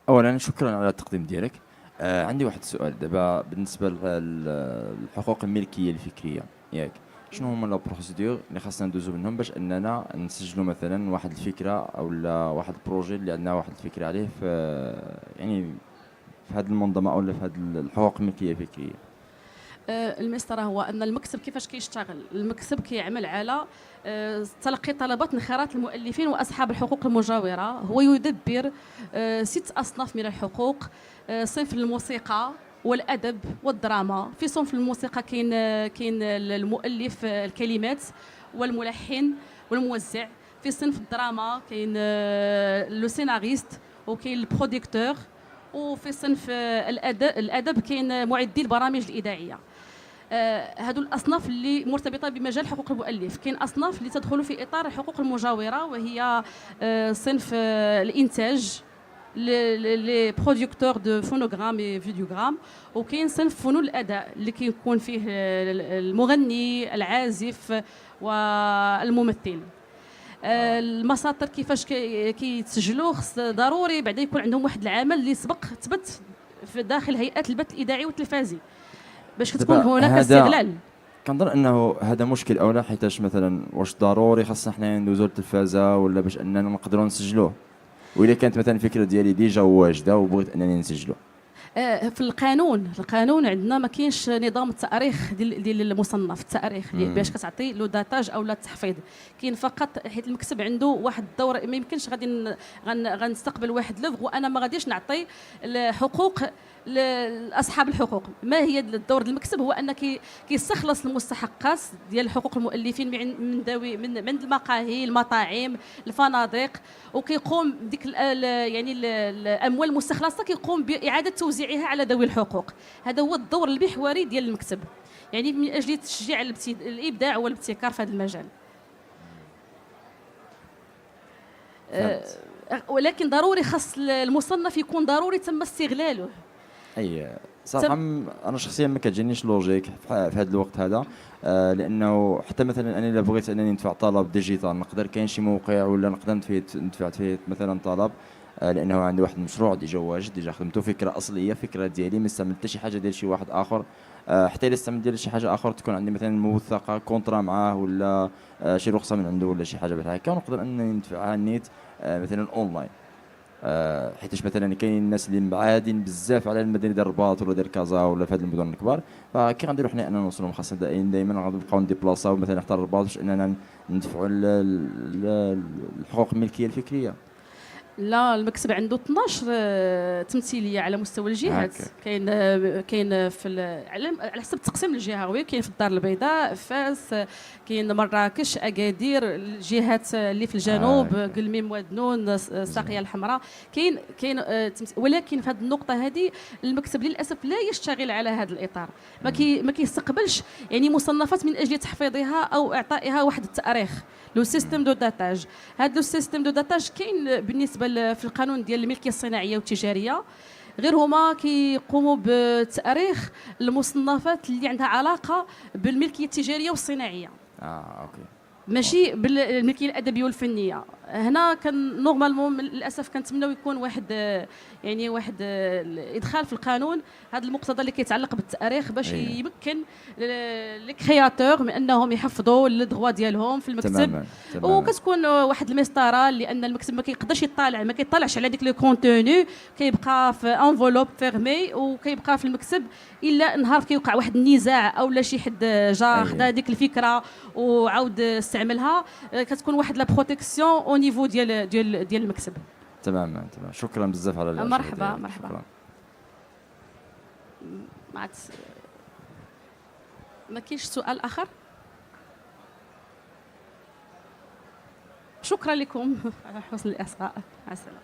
اولا شكرا على التقديم ديالك. عندي واحد السؤال دابا بالنسبه للحقوق الملكيه الفكريه ياك، شنو هما لو بروسيدور اللي خاصنا ندوزو منهم باش اننا نسجلوا مثلا واحد الفكره او واحد البروجي اللي عندنا واحد الفكره عليه في يعني في هذه المنظمه او في هذه الحقوق الملكيه الفكريه؟ المسطره هو ان المكتب كيفاش كيشتغل، المكتب كيعمل على تلقي طلبات من خيارات المؤلفين واصحاب الحقوق المجاوره. هو يدبر 6 اصناف من الحقوق، صنف الموسيقى والادب والدراما. في صنف الموسيقى كاين المؤلف الكلمات والملحن والموزع. في صنف الدراما كاين لو سيناريست وكاين البروديكتور. وفي صنف الادب كاين معدي البرامج الاذاعيه. هادو الاصناف اللي مرتبطه بمجال حقوق المؤلف. كاين اصناف اللي تدخل في اطار الحقوق المجاوره وهي صنف الانتاج لي بروديكتور دو فونوغرام اي فيديوغرام. وكاين صنف فنون الاداء اللي كيكون فيه المغني العازف والممثل. المساطر كيفاش كيتسجلوا خص ضروري بعدا يكون عندهم واحد العمل اللي سبق ثبت في داخل هيئات البث الاذاعي والتلفازي باش كتكون هناك استغلال. كنظن انه هذا مشكل اولا، حيتاش مثلا واش ضروري خاصنا حنا ندوزو للتلفازه ولا باش اننا نقدروا نسجلوه، واذا كانت مثلا الفكره ديالي ديجا واجده وبغيت انني نسجلو. في القانون عندنا ما كاينش نظام التاريخ ديال المصنف. التاريخ باش كتعطي لو داتاج او لا التحفيظ، كاين فقط حيت المكتب عنده واحد الدور. ما يمكنش غادي غنستقبل واحد لوغ وانا ما غاديش نعطي الحقوق لاصحاب الحقوق. ما هي الدور ديال المكتب؟ هو ان كيستخلص المستحقات ديال حقوق المؤلفين من المقاهي، المطاعم، الفنادق، وكيقوم ديك يعني الاموال المستخلصه كيقوم باعاده توزيعها على ذوي الحقوق. هذا هو الدور المحوري ديال المكتب، يعني من اجل تشجيع الابداع والابتكار في هذا المجال. ولكن ضروري خاص المصنف يكون ضروري تم استغلاله. اي صراحه انا شخصيا ما كتجينيش لوجيك في هذا الوقت هذا، لانه حتى مثلا انا الا بغيت انني ندفع طلب ديجيتال نقدر، كاين شي موقع ولا نقدر ندفع فيه مثلا طلب، لانه عندي واحد المشروع ديجا واجد، ديجا خدمته فكره اصليه، فكره ديالي، ما استعملت حتى شي حاجه ديال شي واحد اخر. حتى الا استعملت ديال شي حاجه اخر تكون عندي مثلا موثقه كونترا معاه ولا شي رخصه من عنده ولا شي حاجه بحال هكا، ونقدر انني ندفعها النيت مثلا اونلاين. حيتاش مثلا كاين الناس اللي مبعادين بزاف على المدينه ديال الرباط ولا ديال كازا ولا في هذه المدن الكبار، فكي غنديروا حنا اننا نوصلوا، خاصنا دائما غنبقاو نديبلاصاو مثلا حتى الرباط باش اننا ندفعوا الحقوق الملكيه الفكريه. لا، المكتب عنده 12 تمثيليه على مستوى الجهات. كاين على حسب التقسيم الجهوي، كاين في الدار البيضاء، فاس، كاين مراكش، اكادير، الجهات اللي في الجنوب، قلميم، ودنون، الساقيه الحمراء. كاين ولكن في هذه النقطه هذه المكتب للاسف لا يشتغل على هذا الاطار. ما كيستقبلش يعني مصنفات من اجل تحفيظها او اعطائها واحد التاريخ. لو سيستم دو داتاج، هذا لو سيستم دو داتاج كاين بالنسبه في القانون ديال الملكيه الصناعيه والتجاريه، غير هما كيقوموا بتاريخ المصنفات اللي عندها علاقه بالملكيه التجاريه والصناعيه. اوكي. ماشي بالملكيه الادبيه والفنيه. هنا كان نورمالمون للاسف كنتمناو يكون واحد الادخال في القانون هذا المقتضى اللي كيتعلق بالتاريخ باش يمكن لي كرياتور من انهم يحفظوا الدغوا ديالهم في المكتب. تماما. وكتكون واحد المسطره لان المكتب ما كيقدرش ما كيطلعش على ديك لو كونتوني، كيبقى في انفولوب فيرمي وكيبقى في المكتب الا نهار كيوقع واحد النزاع او لا شي حد جا خدا ديك الفكره وعاود استعملها، كتكون واحد لا بروتيكسيون او نيفو ديال المكتب. تماما. شكرا بزاف على مرحبا. شكرا. ما كاينش سؤال اخر؟ شكرا لكم على حسن الاصغاء. مع السلامه.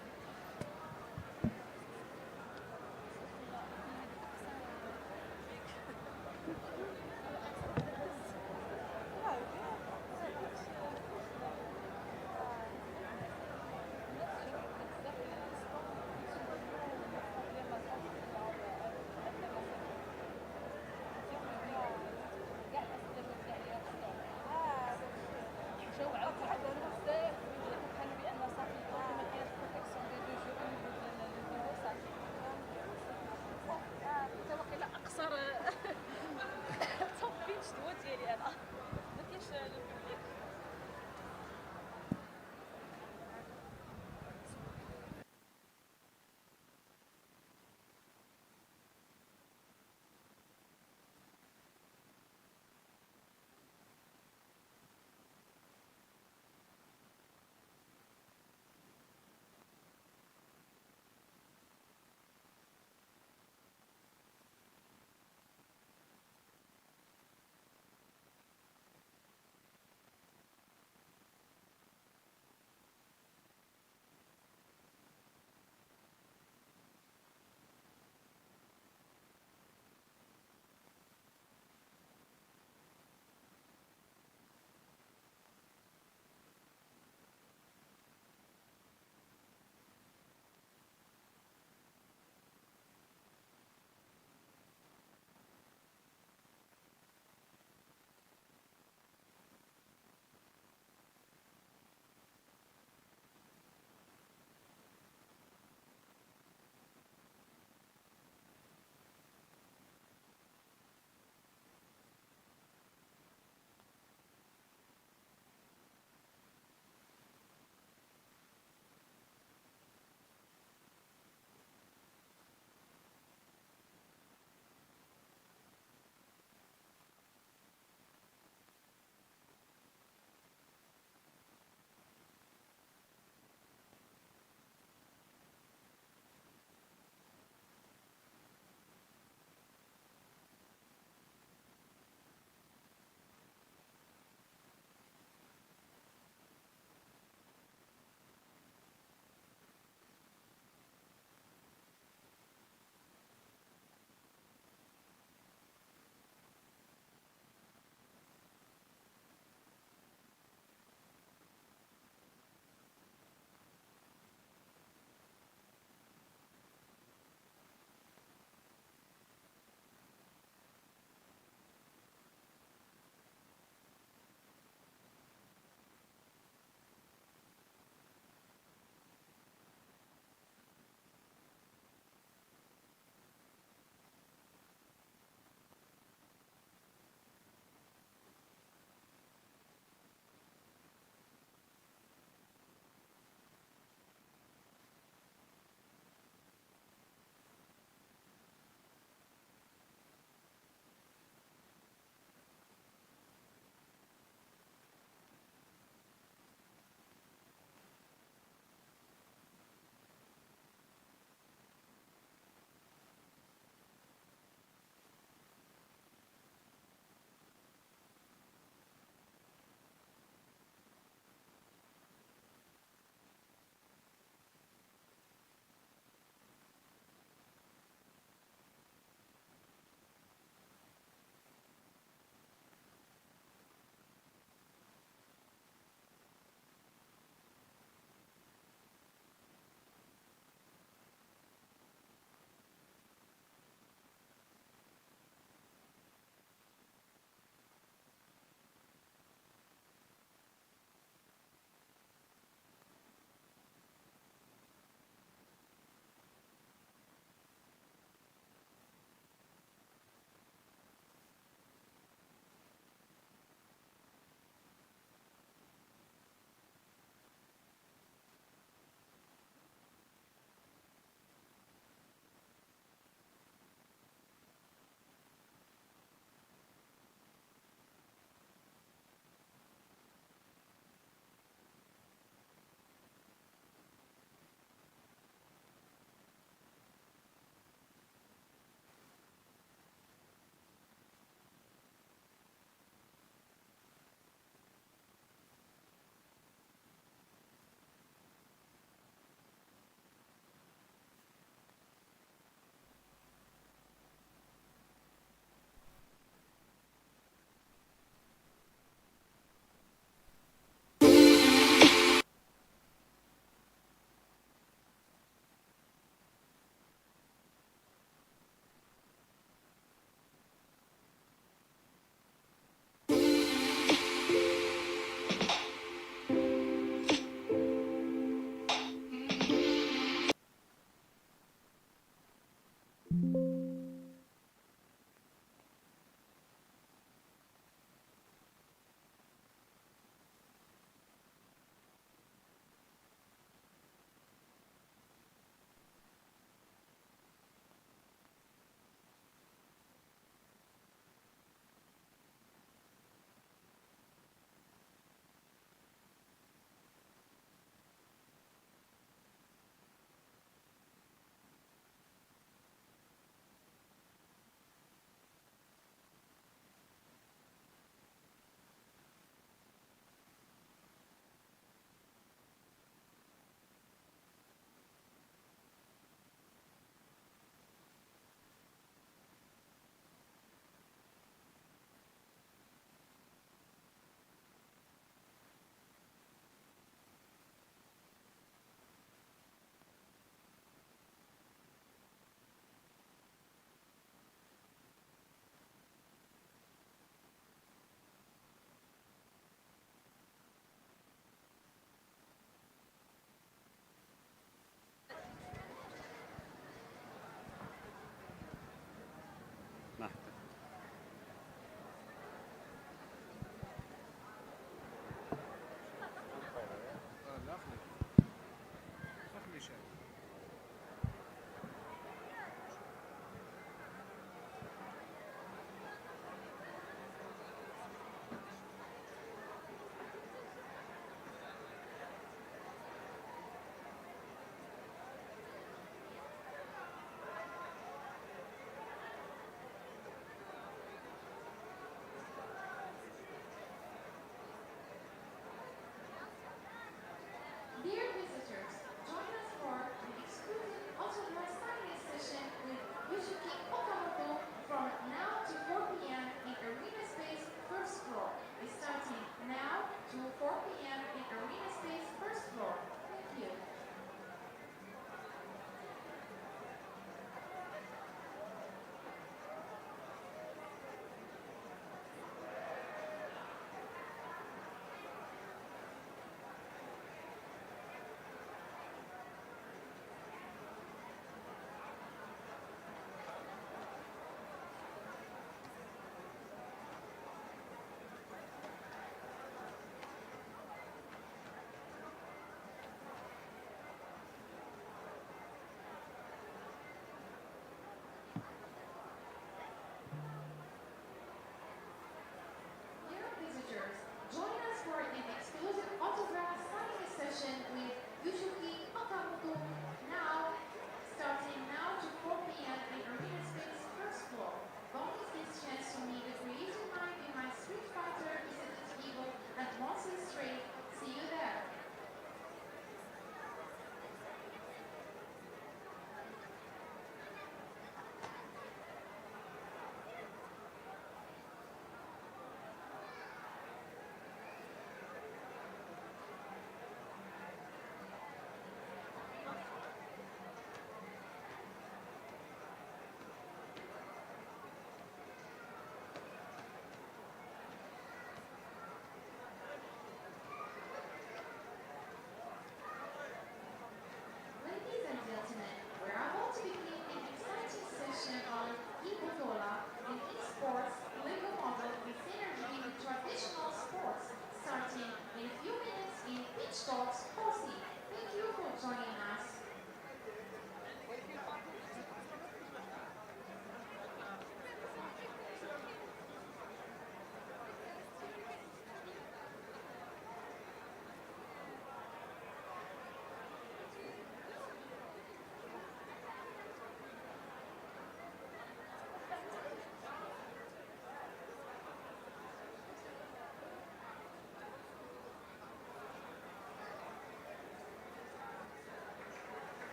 talks policy. Thank you for joining us.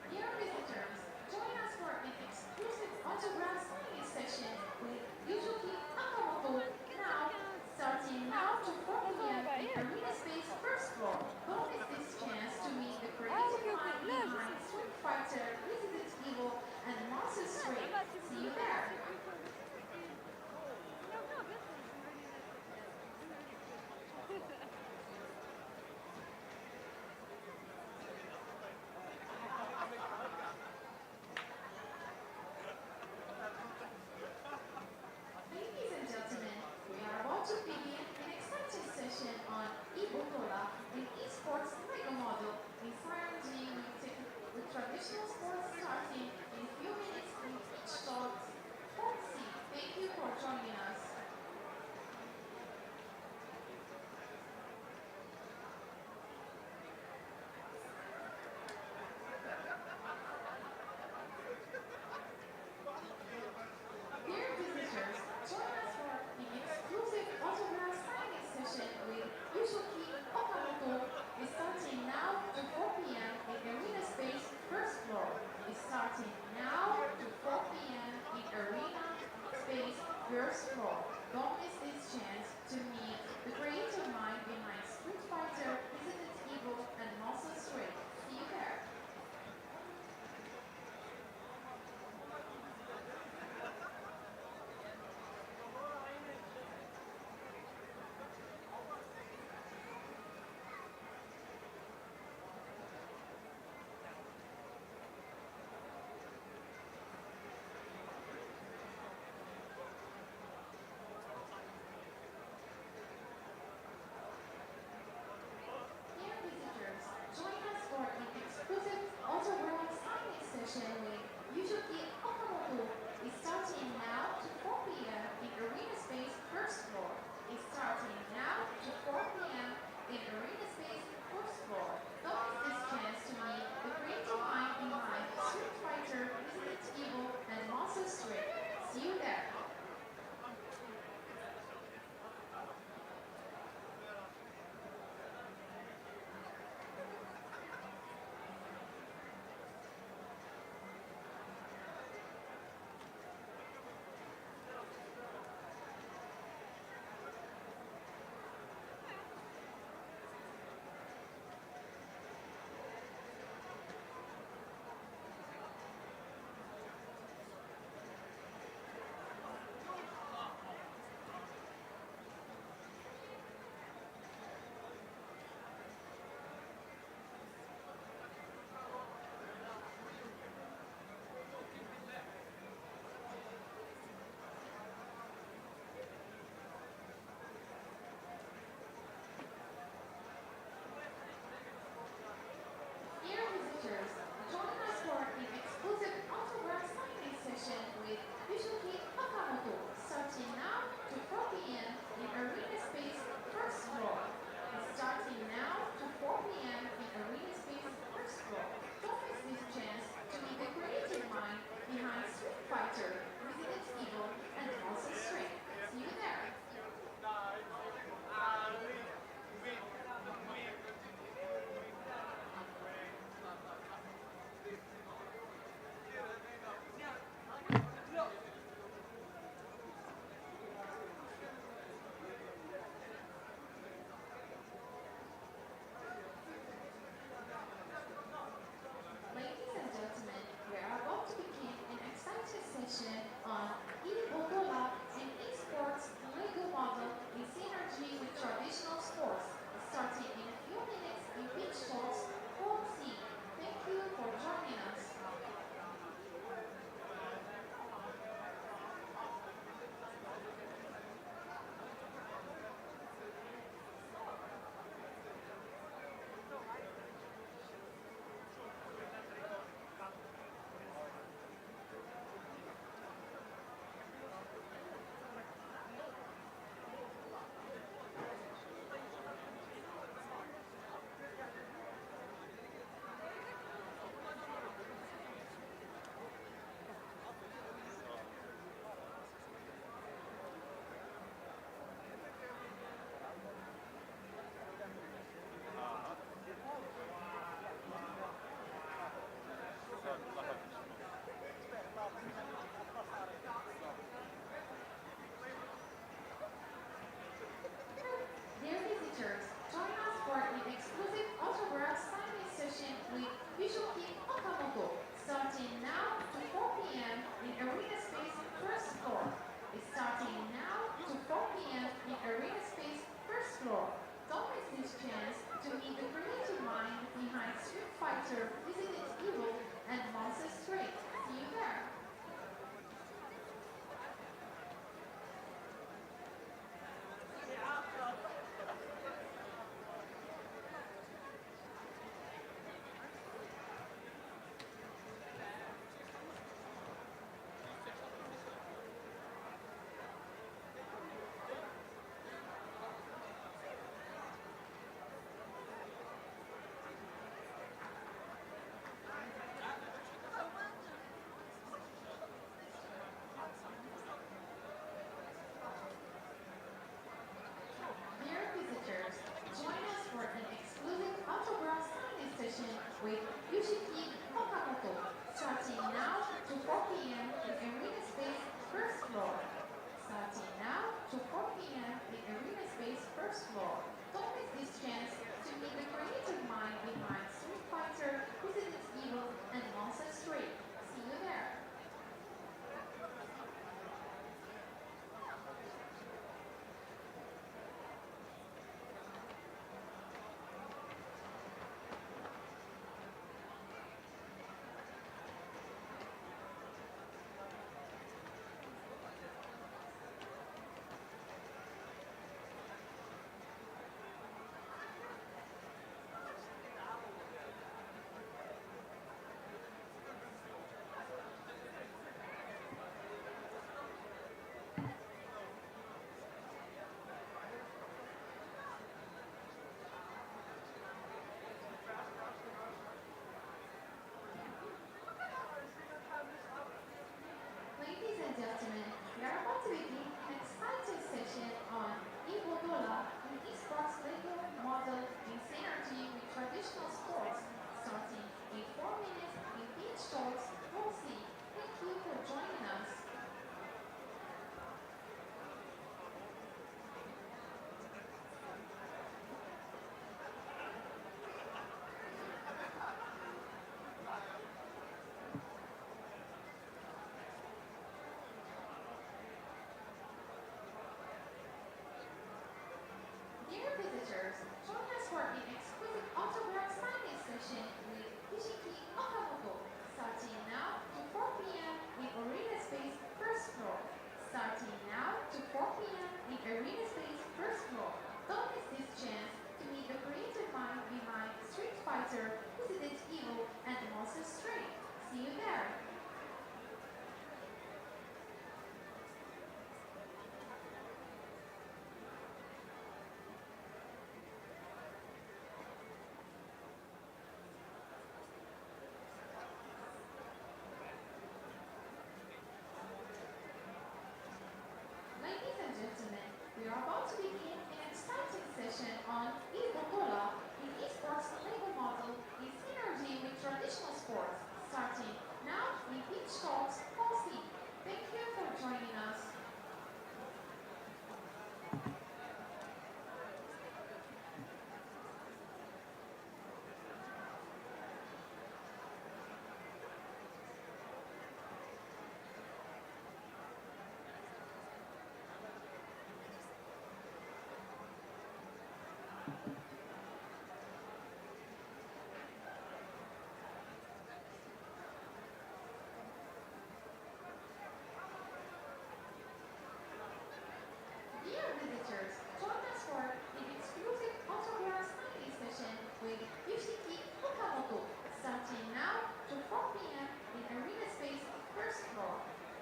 Dear visitors, join us for an exclusive autograph signing session with Yuzuki Akamoto now, starting now to 4 p.m. in Arena Space first floor. Don't miss this chance to meet the creative mind behind Street Fighter, Resident Evil, and Monster Stray. See you there! Ladies and gentlemen, we are about to begin an exciting session on e-Botola, an esports Lego model in synergy with traditional sports starting in a few minutes in each talk. Let's see. Thank you for joining us. Dear visitors, join us for the exclusive autograph signing session with Yuzuki Okamoto. It's starting now to 4 p.m. in Arena Space first floor. It's starting now to 4 p.m. in Arena Space first floor. Don't miss this chance to meet the creative mind behind Street Fighter, Resident Evil, and Monster Stray. See you there. Dear visitors, join us for an exclusive autograph signing session with Yuzuki Okamoto. It's starting now to 4 p.m. in Arena Space first floor. It's starting now to 4 p.m. in Arena Space first floor. Don't miss this chance to meet the creative mind behind Street Fighter, Resident Evil, and Monster Stray. See you there. Dear visitors, join us for an exclusive autograph signing session with Yuzuki Okamoto, starting now to 4 p.m. in Arena Space first floor. It's starting now to 4 p.m. in Arena Space first floor. Don't miss this chance to meet the creative mind behind Street Fighter, Resident Evil, and Monster Stray. See you there. Ladies and gentlemen, we are about to begin an exciting session on e-Botola, an esports Lego model in synergy with traditional sports, starting in a few minutes in beach talks, Hall C. Thank you for joining us. and gentlemen, we are about to begin an exciting session on ABDELLAH, an esports Lego model in synergy with traditional sports, starting in 4 minutes with each talks. We'll see. Thank you for joining us. Dear visitors, join us for an exclusive autograph signing session with Hijiki Okamoto, starting now to 4 p.m. in Arena Space first floor. Starting now to 4 p.m. in Arena Space first floor. Don't miss this chance to meet the creative mind behind Street Fighter, Resident Evil, and Monster Strain. See you there. Ladies and gentlemen, we are about to begin an exciting session on ABDELLAH, an esports Lego model in synergy with traditional sports, starting now in each talks. Hosting. Thank you for joining us. Dear visitors, join us for an exclusive autograph signing session with Yoshiki Okamoto, starting now to 4 p.m. in Arena Space first floor.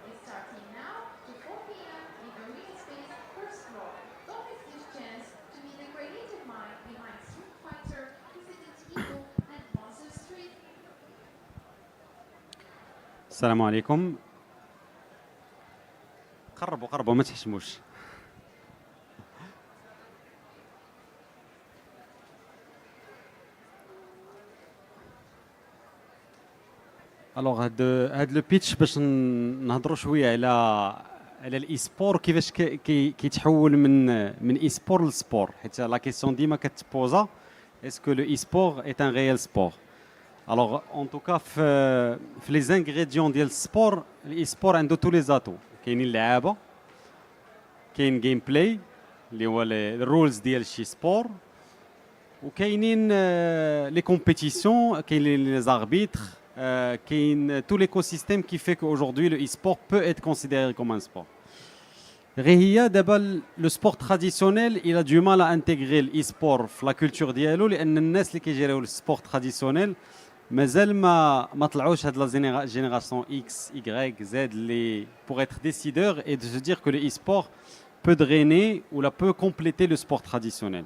It's starting now to 4 p.m. in Arena Space first floor. Don't miss this chance to meet the creative mind behind Street Fighter, Resident Evil, and Monster Street. السلام عليكم. قربوا ما تحشموش. الوغ هاد لو بيتش باش نهضروا شويه على الاي سبور كيفاش كيتحول من اي سبور للسبور، حيت لا كيسيون ديما كتبوزا اسكو لو اي سبور اي ان ريال سبور. الوغ ان توكا في لي زانغريديون ديال السبور، الاي سبور عنده تو لي زاتو، كاينين اللعابه، كاين جيم بلاي اللي هو الرولز ديال شي سبور، وكاينين لي كومبيتيسيون، كاين لي زاربيتر، كاين tout l'écosystème qui fait qu'aujourd'hui le e-sport peut être considéré comme un sport. غير هي دابا لو سبور تراديسيونيل il a du mal à intégrer الاي-سبور في لا كولتور ديالو، لان الناس اللي كيجيريو السبور تراديسيونيل مازال ما طلعوش هاد لا جينيراسيون اكس y z اللي pour être décideur et de se dire que le e-sport peut drainer ou la peut compléter le sport traditionnel.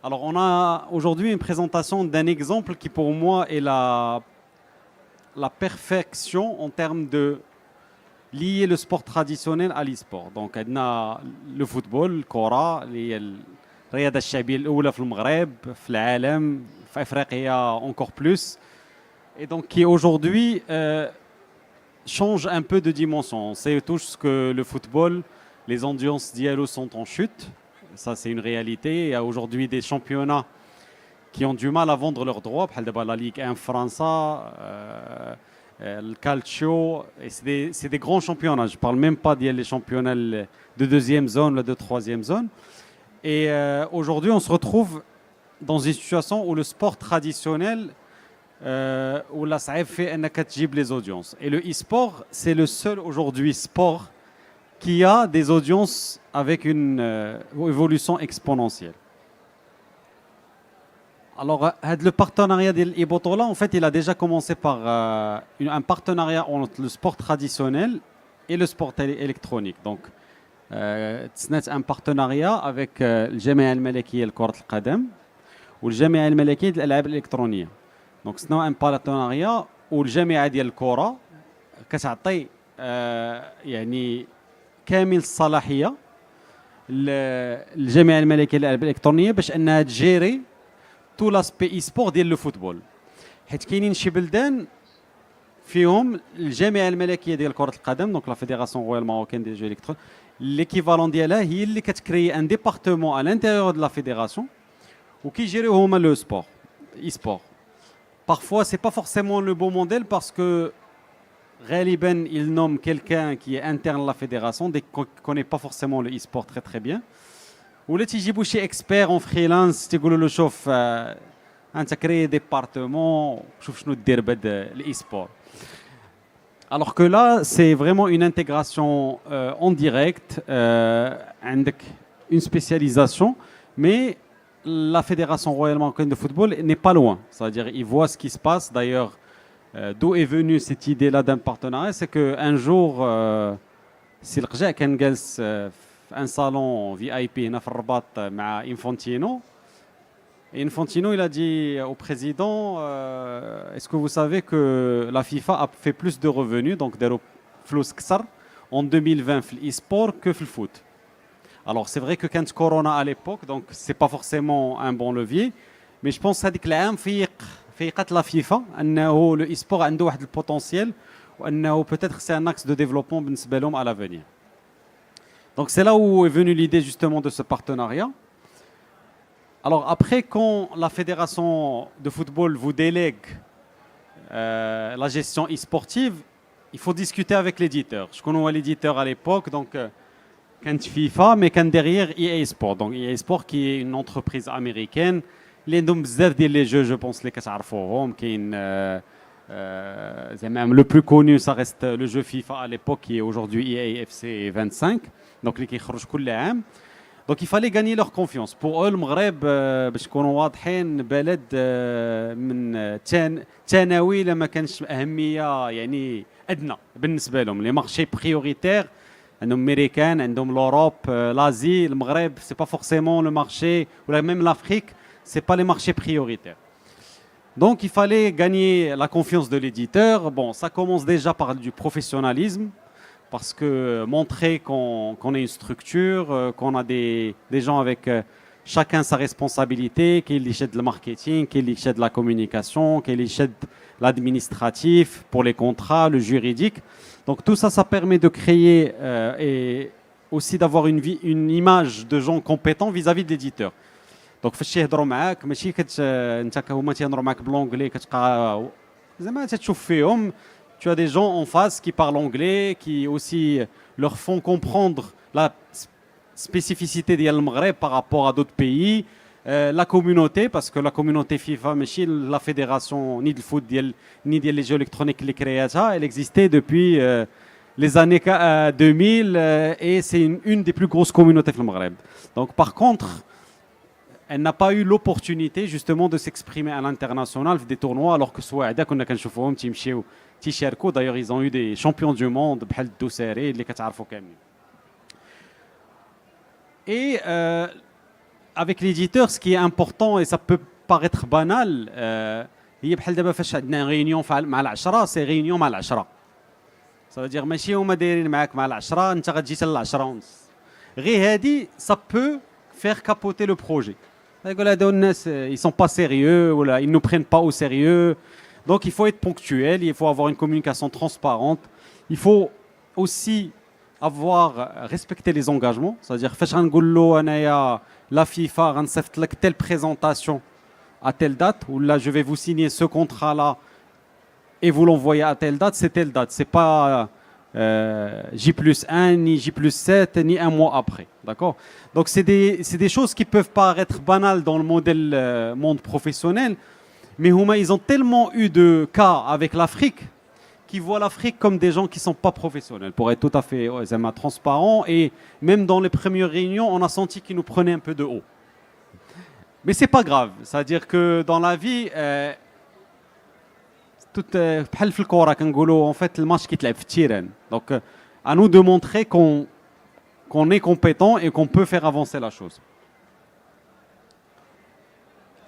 Alors on a aujourd'hui une présentation d'un exemple qui pour moi est la perfection en termes de lier le sport traditionnel à l'e-sport. Donc, on a le football, le kora, الرياضة الشعبية الأولى في المغرب، في العالم، في أفريقيا encore plus. Et donc, qui aujourd'hui change un peu de dimension. On sait tous que le football, les audiences diallo sont en chute. Ça, c'est une réalité. Il y a aujourd'hui des championnats qui ont du mal à vendre leurs droits, par la Ligue 1 France, le Calcio, et c'est des grands championnats. Je ne parle même pas des championnats de deuxième zone, de troisième zone. Et aujourd'hui, on se retrouve dans une situation où le sport traditionnel, où la SAF fait un acatjib les audiences. Et le e-sport, c'est le seul aujourd'hui sport qui a des audiences avec une évolution exponentielle. Alors, le partenariat de l'ABDELLAH, en fait, il a déjà commencé par un partenariat entre le sport traditionnel et le sport électronique. Donc, c'est un partenariat avec le Jamia al-Malakiyya لكرة القدم والجامعة الملكية للألعاب الإلكترونية. Donc, c'est un partenariat où الجامعة ديال الكرة كتعطي يعني كامل الصلاحيه للجامعه الملكيه للالعاب الالكترونيه باش انها تجيري تو لاسبي اي سبور ديال لو فوتبول، حيت كاينين شي بلدان فيهم الجامعه الملكيه ديال كره القدم دونك لا فيديراسيون رويال ماروكين دي جو الكترون ليكيفالون ديالها هي اللي كتكري ان ديبارتمون على الانتيريور دو لا فيديراسيون وكيجيريو هما لو سبور اي سبور. Parfois, c'est pas forcément le bon modèle parce que غالبا il nomme quelqu'un qui est interne à la fédération, dès qu'on ne connaît pas forcément le e-sport très très bien. ولا تيجيبوا شي expert en freelance تيقولوا له شوف انت كري ديبارتمون شوف شنو دير بهذا الاي-sport. Alors que là, c'est vraiment une intégration en direct, عندك une spécialisation, mais la Fédération royale marocaine de football n'est pas loin. C'est-à-dire ils voient ce qui se passe. D'ailleurs, d'où est venue cette idée-là d'un partenariat, c'est qu'un jour, si le Rja كان جالس un salon VIP هنا في الرباط مع Infantino. Infantino, il a dit au président, est-ce que vous savez que la FIFA a fait plus de revenus, donc des flous en 2020 في l'e-sport que في le foot. Alors c'est vrai que quand Corona à l'époque, donc c'est pas forcément un bon levier, mais je pense هذيك العام فيقت la FIFA أنه le e-sport عنده واحد البوتنسيال وأنه peut-être c'est un axe de développement بالنسبة لهم à l'avenir. Donc c'est là où est venue l'idée justement de ce partenariat. Alors après, quand la fédération de football vous délègue la gestion e-sportive, il faut discuter avec l'éditeur. Je connais l'éditeur à l'époque, donc quand FIFA, mais quand derrière EA Sport. Donc EA Sport qui est une entreprise américaine. Les noms des jeux, je pense, les كتعرفوهم كاين même le plus connu, ça reste le jeu FIFA à l'époque qui est aujourd'hui EA FC 25. Donc les qui خرج كل عام. Donc il fallait gagner leur confiance. Pour eux, le Maghreb, باش نكونوا واضحين بلد من ثانوي لما كانش أهمية يعني أدنى بالنسبة لهم. Les marchés prioritaires عندهم امريكان عندهم l'Europe, l'Asie, le Maghreb, c'est pas forcément le marché ou même l'Afrique, c'est pas les marchés prioritaires. Donc il fallait gagner la confiance de l'éditeur. Bon, ça commence déjà par du professionnalisme. Parce que montrer qu'on est une structure, qu'on a des gens avec chacun sa responsabilité, qu'il y ait de le marketing, qu'il y ait de la communication, qu'il y ait de l'administratif pour les contrats, le juridique. Donc tout ça, ça permet de créer et aussi d'avoir une image de gens compétents vis-à-vis de l'éditeur. Donc فاش يهضروا معاك ماشي انت كهما تيهضروا معاك بالانجلي كتبقى زعما تشوف فيهم. Tu as des gens en face qui parlent anglais, qui aussi leur font comprendre la spécificité de Maghreb par rapport à d'autres pays, la communauté, parce que la communauté FIFA, la fédération ni de foot ni des jeux électroniques les créateurs, elle existait depuis les années 2000 et c'est une des plus grosses communautés du Maghreb. Donc par contre, elle n'a pas eu l'opportunité justement de s'exprimer à l'international des tournois, alors que Souaïda, qu'on a كنشوفوهم تيمشيو تيشاركوا. D'ailleurs, ils ont eu des champions du monde بحال الدوساري اللي كتعرفوا كاملين. Et avec l'éditeur, ce qui est important et ça peut paraître banal, هي بحال دابا فاش عندنا réunion مع العشرة, c'est réunion مع العشرة. Ça veut dire ماشي هما دايرين معاك مع العشرة انت غتجي حتى العشرة ونص. غير هادي ça peut faire capoter le projet. Ils sont pas sérieux, voilà, ils ne nous prennent pas au sérieux. Donc il faut être ponctuel, il faut avoir une communication transparente. Il faut aussi respecter les engagements. C'est-à-dire, la FIFA a telle présentation à telle date, ou là je vais vous signer ce contrat-là et vous l'envoyer à telle date, c'est telle date. C'est pas J+1, ni J+7, ni un mois après. D'accord ? Donc c'est des choses qui peuvent paraître banales dans le modèle monde professionnel, mais ils ont tellement eu de cas avec l'Afrique qui voient l'Afrique comme des gens qui ne sont pas professionnels, pour être tout à fait transparent. Et même dans les premières réunions, on a senti qu'ils nous prenaient un peu de haut. Mais ce n'est pas grave. C'est-à-dire que dans la vie, بحال في الكورة كنقولوا en fait le match كيتلعب في التيران. Donc à nous de montrer qu'on est compétent et qu'on peut faire avancer la chose.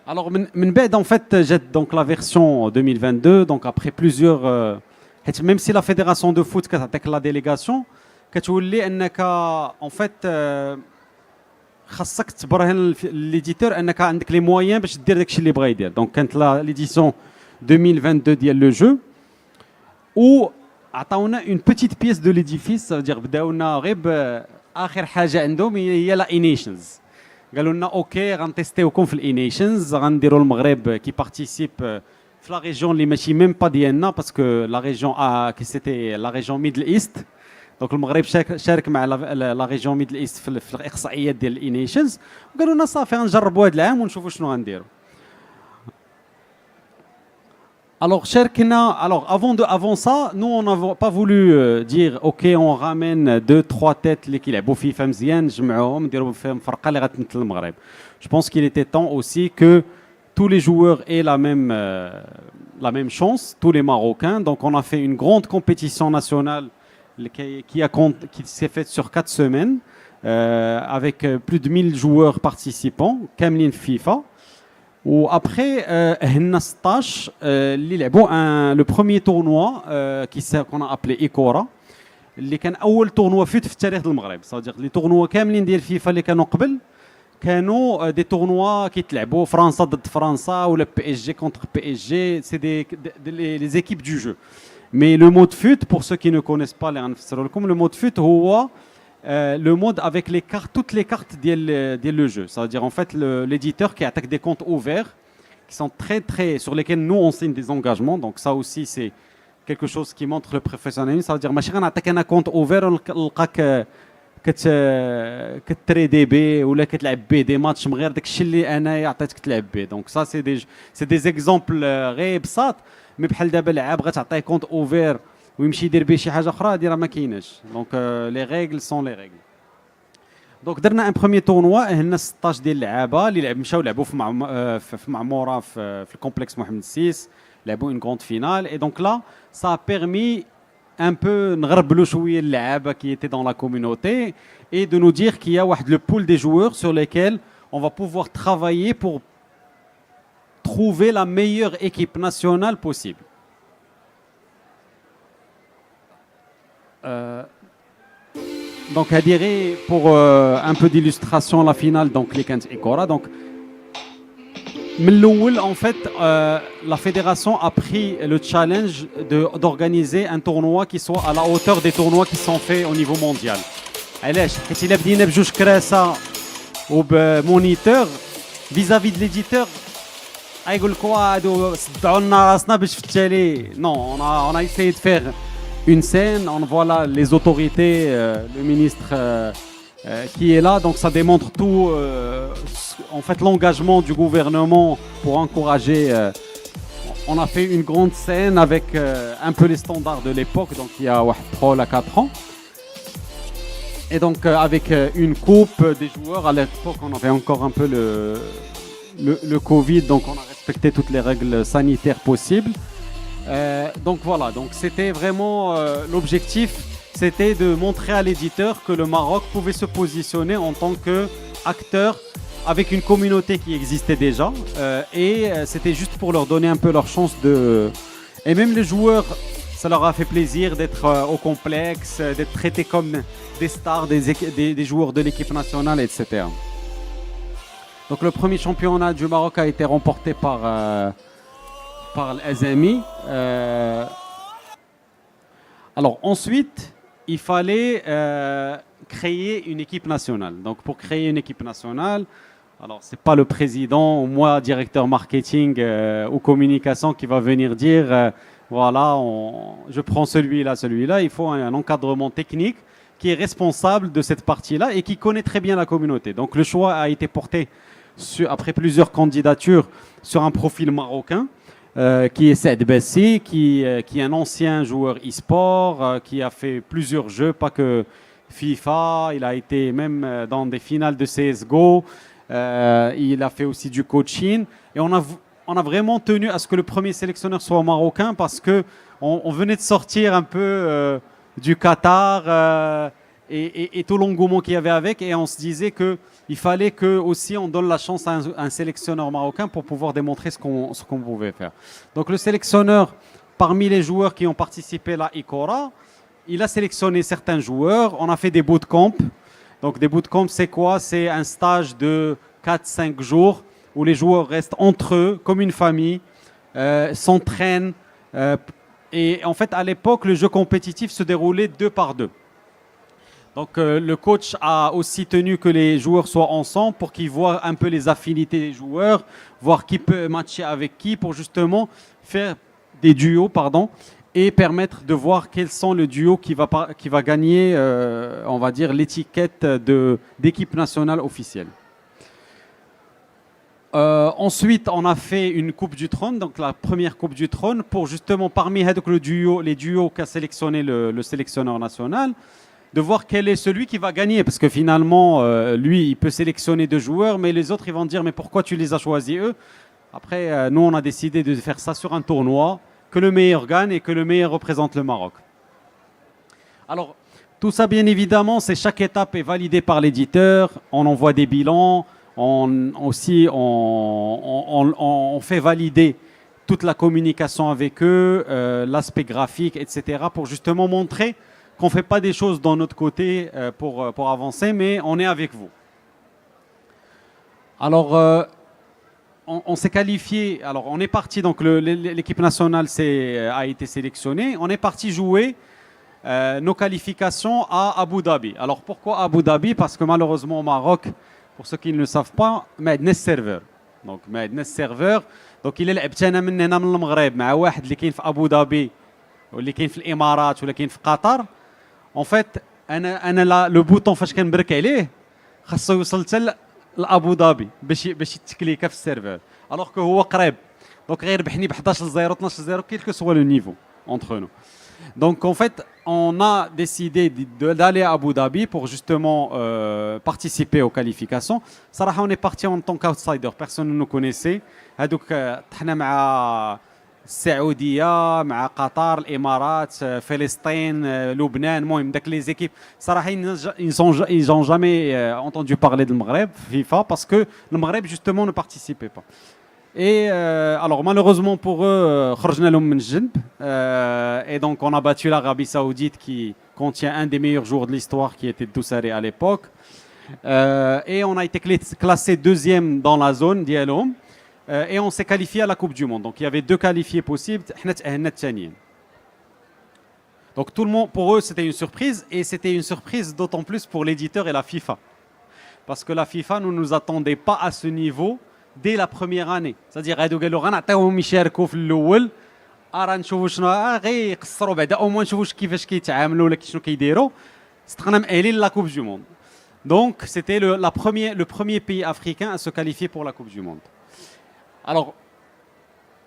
Alors من بعد en fait j'ai donc la version 2022, donc après plusieurs حيت même si la fédération de foot كتعطيك la délégation كتولي انك en fait خاصك تبرهن ليديتور انك عندك لي مويان باش دير داكشي اللي بغا يدير. دونك كانت ليديسيون 2022 ديال لو جو و عطاونا اون بيتيت بيس دو ليديفيس. صافي بداونا غير اخر حاجه عندهم هي لا انيشنز. قالوا لنا اوكي غنتيستيوكم في الانيشنز غنديروا المغرب كي بارتيسيب في لا ريجيون اللي ماشي ميم با ديالنا باسكو لا ريجيون كي سيتي لا ريجيون ميدل ايست. دونك المغرب شارك مع لا ريجيون ميدل ايست في الاقصائيات ديال الانيشنز وقالوا لنا صافي غنجربوا هذا العام ونشوفوا شنو غنديروا. Alors, avant ça, nous on n'a pas voulu dire ok on ramène 2-3 têtes اللي كيلعبوا فيفا مزيان نجمعوهم نديروا فيهم فرقه اللي غتمثل المغرب. Je pense qu'il était temps aussi que tous les joueurs aient la même chance, tous les Marocains. Donc on a fait une grande compétition nationale qui s'est faite sur 4 semaines avec plus de 1000 joueurs participants, كاملين FIFA. وابخي هنا 16 اللي لعبوا لو بروميير تورنوا كون ابلي ايكورا اللي كان اول تورنوا في التاريخ ديال المغرب. صادق لي تورنوا كاملين ديال فيفا اللي كانوا قبل كانوا دي تورنوا كيتلعبوا فرنسا ضد فرنسا ولا بي اس جي كونتر بي اس جي. سي دي لي زيكيب دو جو. مي لو مود فوت بور سو كي نو كونيس با اللي غنفسروا لكم لو مود فوت هو le mode avec les cartes, toutes les cartes du jeu. Ça veut dire en fait l'éditeur qui attaque des comptes ouverts qui sont très sur lesquels nous on signe des engagements. Donc ça aussi c'est quelque chose qui montre le professionnalisme. Ça veut dire ماشي غنعطيك انا كونت اوفر ونلقاك كتريدي بيه ولا كتلعب بيه دي ماتش من غير داكشي اللي انايا عطيتك تلعب بيه. دونك سا سي دي زيكزامبل غير بساط. مي بحال دابا لعاب غتعطيه كونت اوفر ويمشي يدير به شي حاجه اخرى هادي راه ما كايناش. دونك لي ريغل سون لي ريغل. دونك درنا ان بروميير تورنوا هنا 16 ديال اللعابه اللي مشاو لعبوا في معموره في الكومبلكس محمد السيس لعبوا اون كروند فينال. اي دونك لا سا بيرمي un peu نغربلوا شويه اللعابه qui étaient dans la communauté et de nous dire qu'il y a واحد le pool des joueurs sur lesquels on va pouvoir travailler pour trouver la meilleure équipe nationale possible. Donc à dire pour un peu d'illustration la finale donc les 15 Ekora. Donc en fait la fédération a pris le challenge d'organiser un tournoi qui soit à la hauteur des tournois qui sont faits au niveau mondial. علاش حيت الا بدينا بجوج كراسه وبمونيتور vis-à-vis de l'éditeur غايقول لك هادو صدعوا لنا راسنا باش في التالي. Non, on a essayé de faire une scène, on voit là les autorités, le ministre qui est là, donc ça démontre tout, en fait l'engagement du gouvernement pour encourager. On a fait une grande scène avec un peu les standards de l'époque, donc il y a 3 à 4 ans. Et donc avec une coupe des joueurs, à l'époque on avait encore un peu le Covid, donc on a respecté toutes les règles sanitaires possibles. Donc voilà, donc c'était vraiment l'objectif, c'était de montrer à l'éditeur que le Maroc pouvait se positionner en tant qu'acteur avec une communauté qui existait déjà et c'était juste pour leur donner un peu leur chance de... Et même les joueurs, ça leur a fait plaisir d'être au complexe, d'être traités comme des stars, des joueurs de l'équipe nationale, etc. Donc le premier championnat du Maroc a été remporté par l'Azami. Alors ensuite, il fallait créer une équipe nationale. Donc pour créer une équipe nationale, alors c'est pas le président ou moi, directeur marketing ou communication qui va venir dire voilà, je prends celui-là. Il faut un encadrement technique qui est responsable de cette partie-là et qui connaît très bien la communauté. Donc le choix a été porté après plusieurs candidatures sur un profil marocain. Qui est Saad Bassi, qui est un ancien joueur e-sport, qui a fait plusieurs jeux, pas que FIFA, il a été même dans des finales de CSGO, il a fait aussi du coaching. Et on a vraiment tenu à ce que le premier sélectionneur soit marocain parce qu'on venait de sortir un peu du Qatar et tout l'engouement qu'il y avait avec. Et on se disait qu'il fallait que aussi on donne la chance à un sélectionneur marocain pour pouvoir démontrer ce qu'on pouvait faire. Donc le sélectionneur parmi les joueurs qui ont participé à la Ikora, il a sélectionné certains joueurs. On a fait des bootcamps. Donc des bootcamps, c'est quoi? C'est un stage de 4-5 jours où les joueurs restent entre eux comme une famille, s'entraînent. Et en fait, à l'époque, le jeu compétitif se déroulait 2 par 2. Donc le coach a aussi tenu que les joueurs soient ensemble pour qu'ils voient un peu les affinités des joueurs, voir qui peut matcher avec qui pour justement faire des duos, et permettre de voir quels sont le duo qui va gagner, on va dire, l'étiquette d'équipe nationale officielle. Ensuite, on a fait une Coupe du Trône, donc la première Coupe du Trône, pour justement, parmi les duos qu'a sélectionné le sélectionneur national, de voir quel est celui qui va gagner. Parce que finalement, lui, il peut sélectionner 2 joueurs, mais les autres, ils vont dire, mais pourquoi tu les as choisis eux? Après, nous, on a décidé de faire ça sur un tournoi, que le meilleur gagne et que le meilleur représente le Maroc. Alors, tout ça, bien évidemment, chaque étape est validée par l'éditeur, on envoie des bilans, on fait valider toute la communication avec eux, l'aspect graphique, etc., pour justement montrer qu'on ne fait pas des choses dans notre côté pour avancer, mais on est avec vous. Alors, on s'est qualifié, alors on est parti, donc l'équipe nationale a été sélectionnée, on est parti jouer nos qualifications à Abu Dhabi. Alors pourquoi Abu Dhabi? Parce que malheureusement au Maroc, pour ceux qui ne le savent pas, ما عندناش serveur. Donc ما عندناش serveur. Donc il لعبت انا من هنا من المغرب مع واحد اللي كاين في ابو ظبي واللي كاين في الامارات ولا كاين في قطر. En fait انا لو بوطون فاش كنبرك عليه خاصو يوصل حتى لابو ظبي باش يتكليكا في السيرفر. Alors que هو قريب. Donc غير بحني ب 11-0 12-0 quel que soit le niveau entre nous. Donc en fait, on a décidé d'aller à Abu Dhabi pour justement participer aux qualifications. Sarah, on est parti en tant qu'outsider, personne ne nous connaissait. Donc, on a مع السعودية, مع قطر, الإمارات, فلسطين, لبنان, المهم داك les équipes. Sarah, ils n'ont jamais entendu parler du Maghreb, FIFA, parce que le Maghreb justement ne participait pas. Et alors malheureusement pour eux, et donc on a battu l'Arabie Saoudite qui contient un des meilleurs joueurs de l'histoire qui était Doussari à l'époque. Et on a été classé 2e dans la zone d'Yalom. Et on s'est qualifié à la Coupe du Monde. Donc il y avait 2 qualifiés possibles. Donc tout le monde, pour eux, c'était une surprise. Et c'était une surprise d'autant plus pour l'éditeur et la FIFA. Parce que la FIFA ne nous attendait pas à ce niveau dès la première année. C'est-à-dire هادو قالوا غنعطيوهم يشاركوا في الاول راه نشوفوا شنو غير يقصروا بعدا او موان نشوفوا كيفاش كيتعاملوا ولا شنو كيديروا استقنا مأهلين لا كوب دو موند. Donc c'était le premier pays africain à se qualifier pour la Coupe du Monde. Alors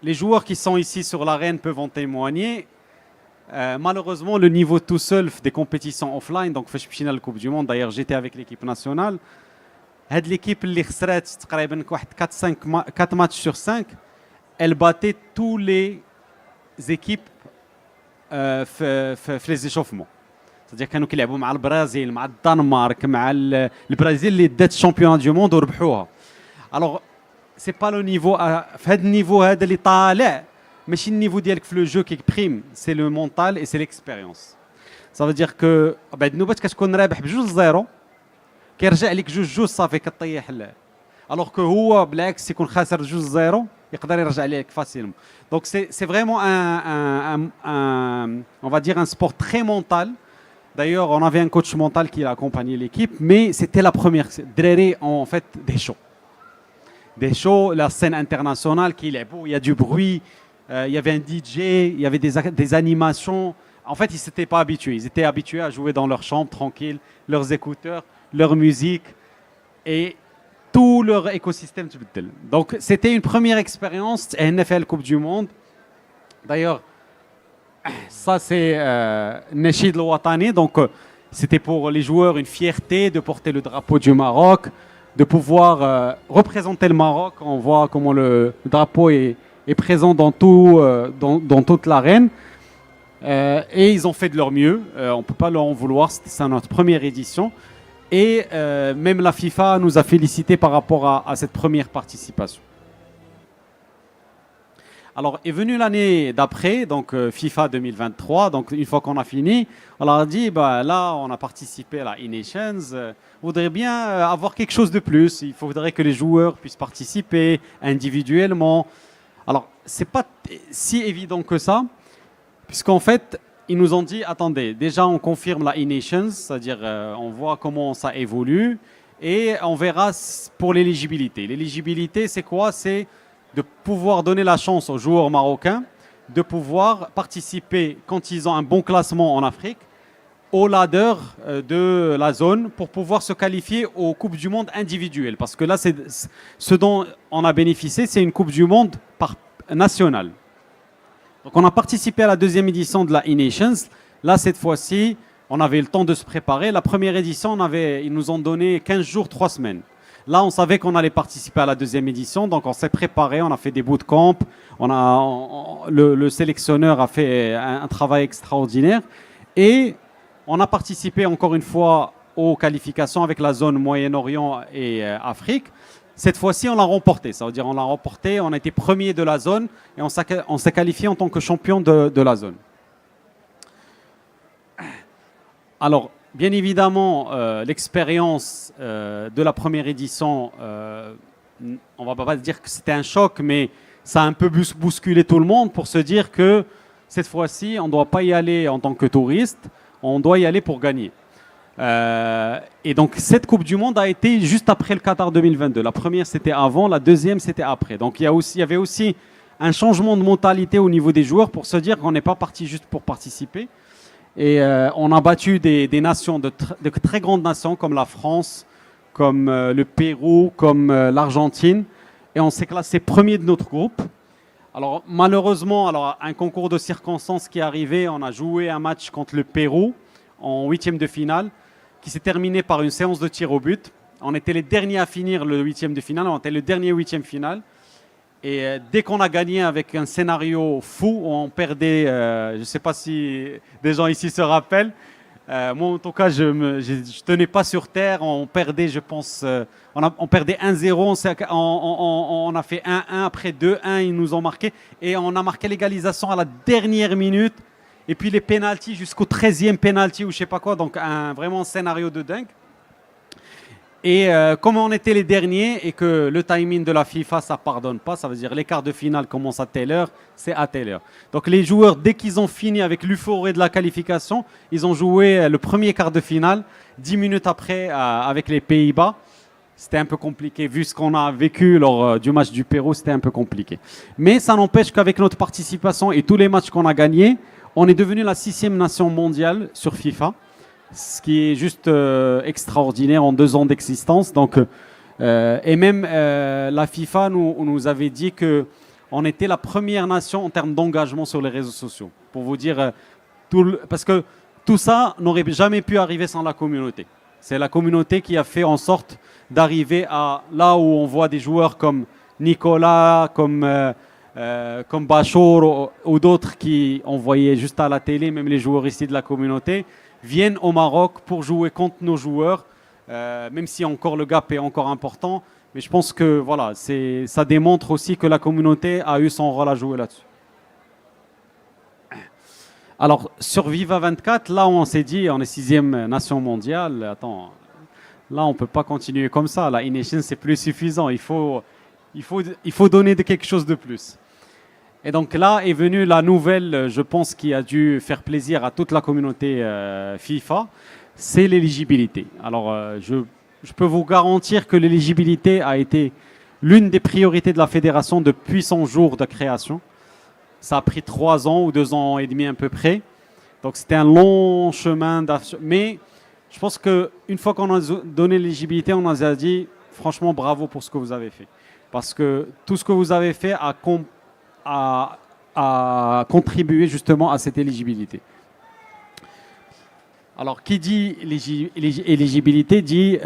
les joueurs qui sont ici sur l'arène peuvent en témoigner. Malheureusement le niveau tout seul des compétitions offline, donc فاش مشينا la Coupe du Monde, d'ailleurs j'étais avec l'équipe nationale. هاد l'équipe اللي خسرات تقريبا واحد 4 matchs sur 5, elle battait tous les équipes في les échauffements. C'est-à-dire كانوا كيلعبوا مع البرازيل, مع الدنمارك, مع البرازيل اللي دات الشامبيون دو موند وربحوها. Alors c'est pas le niveau في هاد النيفو هذا اللي طالع ماشي النيفو ديالك في لو جو كي بريم, c'est le mental et c'est l'expérience. Ça veut dire que بعد نوبات كتكون رابح ب2-0 كيرجع لك 2-2 صافي كطيح alors que هو بالعكس يكون خاسر 2-0 يقدر يرجع لك facilement. Donc c'est vraiment on va dire un sport très mental. D'ailleurs, on avait un coach mental qui a accompagné l'équipe, mais c'était la première. Dréré en fait des shows, la scène internationale qui est beau, il y a du bruit, il y avait un DJ, il y avait des animations. En fait, ils s'étaient pas habitués. Ils étaient habitués à jouer dans leur chambre tranquille, leurs écouteurs, leur musique et tout leur écosystème. Donc c'était une première expérience NFL Coupe du Monde. D'ailleurs, ça c'est Nechid Louatani, donc c'était pour les joueurs une fierté de porter le drapeau du Maroc, de pouvoir représenter le Maroc. On voit comment le drapeau est présent dans toute l'arène. Et ils ont fait de leur mieux, on ne peut pas leur en vouloir, c'est notre première édition. Et même la FIFA nous a félicité par rapport à cette première participation. Alors est venue l'année d'après, donc FIFA 2023. Donc une fois qu'on a fini, on leur a dit bah, là on a participé à la E-Nations. On voudrait bien avoir quelque chose de plus. Il faudrait que les joueurs puissent participer individuellement. Alors c'est pas si évident que ça, puisqu'en fait ils nous ont dit attendez, déjà on confirme la E-Nations, c'est-à-dire on voit comment ça évolue et on verra pour l'éligibilité. L'éligibilité c'est quoi? C'est de pouvoir donner la chance aux joueurs marocains de pouvoir participer, quand ils ont un bon classement en Afrique, au ladder de la zone pour pouvoir se qualifier aux Coupes du Monde individuelles. Parce que là, c'est ce dont on a bénéficié, c'est une Coupe du Monde nationale. Donc on a participé à la deuxième édition de la E-Nations. Là, cette fois-ci, on avait le temps de se préparer. La première édition, ils nous ont donné 15 jours, 3 semaines. Là, on savait qu'on allait participer à la deuxième édition, donc on s'est préparé, on a fait des bootcamps, le sélectionneur a fait un travail extraordinaire et on a participé encore une fois aux qualifications avec la zone Moyen-Orient et Afrique. Cette fois-ci, on l'a remporté, ça veut dire on l'a remporté, on a été premier de la zone et on s'est qualifié en tant que champion de la zone. Alors, bien évidemment, l'expérience de la première édition, on ne va pas dire que c'était un choc, mais ça a un peu bousculé tout le monde pour se dire que cette fois-ci, on ne doit pas y aller en tant que touriste, on doit y aller pour gagner. Et donc, cette Coupe du Monde a été juste après le Qatar 2022. La première, c'était avant, la deuxième, c'était après. Donc, il y avait aussi un changement de mentalité au niveau des joueurs pour se dire qu'on n'est pas parti juste pour participer. Et on a battu des nations, de très grandes nations comme la France, comme le Pérou, comme l'Argentine. Et on s'est classé premier de notre groupe. Alors malheureusement, un concours de circonstances qui est arrivé, on a joué un match contre le Pérou en 8e de finale, qui s'est terminé par une séance de tir au but. On était les derniers à finir le 8e de finale, on était le dernier 8e finale. Et dès qu'on a gagné avec un scénario fou, on perdait, je ne sais pas si des gens ici se rappellent, moi en tout cas je ne tenais pas sur terre, on perdait je pense, on perdait 1-0, on a fait 1-1, après 2-1 ils nous ont marqué et on a marqué l'égalisation à la dernière minute et puis les pénaltys jusqu'au 13e pénalty ou je ne sais pas quoi, donc vraiment un scénario de dingue. Et comme on était les derniers et que le timing de la FIFA, ça ne pardonne pas, ça veut dire les quarts de finale commencent à telle heure, c'est à telle heure. Donc les joueurs, dès qu'ils ont fini avec l'euphorie de la qualification, ils ont joué le premier quart de finale, 10 minutes après avec les Pays-Bas. C'était un peu compliqué, vu ce qu'on a vécu lors du match du Pérou, c'était un peu compliqué. Mais ça n'empêche qu'avec notre participation et tous les matchs qu'on a gagnés, on est devenu la 6e nation mondiale sur FIFA. Ce qui est juste extraordinaire en 2 ans d'existence. Donc, et même la FIFA nous avait dit qu'on était la première nation en termes d'engagement sur les réseaux sociaux. Pour vous dire, parce que tout ça n'aurait jamais pu arriver sans la communauté. C'est la communauté qui a fait en sorte d'arriver à là où on voit des joueurs comme Nicolas, comme Bachour ou d'autres qui on voyait juste à la télé, même les joueurs ici de la communauté, viennent au Maroc pour jouer contre nos joueurs, même si encore le gap est encore important. Mais je pense que voilà, ça démontre aussi que la communauté a eu son rôle à jouer là-dessus. Alors, sur Viva 24, là on s'est dit, on est 6e nation mondiale. Attends, là on ne peut pas continuer comme ça. La E-Nation, c'est plus suffisant. Il faut donner quelque chose de plus. Et donc là est venue la nouvelle, je pense, qui a dû faire plaisir à toute la communauté FIFA, c'est l'éligibilité. Alors je peux vous garantir que l'éligibilité a été l'une des priorités de la fédération depuis son jour de création. Ça a pris 3 ans ou 2 ans et demi à peu près. Donc c'était un long chemin. Mais je pense qu'une fois qu'on a donné l'éligibilité, on nous a dit franchement bravo pour ce que vous avez fait. Parce que tout ce que vous avez fait a contribué justement à cette éligibilité. Alors, qui dit éligibilité dit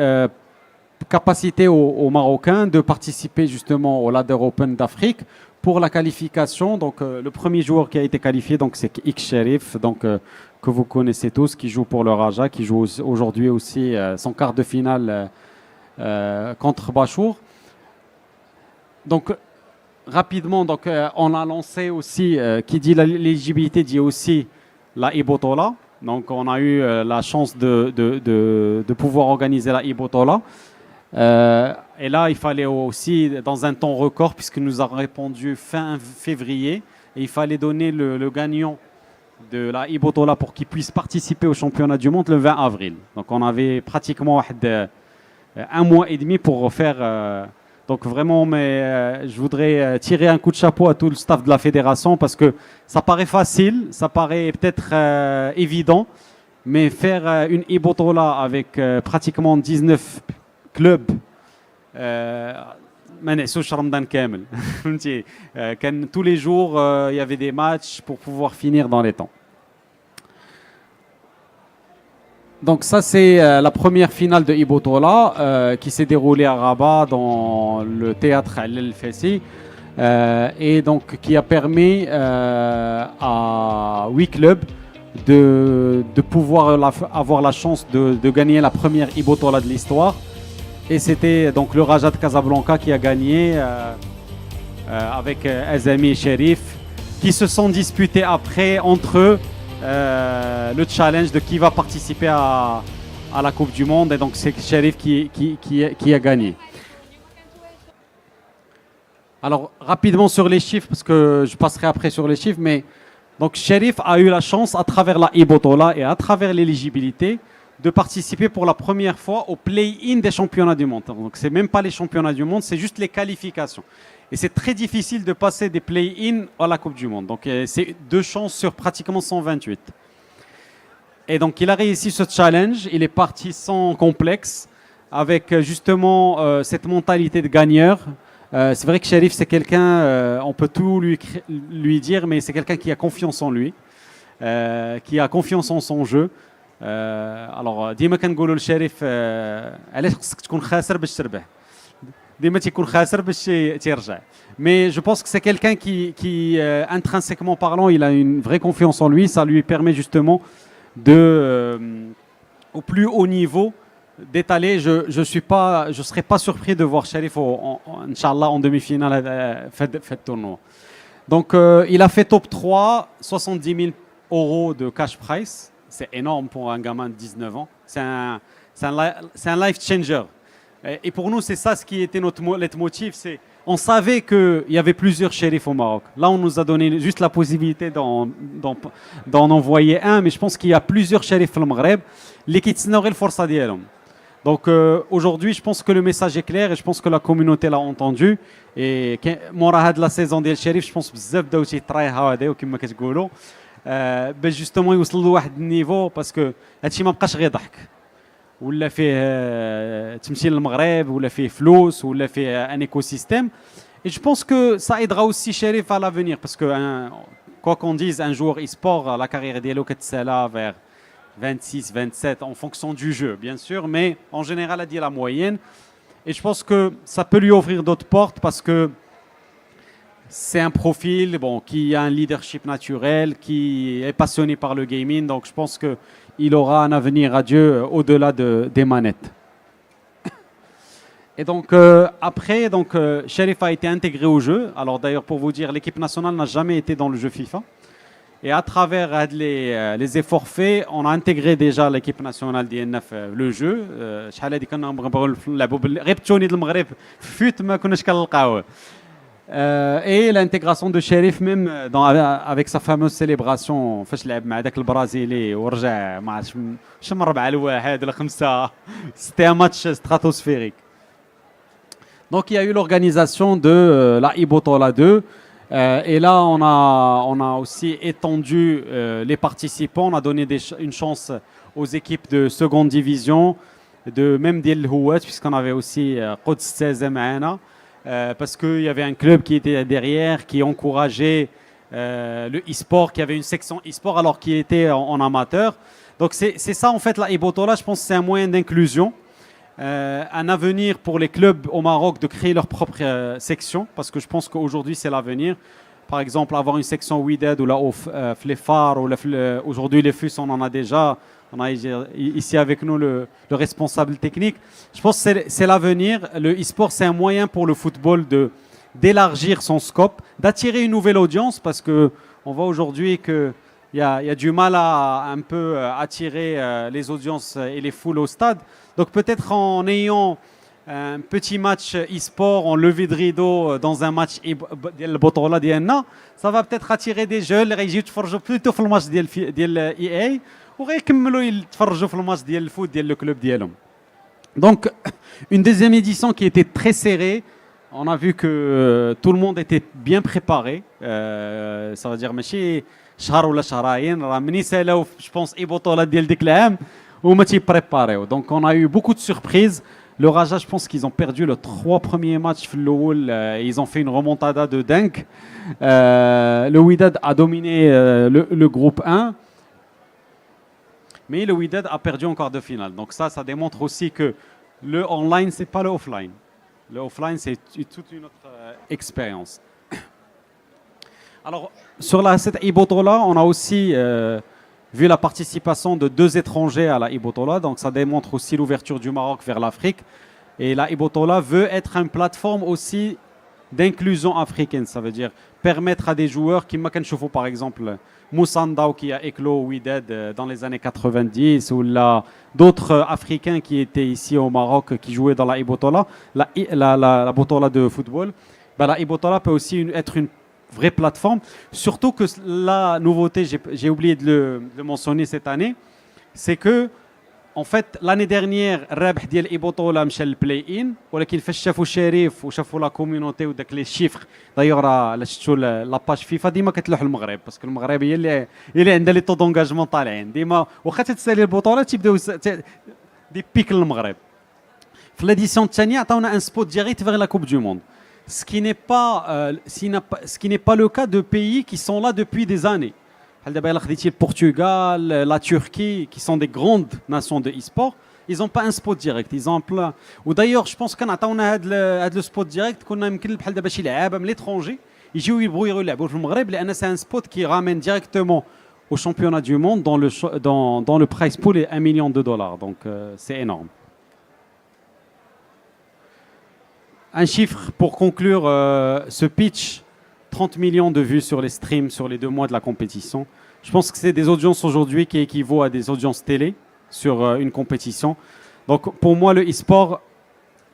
capacité aux Marocains de participer justement au Ladder Open d'Afrique pour la qualification. Donc, le premier joueur qui a été qualifié, donc c'est X Sherif, donc que vous connaissez tous, qui joue pour le Raja, qui joue aujourd'hui aussi son quart de finale contre Bachour. Donc, rapidement, donc, on a lancé aussi, qui dit l'éligibilité dit aussi la Ibotola. Donc on a eu la chance de pouvoir organiser la Ibotola. Et là, il fallait aussi, dans un temps record, puisque nous a répondu fin février, et il fallait donner le gagnant de la Ibotola pour qu'il puisse participer au championnat du monde le 20 avril. Donc on avait pratiquement un mois et demi pour faire... donc vraiment, mais je voudrais tirer un coup de chapeau à tout le staff de la fédération parce que ça paraît facile, ça paraît peut-être évident, mais faire une Ibotola avec pratiquement 19 clubs, ما نعسوش رمضان كامل فهمتي كان tous les jours il y avait des matchs pour pouvoir finir dans les temps. Donc ça c'est la première finale de Ibotola qui s'est déroulée à Rabat dans le théâtre Al Fessi et donc qui a permis à 8 clubs de pouvoir avoir la chance de gagner la première Ibotola de l'histoire. Et c'était donc le Rabat de Casablanca qui a gagné avec Azami et Sherif qui se sont disputés après entre eux le challenge de qui va participer à la Coupe du Monde. Et donc c'est Sherif qui a gagné. Alors rapidement sur les chiffres parce que je passerai après sur les chiffres. Mais donc Sherif a eu la chance à travers la Ibotola et à travers l'éligibilité de participer pour la première fois au play-in des championnats du monde. Donc c'est même pas les championnats du monde, c'est juste les qualifications. Et c'est très difficile de passer des play-in à la Coupe du Monde. Donc c'est 2 chances sur pratiquement 128. Et donc il a réussi ce challenge, il est parti sans complexe, avec justement cette mentalité de gagneur. C'est vrai que Sherif c'est quelqu'un, on peut tout lui dire, mais c'est quelqu'un qui a confiance en lui, qui a confiance en son jeu. Alors ديما كنقولوا للشريف علاش خصك تكون خاسر باش تربح ديما تيكون خاسر باش تيرجع mais je pense que c'est quelqu'un qui intrinsèquement parlant il a une vraie confiance en lui, ça lui permet justement de au plus haut niveau d'étaler. Je serais pas surpris de voir Sherif inchallah en demi-finale fait le tournoi. Donc il a fait top 3, 70 000 € de cash prize. C'est énorme pour un gamin de 19 ans. C'est un life changer. Et pour nous, c'est ça ce qui était notre leitmotiv. On savait qu'il y avait plusieurs shérifs au Maroc. Là, on nous a donné juste la possibilité d'en envoyer un, mais je pense qu'il y a plusieurs shérifs au Maghreb qui تسناو le força ديالهم. Donc aujourd'hui, je pense que le message est clair et je pense que la communauté l'a entendu. Et مورا هاد la saison ديال الشريف, je pense بزاف بداو تيطرايحوا هذا كما كتقولوا. باش جوستومون يوصل لواحد النيفو باسكو هادشي ما بقاش غير ضحك ولا فيه تمشي للمغرب ولا فيه فلوس ولا فيه ان ايكو سيستيم. Et je pense que ça aidera aussi Sherif à l'avenir parce que quoi qu'on dise, un joueur e-sport, la carrière dialo كتسالى vers 26, 27 en fonction du jeu bien sûr, mais en général elle dit la moyenne. Et je pense que ça peut lui ouvrir d'autres portes parce que c'est un profil qui a un leadership naturel, qui est passionné par le gaming. Donc je pense qu'il aura un avenir radieux au-delà des manettes. Et donc après, Sherif a été intégré au jeu. Alors d'ailleurs pour vous dire, l'équipe nationale n'a jamais été dans le jeu FIFA. Et à travers les efforts faits, on a intégré déjà l'équipe nationale d'INF le jeu. شحال هذه كنا نبغيو نلعبوا غير بتوني المغرب فوت ما كناش كنلقاوه. Et l'intégration de Sherif même avec sa fameuse célébration فاش لعب مع داك البرازيلي ورجع ما عرفتش من 4-1 ولا 5. C'était un match stratosphérique. Donc il y a eu l'organisation de la Ibotola 2 et là on a aussi étendu les participants, on a donné une chance aux équipes de seconde division de même ديال الهوات puisqu'on avait aussi قدس 16 معنا. Parce qu'il y avait un club qui était derrière, qui encourageait le e-sport, qui avait une section e-sport alors qu'il était en amateur. Donc c'est ça en fait la Ibotola, je pense que c'est un moyen d'inclusion, un avenir pour les clubs au Maroc de créer leur propre section, parce que je pense qu'aujourd'hui c'est l'avenir. Par exemple avoir une section Wided ou là les phares, ou aujourd'hui les FUS on en a déjà. On a ici avec nous le responsable technique. Je pense que c'est l'avenir. Le e-sport, c'est un moyen pour le football de d'élargir son scope, d'attirer une nouvelle audience, parce que on voit aujourd'hui qu'il y a du mal à un peu attirer les audiences et les foules au stade. Donc peut-être en ayant un petit match e-sport en levée de rideau dans un match البطولة ديالنا, ça va peut-être attirer des jeunes اللي غيجيو يتفرجوا plutôt في الماتش ديال EA وغيكملوا يتفرجوا في الماتش ديال الفوت ديال le club ديالهم. Donc une deuxième édition qui était très serrée. On a vu que tout le monde était bien préparé. Ça veut dire ماشي شهر ولا شهرين راه مني سالاو je pense اي بطولة ديال ديك العام وما تيبريباريو. Donc on a eu beaucoup de surprises. Le Raja, je pense qu'ils ont perdu les 3 premiers matchs. Ils ont fait une remontada de dingue. Le Wydad a dominé le groupe 1. Mais le Wydad a perdu en quart de finale. Donc ça démontre aussi que le online, ce n'est pas le offline. Le offline, c'est toute une autre expérience. Alors, sur cette Ibotola, on a aussi vu la participation de 2 étrangers à la Ibotola. Donc ça démontre aussi l'ouverture du Maroc vers l'Afrique. Et la Ibotola veut être une plateforme aussi d'inclusion africaine. Ça veut dire permettre à des joueurs qui m'ont par exemple Moussa Ndao qui a éclos au Wydad dans les années 90 ou d'autres Africains qui étaient ici au Maroc qui jouaient dans la Ibotola, la Botola de football. Ben, la Ibotola peut aussi être une vraie plateforme, surtout que la nouveauté, j'ai oublié de le mentionner cette année, c'est que en fait l'année dernière الرابح ديال ايبوطولا مشى للبلاي ان ولكن فاش شافوا شريف وشافوا لا كوميونيتي وداك لي شيفر دايوغ راه شفتوا لاباج فيفا ديما كتلوح المغرب باسكو المغرب هي اللي عندها لي طو دونجاجمون طالعين ديما واخا تتسالي البطوله تيبداو دي بيك للمغرب. في ليديسيون الثانيه عطاونا ان سبوت ديريكت فيغ لا كوب دو موند. Ce qui n'est pas le cas de pays qui sont là depuis des années. Le Portugal, la Turquie, qui sont des grandes nations de e-sport, ils n'ont pas un spot direct. Ils ont un plein. Ou d'ailleurs, je pense qu'on a le spot direct qu'on a l'étranger. Ils jouent le Maghreb, c'est un spot qui ramène directement au championnat du monde dans le prize pool et $1 million. Donc c'est énorme. Un chiffre pour conclure ce pitch, 30 millions de vues sur les streams sur les 2 mois de la compétition. Je pense que c'est des audiences aujourd'hui qui équivaut à des audiences télé sur une compétition. Donc pour moi, le e-sport,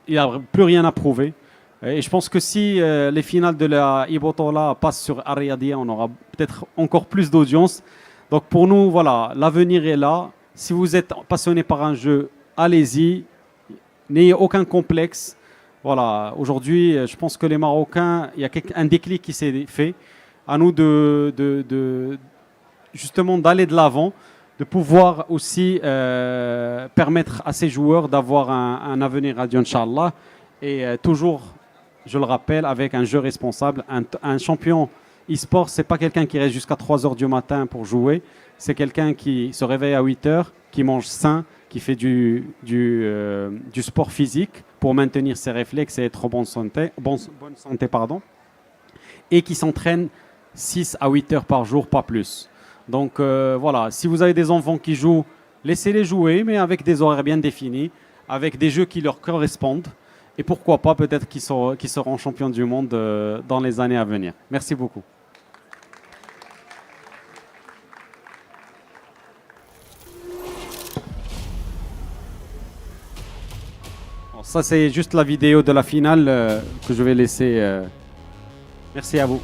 il n'y a plus rien à prouver. Et je pense que si les finales de la Ibotola passent sur Ariadia, on aura peut-être encore plus d'audience. Donc pour nous, voilà, l'avenir est là. Si vous êtes passionné par un jeu, allez-y. N'ayez aucun complexe. Voilà, aujourd'hui, je pense que les Marocains, il y a un déclic qui s'est fait. À nous justement d'aller de l'avant, de pouvoir aussi permettre à ces joueurs d'avoir un avenir radieux, Inch'Allah. Et toujours, je le rappelle, avec un jeu responsable. Un champion e-sport, ce n'est pas quelqu'un qui reste jusqu'à 3 h du matin pour jouer. C'est quelqu'un qui se réveille à 8 h, qui mange sain, qui fait du sport physique pour maintenir ses réflexes et être en bonne santé, et qui s'entraîne 6 à 8 heures par jour, pas plus. Donc voilà, si vous avez des enfants qui jouent, laissez-les jouer, mais avec des horaires bien définis, avec des jeux qui leur correspondent, et pourquoi pas peut-être qu'ils seront champions du monde dans les années à venir. Merci beaucoup. Ça, c'est juste la vidéo de la finale que je vais laisser. Merci à vous.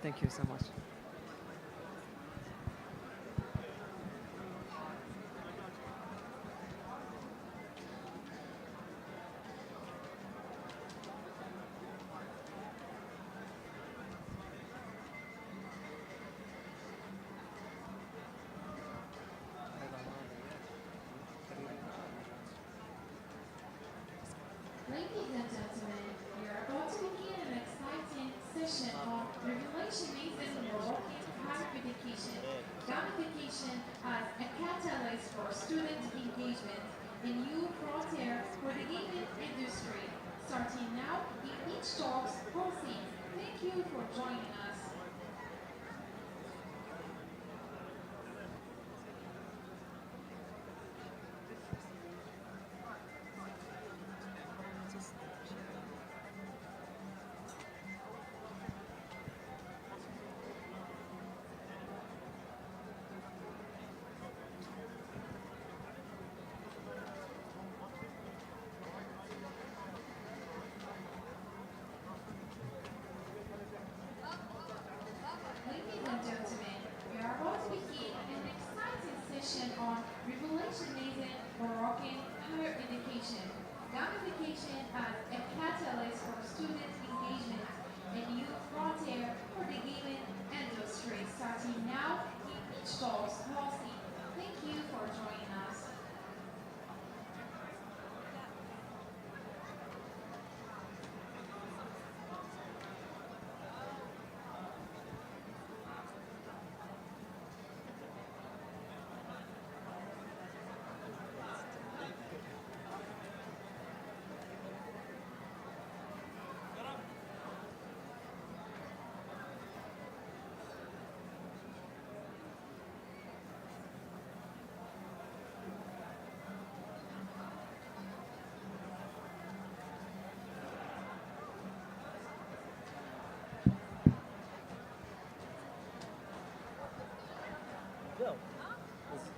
Thank you so much. Ladies and gentlemen, we are about to begin an exciting session on revolutionizing Moroccan higher education, gamification as a catalyst for student engagement, a new frontier for the gaming industry. Starting now in each talk's hosting. Thank you for joining us. Ladies and gentlemen, we are about to begin an exciting session on revolutionizing Moroccan higher education, gamification as a catalyst for student engagement, a new frontier for the gaming industry. Starting now in each talk's hosting. Thank you for joining us.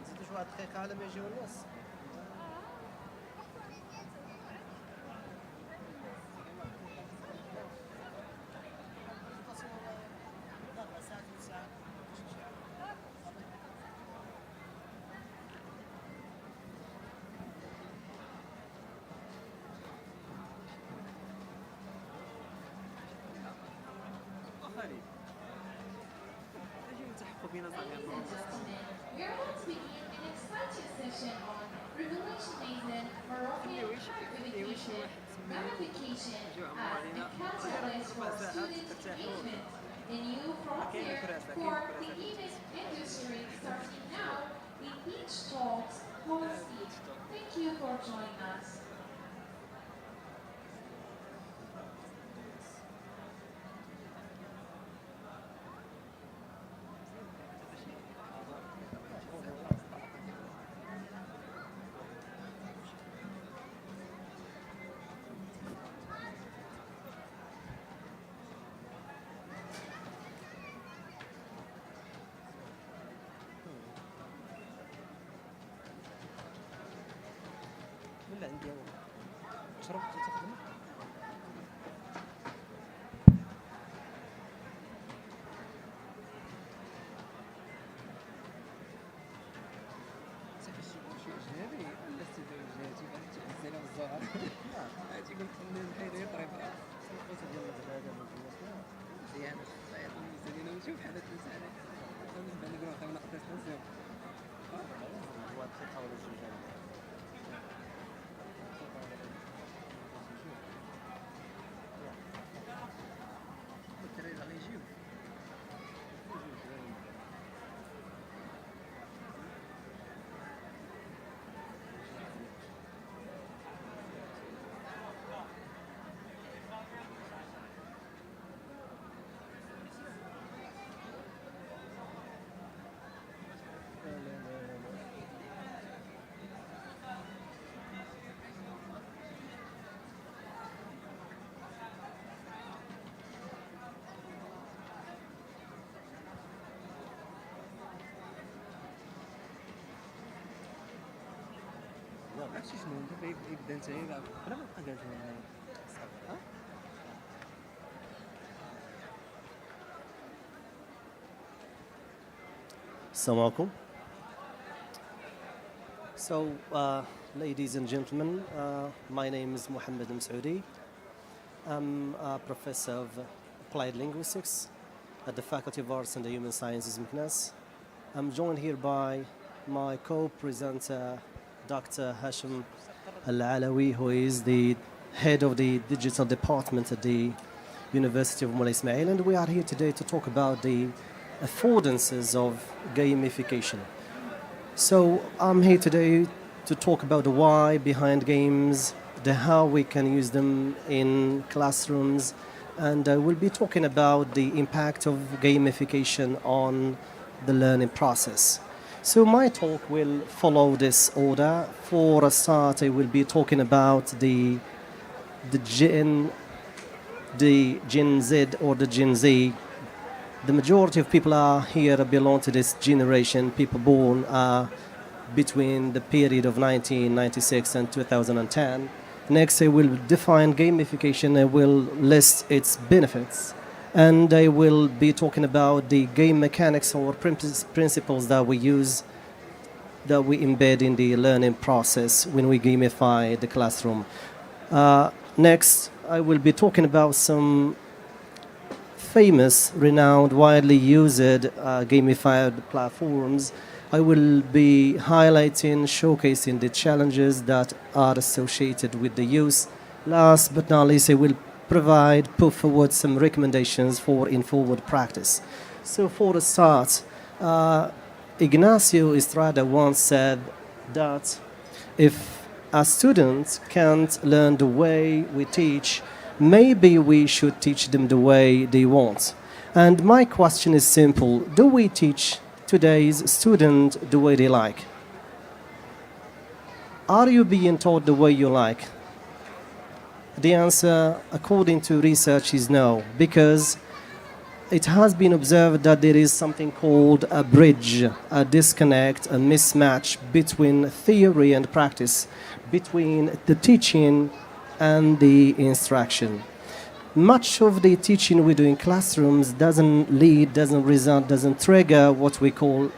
نزيدو شي واحد الدقيقة على ما يجيو الناس. Ladies and gentlemen, we are about to begin an exciting session on revolutionizing Moroccan higher education, gamification as a catalyst for student engagement, a new frontier for the gaming industry. Starting now in each talk's hosting. Thank you for joining us. ولا عندي انا تشرب تخدم. صافي شي اجنبي ولا استدعاء جهاتي غادي تحسن الزهر غادي يقول لك ان الحياه هي طريقه القوت ديال الغداء مزيان صايب الميزانيه ونشوف بحال هاد المساله نبدا نقول واخا ناقص ستاسيون هو الثقه ولا شي حاجه. عرفتي شنو دابا يبدا انت يلعب بلا ما تبقى جالس ها Assalamu alaikum. So, ladies and gentlemen, my name is Mohammed Msaoudi. I'm a professor of applied linguistics at the Faculty of Arts and the Human Sciences, MCNAS. I'm joined here by my co-presenter, Dr. Hashim Al-Alawi, who is the head of the digital department at the University of MOULAY Ismail, and we are here today to talk about the affordances of gamification. So I'm here today to talk about the why behind games, the how we can use them in classrooms, and we'll be talking about the impact of gamification on the learning process. So my talk will follow this order. For a start, I will be talking about the Gen Z or the Gen Z. The majority of people are here belong to this generation, people born between the period of 1996 and 2010. Next, I will define gamification. I will list its benefits. And I will be talking about the game mechanics or principles that we use, that we embed in the learning process when we gamify the classroom. Next, I will be talking about some famous, renowned, widely used gamified platforms. I will be highlighting, showcasing the challenges that are associated with the use. Last but not least, I will put forward some recommendations for in-forward practice. So for a start, Ignacio Estrada once said that if a student can't learn the way we teach, maybe we should teach them the way they want. And my question is simple. Do we teach today's student the way they like? Are you being taught the way you like? The answer, according to research, is no, because it has been observed that there is something called a bridge, a disconnect, a mismatch between theory and practice, between the teaching and the instruction. Much of the teaching we do in classrooms doesn't lead, doesn't result, doesn't trigger what we call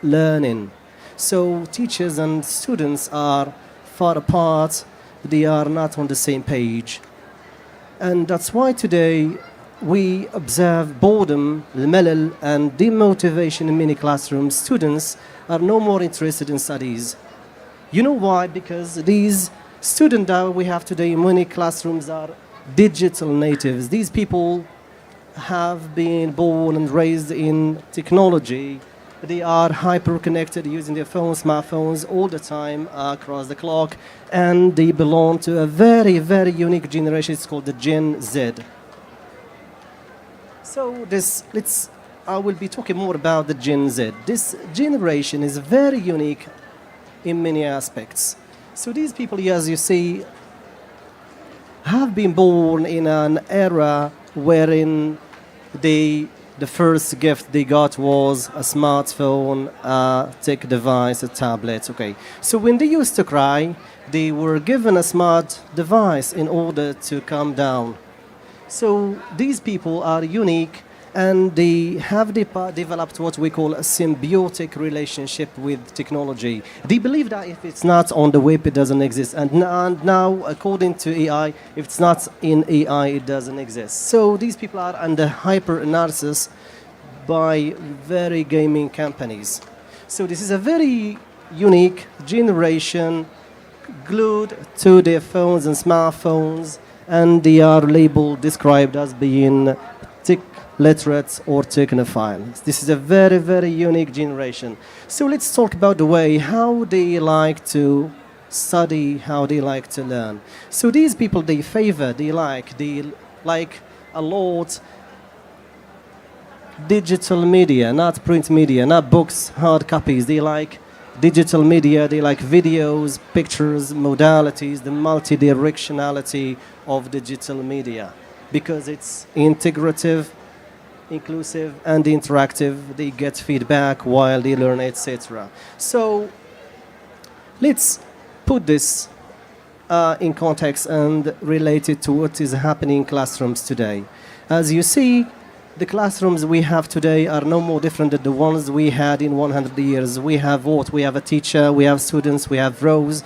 learning. So teachers and students are far apart, they are not on the same page. And that's why today we observe boredom, melal, and demotivation in many classrooms. Students are no more interested in studies. You know why? Because these students that we have today in many classrooms are digital natives. These people have been born and raised in technology. They are hyper-connected, using their phones, smartphones all the time, across the clock, and they belong to a very, very unique generation. It's called the Gen Z. So I will be talking more about the Gen Z. This generation is very unique in many aspects. So these people, as you see, have been born in an era wherein the first gift they got was a smartphone, a tech device, a tablet. Okay. So when they used to cry, they were given a smart device in order to calm down. So these people are unique, and they have developed what we call a symbiotic relationship with technology. They believe that if it's not on the web, it doesn't exist. And now, according to AI, if it's not in AI, it doesn't exist. So these people are under hyper-analysis by very gaming companies. So this is a very unique generation glued to their phones and smartphones, and they are labeled, described as being tech literate or technophile. This is a very, very unique generation. So let's talk about the way how they like to study, how they like to learn. So these people, they like a lot digital media, not print media, not books, hard copies. They like digital media, they like videos, pictures, modalities, the multi-directionality of digital media, because it's integrative, inclusive, and interactive. They get feedback while they learn, etc. So let's put this in context and relate it to what is happening in classrooms today. As you see, The classrooms we have today are no more different than the ones we had in 100 years. We have what? We have a teacher, we have students, we have rows.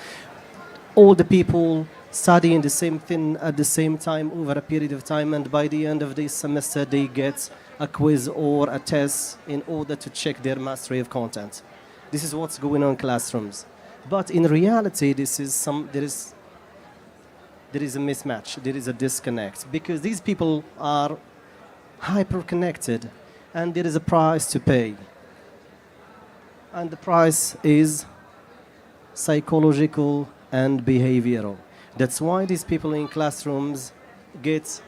All the people studying the same thing at the same time over a period of time, and by the end of this semester they get a quiz or a test in order to check their mastery of content. This is what's going on in classrooms. But in reality, there is a mismatch, there is a disconnect, because these people are hyper-connected and there is a price to pay. And the price is psychological and behavioral. That's why these people in classrooms get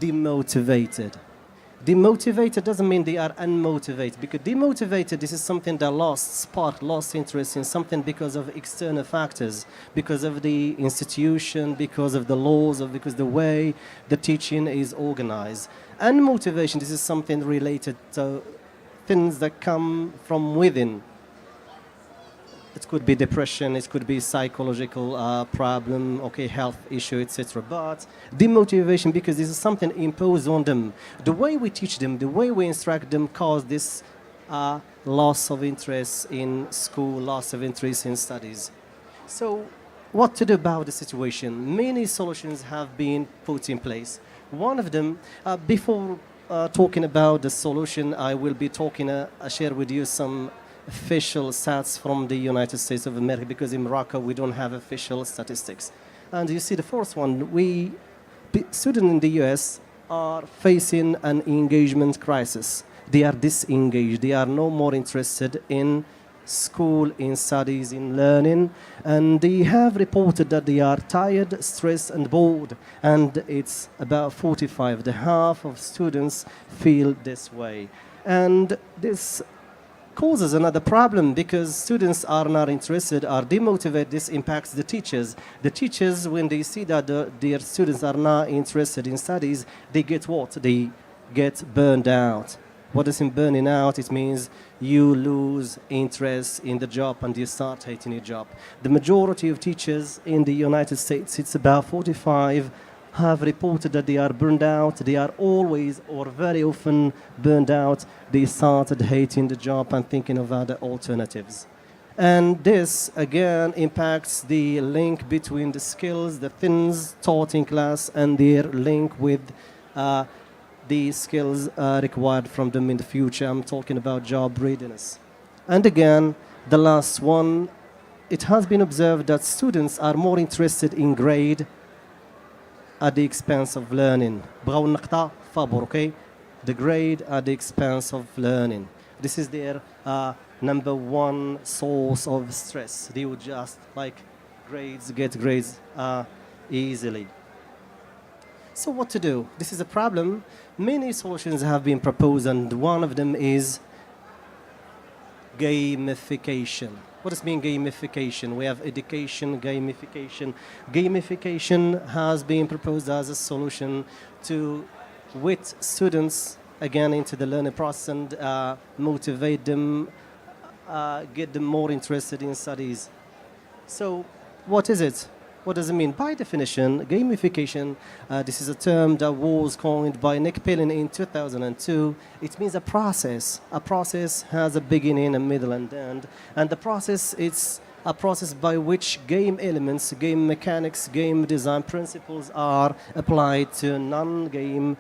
demotivated. Demotivated doesn't mean they are unmotivated, because demotivated, this is something that lost spark, lost interest in something because of external factors, because of the institution, because of the laws, or because the way the teaching is organized. Unmotivation, this is something related to things that come from within. It could be depression, it could be psychological problem, okay, health issue, etc. But demotivation, because this is something imposed on them. The way we teach them, the way we instruct them, cause this loss of interest in school, loss of interest in studies. So what to do about the situation? Many solutions have been put in place. One of them, before talking about the solution, I will be talking, share with you some official stats from the United States of America, because in Morocco we don't have official statistics. And you see the first one, students in the US are facing an engagement crisis. They are disengaged, they are no more interested in school, in studies, in learning, and they have reported that they are tired, stressed and bored, and it's about 45, the half of students feel this way. And this causes another problem, because students are not interested, are demotivated. This impacts the teachers. The teachers, when they see that their students are not interested in studies, they get what? They get burned out. What does it burning out? It means you lose interest in the job and you start hating your job. The majority of teachers in the United States, it's about 45, have reported that they are burned out. They are always or very often burned out. They started hating the job and thinking of other alternatives. And this, again, impacts the link between the skills, the things taught in class, and their link with the skills required from them in the future. I'm talking about job readiness. And again, the last one, it has been observed that students are more interested in grade at the expense of learning. Okay? The grade at the expense of learning. This is their number one source of stress. They would just like get grades easily. So what to do? This is a problem. Many solutions have been proposed, and one of them is gamification. What does mean gamification? We have education, gamification. Gamification has been proposed as a solution to with students again into the learning process and motivate them, get them more interested in studies. So what is it? What does it mean? By definition, gamification, this is a term that was coined by Nick Pillin in 2002. It means a process. A process has a beginning, a middle, and end. And the process, it's a process by which game elements, game mechanics, game design principles are applied to non-game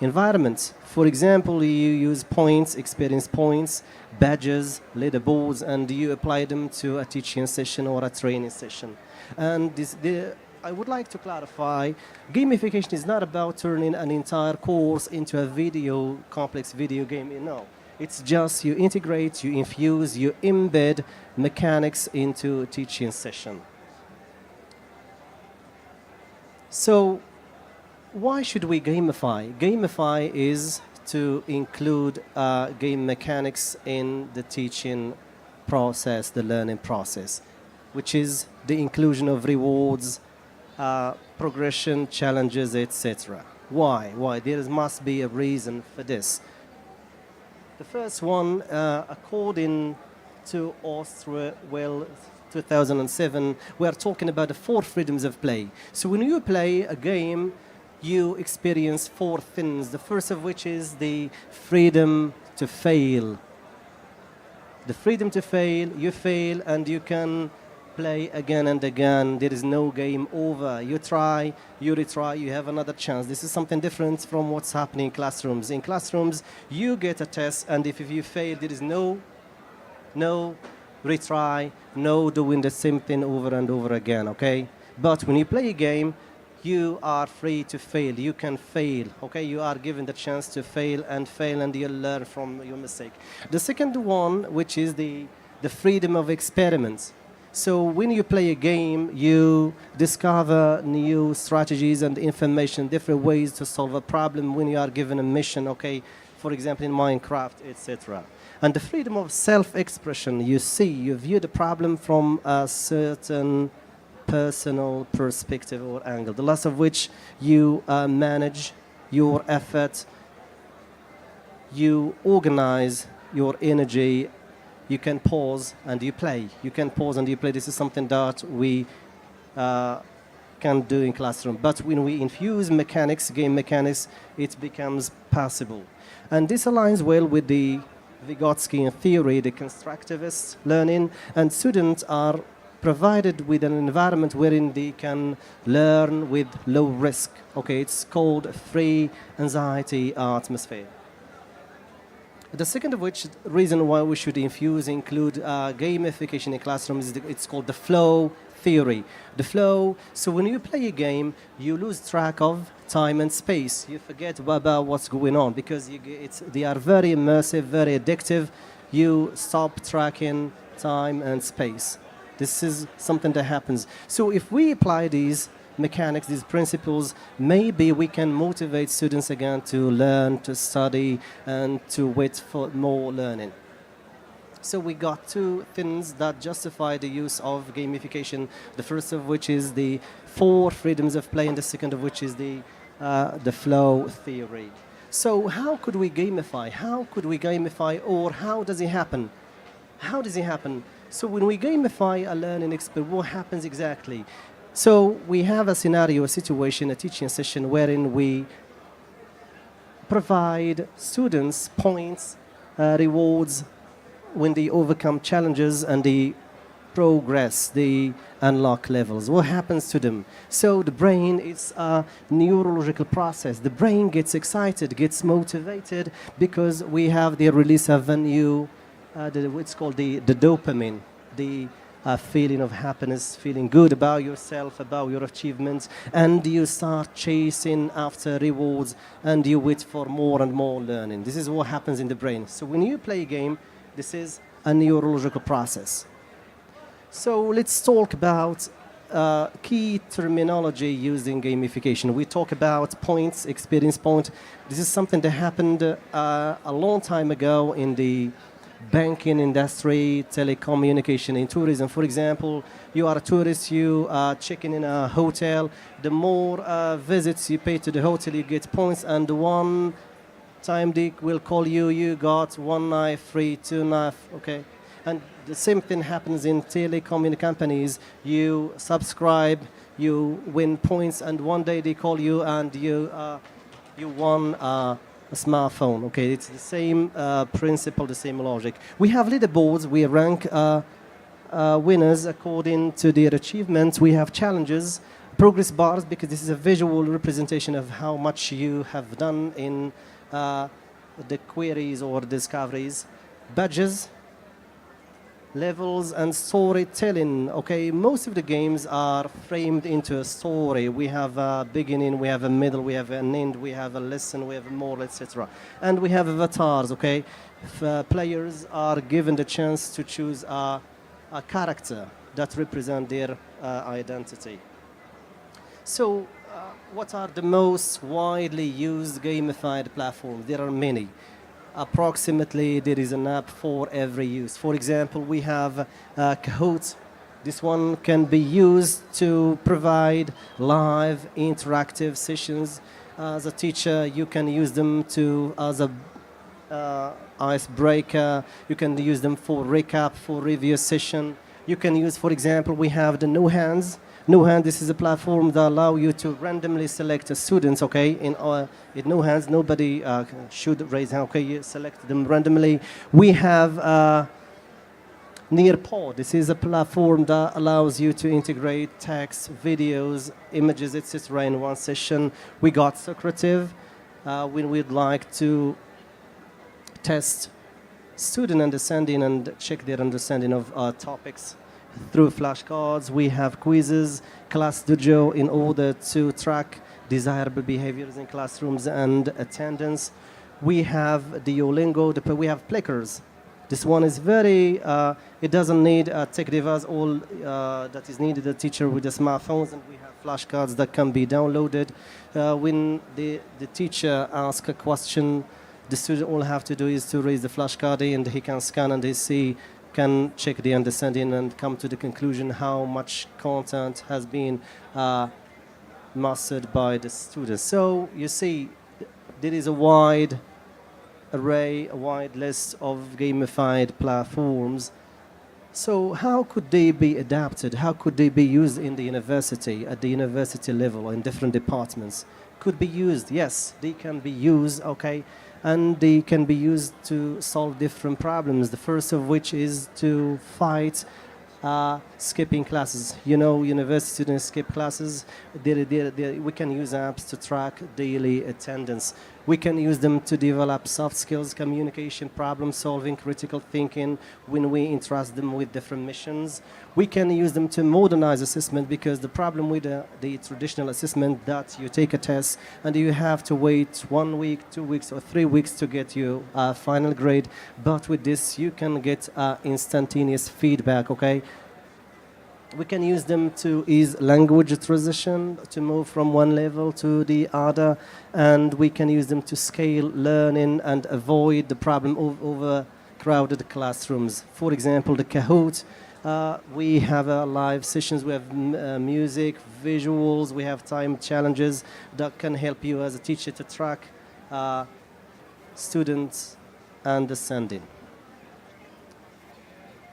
environments. For example, you use points, experience points, badges, leaderboards, and you apply them to a teaching session or a training session. And I would like to clarify, gamification is not about turning an entire course into a complex video game. No, it's just you integrate, you infuse, you embed mechanics into a teaching session. So why should we gamify? Gamify is to include game mechanics in the teaching process, the learning process, which is the inclusion of rewards, progression, challenges, etc. Why? Why? There must be a reason for this. The first one, according to Austria-Well 2007, we are talking about the 4 freedoms of play. So when you play a game, you experience four things. The first of which is the freedom to fail. The freedom to fail, you fail and you can play again and again. There is no game over. You try, you retry, you have another chance. This is something different from what's happening in classrooms. In classrooms, you get a test, and if you fail, there is no retry, no doing the same thing over and over again, okay? But when you play a game, you are free to fail. You can fail, okay? You are given the chance to fail, and you'll learn from your mistake. The second one, which is the freedom of experiments. So when you play a game, you discover new strategies and information, different ways to solve a problem when you are given a mission, okay? For example, in Minecraft, etc. And the freedom of self-expression, you view the problem from a certain personal perspective or angle, the last of which you manage your effort, you organize your energy, you can pause and you play. You can pause and you play. This is something that we can do in classroom. But when we infuse mechanics, game mechanics, it becomes possible. And this aligns well with the Vygotskian theory, the constructivist learning, and students are provided with an environment wherein they can learn with low risk. Okay, it's called free anxiety atmosphere. The second of which reason why we should include gamification in classrooms is it's called the flow theory. The flow, so when you play a game, you lose track of time and space. You forget about what's going on because they are very immersive, very addictive. You stop tracking time and space. This is something that happens. So if we apply these mechanics, these principles, maybe we can motivate students again to learn, to study, and to wait for more learning. So we got two things that justify the use of gamification. The first of which is the 4 freedoms of play, and the second of which is the flow theory. So how could we gamify? How could we gamify, or how does it happen? How does it happen? So when we gamify a learning experience, what happens exactly? So we have a scenario, a situation, a teaching session wherein we provide students points, rewards when they overcome challenges and they progress, they unlock levels. What happens to them? So the brain is a neurological process. The brain gets excited, gets motivated because we have the release of a new, it's called the dopamine, the feeling of happiness, feeling good about yourself, about your achievements, and you start chasing after rewards and you wait for more and more learning. This is what happens in the brain. So when you play a game, this is a neurological process. So let's talk about key terminology used in gamification. We talk about points, experience point. This is something that happened a long time ago in the banking industry, telecommunication, in tourism. For example, you are a tourist, you are checking in a hotel. The more visits you pay to the hotel, you get points, and one time they will call you, you got 1 night free, 2 nights, okay? And the same thing happens in telecommunication companies. You subscribe, you win points, and one day they call you and you won a smartphone. Okay, it's the same principle, the same logic. We have leaderboards. We rank winners according to their achievements. We have challenges, progress bars, because this is a visual representation of how much you have done in the queries or discoveries, badges, levels, and storytelling. Okay, most of the games are framed into a story. We have a beginning, we have a middle, we have an end, we have a lesson, we have a moral, etc. And we have avatars. Okay, players are given the chance to choose a character that represents their identity. So what are the most widely used gamified platforms? There are many. Approximately, there is an app for every use. For example, we have Kahoot. This one can be used to provide live interactive sessions. As a teacher, you can use them as a icebreaker. You can use them for recap, for review session. You can use, for example, we have the no hands. No Hand, this is a platform that allow you to randomly select a students, okay? In No Hands, nobody should raise hand, okay? You select them randomly. We have Nearpod. This is a platform that allows you to integrate text, videos, images, etc. in one session. We got Socrative when we'd like to test student understanding and check their understanding of topics through flashcards. We have quizzes, Class Dojo in order to track desirable behaviors in classrooms and attendance. We have Duolingo, we have Plickers. This one is very, it doesn't need a tech device. All that is needed, a teacher with the smartphones, and we have flashcards that can be downloaded. When the teacher asks a question, the student all have to do is to raise the flashcard and he can scan and he can check the understanding and come to the conclusion how much content has been mastered by the students. So you see, there is a wide array, a wide list of gamified platforms. So how could they be adapted? How could they be used in the university, at the university level, in different departments? Could be used, yes, they can be used, okay, and they can be used to solve different problems. The first of which is to fight skipping classes. You know, university students skip classes. We can use apps to track daily attendance. We can use them to develop soft skills, communication, problem solving, critical thinking when we entrust them with different missions. We can use them to modernize assessment, because the problem with the traditional assessment that you take a test and you have to wait 1 week, 2 weeks or 3 weeks to get your final grade. But with this you can get instantaneous feedback, okay? We can use them to ease language transition, to move from one level to the other, and we can use them to scale learning and avoid the problem of overcrowded classrooms. For example, the Kahoot, we have live sessions, we have music, visuals, we have time challenges that can help you as a teacher to track students' understanding.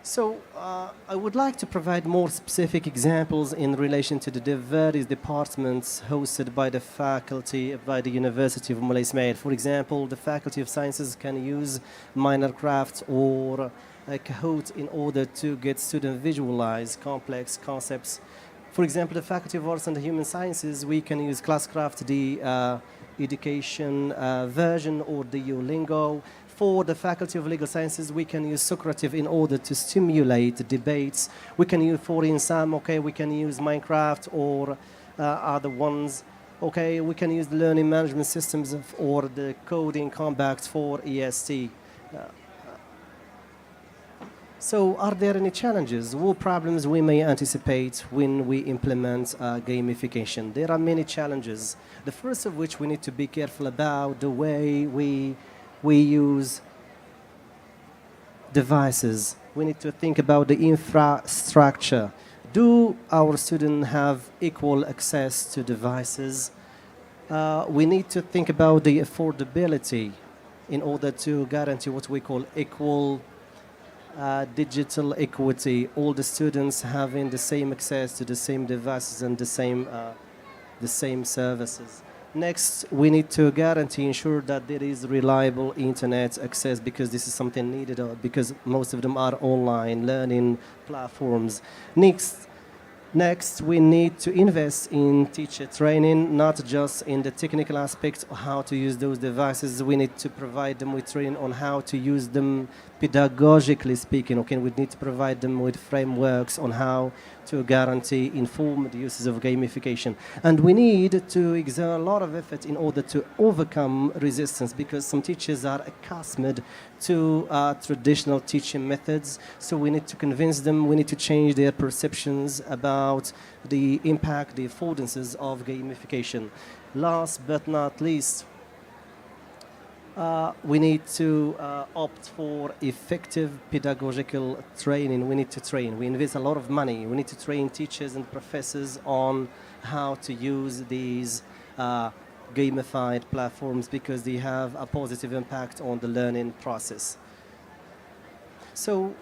So I would like to provide more specific examples in relation to the various departments hosted by the faculty, by the University of Moulay Ismail. For example, the Faculty of Sciences can use Minecraft or Kahoot in order to get students visualize complex concepts. For example, the Faculty of Arts and Human Sciences, we can use Classcraft, the education version, or the Duolingo. For the Faculty of Legal Sciences, we can use Socrative in order to stimulate debates. We can use, for INSAM, okay, we can use Minecraft or other ones. Okay, we can use the learning management systems or the coding compacts for EST. So are there any challenges or problems we may anticipate when we implement gamification? There are many challenges. The first of which we need to be careful about the way we use devices. We need to think about the infrastructure. Do our students have equal access to devices? We need to think about the affordability in order to guarantee what we call equal digital equity. All the students having the same access to the same devices and the same services. Next, we need to ensure that there is reliable internet access, because this is something needed, because most of them are online learning platforms. Next, we need to invest in teacher training, not just in the technical aspects of how to use those devices. We need to provide them with training on how to use them pedagogically speaking. Okay, we need to provide them with frameworks on how to guarantee informed uses of gamification. And we need to exert a lot of effort in order to overcome resistance, because some teachers are accustomed to traditional teaching methods. So we need to convince them, we need to change their perceptions about the impact, the affordances of gamification. Last but not least, we need to opt for effective pedagogical training. We need to train. We invest a lot of money. We need to train teachers and professors on how to use these gamified platforms, because they have a positive impact on the learning process. So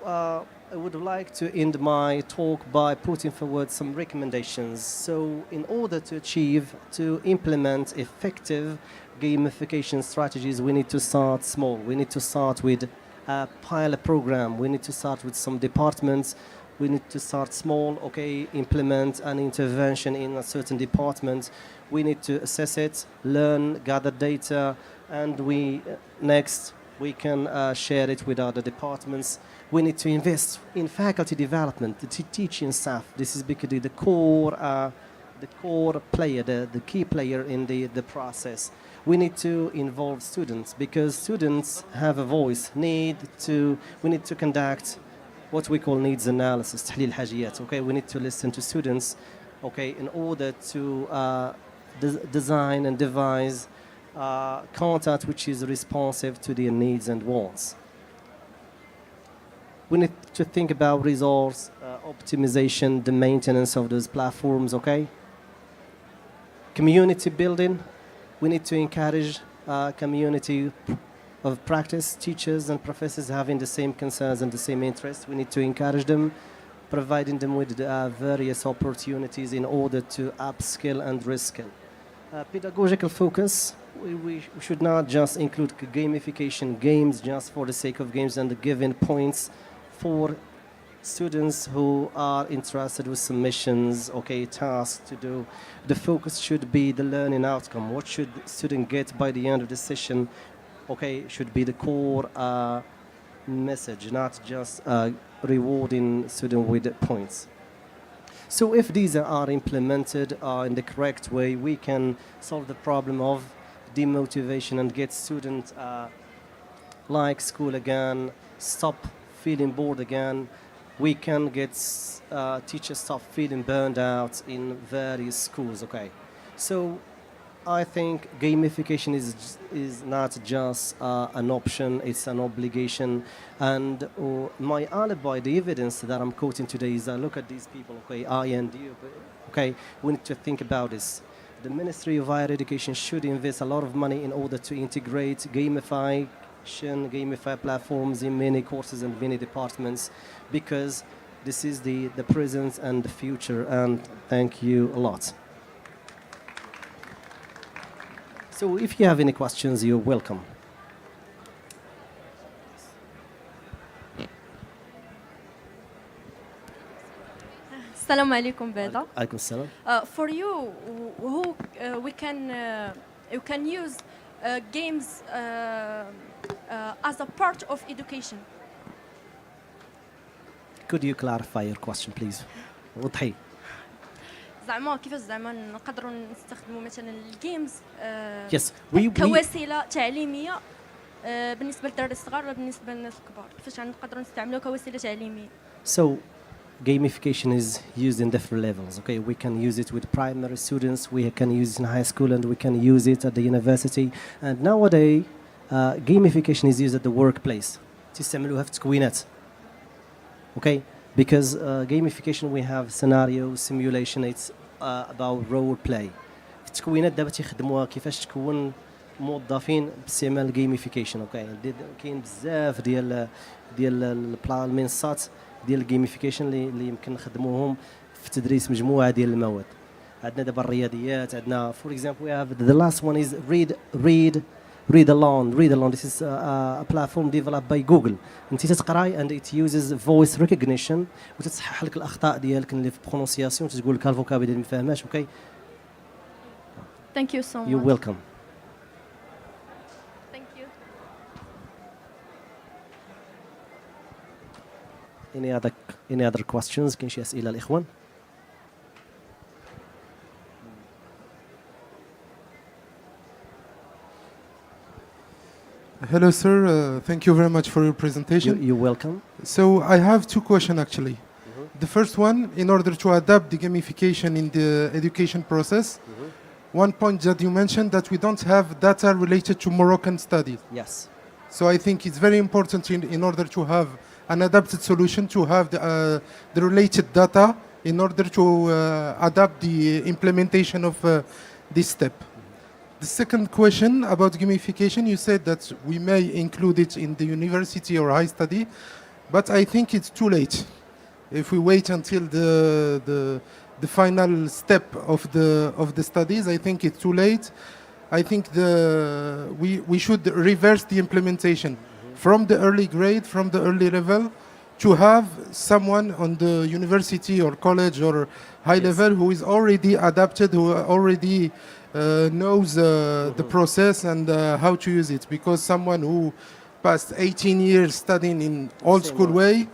I would like to end my talk by putting forward some recommendations. So in order to implement effective gamification strategies, we need to start small. We need to start with a pilot program. We need to start with some departments. We need to start small, okay, implement an intervention in a certain department. We need to assess it, learn, gather data, and next we can share it with other departments. We need to invest in faculty development, the teaching staff. This is basically the core player, the key player in the process. We need to involve students because students have a voice. We need to conduct what we call needs analysis, تحليل حاجيات. Okay, we need to listen to students, okay, in order to design and devise content which is responsive to their needs and wants. We need to think about resource optimization, the maintenance of those platforms, okay? Community building. We need to encourage community of practice, teachers and professors having the same concerns and the same interests. We need to encourage them, providing them with various opportunities in order to upskill and reskill. Pedagogical focus. We should not just include gamification games just for the sake of games and giving points for students who are interested with submissions, okay, tasks to do. The focus should be the learning outcome. What should the student get by the end of the session? Okay, should be the core message, not just rewarding student with points. So if these are implemented in the correct way, we can solve the problem of demotivation and get students like school again, stop feeling bored again. We can get teachers stop feeling burned out in various schools, okay? So I think gamification is not just an option, it's an obligation. And my alibi, the evidence that I'm quoting today is I look at these people, okay, I and you, okay, we need to think about this. The Ministry of Higher Education should invest a lot of money in order to integrate gamified platforms in many courses and many departments, because this is the present and the future. And thank you a lot. So if you have any questions, you're welcome. Assalamu alaikum, Beda. Alaikum salam. For you, who we can use games as a part of education. Could you clarify your question, please? وضحي. زعما كيفاش زعما نقدروا نستخدموا مثلا الجيمز Yes, كوسيله تعليميه بالنسبه للدراري الصغار ولا بالنسبه للناس الكبار، كيفاش نقدروا نستعملوها كوسيله تعليميه. So gamification is used in different levels. Okay, we can use it with primary students, we can use it in high school, and we can use it at the university. And nowadays, gamification is used at the workplace. تستعملوها في تكوينات. Okay, because gamification we have scenario simulation. It's about role play. في التكوينات دابا تيخدموها كيفاش تكون موظفين باستعمال gamification. Okay, كاين بزاف ديال المنصات ديال الجيميفيكيشن اللي يمكن نخدموهم في تدريس مجموعه ديال المواد. عندنا دابا الرياضيات، عندنا for example we have the last one is read along. This is a platform developed by Google. انت تتقراي and it uses voice recognition وتتصحح لك الاخطاء ديالك اللي في pronunciation وتقول لك الفوكابيلري اللي ما فاهماش. Okay, thank you so much. you're welcome. Thank you. Any other questions? كاين شي اسئله الاخوان؟ Hello, sir. Thank you very much for your presentation. You're welcome. So I have two questions actually. The first one, in order to adapt the gamification in the education process, one point that you mentioned that we don't have data related to Moroccan studies. Yes. So I think it's very important in order to have an adapted solution to have the related data in order to adapt the implementation of this step. The second question about gamification, you said that we may include it in the university or high study, but I think it's too late. If we wait until the final step of the studies, I think it's too late. I think we should reverse the implementation from the early grade, from the early level, to have someone on the university or college or high level who is already adapted, who already knows the process and how to use it. Because someone who passed 18 years studying in old school way,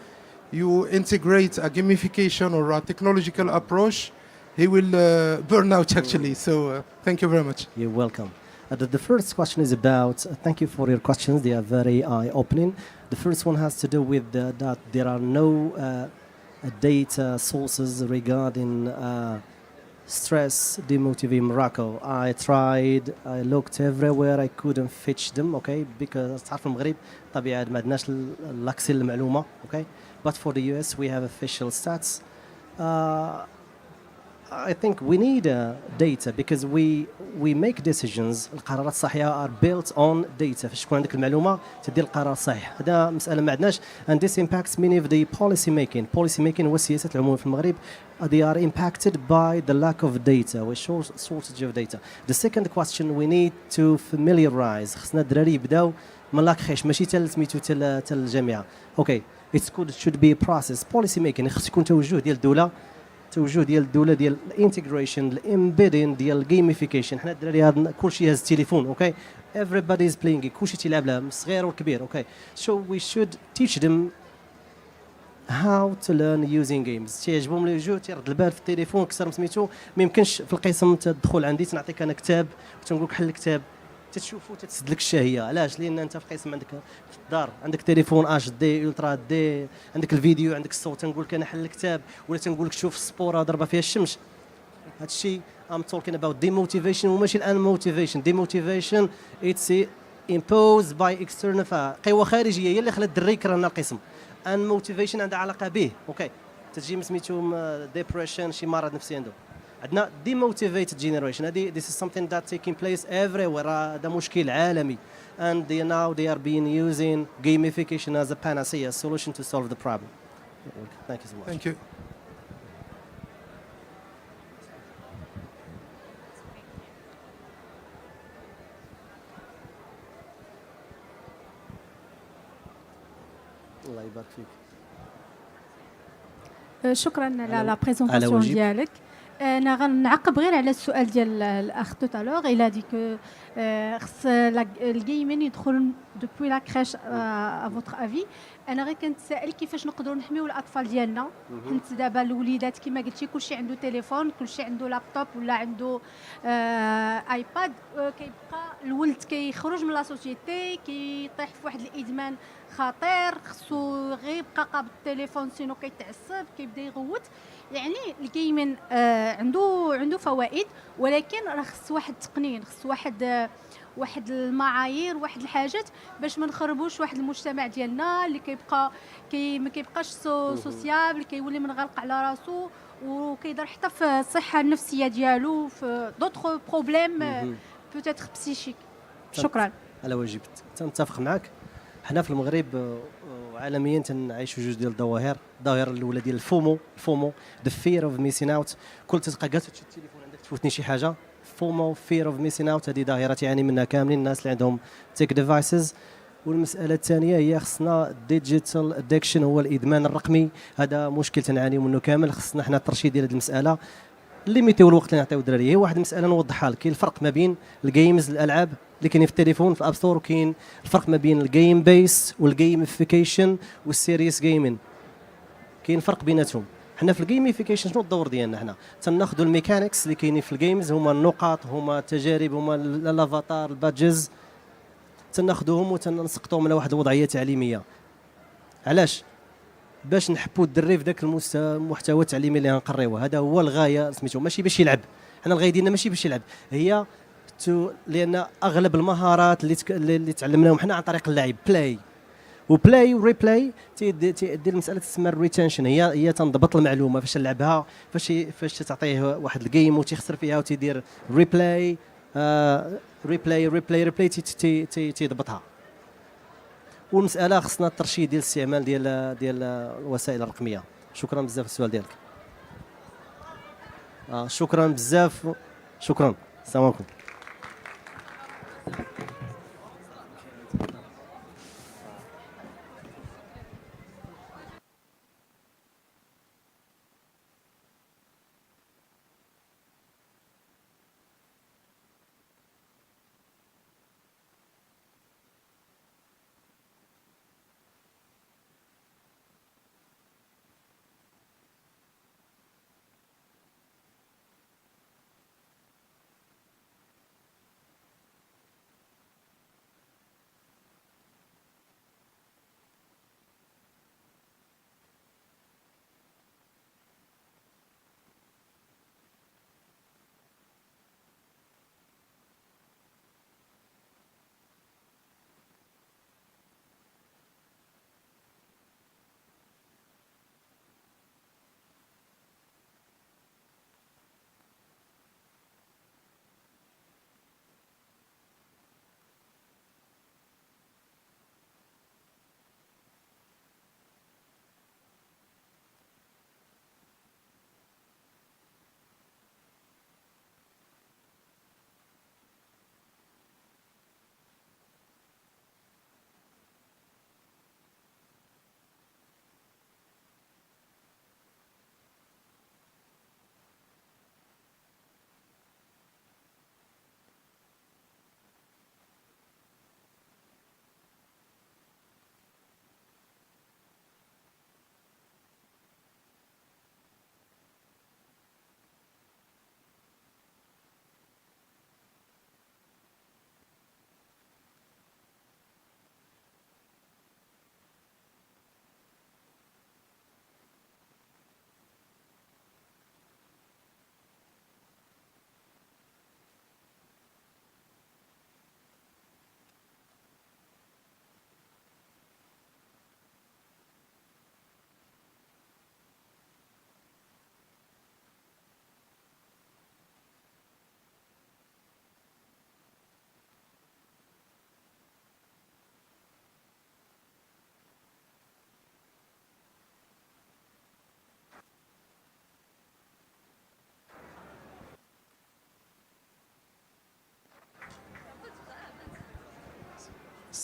you integrate a gamification or a technological approach, he will burn out actually. So thank you very much. You're welcome. The first question is about, thank you for your questions, they are very eye-opening. The first one has to do with that there are no data sources regarding stress demotivate Morocco. I tried, I looked everywhere, I couldn't fetch them, okay, because تعرف في المغرب طبيعة ما عندناش لاكسي للمعلومة, okay. But for the US we have official stats. I think we need data because we make decisions. القرارات الصحيحة are built on data. فاش تكون عندك المعلومة تدير القرار الصحيح. هذا مسألة ما عندناش. And this impacts many of the policy making. Policy making هو السياسات العمومية في المغرب. They are impacted by the lack of data or shortage of data. The second question we need to familiarize. خصنا الدراري يبداو من لاكخيش ماشي حتى سميتو حتى الجامعة. Okay. It's good. It should be a process. Policy making خص يكون توجه ديال الدولة. توجه ديال الدوله ديال الانتجريشن الامبيدين ديال الجيميفيكيشن. حنا الدراري هذا كلشي هاز التليفون, اوكي, everybody is playing, كلشي تيلعب لها الصغير والكبير, اوكي. So we should teach them how to learn using games. تيعجبهم لي جو تيرد البال في التليفون اكثر سميتو. ما يمكنش في القسم تدخل عندي تنعطيك انا كتاب وتنقول لك حل الكتاب تتشوفوا تتسد لك الشهيه. علاش؟ لان انت في قسم عندك في الدار عندك تليفون اش دي الترا دي, عندك الفيديو, عندك الصوت. تنقول لك انا حل الكتاب ولا تنقول لك شوف السبوره ضربه فيها الشمس. هذا الشيء I'm talking about demotivation وماشي الان motivation. demotivation it's imposed by external قوى خارجيه هي اللي خلات الدري يكرهنا القسم. ان motivation عندها علاقه به, اوكي. تجي سميتو depression شي مرض نفسي عنده. عندنا demotivated generation. This is something that taking place everywhere. هذا مشكل عالمي. And now they are being using gamification as a panacea solution to solve the problem. Thank you so much. Thank you. الله يبارك فيك. شكرا على لا بريزونطاسيون ديالك. انا غنعقب غير على السؤال ديال الاخ تو تالور. الى دي كو خص الجيمين يدخل دوبوي لا كريش ا فوتر افي. انا غير كنتسائل كيفاش نقدروا نحميو الاطفال ديالنا. حيت دابا الوليدات كما قلتي كلشي عنده تليفون, كلشي عنده لابتوب ولا عنده ايباد. كيبقى الولد كيخرج من لا سوسيتي كيطيح في واحد الادمان خطير. خصو غير يبقى قابض التليفون سينو كيتعصب كيبدا يغوت. يعني الجيمين عنده فوائد, ولكن راه خص واحد التقنين, خص واحد المعايير, واحد الحاجات باش ما نخربوش واحد المجتمع ديالنا اللي كيبقى ما كيبقاش سوسيابل, كيولي منغلق على راسو وكيضر حتى في الصحه النفسيه ديالو, في دوطخ بروبليم بوتيتر بسيشيك. شكرا. على واجب تنتفق معك. حنا في المغرب وعالميا تنعيشوا جوج ديال الظواهر. الظاهره الاولى ديال الفومو the fear of missing out. كل تلقى جالس تشد التليفون عندك تفوتني شي حاجه. فومو fear of missing out هذه ظاهره تعاني منها كاملين الناس اللي عندهم تيك ديفايسز. والمساله الثانيه هي خصنا ديجيتال ادكشن, هو الادمان الرقمي. هذا مشكل تنعانيو منه كامل. خصنا حنا الترشيد ديال هذه المساله ليميتيو الوقت اللي نعطيو الدراري. هي واحد المساله نوضحها لك. كاين الفرق ما بين الجيمز الالعاب اللي كاينين في التليفون في الاب ستور, وكاين الفرق ما بين الجيم بيس والجيميفيكيشن والسيريس جيمين. كاين فرق بيناتهم. حنا في الجيميفيكيشن شنو الدور ديالنا؟ حنا تناخذوا الميكانيكس اللي كاينين في الجيمز, هما النقاط, هما التجارب, هما الافاتار, البادجز. تناخذوهم وتنسقطوهم على واحد الوضعيه تعليميه. علاش؟ باش نحبوا الدري في ذاك المحتوى التعليمي اللي غنقريوه. هذا هو الغايه سميتو, ماشي باش يلعب. حنا الغايه ديالنا ماشي باش يلعب, هي لان اغلب المهارات اللي تعلمناهم حنا عن طريق اللعب. بلاي وريبلاي تيدير مساله تسمى الريتنشن. هي تنضبط المعلومه فاش نلعبها, فاش تعطيه واحد الجيم وتيخسر فيها وتيدير ريبلاي تيضبطها. والمساله خصنا الترشيد ديال الاستعمال ديال الوسائل الرقميه. شكرا بزاف السؤال ديالك. شكرا بزاف. شكرا. السلام عليكم.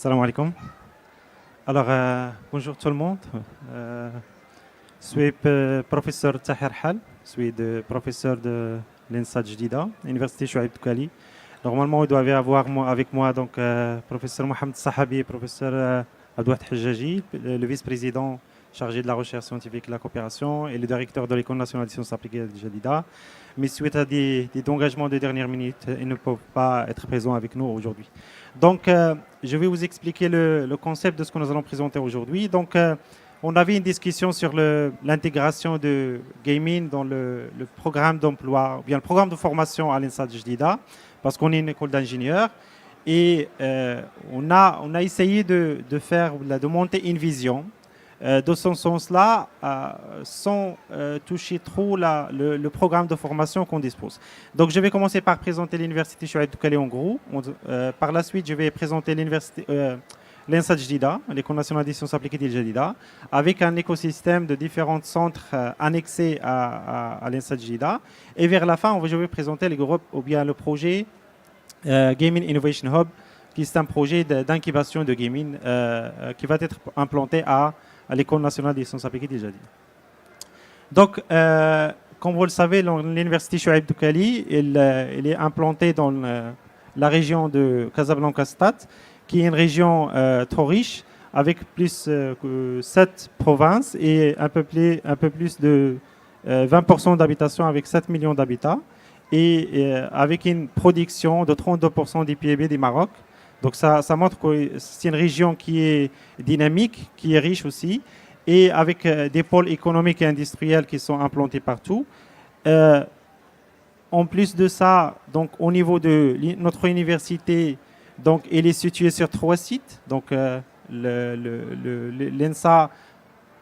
Salam alaikum. Alors, bonjour tout le monde. Je suis professeur Tahir Hal. Je suis professeur de l'INSA Jdida, Université Chouaib Toukali. Normalement, il doit y avoir avec moi donc professeur Mohamed Sahabi, professeur Abdouat Hajjaji, le vice-président chargé de la recherche scientifique et de la coopération et le directeur de l'École nationale des sciences appliquées de Jdida. Mais suite à des engagements de dernière minute, ils ne peuvent pas être présents avec nous aujourd'hui. Donc, je vais vous expliquer le concept de ce que nous allons présenter aujourd'hui. Donc, on avait une discussion sur l'intégration de gaming dans le programme d'emploi, ou bien le programme de formation à l'INSA Jdida, parce qu'on est une école d'ingénieurs. Et on a essayé de monter une vision de ce sens-là, sans toucher trop le programme de formation qu'on dispose. Donc, je vais commencer par présenter l'Université Chouaib Toukali en gros. Par la suite, je vais présenter l'INSA Jdida, l'École nationale des sciences appliquées de Jdida, avec un écosystème de différents centres annexés à l'INSA Jdida. Et vers la fin, je vais présenter le groupe ou bien le projet Gaming Innovation Hub, qui est un projet d'incubation de gaming qui va être implanté à l'École nationale des sciences appliquées de Jdida. Donc, comme vous le savez, l'Université Chouaib Toukali, elle est implantée dans la région de Casablanca-Stad, qui est une région trop riche, avec plus que 7 provinces et un peu plus de 20% d'habitation avec 7 millions d'habitants, et avec une production de 32% du PIB du Maroc. Donc ça montre que c'est une région qui est dynamique, qui est riche aussi, et avec des pôles économiques et industriels qui sont implantés partout. En plus de ça, donc au niveau de notre université, donc elle est située sur 3 sites, donc l'ENSA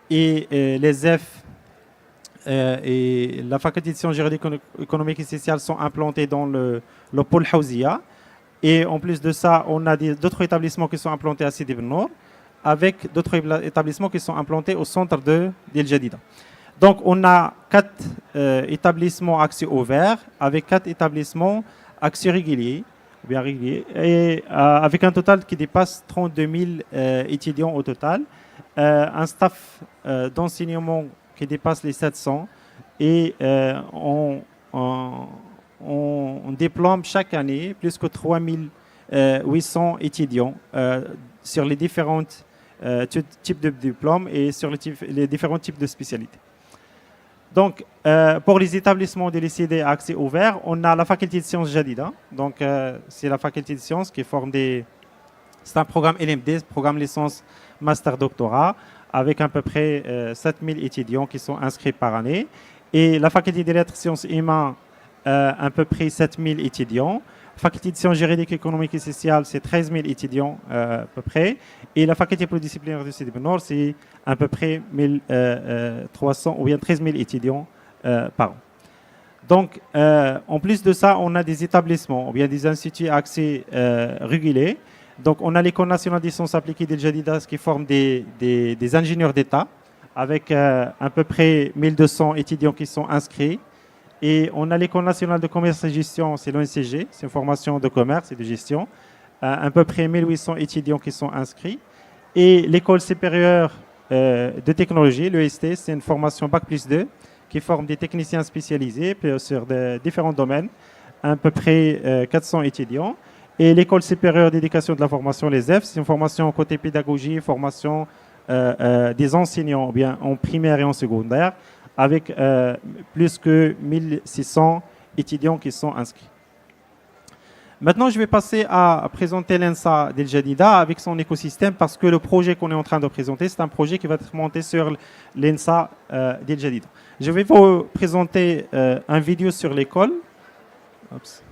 et les F et la faculté de sciences juridiques, économiques et sociales sont implantés dans le pôle Hawzia. Et en plus de ça, on a d'autres établissements qui sont implantés à Sidi Ben Nour. avec d'autres établissements qui sont implantés au centre de El Jadida. Donc, on a 4 établissements accès ouvert avec 4 établissements accès régulier, bien régulier, et avec un total qui dépasse 32 000 étudiants au total, un staff d'enseignement qui dépasse les 700 et on diplôme chaque année plus que 3800 étudiants sur les différents types de diplômes et sur les différents types de spécialités. Donc, pour les établissements de l'ICD à accès ouvert, on a la faculté de sciences Jadida. Donc, c'est la faculté de sciences qui forme des... C'est un programme LMD, programme licence, master, doctorat, avec à peu près 7000 étudiants qui sont inscrits par année. Et la faculté des lettres, sciences humaines, à peu près 7000 étudiants. Faculté de sciences juridiques, économiques et sociales, c'est 13 000 étudiants à peu près. Et la faculté pluridisciplinaire du Sud du Nord, c'est à peu près 1300 ou bien 13 000 étudiants par an. Donc, en plus de ça, on a des établissements ou bien des instituts à accès régulé. Donc, on a l'École nationale des sciences appliquées d'El Jadida qui forme des ingénieurs d'État avec à peu près 1200 étudiants qui sont inscrits. Et on a l'École nationale de commerce et gestion, c'est l'ONCG, c'est une formation de commerce et de gestion, à peu près 1800 étudiants qui sont inscrits. Et l'École supérieure de technologie, l'EST, c'est une formation Bac+2 qui forme des techniciens spécialisés sur différents domaines, à peu près 400 étudiants. Et l'École supérieure d'éducation de la formation, les EF, c'est une formation côté pédagogie, formation des enseignants, bien en primaire et en secondaire, avec plus que 1600 étudiants qui sont inscrits. Maintenant, je vais passer à présenter l'ENSA d'El Jadida avec son écosystème parce que le projet qu'on est en train de présenter, c'est un projet qui va être monté sur l'ENSA d'El Jadida. Je vais vous présenter une vidéo sur l'école. Oups.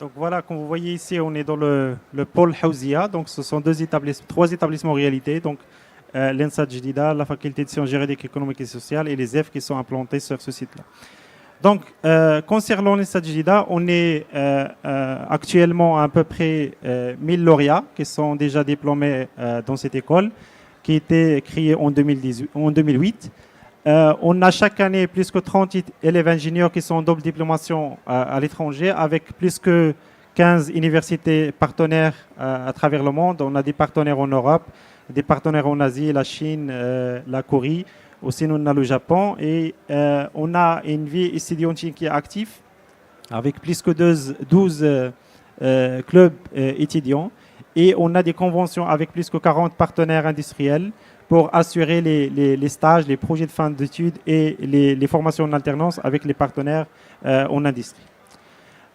Donc voilà, comme vous voyez ici, on est dans le pôle Haouzia. Donc ce sont trois établissements en réalité. Donc l'ENSA Jadida, la faculté de sciences juridiques, économiques et sociales et les EF qui sont implantés sur ce site-là. Donc concernant l'ENSA Jadida, on est actuellement à peu près 1000 lauréats qui sont déjà diplômés dans cette école qui a été créée en 2008. On a chaque année plus que 30 élèves ingénieurs qui sont en double diplomation à l'étranger avec plus que 15 universités partenaires à travers le monde. On a des partenaires en Europe, des partenaires en Asie, la Chine, la Corée. Aussi, on a le Japon et on a une vie étudiantine qui est active avec plus que 12 clubs étudiants. Et on a des conventions avec plus que 40 partenaires industriels pour assurer les stages, les projets de fin d'études et les formations en alternance avec les partenaires en industrie.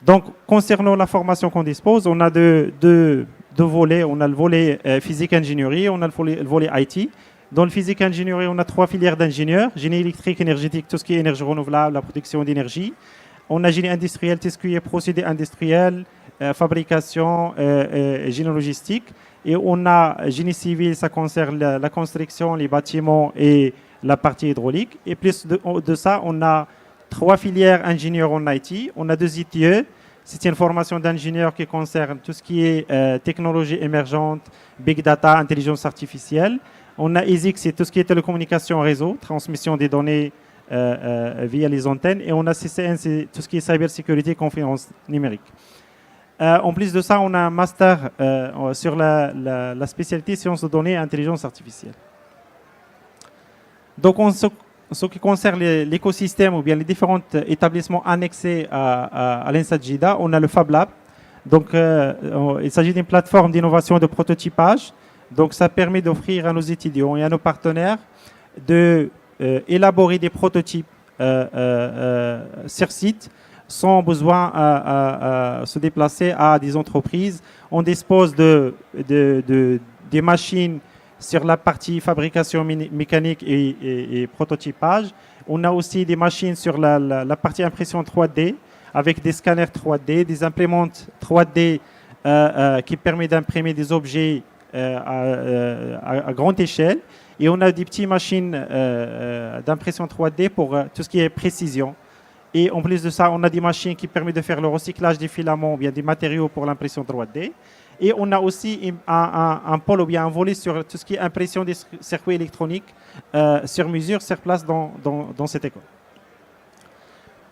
Donc, concernant la formation qu'on dispose, on a deux volets. On a le volet physique ingénierie, on a le volet IT. Dans le physique ingénierie, on a 3 filières d'ingénieurs: génie électrique, énergétique, tout ce qui est énergie renouvelable, la production d'énergie. On a génie industriel, tout ce qui est procédés industriels, fabrication, génie logistique. Et on a génie civil, ça concerne la construction, les bâtiments et la partie hydraulique. Et plus de ça, on a 3 filières ingénieurs en IT. On a 2 ITE. C'est une formation d'ingénieur qui concerne tout ce qui est technologie émergente, big data, intelligence artificielle. On a ESIC, c'est tout ce qui est télécommunication réseau, transmission des données via les antennes. Et on a CCN, c'est tout ce qui est cybersécurité, conférence numérique. En plus de ça, on a un master sur la spécialité sciences de données et intelligence artificielle. Donc, en ce qui concerne l'écosystème ou bien les différents établissements annexés à l'INSA JIDA, on a le Fab Lab. Donc, il s'agit d'une plateforme d'innovation et de prototypage. Donc, ça permet d'offrir à nos étudiants et à nos partenaires d'élaborer des prototypes sur site sans besoin à se déplacer à des entreprises. On dispose des machines sur la partie fabrication mécanique et prototypage. On a aussi des machines sur la partie impression 3D avec des scanners 3D, des imprimantes 3D qui permettent d'imprimer des objets à grande échelle. Et on a des petites machines d'impression 3D pour tout ce qui est précision. Et en plus de ça, on a des machines qui permettent de faire le recyclage des filaments ou bien des matériaux pour l'impression 3D. Et on a aussi un pôle ou bien un volet sur tout ce qui est impression des circuits électroniques sur mesure, sur place dans cette école.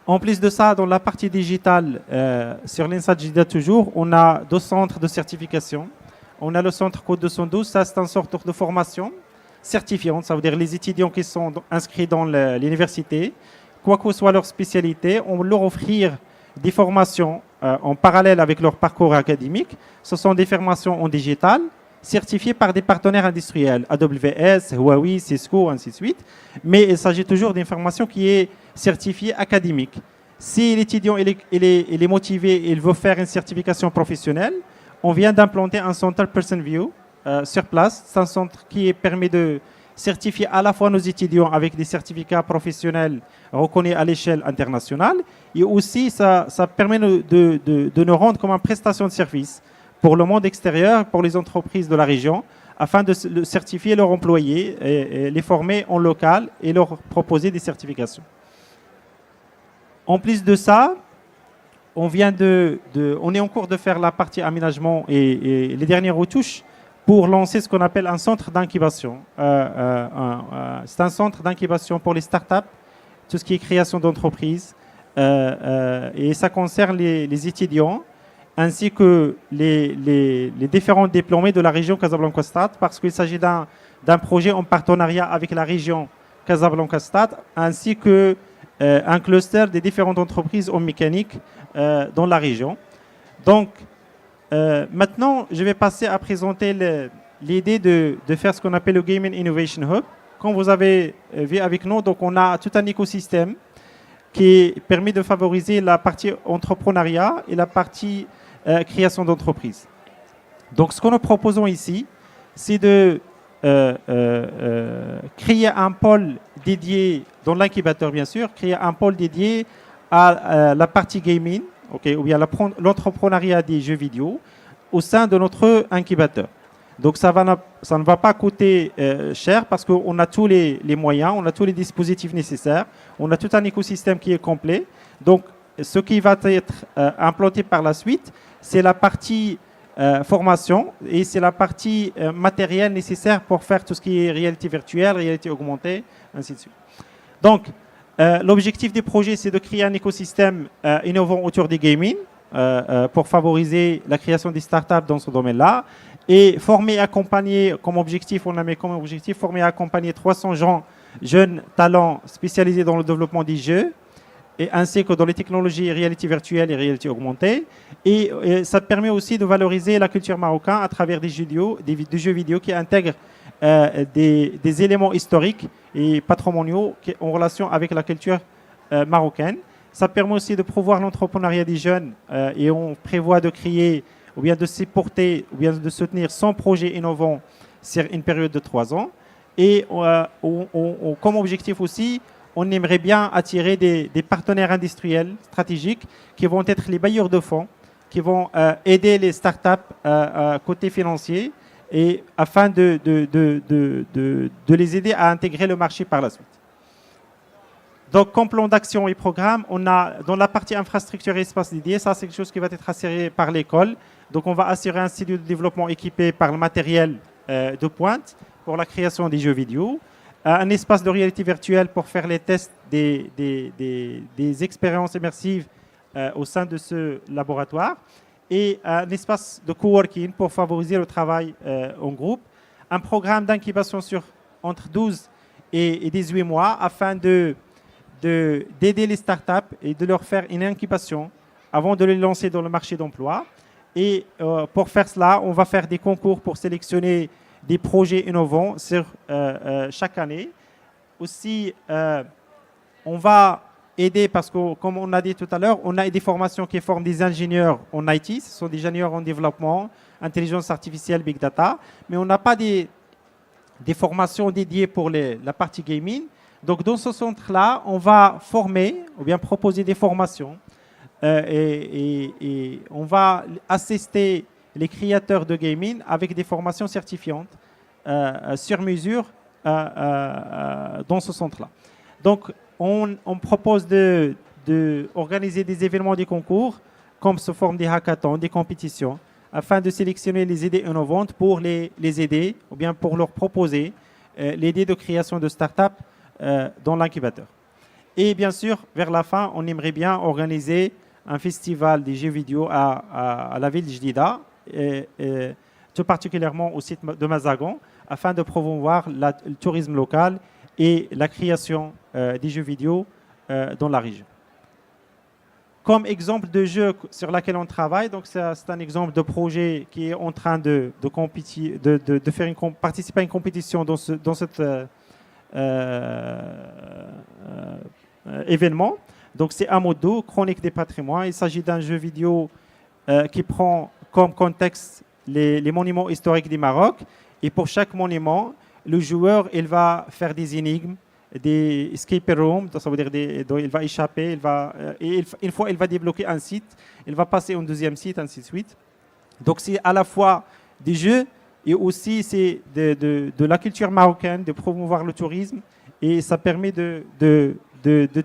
En plus de ça, dans la partie digitale, sur l'INSA JIDA toujours, on a 2 centres de certification. On a le centre Code 212, ça c'est un centre de formation certifiante, ça veut dire les étudiants qui sont inscrits dans l'université, quoi que soit leur spécialité, on leur offrir des formations en parallèle avec leur parcours académique. Ce sont des formations en digital, certifiées par des partenaires industriels, AWS, Huawei, Cisco, ainsi de suite. Mais il s'agit toujours d'une formation qui est certifiée académique. Si l'étudiant il est motivé, il veut faire une certification professionnelle, on vient d'implanter un centre Person View sur place. C'est un centre qui permet de certifier à la fois nos étudiants avec des certificats professionnels reconnus à l'échelle internationale, et aussi ça permet de nous rendre comme une prestation de service pour le monde extérieur, pour les entreprises de la région, afin de certifier leurs employés, et les former en local et leur proposer des certifications. En plus de ça, on est en cours de faire la partie aménagement et les dernières retouches pour lancer ce qu'on appelle un centre d'incubation. C'est un centre d'incubation pour les startups, tout ce qui est création d'entreprises, et ça concerne les étudiants ainsi que les différents diplômés de la région Casablanca-Stade, parce qu'il s'agit d'un projet en partenariat avec la région Casablanca-Stade ainsi que un cluster des différentes entreprises en mécanique dans la région. Donc, maintenant, je vais passer à présenter l'idée de faire ce qu'on appelle le Gaming Innovation Hub. Comme vous avez vu avec nous, donc on a tout un écosystème qui permet de favoriser la partie entrepreneuriat et la partie création d'entreprise. Donc, ce que nous proposons ici, c'est de créer un pôle dédié, dans l'incubateur bien sûr, créer un pôle dédié à la partie gaming, ou bien l'entrepreneuriat des jeux vidéo au sein de notre incubateur. Donc ça ne va pas coûter cher parce qu'on a tous les moyens, on a tous les dispositifs nécessaires, on a tout un écosystème qui est complet. Donc ce qui va être implanté par la suite, c'est la partie formation et c'est la partie matérielle nécessaire pour faire tout ce qui est réalité virtuelle, réalité augmentée, ainsi de suite. Donc l'objectif des projets, c'est de créer un écosystème innovant autour des gaming pour favoriser la création des startups dans ce domaine-là et former et accompagner comme objectif, on a mis comme objectif, former et accompagner 300 jeunes talents spécialisés dans le développement des jeux et ainsi que dans les technologies réalité virtuelle et réalité augmentée. Et ça permet aussi de valoriser la culture marocaine à travers des jeux vidéo qui intègrent des éléments historiques et patrimoniaux en relation avec la culture marocaine. Ça permet aussi de promouvoir l'entrepreneuriat des jeunes et on prévoit de créer ou bien de supporter ou bien de soutenir 100 projets innovants sur une période de 3 ans. Et comme objectif aussi, on aimerait bien attirer des partenaires industriels stratégiques qui vont être les bailleurs de fonds, qui vont aider les startups côté financier et afin de les aider à intégrer le marché par la suite. Donc, comme plan d'action et programme, on a dans la partie infrastructure et espace dédié, ça c'est quelque chose qui va être assuré par l'école. Donc, on va assurer un studio de développement équipé par le matériel de pointe pour la création des jeux vidéo, un espace de réalité virtuelle pour faire les tests des expériences immersives au sein de ce laboratoire, et un espace de coworking pour favoriser le travail en groupe, un programme d'incubation entre 12 et 18 mois afin d'aider les startups et de leur faire une incubation avant de les lancer dans le marché d'emploi. Et pour faire cela, on va faire des concours pour sélectionner des projets innovants chaque année. Aussi, on va aider parce que, comme on a dit tout à l'heure, on a des formations qui forment des ingénieurs en IT, ce sont des ingénieurs en développement, intelligence artificielle, big data, mais on n'a pas des formations dédiées pour la partie gaming. Donc, dans ce centre-là, on va former ou bien proposer des formations et on va assister les créateurs de gaming avec des formations certifiantes sur mesure dans ce centre-là. Donc, on propose d'organiser des événements, des concours, comme sous forme des hackathons, des compétitions, afin de sélectionner les idées innovantes pour les aider ou bien pour leur proposer l'idée de création de start-up dans l'incubateur. Et bien sûr, vers la fin, on aimerait bien organiser un festival des jeux vidéo à la ville de Jdida, tout particulièrement au site de Mazagon, afin de promouvoir le tourisme local et la création des jeux vidéo dans la région. Comme exemple de jeu sur lequel on travaille, donc c'est un exemple de projet qui est en train de faire participer à une compétition dans cet événement. Donc c'est Amodo, Chronique des patrimoines. Il s'agit d'un jeu vidéo qui prend comme contexte les monuments historiques du Maroc. Et pour chaque monument, le joueur il va faire des énigmes, des escape rooms, ça veut dire il va échapper, et une fois il va débloquer un site, il va passer au deuxième site, ainsi de suite. Donc c'est à la fois des jeux et aussi c'est de la culture marocaine, de promouvoir le tourisme, et ça permet de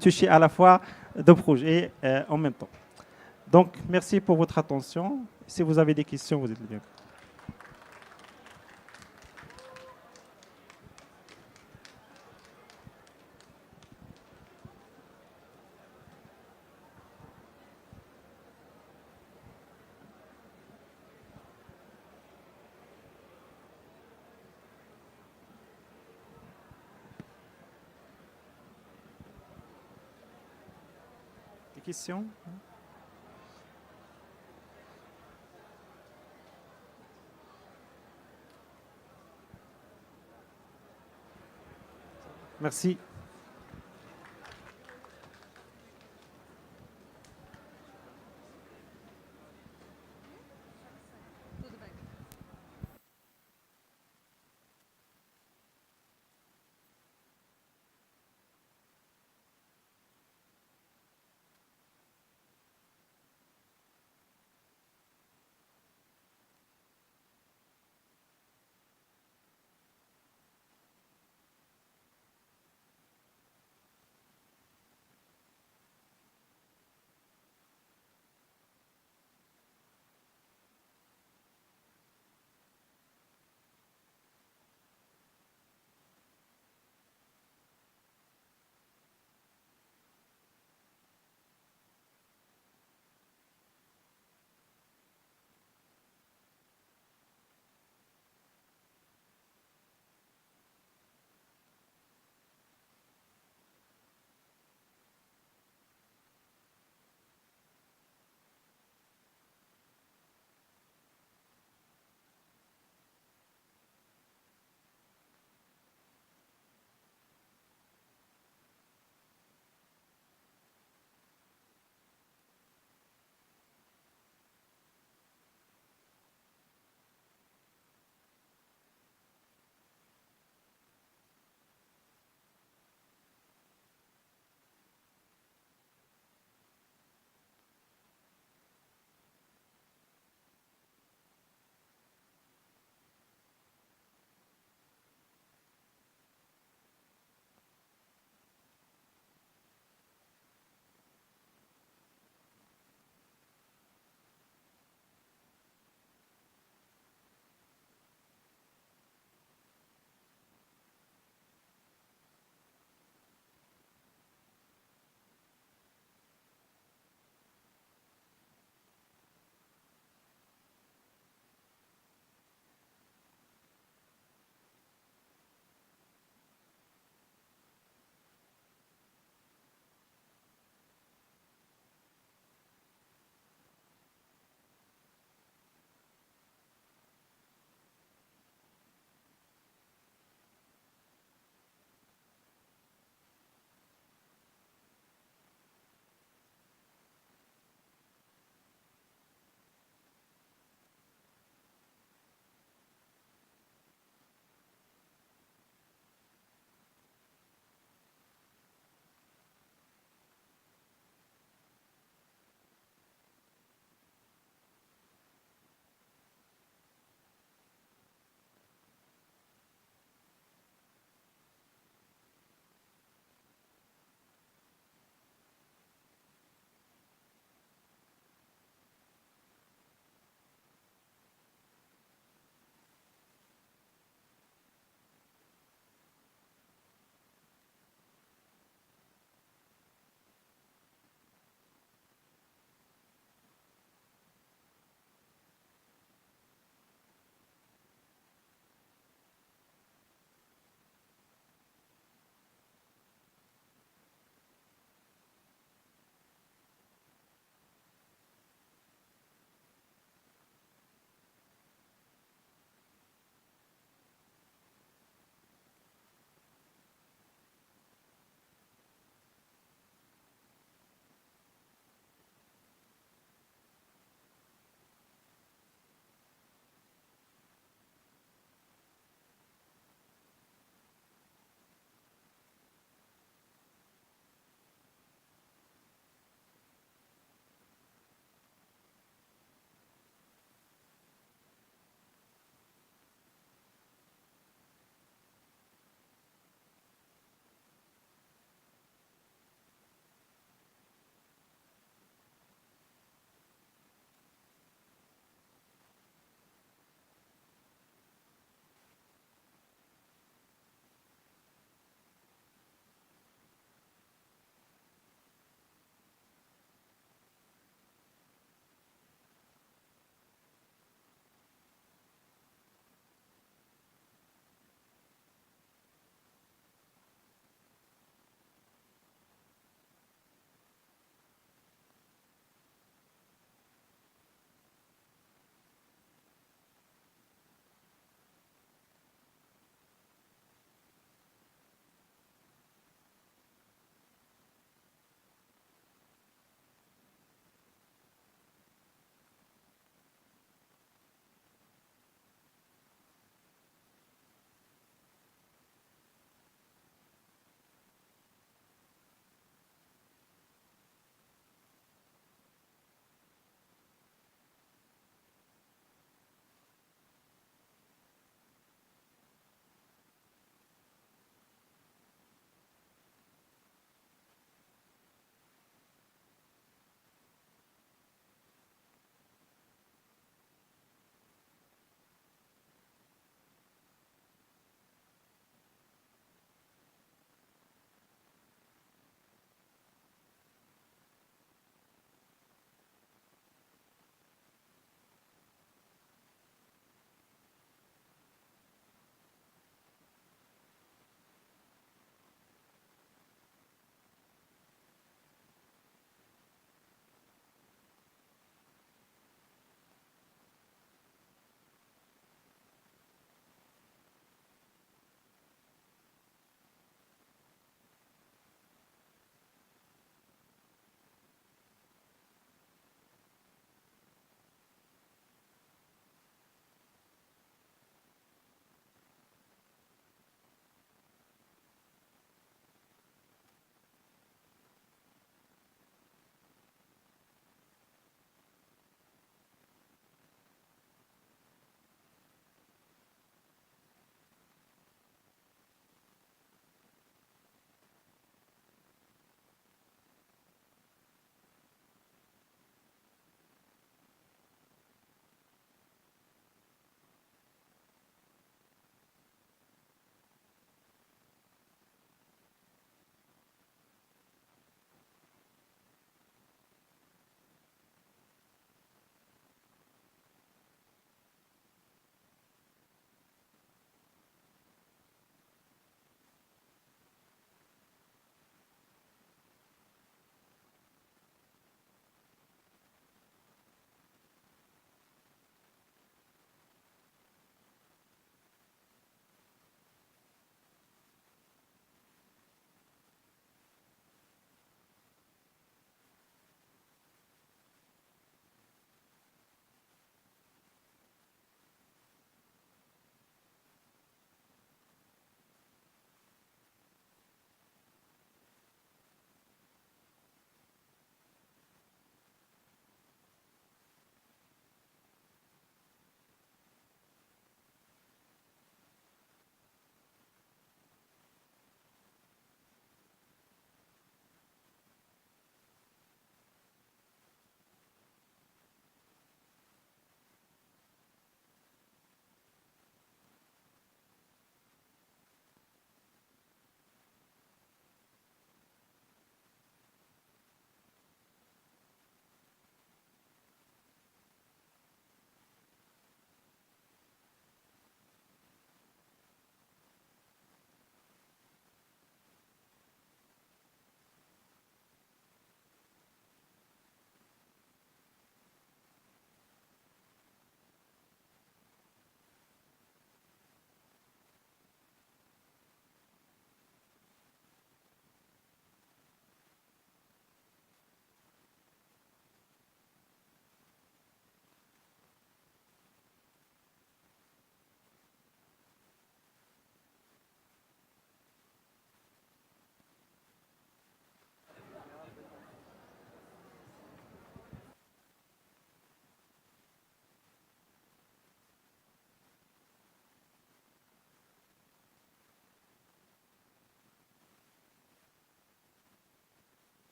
toucher à la fois deux projets en même temps. Donc merci pour votre attention. Si vous avez des questions, vous êtes les bienvenus. Questions? Merci.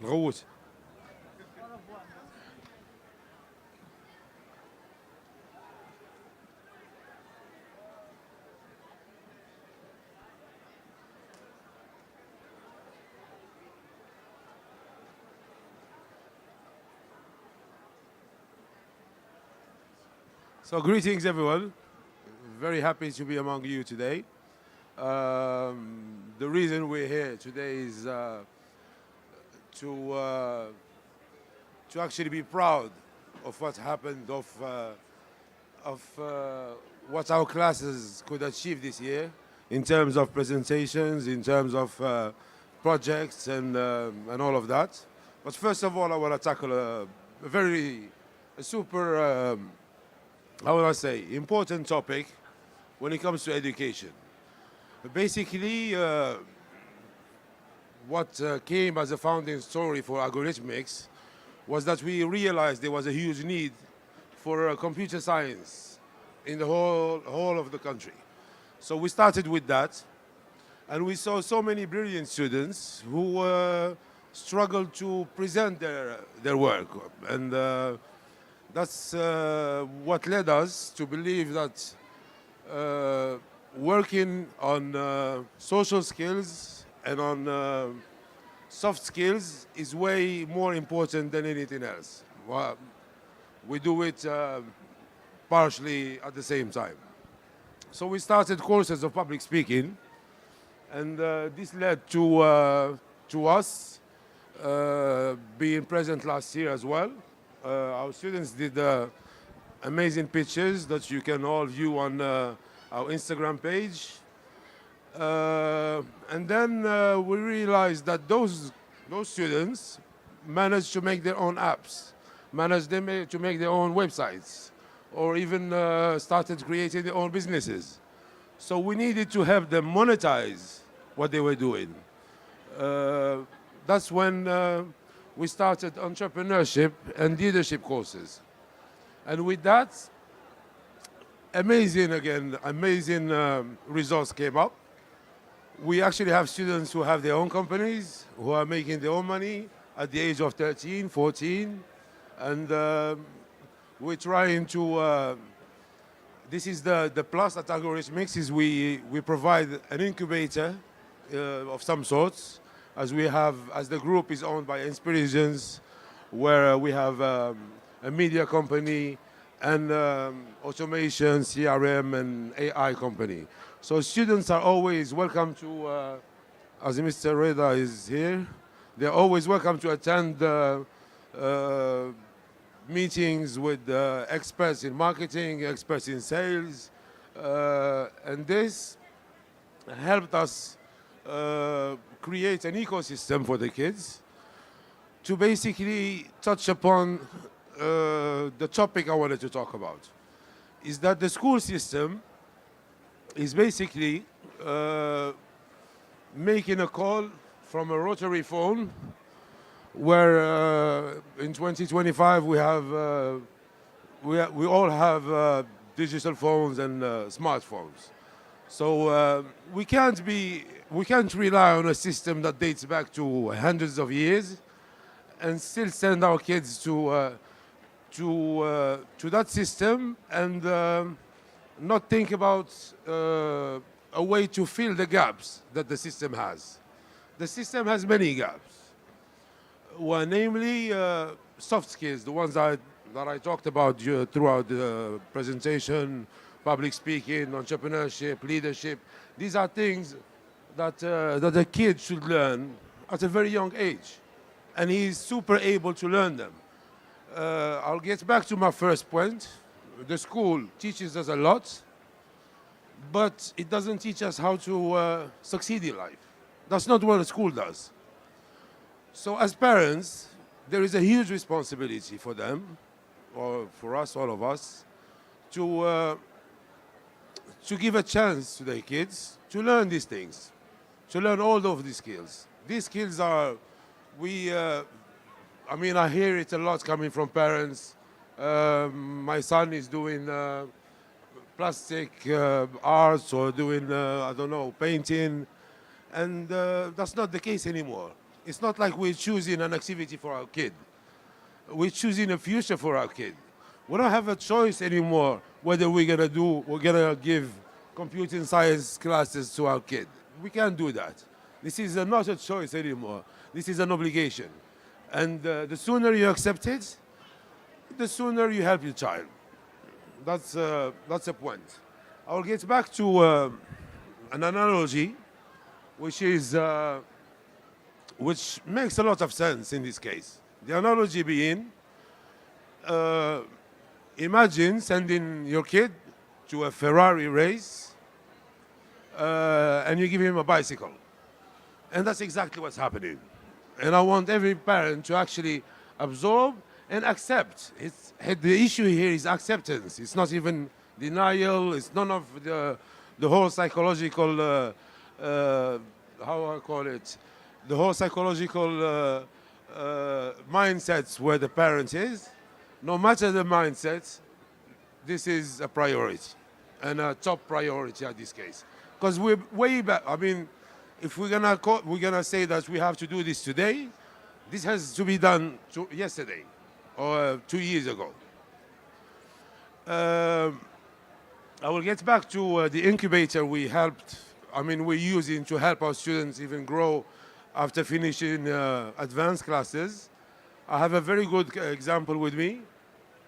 نغوت. So greetings everyone. Very happy to be among you today. The reason we're here today is to actually be proud of what happened, of what our classes could achieve this year in terms of presentations, in terms of projects and all of that. But first of all, I want to tackle a super, how would I say, important topic when it comes to education. Basically, what came as a founding story for algorithmics was that we realized there was a huge need for computer science in the whole of the country. So we started with that, and we saw so many brilliant students who struggled to present their work, and that's what led us to believe that working on social skills and on soft skills is way more important than anything else. Well, we do it partially at the same time. So we started courses of public speaking, and this led to us being present last year as well. Our students did amazing pitches that you can all view on our Instagram page. And then we realized that those students managed to make their own apps, managed to make their own websites, or even started creating their own businesses. So we needed to help them monetize what they were doing. That's when we started entrepreneurship and leadership courses. And with that, amazing results came up. We actually have students who have their own companies, who are making their own money at the age of 13, 14. And we're trying to, this is the plus at Algorithmics, is we provide an incubator of some sorts, as the group is owned by Inspirations, where we have a media company and automation, CRM, and AI company. So students are always welcome to, as Mr. Reda is here, they're always welcome to attend meetings with experts in marketing, experts in sales, and this helped us create an ecosystem for the kids to basically touch upon the topic I wanted to talk about. Is that the school system is basically making a call from a rotary phone, where in 2025 we all have digital phones and smartphones. So we can't rely on a system that dates back to hundreds of years and still send our kids to that system and not think about a way to fill the gaps that the system has. The system has many gaps. Well, namely soft skills, the ones that I talked about throughout the presentation, public speaking, entrepreneurship, leadership. These are things that a kid should learn at a very young age, and he's super able to learn them. I'll get back to my first point. The school teaches us a lot, but it doesn't teach us how to succeed in life. That's not what a school does. So as parents, there is a huge responsibility for them, or for us, all of us, to give a chance to their kids to learn these things, to learn all of these skills. These skills are, I mean, I hear it a lot coming from parents. My son is doing plastic arts or doing, I don't know, painting. And that's not the case anymore. It's not like we're choosing an activity for our kid. We're choosing a future for our kid. We don't have a choice anymore whether we're gonna give computing science classes to our kid. We can't do that. This is not a choice anymore. This is an obligation. And the sooner you accept it, the sooner you help your child. That's a point. I'll get back to an analogy, which makes a lot of sense in this case. The analogy being, imagine sending your kid to a Ferrari race and you give him a bicycle. And that's exactly what's happening. And I want every parent to actually absorb and accept. The issue here is acceptance. It's not even denial. It's none of the whole psychological, how I call it, the whole psychological mindsets where the parent is. No matter the mindset, this is a priority and a top priority at this case. Because we're way back. I mean, if we're gonna say that we have to do this today, this has to be done yesterday or 2 years ago. I will get back to the incubator we're using to help our students even grow after finishing advanced classes. I have a very good example with me.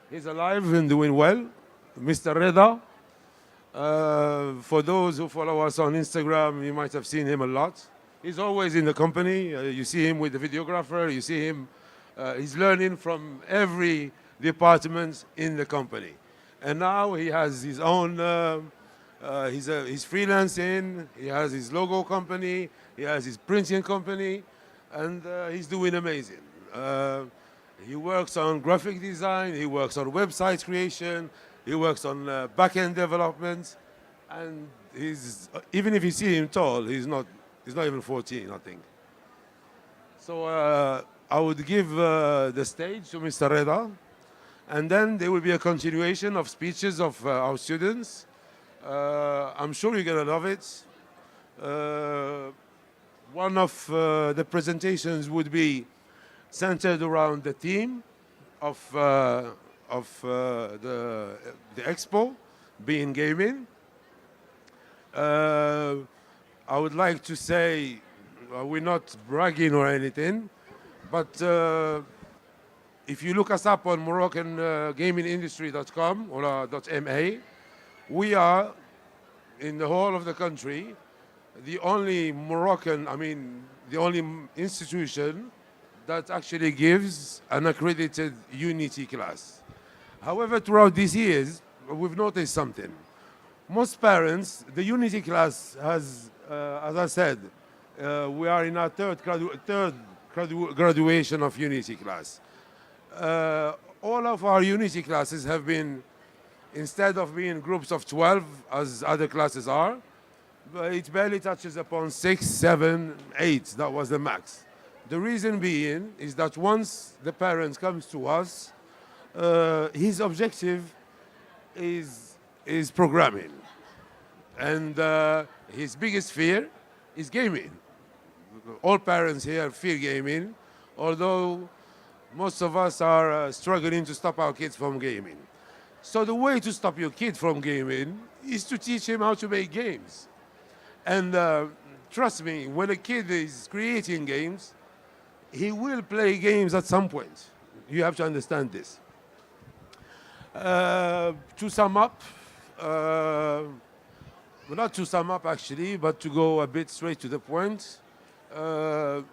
He's alive and doing well, Mr. Reda. For those who follow us on Instagram, you might have seen him a lot. He's always in the company. You see him with the videographer. You see him. He's learning from every department in the company. And now he has his own, he's freelancing. He has his logo company. He has his printing company. And he's doing amazing. He works on graphic design. He works on website creation. He works on back-end development, and even if you see him tall, he's not even 14, I think. So I would give the stage to Mr. Reda, and then there will be a continuation of speeches of our students. I'm sure you're gonna love it. One of the presentations would be centered around the theme of the expo, being gaming. I would like to say, we're not bragging or anything, but if you look us up on MoroccanGamingIndustry.com or .ma, we are, in the whole of the country, the only the only institution that actually gives an accredited Unity class. However, throughout these years, we've noticed something. Most parents, the Unity class has, as I said, we are in our third graduation of Unity class. All of our Unity classes have been, instead of being groups of 12, as other classes are, it barely touches upon 6, 7, 8. That was the max. The reason being is that once the parent comes to us, his objective is programming, and his biggest fear is gaming. All parents here fear gaming, although most of us are struggling to stop our kids from gaming. So the way to stop your kid from gaming is to teach him how to make games. And trust me, when a kid is creating games, he will play games at some point. You have to understand this. To sum up, not to sum up actually, but to go a bit straight to the point, I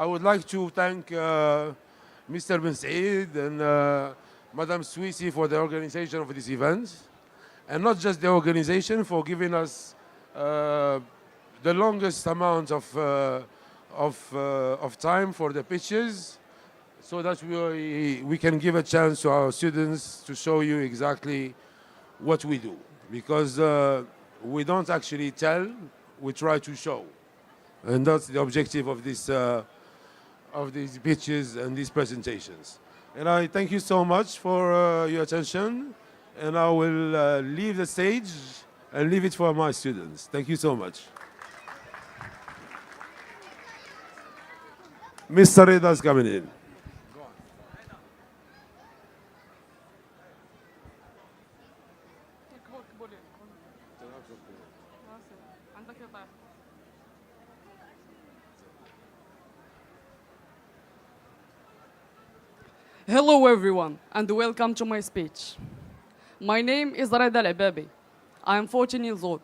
would like to thank Mr. Ben Said and Madame Suisi for the organization of this event, and not just the organization, for giving us the longest amount of time for the pitches, so that we can give a chance to our students to show you exactly what we do. Because we don't actually tell, we try to show. And that's the objective of these pitches and these presentations. And I thank you so much for your attention. And I will leave the stage and leave it for my students. Thank you so much. Mr. Rida is coming in. Hello everyone and welcome to my speech. My name is Rabat Al-Ababi. I am 14 years old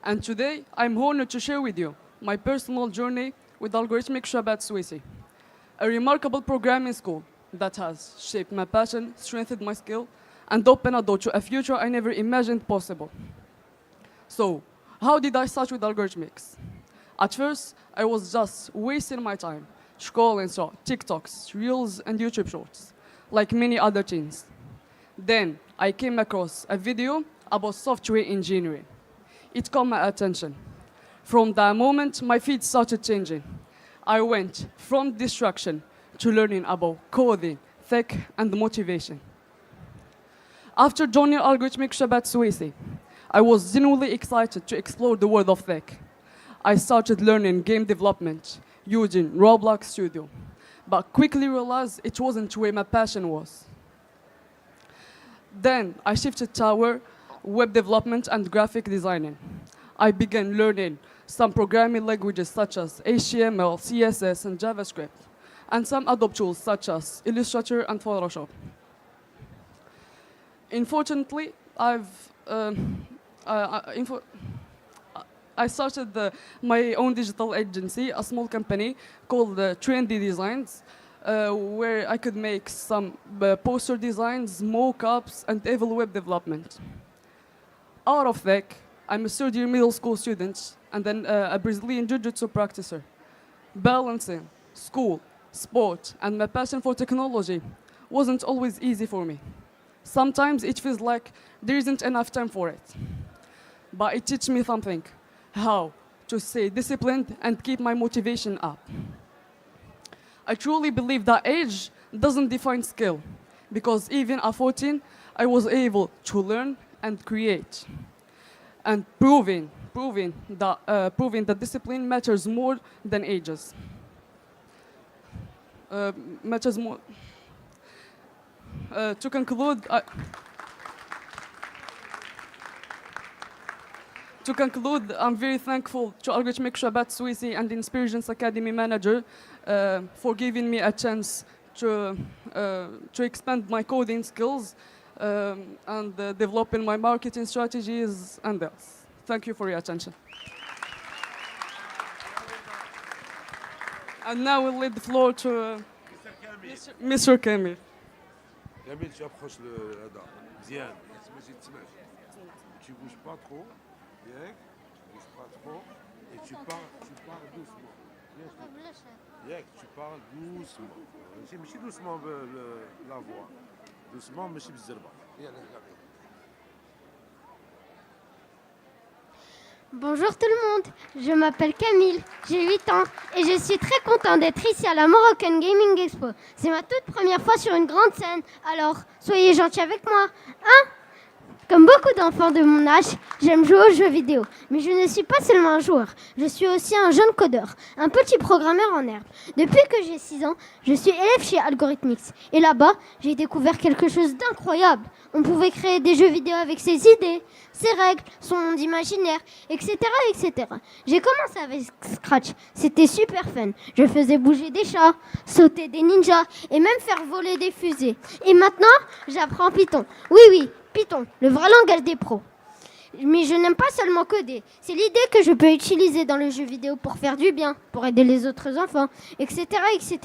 and today I'm honored to share with you my personal journey with algorithmic Rabat Suisse, a remarkable programming school that has shaped my passion, strengthened my skill, and opened a door to a future I never imagined possible. So, how did I start with algorithmics? At first, I was just wasting my time, scrolling through TikToks, Reels, and YouTube Shorts, like many other teens. Then, I came across a video about software engineering. It caught my attention. From that moment, my feed started changing. I went from distraction to learning about coding, tech, and motivation. After joining algorithmic Rabat Suisse, I was genuinely excited to explore the world of tech. I started learning game development using Roblox Studio, but quickly realized it wasn't where my passion was. Then I shifted toward web development and graphic designing. I began learning some programming languages such as HTML, CSS, and JavaScript, and some Adobe tools such as Illustrator and Photoshop. Unfortunately, I started my own digital agency, a small company called Trendy Designs, where I could make some poster designs, mock-ups, and even web development. Out of tech, I'm a third-year middle school student and then a Brazilian jiu-jitsu practicer. Balancing school, sport, and my passion for technology wasn't always easy for me. Sometimes it feels like there isn't enough time for it. But it teaches me something, how to stay disciplined and keep my motivation up. I truly believe that age doesn't define skill, because even at 14, I was able to learn and create, and proving that discipline matters more than ages. Matters more. To conclude, I'm very thankful to algorithmic Rabat Suisse and the Inspirations Academy manager for giving me a chance to expand my coding skills and developing my marketing strategies and else. Thank you for your attention. And now we'll leave the floor to Mr. Kamil. Kamil, tu approches le هذا مزيان ماشي تسمعش. Tu bouges pas trop. ياك tu bouges pas trop et tu parles doucement. ياك tu parles doucement. ماشي doucement la voix. Doucement ماشي بالزربه. Bonjour tout le monde, je m'appelle Camille, j'ai 8 ans et je suis très content d'être ici à la Morocco Gaming Expo. C'est ma toute première fois sur une grande scène, alors soyez gentils avec moi, hein? Comme beaucoup d'enfants de mon âge, j'aime jouer aux jeux vidéo. Mais je ne suis pas seulement un joueur, je suis aussi un jeune codeur, un petit programmeur en herbe. Depuis que j'ai 6 ans, je suis élève chez Algorithmix. Et là-bas, j'ai découvert quelque chose d'incroyable. On pouvait créer des jeux vidéo avec ses idées, ses règles, son monde imaginaire, etc. etc. J'ai commencé avec Scratch, c'était super fun. Je faisais bouger des chats, sauter des ninjas et même faire voler des fusées. Et maintenant, j'apprends Python. Oui, Python, le vrai langage des pros. Mais je n'aime pas seulement coder. C'est l'idée que je peux utiliser dans le jeu vidéo pour faire du bien, pour aider les autres enfants, etc. etc.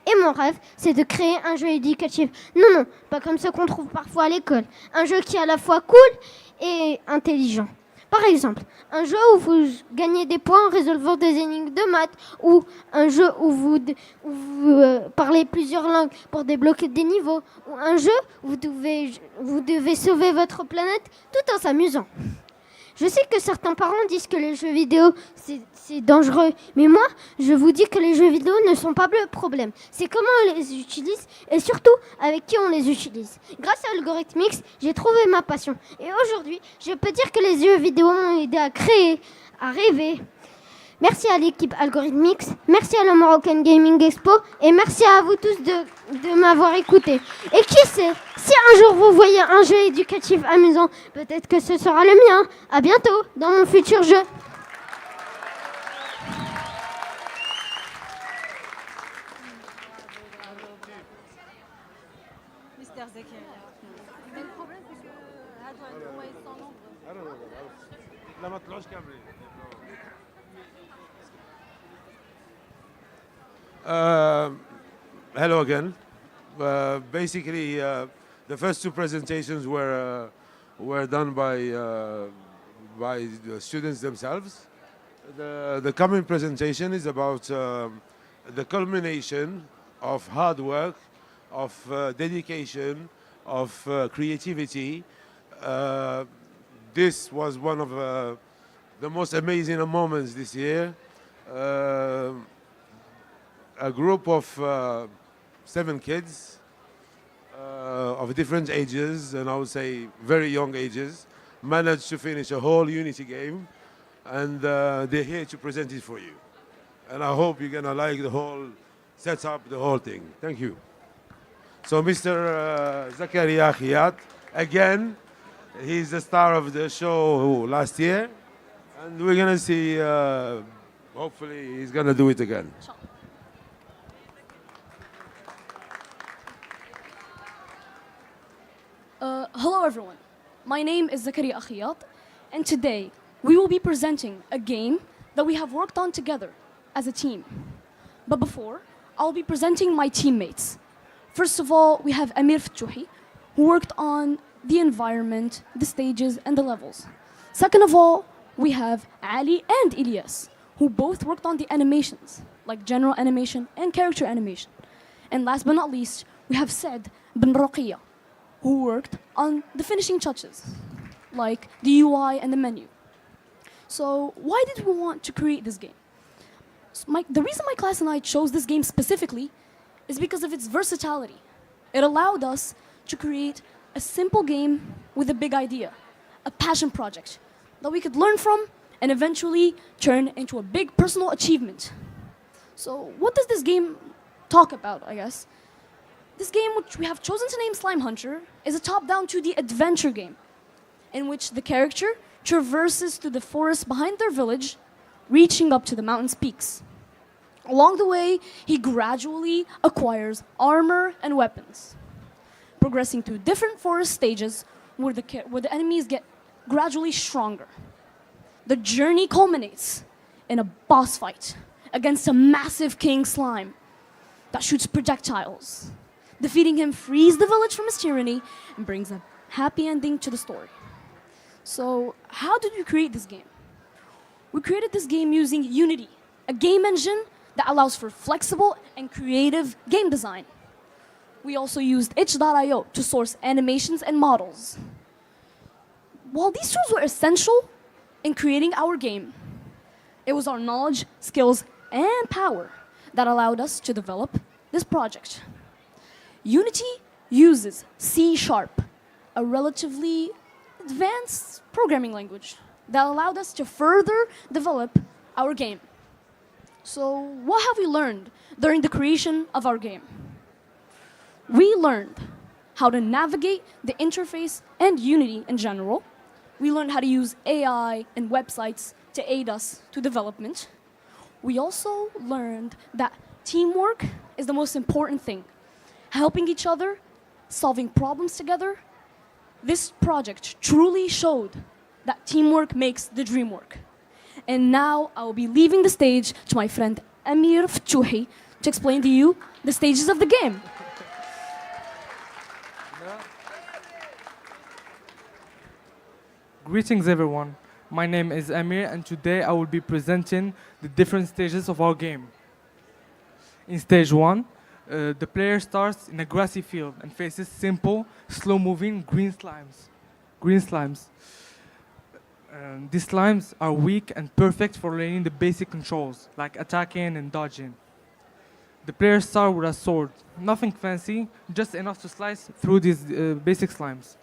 Et mon rêve, c'est de créer un jeu éducatif. Non, pas comme ceux qu'on trouve parfois à l'école. Un jeu qui est à la fois cool et intelligent. Par exemple, un jeu où vous gagnez des points en résolvant des énigmes de maths, ou un jeu où vous parlez plusieurs langues pour débloquer des niveaux, ou un jeu où vous devez sauver votre planète tout en s'amusant. Je sais que certains parents disent que les jeux vidéo, c'est dangereux. Mais moi, je vous dis que les jeux vidéo ne sont pas le problème. C'est comment on les utilise et surtout avec qui on les utilise. Grâce à Algorithmix, j'ai trouvé ma passion. Et aujourd'hui, je peux dire que les jeux vidéo m'ont aidé à créer, à rêver. Merci à l'équipe Algorithmix, merci à la Moroccan Gaming Expo et merci à vous tous de m'avoir écouté. Et qui sait, si un jour vous voyez un jeu éducatif amusant, peut-être que ce sera le mien. À bientôt dans mon futur jeu. Hello again. Basically, the first two presentations were done by the students themselves. The coming presentation is about the culmination of hard work, of dedication, of creativity. This was one of the most amazing moments this year. A group of 7 kids of different ages, and I would say very young ages, managed to finish a whole Unity game, and they're here to present it for you. And I hope you're gonna like the whole setup, the whole thing. Thank you. So Mr. Zakaria Khiyat, again, he's the star of the show last year, and we're gonna see, hopefully he's gonna do it again. Hello everyone, my name is Zakaria Akhiyat, and today we will be presenting a game that we have worked on together as a team. But before, I'll be presenting my teammates. First of all, we have Amir Ftouhi, who worked on the environment, the stages, and the levels. Second of all, we have Ali and Ilyas, who both worked on the animations, like general animation and character animation. And last but not least, we have Said bin Raqiya, who worked on the finishing touches, like the UI and the menu. So why did we want to create this game? The reason my class and I chose this game specifically is because of its versatility. It allowed us to create a simple game with a big idea, a passion project that we could learn from and eventually turn into a big personal achievement. So what does this game talk about, I guess? This game, which we have chosen to name Slime Hunter, is a top-down 2D adventure game in which the character traverses through the forest behind their village, reaching up to the mountain's peaks. Along the way, he gradually acquires armor and weapons, progressing through different forest stages where the enemies get gradually stronger. The journey culminates in a boss fight against a massive king slime that shoots projectiles. Defeating him frees the village from his tyranny and brings a happy ending to the story. So, how did we create this game? We created this game using Unity, a game engine that allows for flexible and creative game design. We also used itch.io to source animations and models. While these tools were essential in creating our game, it was our knowledge, skills, and power that allowed us to develop this project. Unity uses C#, a relatively advanced programming language that allowed us to further develop our game. So what have we learned during the creation of our game? We learned how to navigate the interface and Unity in general. We learned how to use AI and websites to aid us to development. We also learned that teamwork is the most important thing. Helping each other, solving problems together. This project truly showed that teamwork makes the dream work. And now I will be leaving the stage to my friend Amir Ftouhi to explain to you the stages of the game. Greetings everyone, my name is Amir and today I will be presenting the different stages of our game. In stage 1, the player starts in a grassy field and faces simple, slow-moving green slimes. These slimes are weak and perfect for learning the basic controls, like attacking and dodging. The player starts with a sword, nothing fancy, just enough to slice through these basic slimes.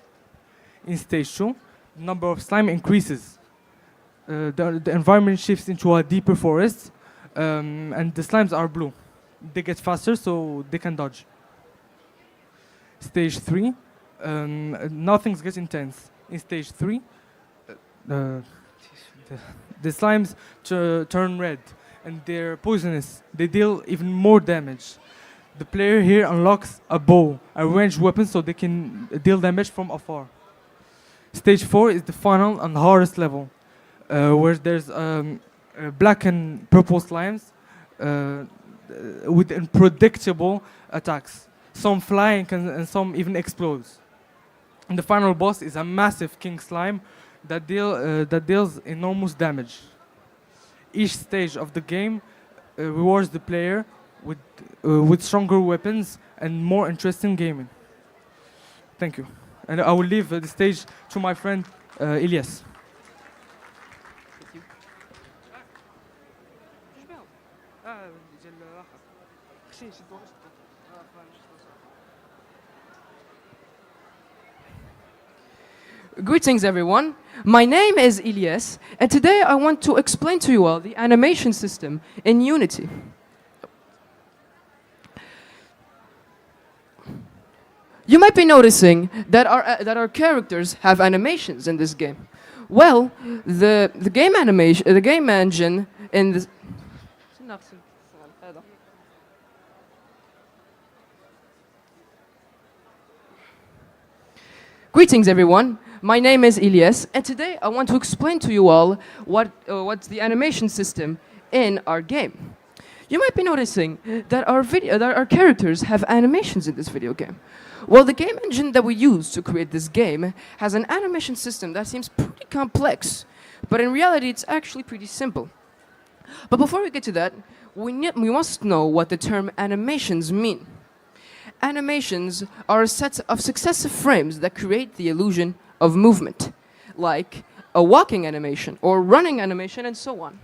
In stage 2, the number of slime increases. the environment shifts into a deeper forest, and the slimes are blue. They get faster, so they can dodge. Stage 3, now things get intense. In stage 3, the slimes turn red, and they're poisonous. They deal even more damage. The player here unlocks a bow, a ranged weapon, so they can deal damage from afar. Stage 4 is the final and hardest level, where there's black and purple slimes with unpredictable attacks. Some fly and some even explode. And the final boss is a massive king slime that deals enormous damage. Each stage of the game rewards the player with stronger weapons and more interesting gaming. Thank you. And I will leave the stage to my friend Ilyas. Greetings everyone, my name is Ilyas and today I want to explain to you all the animation system in Unity. You might be noticing that our characters have animations in this game. Well, the game engine in this Greetings everyone, my name is Ilyas and today I want to explain to you all what's the animation system in our game. You might be noticing that our characters have animations in this video game. Well, the game engine that we use to create this game has an animation system that seems pretty complex, but in reality it's actually pretty simple. But before we get to that, we must know what the term animations mean. Animations are a set of successive frames that create the illusion of movement, like a walking animation or running animation and so on.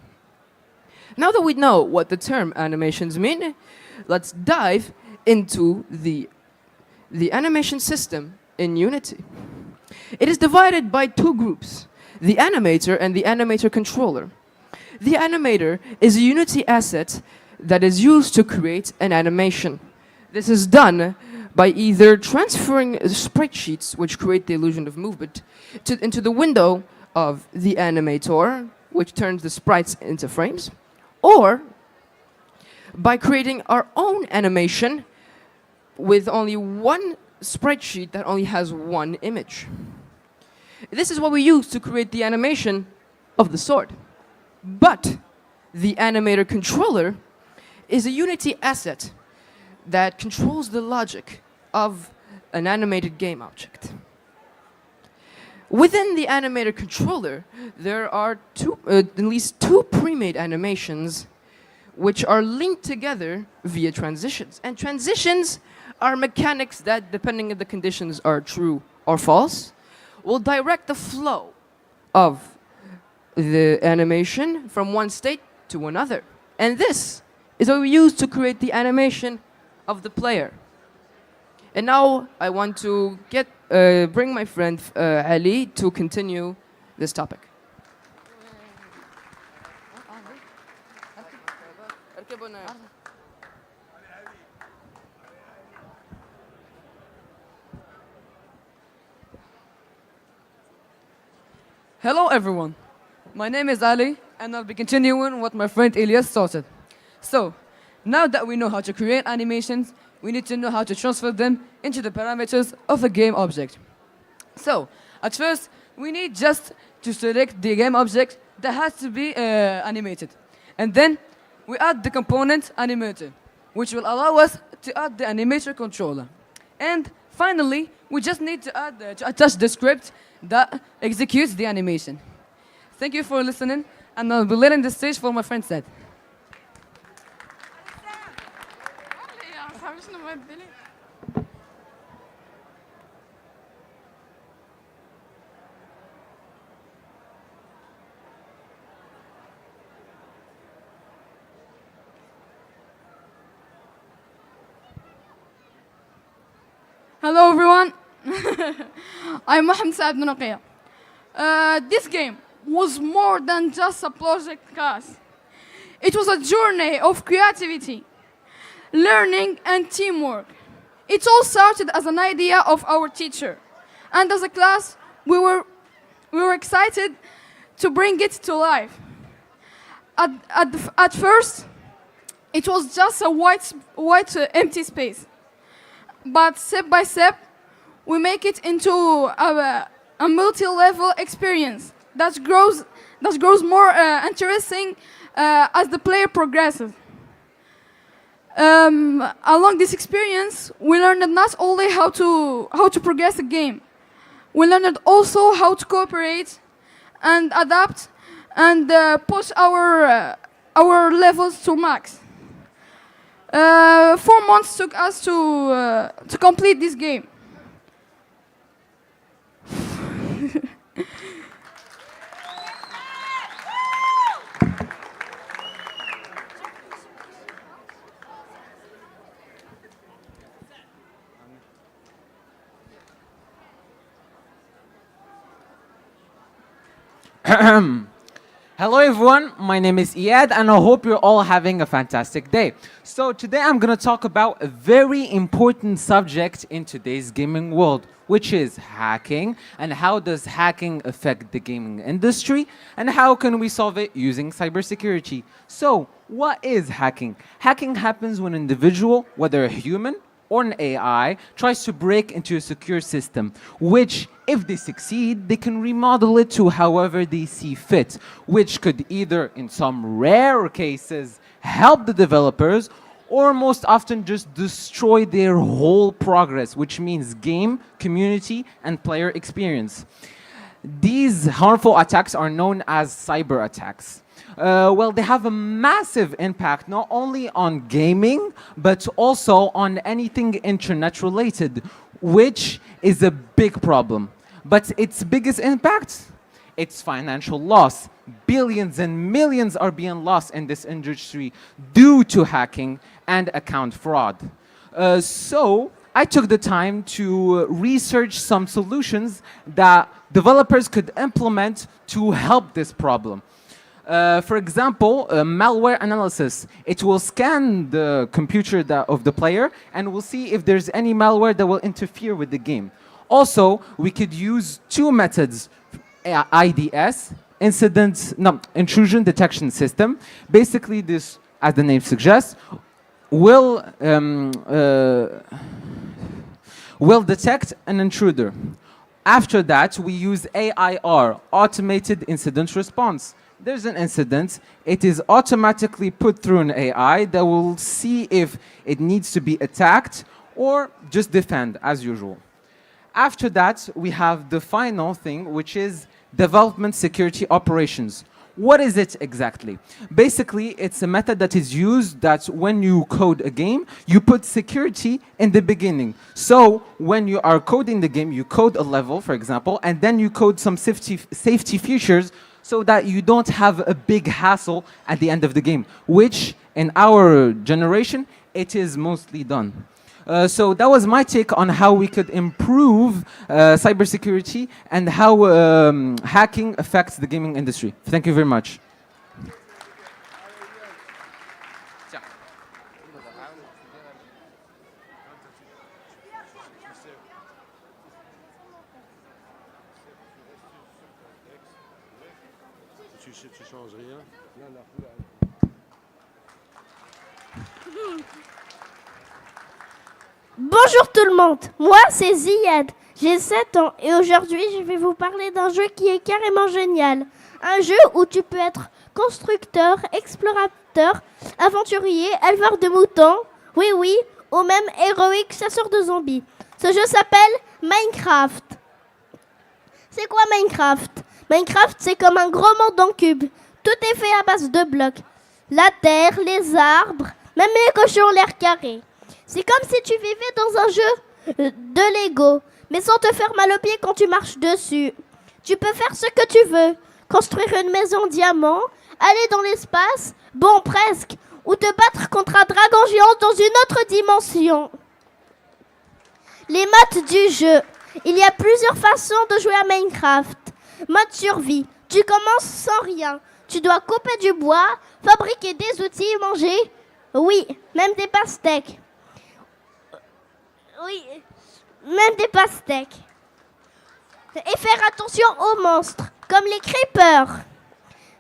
Now that we know what the term animations mean, let's dive into the animation system in Unity. It is divided by two groups, the animator and the animator controller. The animator is a Unity asset that is used to create an animation. This is done by either transferring sprite sheets, which create the illusion of movement, into the window of the animator, which turns the sprites into frames, or by creating our own animation with only one sprite sheet that only has one image. This is what we use to create the animation of the sword. But the animator controller is a Unity asset that controls the logic of an animated game object. Within the animator controller, there are at least two pre-made animations which are linked together via transitions. And transitions are mechanics that, depending on the conditions, are true or false, will direct the flow of the animation from one state to another. And this is what we use to create the animation of the player. And now I want to bring my friend Ali to continue this topic. Hello everyone, my name is Ali and I'll be continuing what my friend Ilyas started. So, now that we know how to create animations, we need to know how to transfer them into the parameters of a game object. So, at first, we need just to select the game object that has to be animated. And then, we add the component animator, which will allow us to add the animator controller. And finally, we just need to attach the script that executes the animation. Thank you for listening, and I'll be letting the stage for my friend Said. Hello everyone, I'm Mohamed Saad Nunaqiya. This game was more than just a project class. It was a journey of creativity, learning, and teamwork. It all started as an idea of our teacher, and as a class, we were excited to bring it to life. At first, it was just a white empty space, but step by step, we make it into a multi-level experience that grows more interesting as the player progresses. Along this experience, we learned not only how to progress a game, we learned also how to cooperate and adapt and push our levels to max. 4 months took us to complete this game. Hello everyone, my name is Iyad and I hope you're all having a fantastic day. So today I'm going to talk about a very important subject in today's gaming world, which is hacking, and how does hacking affect the gaming industry, and how can we solve it using cybersecurity. So what is hacking? Hacking happens when an individual, whether a human or an AI, tries to break into a secure system, which, if they succeed, they can remodel it to however they see fit, which could either, in some rare cases, help the developers, or most often just destroy their whole progress, which means game, community, and player experience. These harmful attacks are known as cyber attacks. Well, they have a massive impact not only on gaming, but also on anything internet related, which is a big problem. But its biggest impact? It's financial loss. Billions and millions are being lost in this industry due to hacking and account fraud. So I took the time to research some solutions that developers could implement to help this problem. For example, malware analysis. It will scan the computer of the player and will see if there's any malware that will interfere with the game. Also, we could use two methods, IDS, intrusion detection system. Basically, this, as the name suggests, will detect an intruder. After that, we use AIR, automated incident response. There's an incident, it is automatically put through an AI that will see if it needs to be attacked or just defend as usual. After that, we have the final thing, which is development security operations. What is it exactly? Basically, it's a method that is used that when you code a game, you put security in the beginning. So when you are coding the game, you code a level, for example, and then you code some safety features so that you don't have a big hassle at the end of the game, which in our generation, it is mostly done. So that was my take on how we could improve cybersecurity and how hacking affects the gaming industry. Thank you very much. Tu changes rien? Bonjour tout le monde, moi c'est Ziyad, j'ai 7 ans et aujourd'hui je vais vous parler d'un jeu qui est carrément génial. Un jeu où tu peux être constructeur, explorateur, aventurier, éleveur de moutons, oui, ou même héroïque chasseur de zombies. Ce jeu s'appelle Minecraft. C'est quoi Minecraft? Minecraft c'est comme un gros monde en cube, tout est fait à base de blocs. La terre, les arbres, même les cochons ont l'air carrés. C'est comme si tu vivais dans un jeu de Lego, mais sans te faire mal aux pieds quand tu marches dessus. Tu peux faire ce que tu veux, construire une maison diamant, aller dans l'espace, bon presque, ou te battre contre un dragon géant dans une autre dimension. Les modes du jeu. Il y a plusieurs façons de jouer à Minecraft. Mode survie. Tu commences sans rien. Tu dois couper du bois, fabriquer des outils, manger. Oui, même des pastèques. Oui, même des pastèques. Et faire attention aux monstres, comme les creepers.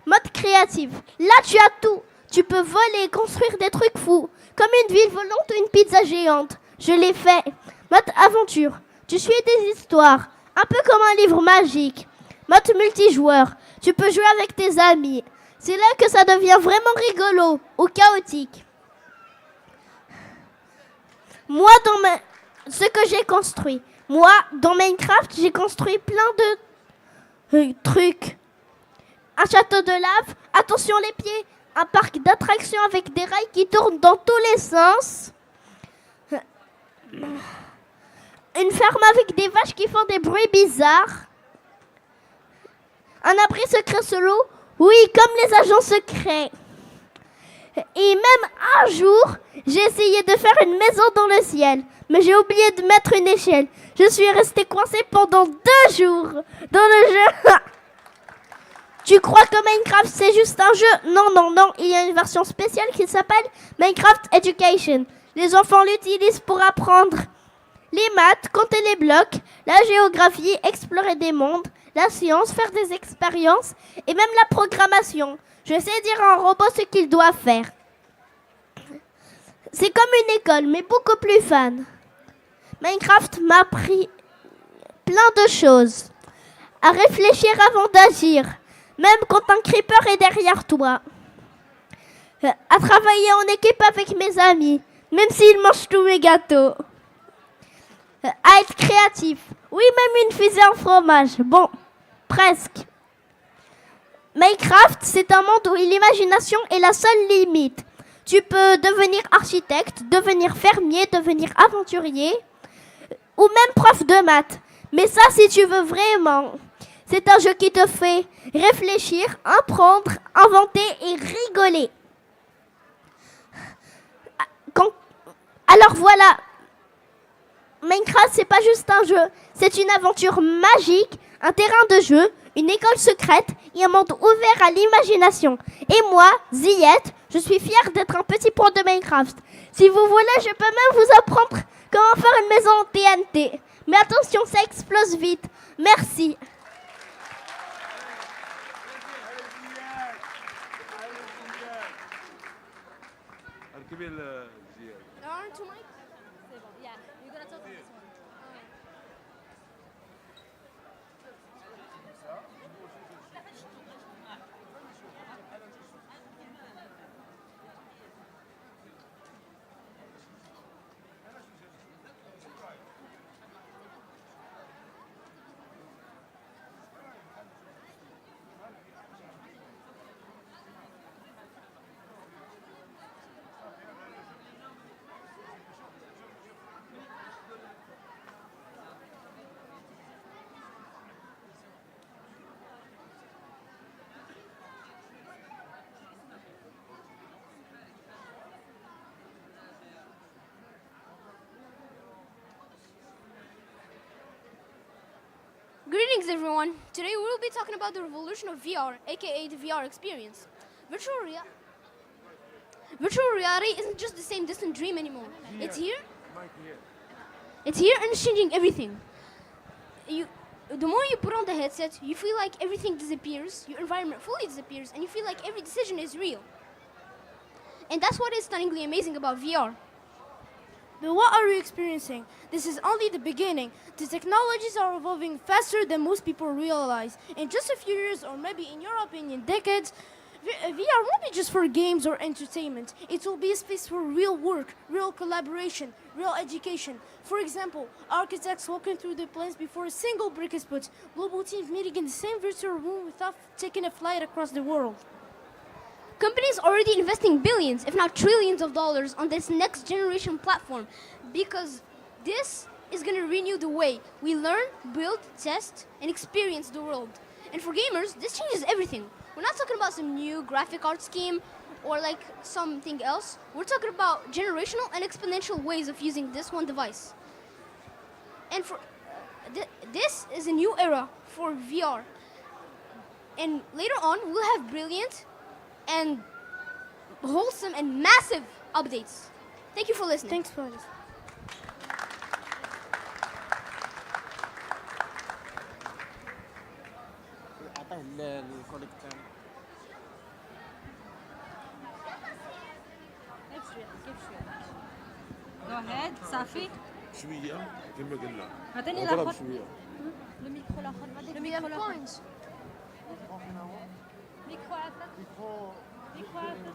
Mode créatif. Là, tu as tout. Tu peux voler, construire des trucs fous, comme une ville volante ou une pizza géante. Je l'ai fait. Mode aventure. Tu suis des histoires, un peu comme un livre magique. Mode multijoueur. Tu peux jouer avec tes amis. C'est là que ça devient vraiment rigolo ou chaotique. Moi, ce que j'ai construit. Moi, dans Minecraft, j'ai construit plein de trucs. Un château de lave, attention les pieds, un parc d'attractions avec des rails qui tournent dans tous les sens. Une ferme avec des vaches qui font des bruits bizarres. Un abri secret solo, oui, comme les agents secrets. Et même un jour, j'ai essayé de faire une maison dans le ciel, mais j'ai oublié de mettre une échelle. Je suis restée coincée pendant 2 jours dans le jeu. Tu crois que Minecraft c'est juste un jeu? Non, non, non, il y a une version spéciale qui s'appelle Minecraft Education. Les enfants l'utilisent pour apprendre les maths, compter les blocs, la géographie, explorer des mondes, la science, faire des expériences et même la programmation. Je sais dire à un robot ce qu'il doit faire. C'est comme une école, mais beaucoup plus fun. Minecraft m'a appris plein de choses. À réfléchir avant d'agir, même quand un creeper est derrière toi. À travailler en équipe avec mes amis, même s'ils mangent tous mes gâteaux. À être créatif. Oui, même une fusée en fromage. Bon, presque. Minecraft, c'est un monde où l'imagination est la seule limite. Tu peux devenir architecte, devenir fermier, devenir aventurier, ou même prof de maths. Mais ça, si tu veux vraiment. C'est un jeu qui te fait réfléchir, apprendre, inventer et rigoler. Alors voilà, Minecraft, c'est pas juste un jeu, c'est une aventure magique, un terrain de jeu, une école secrète et un monde ouvert à l'imagination. Et moi, Ziyet, je suis fière d'être un petit pro de Minecraft. Si vous voulez, je peux même vous apprendre comment faire une maison en TNT. Mais attention, ça explose vite. Merci. Greetings everyone. Today we will be talking about the revolution of VR, aka the VR experience. Virtual reality isn't just the same distant dream anymore. It's here. It's here and it's changing everything. The more you put on the headset, you feel like everything disappears, your environment fully disappears, and you feel like every decision is real. And that's what is stunningly amazing about VR. But what are we experiencing? This is only the beginning. The technologies are evolving faster than most people realize. In just a few years, or maybe in your opinion, decades, VR won't be just for games or entertainment. It will be a space for real work, real collaboration, real education. For example, architects walking through the plans before a single brick is put, global teams meeting in the same virtual room without taking a flight across the world. Companies are already investing billions, if not trillions of dollars on this next generation platform because this is going to renew the way we learn, build, test, and experience the world. And for gamers, this changes everything. We're not talking about some new graphic art scheme or like something else. We're talking about generational and exponential ways of using this one device. And for this is a new era for VR. And later on, we'll have brilliant and wholesome and massive updates. Thank you for listening. Thanks for listening. Go ahead, صافي. شويه كما قلنا عطيني اضرب الآخر. شويه الميكرو الآخر بعدين الميكرو الآخر. ميكرو عافاك. ميكرو عافاك.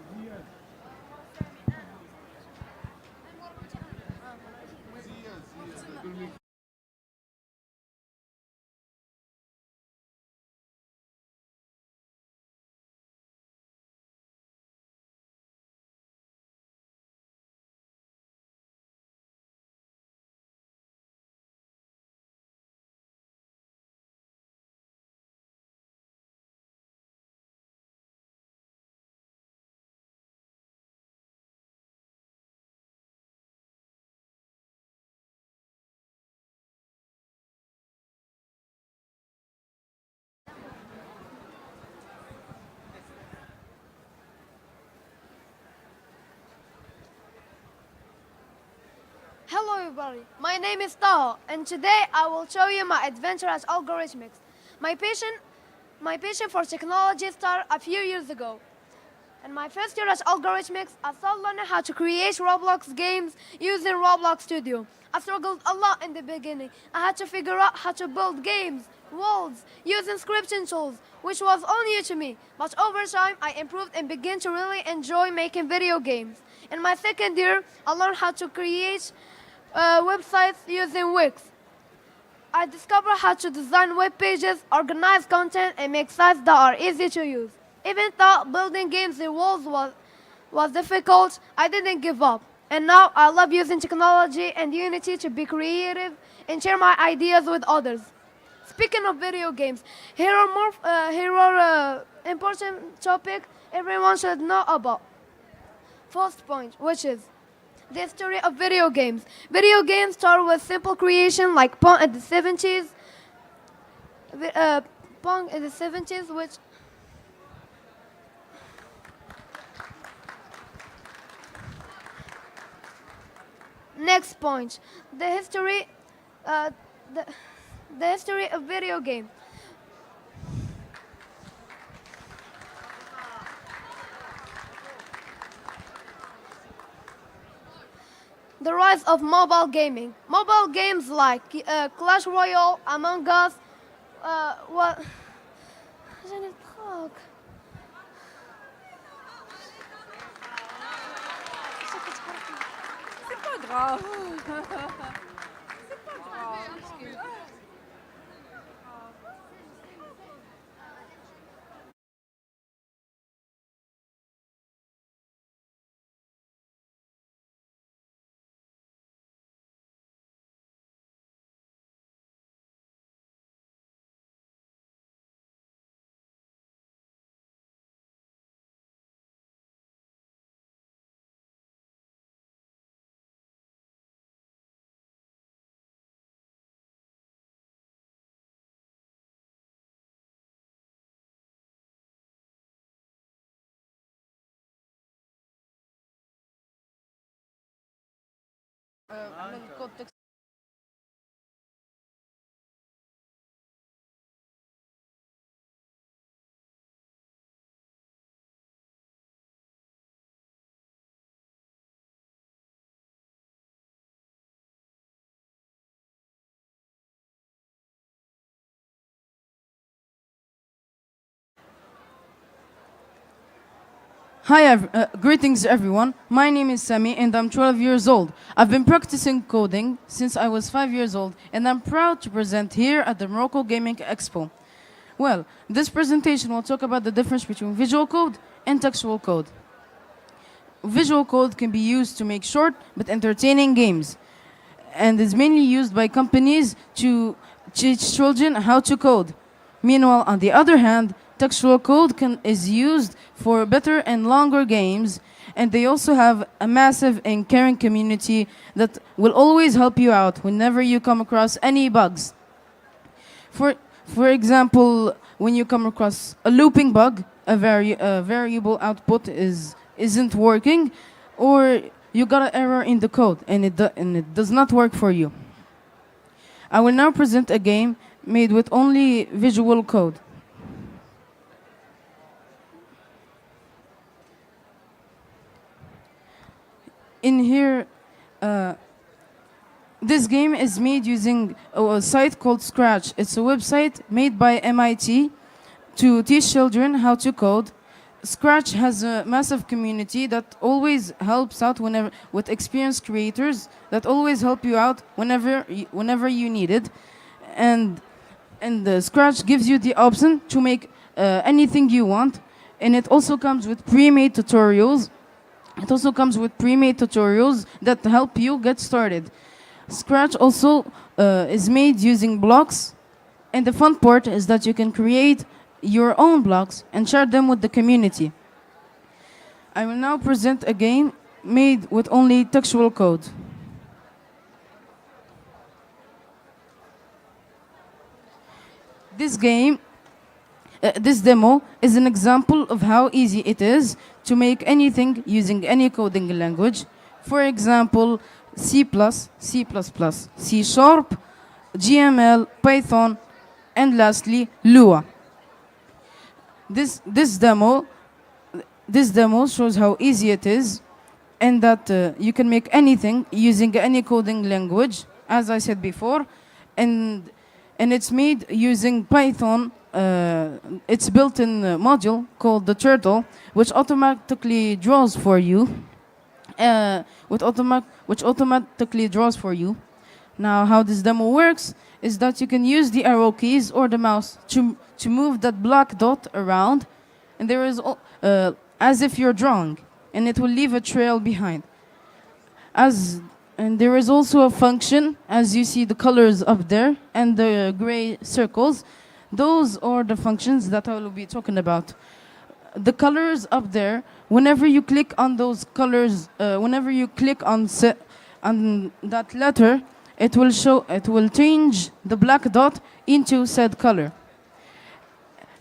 Hello everybody, my name is Taha and today I will show you my adventure as algorithmics. My passion for technology started a few years ago. In my first year as algorithmics, I started learning how to create Roblox games using Roblox Studio. I struggled a lot in the beginning. I had to figure out how to build games, worlds, using scripting tools, which was all new to me. But over time, I improved and began to really enjoy making video games. In my second year, I learned how to create websites using Wix. I discovered how to design web pages, organize content, and make sites that are easy to use. Even though building games in worlds was difficult, I didn't give up. And now I love using technology and Unity to be creative and share my ideas with others. Speaking of video games, here are important topic everyone should know about. First point, which is the history of video games. Video games start with simple creation like Pong in the 70s. Pong in the 70s, which next point, the history of video games. The rise of mobile gaming. Mobile games like Clash Royale, Among Us, what? C'est pas grave. C'est pas grave. Hi, greetings everyone. My name is Sami and I'm 12 years old. I've been practicing coding since I was 5 years old and I'm proud to present here at the Morocco Gaming Expo. Well, this presentation will talk about the difference between visual code and textual code. Visual code can be used to make short but entertaining games and is mainly used by companies to teach children how to code. Meanwhile, on the other hand, textual code is used for better and longer games, and they also have a massive and caring community that will always help you out whenever you come across any bugs. For example, when you come across a looping bug, a variable output isn't working, or you got an error in the code and it does not work for you. I will now present a game made with only visual code. In here, this game is made using a site called Scratch. It's a website made by MIT to teach children how to code. Scratch has a massive community that always helps out with experienced creators that always help you out whenever you need it. And the Scratch gives you the option to make anything you want. And it also comes with pre-made tutorials. That help you get started. Scratch also is made using blocks, and the fun part is that you can create your own blocks and share them with the community. I will now present a game made with only textual code. This demo is an example of how easy it is to make anything using any coding language. For example, C++, C++, C#, GML, Python, and lastly, Lua. This demo shows how easy it is, and that you can make anything using any coding language, as I said before, and it's made using Python. It's built-in module called the Turtle, which automatically draws for you. Which automatically draws for you. Now, how this demo works is that you can use the arrow keys or the mouse to move that black dot around, and there is as if you're drawing, and it will leave a trail behind. And there is also a function, as you see the colors up there and the gray circles. Those are the functions that I will be talking about. The colors up there, whenever you click on those colors, whenever you click on that letter, it will change the black dot into said color.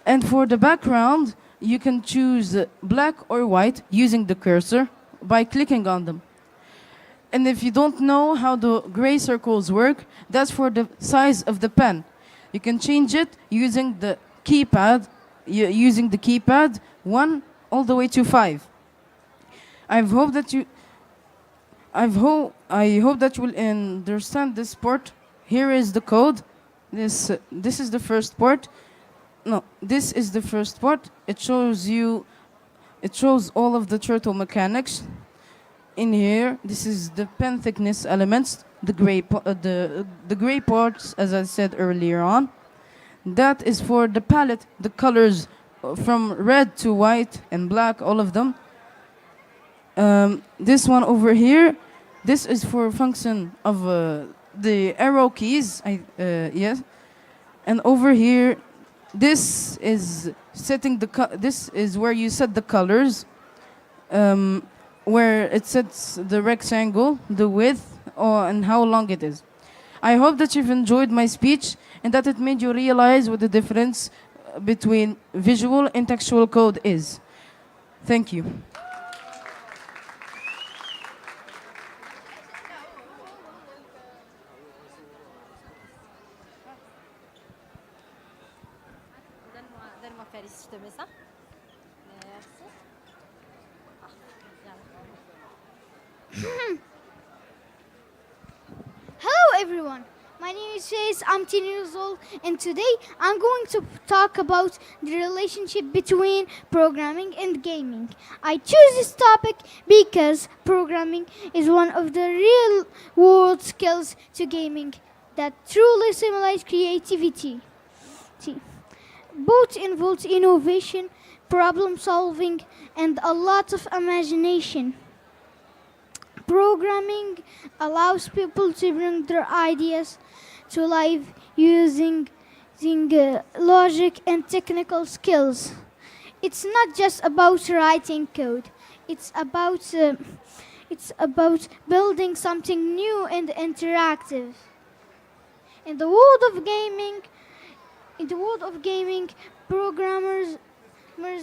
And for the background, you can choose black or white using the cursor by clicking on them. And if you don't know how the gray circles work, that's for the size of the pen. You can change it using the keypad, 1 all the way to 5. I hope that you will understand this part. Here is the code. This is the first part. No, this is the first part. It shows all of the turtle mechanics. In here, this is the pen thickness elements, the gray parts, as I said earlier on. That is for the palette, the colors from red to white and black, all of them. This one over here, this is for function of the arrow keys. Yes, and over here, this is this is where you set the colors. Where it sets the rectangle, the width, and how long it is. I hope that you've enjoyed my speech and that it made you realize what the difference between visual and textual code is. Thank you. Donne-moi Félix, je te mets ça. Hello everyone, my name is Chase, I'm 10 years old, and today I'm going to talk about the relationship between programming and gaming. I choose this topic because programming is one of the real world skills to gaming that truly simulate creativity. Both involves innovation, problem solving, and a lot of imagination. Programming allows people to bring their ideas to life using logic and technical skills. It's not just about writing code. It's about building something new and interactive. In the world of gaming, In the world of gaming, programmers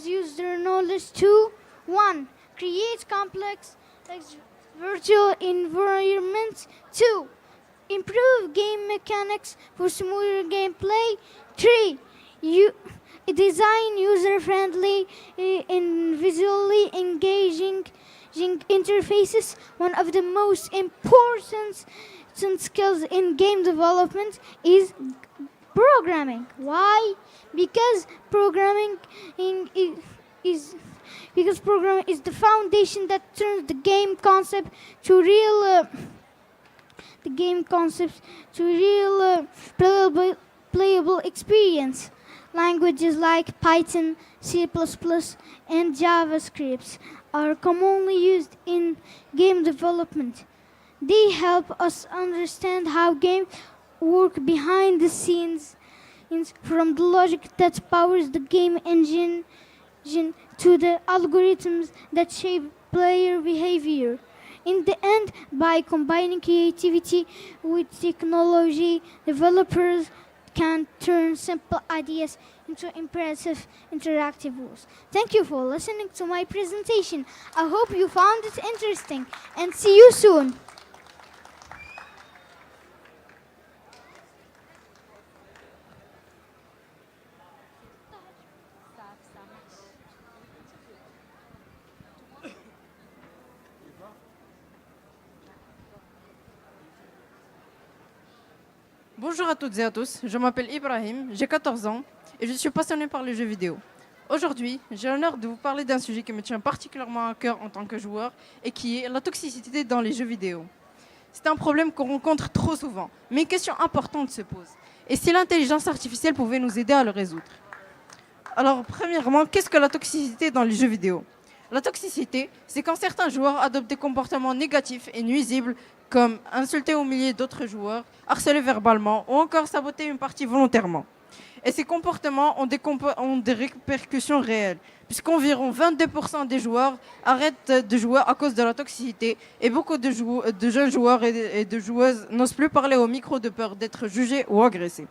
use their knowledge to 1. Create complex virtual environments. 2. Improve game mechanics for smoother gameplay. 3. Design user-friendly and visually engaging interfaces. One of the most important skills in game development is programming. Why? Because programming is the foundation that turns the game concept to real playable experience. Languages like Python, C++, and JavaScript are commonly used in game development. They help us understand how games work behind the scenes, from the logic that powers the game engine to the algorithms that shape player behavior. In the end, by combining creativity with technology, developers can turn simple ideas into impressive interactive worlds. Thank you for listening to my presentation. I hope you found it interesting, and see you soon. Bonjour à toutes et à tous, je m'appelle Ibrahim, j'ai 14 ans et je suis passionné par les jeux vidéo. Aujourd'hui, j'ai l'honneur de vous parler d'un sujet qui me tient particulièrement à cœur en tant que joueur et qui est la toxicité dans les jeux vidéo. C'est un problème qu'on rencontre trop souvent, mais une question importante se pose. Et si l'intelligence artificielle pouvait nous aider à le résoudre? Alors, premièrement, qu'est-ce que la toxicité dans les jeux vidéo? La toxicité, c'est quand certains joueurs adoptent des comportements négatifs et nuisibles comme insulter ou humilier d'autres joueurs, harceler verbalement ou encore saboter une partie volontairement. Et ces comportements ont des répercussions réelles, puisqu'environ 22% des joueurs arrêtent de jouer à cause de la toxicité et beaucoup de jeunes joueurs et de joueuses n'osent plus parler au micro de peur d'être jugés ou agressés.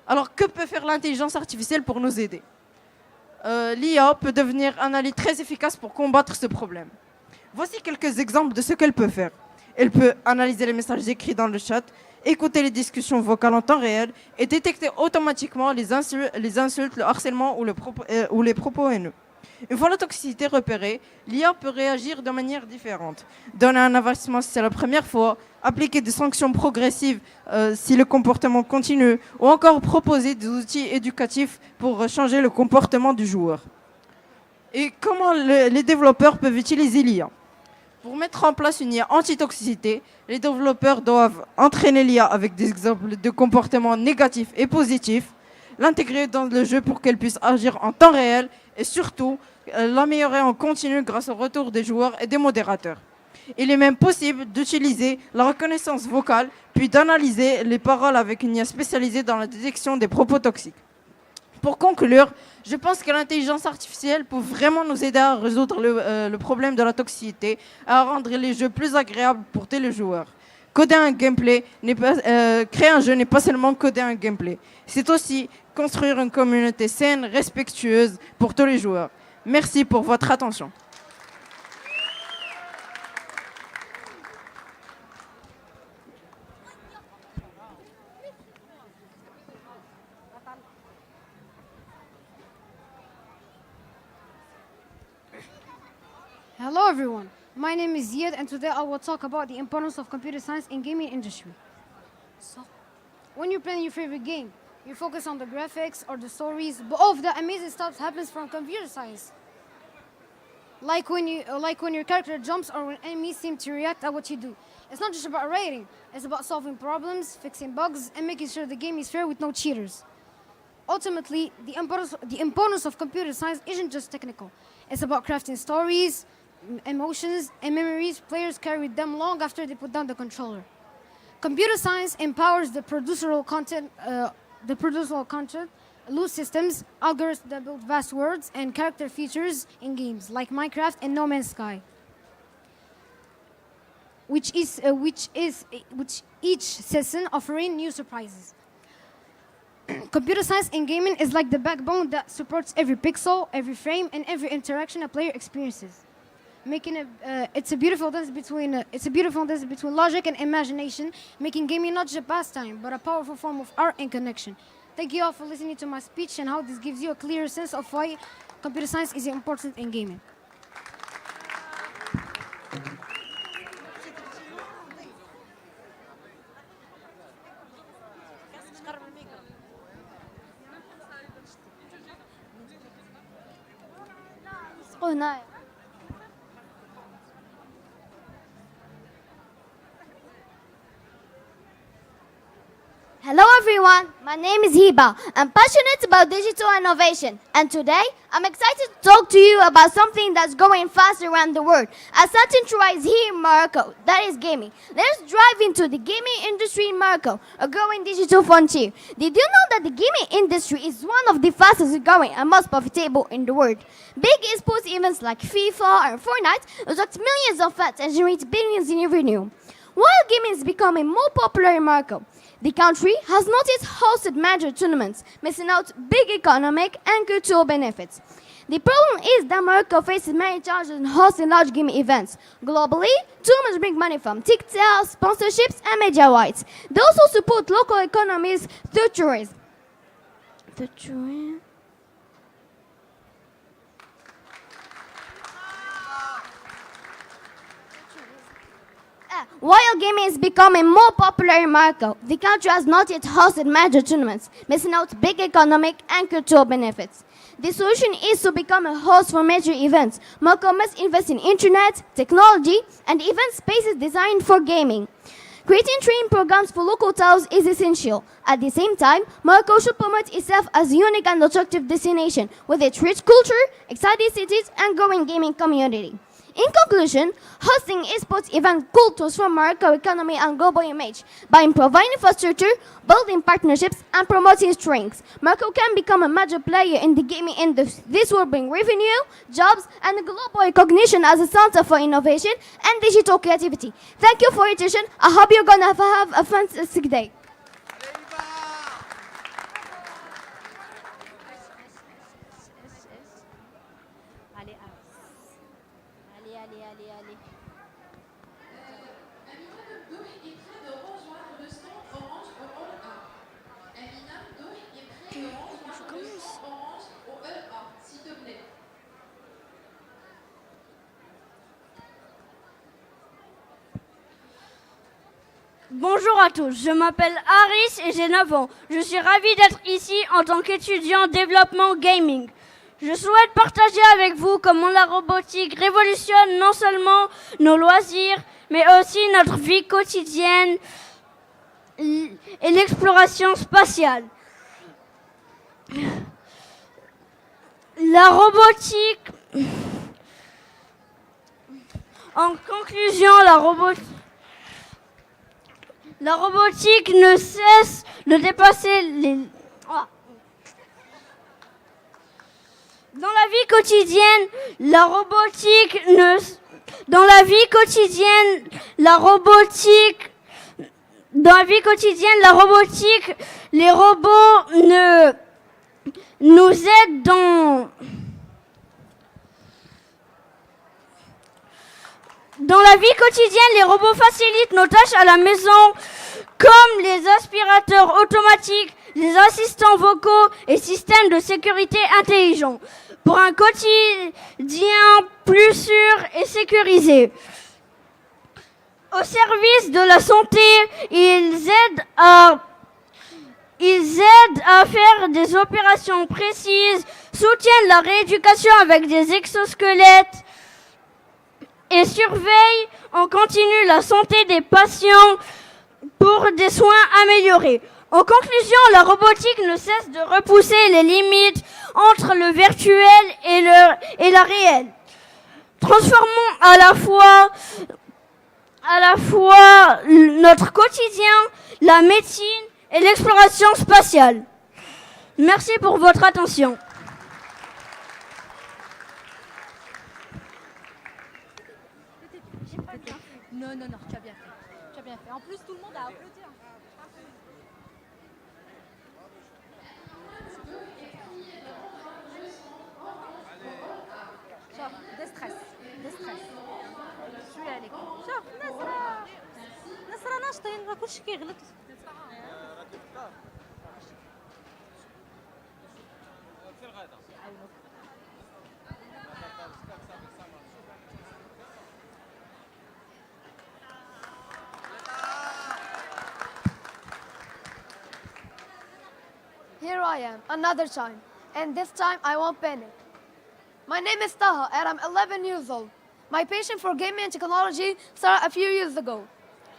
Alors que peut faire l'intelligence artificielle pour nous aider? L'IA peut devenir un allié très efficace pour combattre ce problème. Voici quelques exemples de ce qu'elle peut faire. Elle peut analyser les messages écrits dans le chat, écouter les discussions vocales en temps réel et détecter automatiquement les insultes, le harcèlement ou les propos haineux. Une fois la toxicité repérée, l'IA peut réagir de manière différente. Donner un avertissement si c'est la première fois, appliquer des sanctions progressives si le comportement continue, ou encore proposer des outils éducatifs pour changer le comportement du joueur. Et comment les développeurs peuvent utiliser l'IA? Pour mettre en place une IA anti-toxicité, les développeurs doivent entraîner l'IA avec des exemples de comportements négatifs et positifs, l'intégrer dans le jeu pour qu'elle puisse agir en temps réel et surtout l'améliorer en continu grâce au retour des joueurs et des modérateurs. Il est même possible d'utiliser la reconnaissance vocale puis d'analyser les paroles avec une IA spécialisée dans la détection des propos toxiques. Pour conclure, je pense que l'intelligence artificielle peut vraiment nous aider à résoudre le problème de la toxicité, à rendre les jeux plus agréables pour tous les joueurs. Créer un jeu n'est pas seulement coder un gameplay, c'est aussi construire une communauté saine, respectueuse pour tous les joueurs. Merci pour votre attention. Hello everyone, my name is Ziad and today I will talk about the importance of computer science in gaming industry. So, when you're playing your favorite game, you focus on the graphics or the stories, but all of the amazing stuff happens from computer science. Like when your character jumps or when enemies seem to react at what you do. It's not just about rating, it's about solving problems, fixing bugs, and making sure the game is fair with no cheaters. Ultimately, the importance of computer science isn't just technical. It's about crafting stories, emotions, and memories players carry with them long after they put down the controller. Computer science empowers the procedural content, loose systems, algorithms that build vast worlds, and character features in games like Minecraft and No Man's Sky, which each season offering new surprises. Computer science in gaming is like the backbone that supports every pixel, every frame, and every interaction a player experiences. It's a beautiful dance between logic and imagination, making gaming not just a pastime, but a powerful form of art and connection. Thank you all for listening to my speech and how this gives you a clearer sense of why computer science is important in gaming. Hello everyone, my name is Hiba. I'm passionate about digital innovation, and today I'm excited to talk to you about something that's going fast around the world. As centralized here in Morocco, that is gaming. Let's dive into the gaming industry in Morocco, a growing digital frontier. Did you know that the gaming industry is one of the fastest growing and most profitable in the world? Big esports events like FIFA and Fortnite attract millions of fans and generate billions in revenue. While gaming is becoming more popular in Morocco, the country has not yet hosted major tournaments, missing out big economic and cultural benefits. The problem is that Morocco faces many challenges in hosting large gaming events. Globally, tournaments bring money from ticket sales, sponsorships, and media rights. They also support local economies through tourism. While gaming is becoming more popular in Morocco, the country has not yet hosted major tournaments, missing out big economic and cultural benefits. The solution is to become a host for major events. Morocco must invest in internet, technology, and event spaces designed for gaming. Creating training programs for local towns is essential. At the same time, Morocco should promote itself as a unique and attractive destination with its rich culture, exciting cities, and growing gaming community. In conclusion, hosting esports events could transform Morocco's economy and global image. By improving infrastructure, building partnerships, and promoting strengths, Morocco can become a major player in the gaming industry. This will bring revenue, jobs, and global recognition as a center for innovation and digital creativity. Thank you for your attention. I hope you're gonna have a fantastic day. Bonjour à tous, je m'appelle Aris et j'ai 9 ans. Je suis ravi d'être ici en tant qu'étudiant en développement gaming. Je souhaite partager avec vous comment la robotique révolutionne non seulement nos loisirs, mais aussi notre vie quotidienne et l'exploration spatiale. La robotique... En conclusion, la robotique ne cesse de dépasser les... Dans la vie quotidienne, la robotique ne... Dans la vie quotidienne, la robotique... Dans la vie quotidienne, la robotique, les robots nous aident Dans la vie quotidienne, les robots facilitent nos tâches à la maison, comme les aspirateurs automatiques, les assistants vocaux et systèmes de sécurité intelligents, pour un quotidien plus sûr et sécurisé. Au service de la santé, ils aident à faire des opérations précises, soutiennent la rééducation avec des exosquelettes, et surveille en continu la santé des patients pour des soins améliorés. En conclusion, la robotique ne cesse de repousser les limites entre le virtuel et la réelle. Transformons à la fois notre quotidien, la médecine et l'exploration spatiale. Merci pour votre attention. Non, tu as bien fait. En plus, tout le monde a applaudi. شوف ديستريس ديستريس شويه عليك شوف نصرة نصرة ناشطين راه كلشي كيغلط Here I am, another time. And this time I won't panic. My name is Taha and I'm 11 years old. My passion for gaming and technology started a few years ago.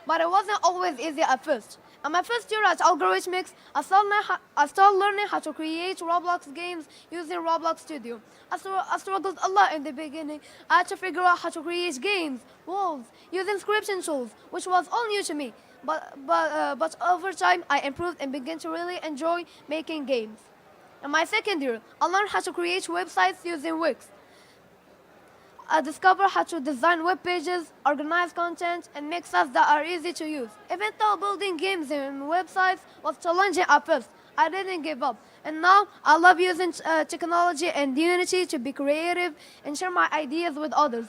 But it wasn't always easy at first. In my first year at Algorithmics, I started learning how to create Roblox games using Roblox Studio. I struggled a lot in the beginning. I had to figure out how to create games, worlds, using scripting tools, which was all new to me. But over time, I improved and began to really enjoy making games. In my second year, I learned how to create websites using Wix. I discovered how to design web pages, organize content, and make sites that are easy to use. Even though building games and websites was challenging at first, I didn't give up. And now I love using technology and Unity to be creative and share my ideas with others.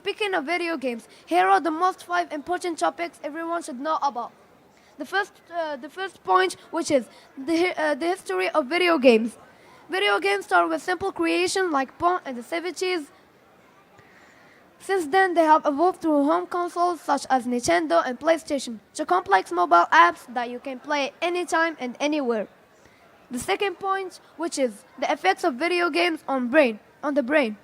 Speaking of video games, here are the most 5 important topics everyone should know about. The first point, which is the history of video games. Video games start with simple creation like Pong in the 70s. Since then, they have evolved through home consoles such as Nintendo and PlayStation to complex mobile apps that you can play anytime and anywhere. The second point, which is the effects of video games on the brain.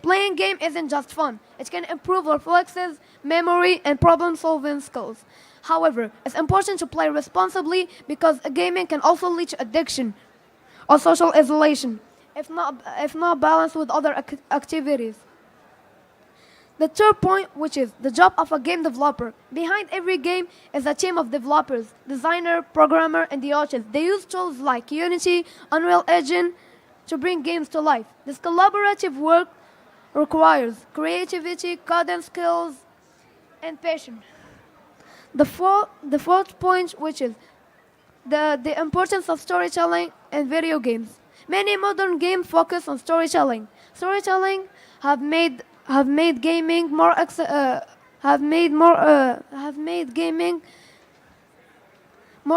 Playing game isn't just fun. It can improve reflexes, memory, and problem-solving skills. However, it's important to play responsibly because gaming can also lead to addiction or social isolation if not balanced with other activities. The third point, which is the job of a game developer. Behind every game is a team of developers, designer, programmer, and the artists. They use tools like Unity, Unreal Engine to bring games to life. This collaborative work requires creativity, coding skills, and passion. The fourth point, which is the importance of storytelling in video games. Many modern games focus on storytelling. Storytelling have made gaming more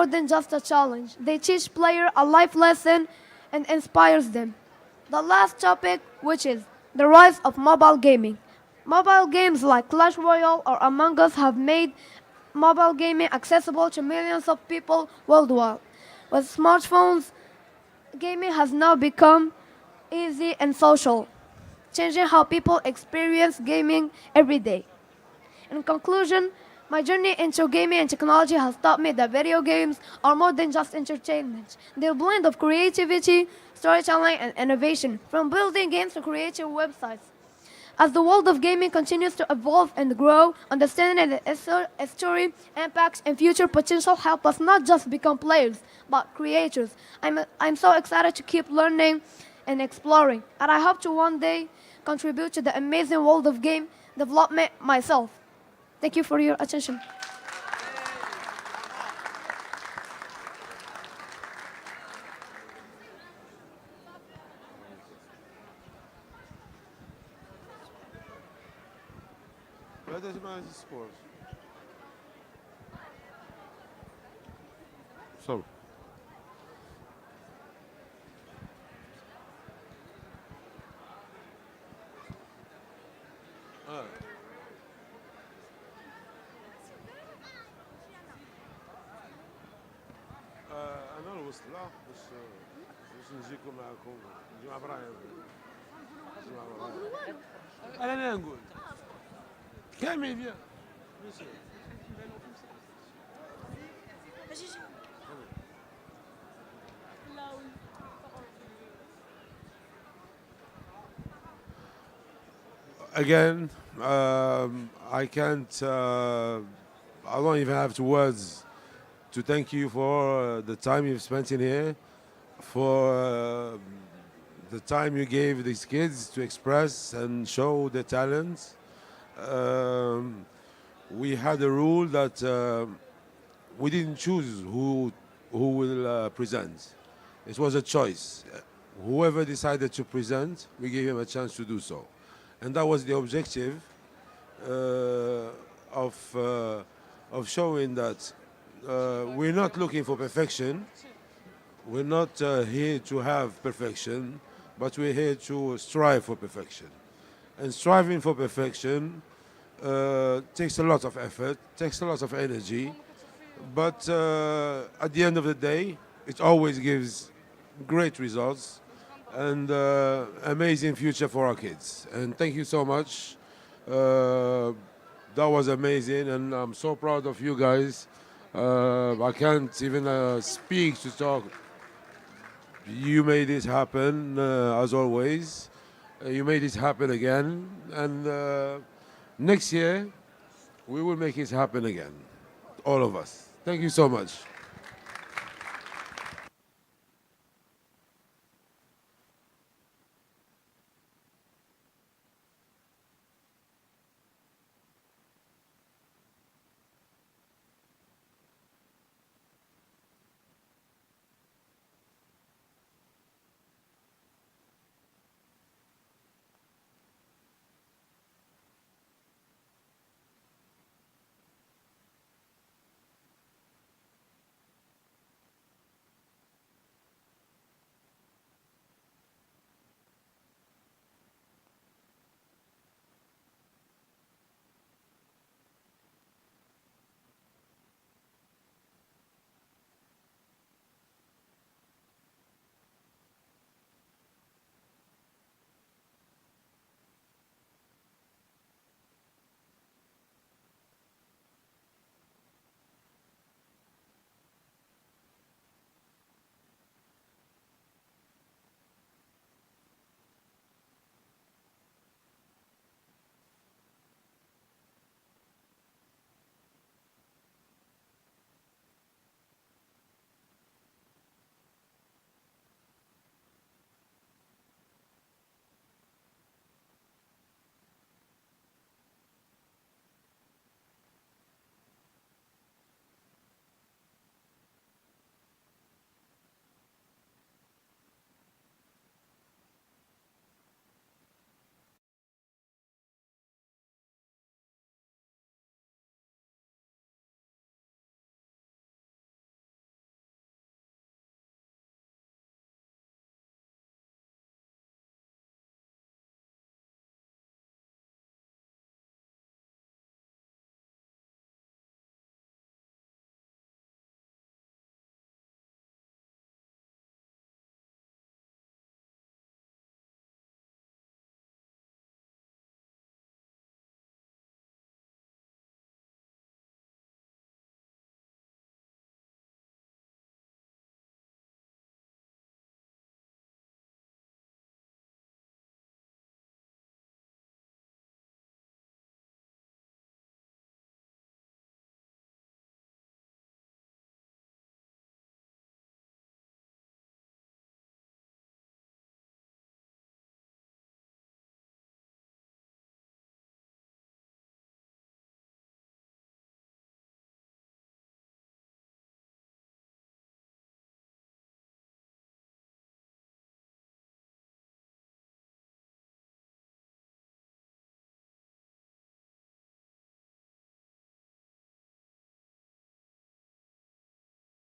than just a challenge. They teach players a life lesson and inspires them. The last topic, which is the rise of mobile gaming. Mobile games like Clash Royale or Among Us have made mobile gaming accessible to millions of people worldwide. With smartphones, gaming has now become easy and social, changing how people experience gaming every day. In conclusion, my journey into gaming and technology has taught me that video games are more than just entertainment. They're a blend of creativity, storytelling, and innovation, from building games to creating websites. As the world of gaming continues to evolve and grow, understanding its history, impacts, and future potential help us not just become players, but creators. I'm so excited to keep learning and exploring, and I hope to one day contribute to the amazing world of game development myself. Thank you for your attention. Where does manage the sport? So. أنا الوسط لا باش نجيكم معكم نجي مع إبراهيم أنا لا نقول كامل بيان Again, I can't, I don't even have words to thank you for the time you've spent in here, for the time you gave these kids to express and show their talents. We had a rule that we didn't choose who will present. It was a choice. Whoever decided to present, we gave him a chance to do so. And that was the objective of showing that we're not looking for perfection. We're not here to have perfection, but we're here to strive for perfection. And striving for perfection takes a lot of effort, takes a lot of energy, but at the end of the day, it always gives great results and amazing future for our kids. And thank you so much. That was amazing, and I'm so proud of you guys. I can't even speak to talk. You made it happen, as always. You made it happen again, and next year we will make it happen again, all of us. Thank you so much.